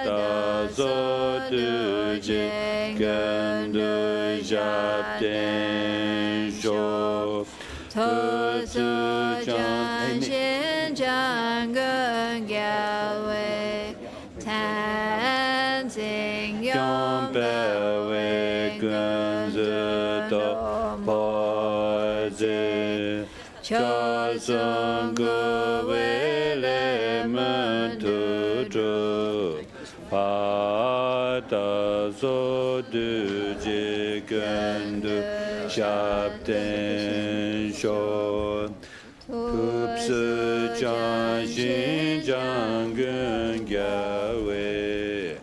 da zo du ji gun du xiap den sho to zu chan xin zhang gun gya wei ten zing yong ba wei gun zu do bo zi cho sung gu wei le mun tu tru pa da zo du ji gun du xiap den sho tup su chan xin zhang gun gya wei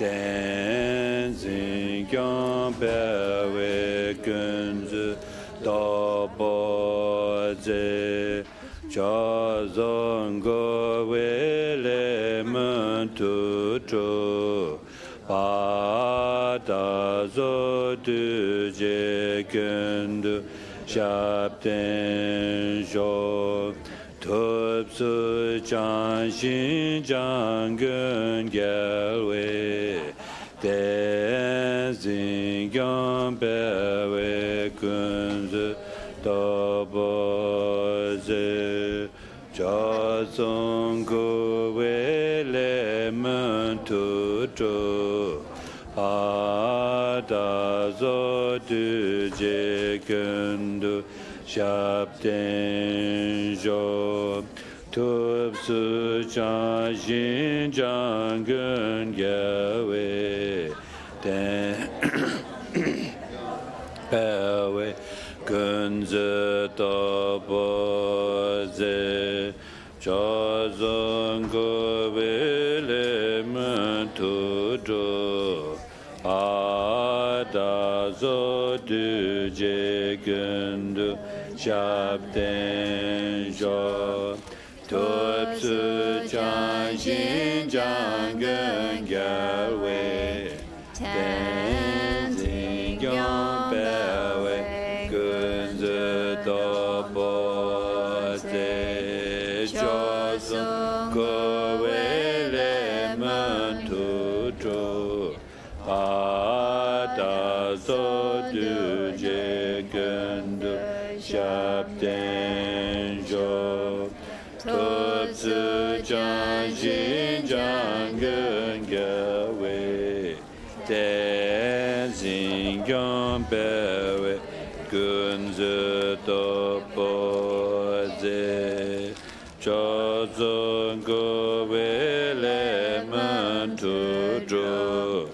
ten zing yong ba wei gun zu do bo zi cho sung gu wei le mun tu tru pa da zo du ji gun du xiap den sho tup su chan xin zhang gun gya wei ten zing yong ba wei gun zu do bo zi cho sung gu wei le mun tu tru pa da zo du ji gun du xiap den sho tup su chan xin zhang gun gya wei ten ba wei gun zu do bo zi cho sung gu wei le mun tu tru pa da zo du ji gun du xiap den sho tup su chan xin zhang gun gya wei ten zing yong ba wei gun zu do bo zi cho sung gu wei le mun tu tru pa da zo du ji gun du xiap den sho tup su chan xin zhang gun gya wei ten zing yong ba wei gun zu do bo zi cho sung gu wei le mun tu tru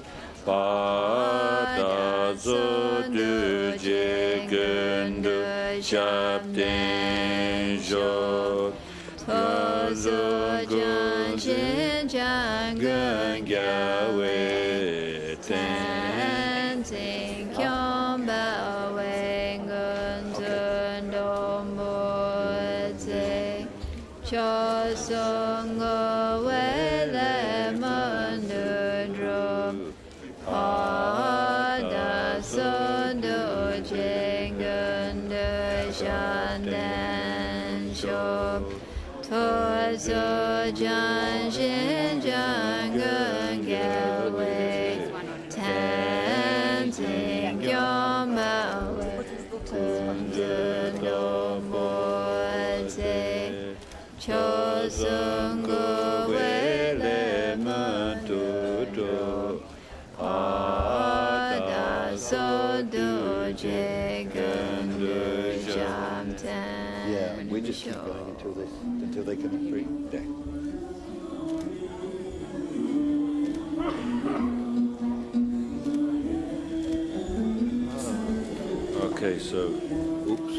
pa da zo du ji gun du xiap den sho to zu chan xin zhang gun gya wei ten zing yong ba wei gun zu do bo Cho Sangha Wele Mandadro Pada Sondo Jenganda Shandan Shok Toso Jan Shin Jangan Gawe Tan Ting Yom Bawe Tundun No More Say Cho Sangha Wele Mandudo Pada Sondo Jegandu Jamtan. Yeah, we just keep going until they come free. Yeah. Okay, so, oops.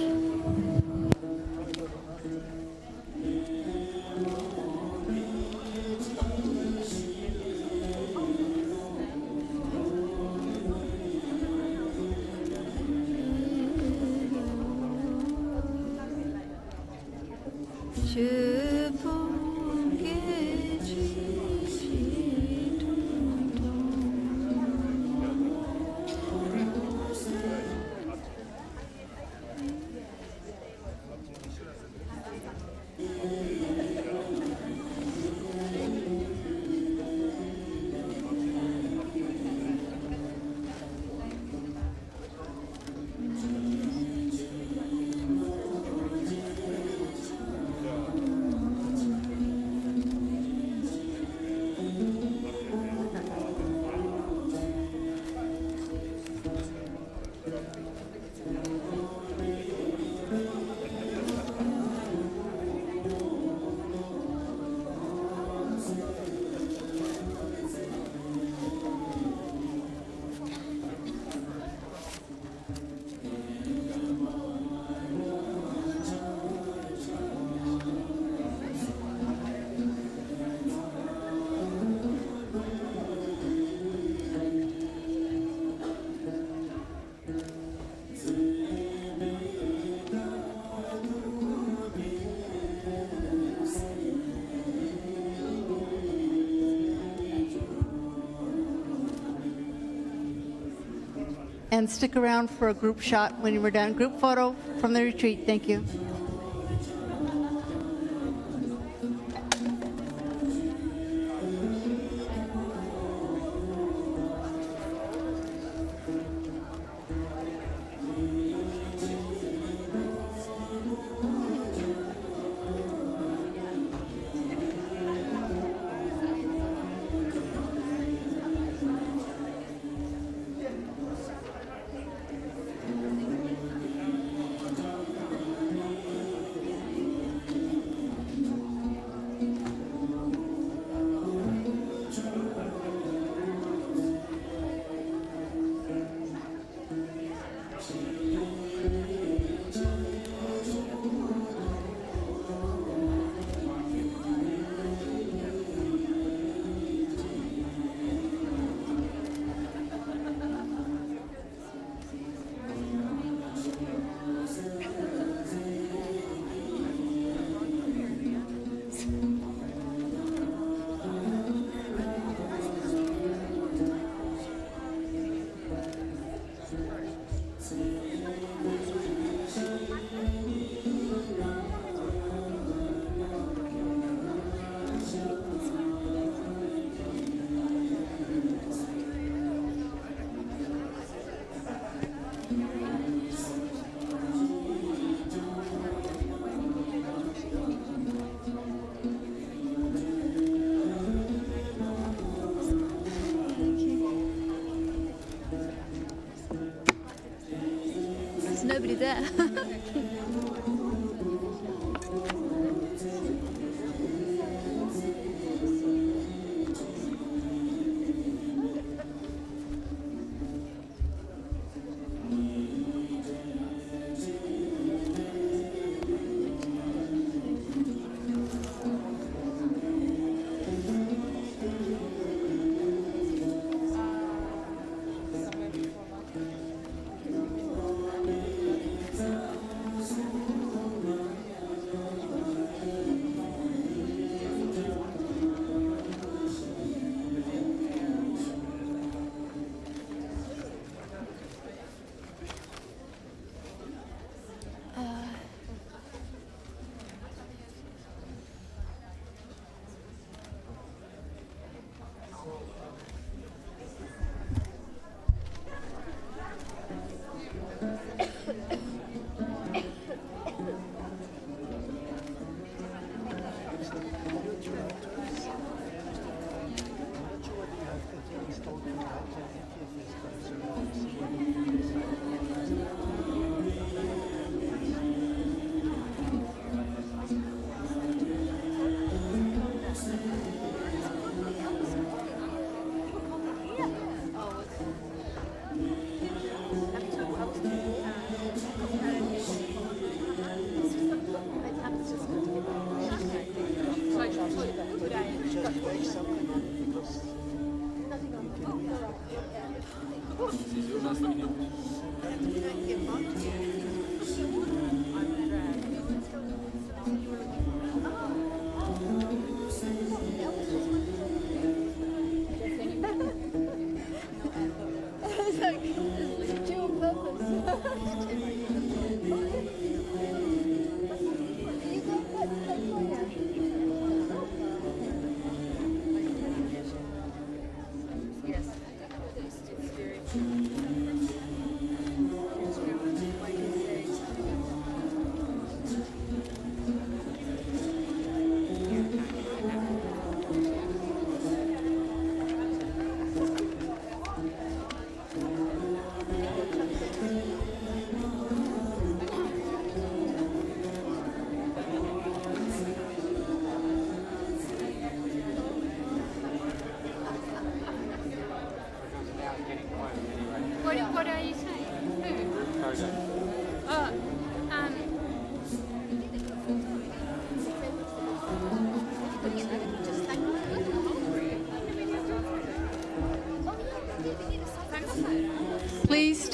And stick around for a group shot when we're done. Group photo from the retreat. Thank you.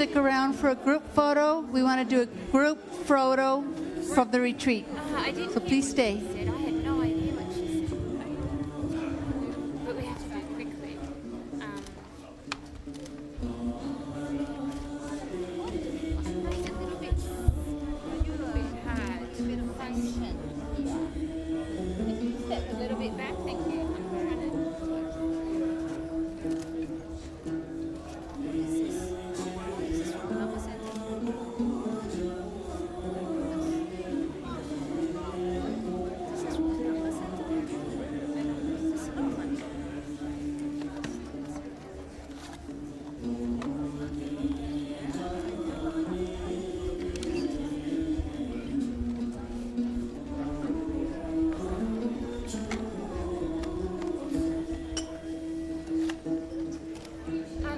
stick around for a group photo. We want to do a group photo from the retreat. I didn't So please stay. hear what she said. I had no idea what she said. But we have to do it quickly. It's a little bit hard. A bit of function. Step a little bit back, thank you.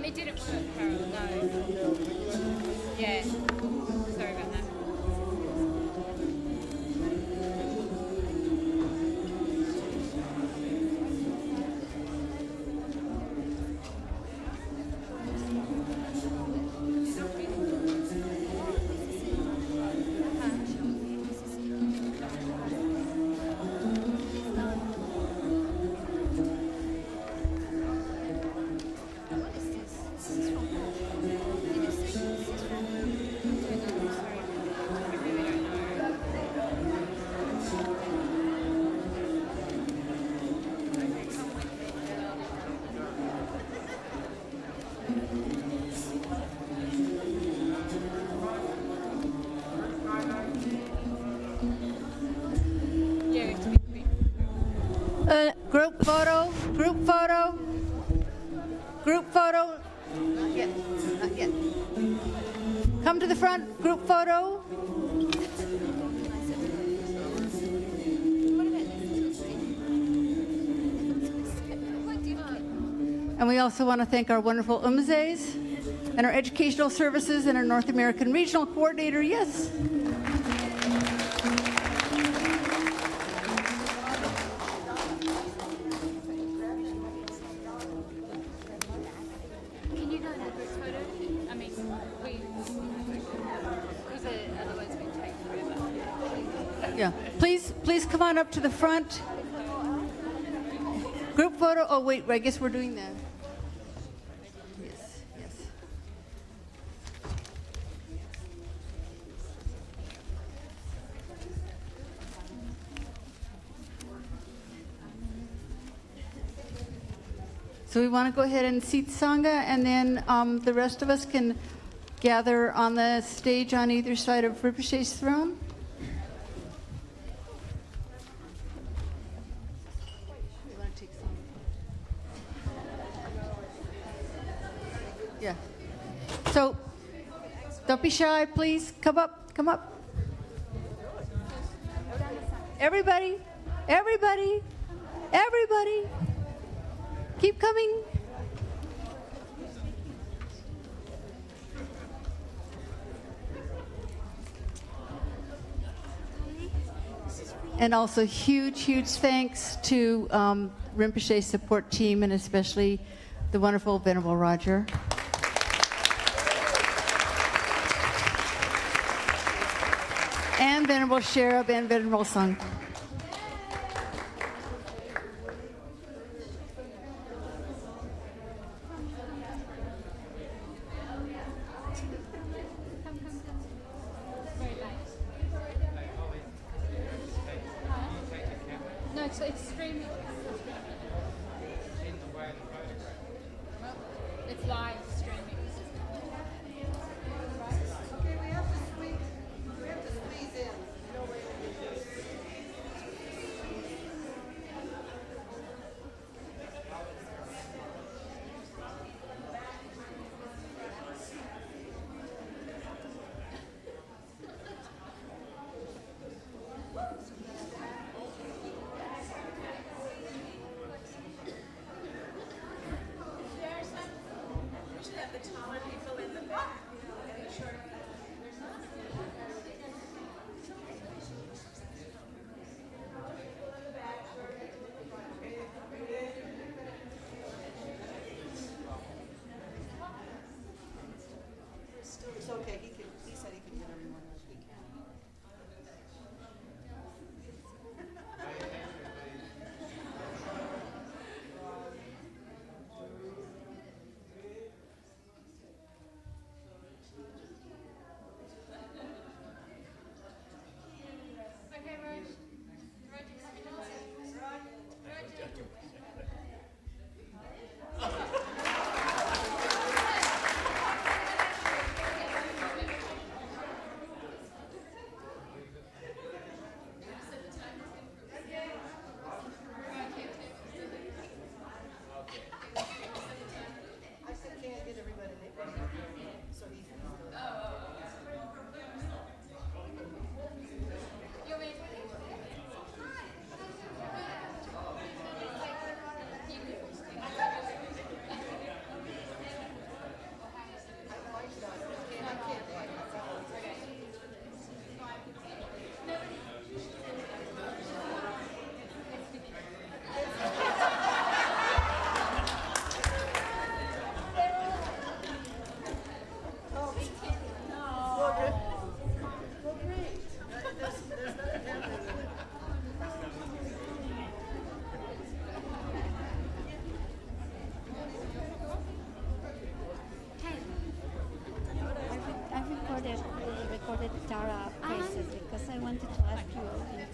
It didn't work, Carol, no. Yeah, sorry about that. Group photo, group photo, group photo. Not yet, not yet. Come to the front, group photo. And we also want to thank our wonderful umzes and our educational services and our North American regional coordinator, yes. Can you go to the group photo? I mean, because otherwise we take forever. Yeah, please come on up to the front. Group photo, oh wait, I guess we're doing that. Yes, yes. So we want to go ahead and seat Sangha, and then the rest of us can gather on the stage on either side of Rinpoche's throne. Yeah. So don't be shy, please. Come up, come up. Everybody, everybody, everybody. Keep coming. And also huge thanks to Rinpoche's support team, and especially the wonderful Venerable Roger. And Venerable Sherab and Venerable Sung. No, it's streaming. Well, it's live streaming. Okay, we have to squeeze in.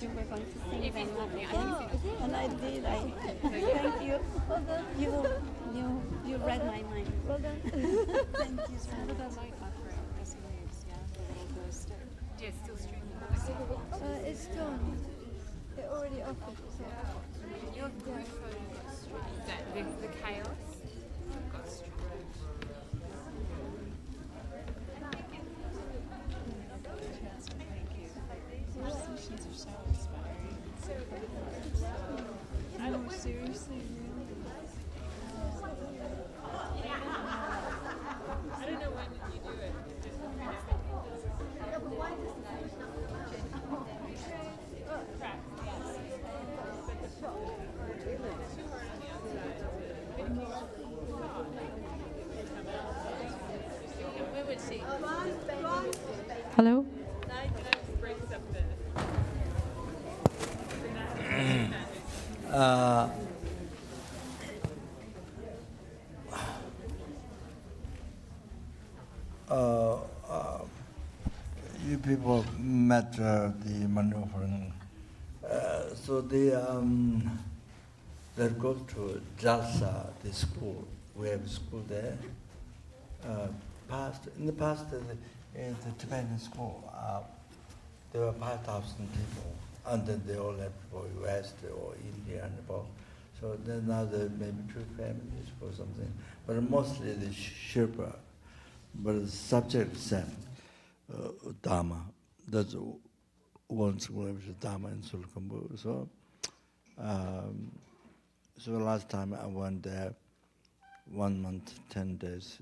you were going to sing If them you at want the me, I end. can sing. And I did. Thank you. You read my mind. Well done. Thank you so much. The light offering as he leaves, yeah, the little glow stick. Yeah, it's still streaming. It's done. It already offered. So. You're good for the chaos. Got strong. Conversations are so inspiring. I know, seriously, really. I don't know when you do it. Where would she? Hello? You people met the maneuvering. So they go to Jalsa, the school. We have a school there. In the past, in the Tibetan school, there were 5,000 people, and then they all left for West or India and above. So then now there may be 2 families or something, but mostly the Sherpa. But the subject is same, Dharma. That's one school which is Dharma in Sulkambu. So last time I went there, 1 month, 10 days,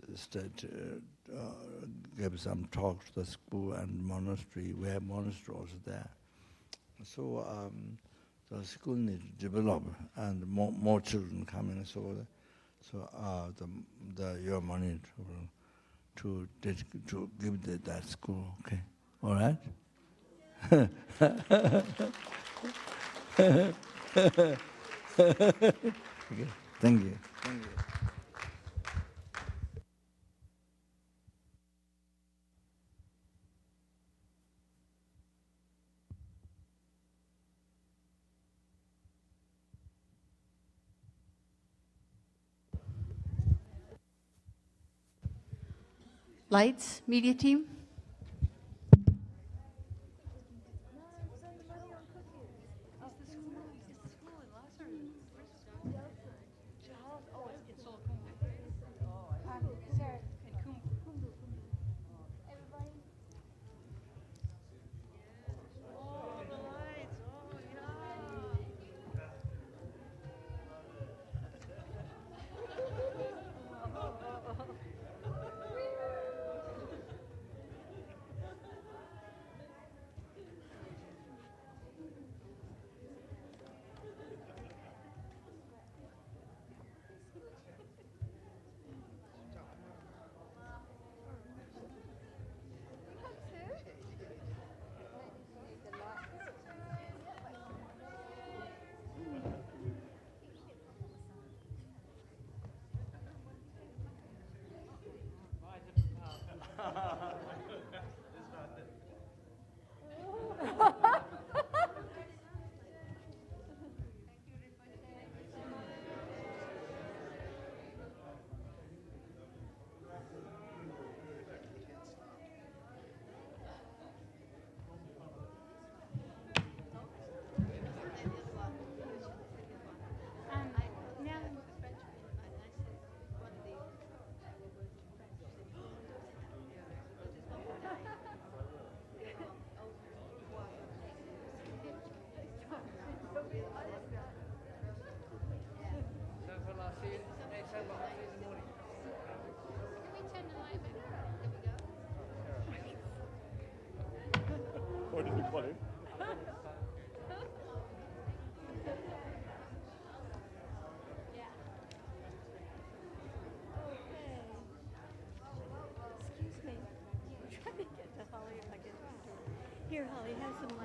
gave some talks to the school and monastery. We have monastery also there. So the school needs to develop and more children coming. So your money to give that school. Okay, all right. Okay. Thank you. Thank you. Lights, media team. Or did we put it? Excuse me. I'm trying to get to Holly if I can talk to her. Here, Holly, have some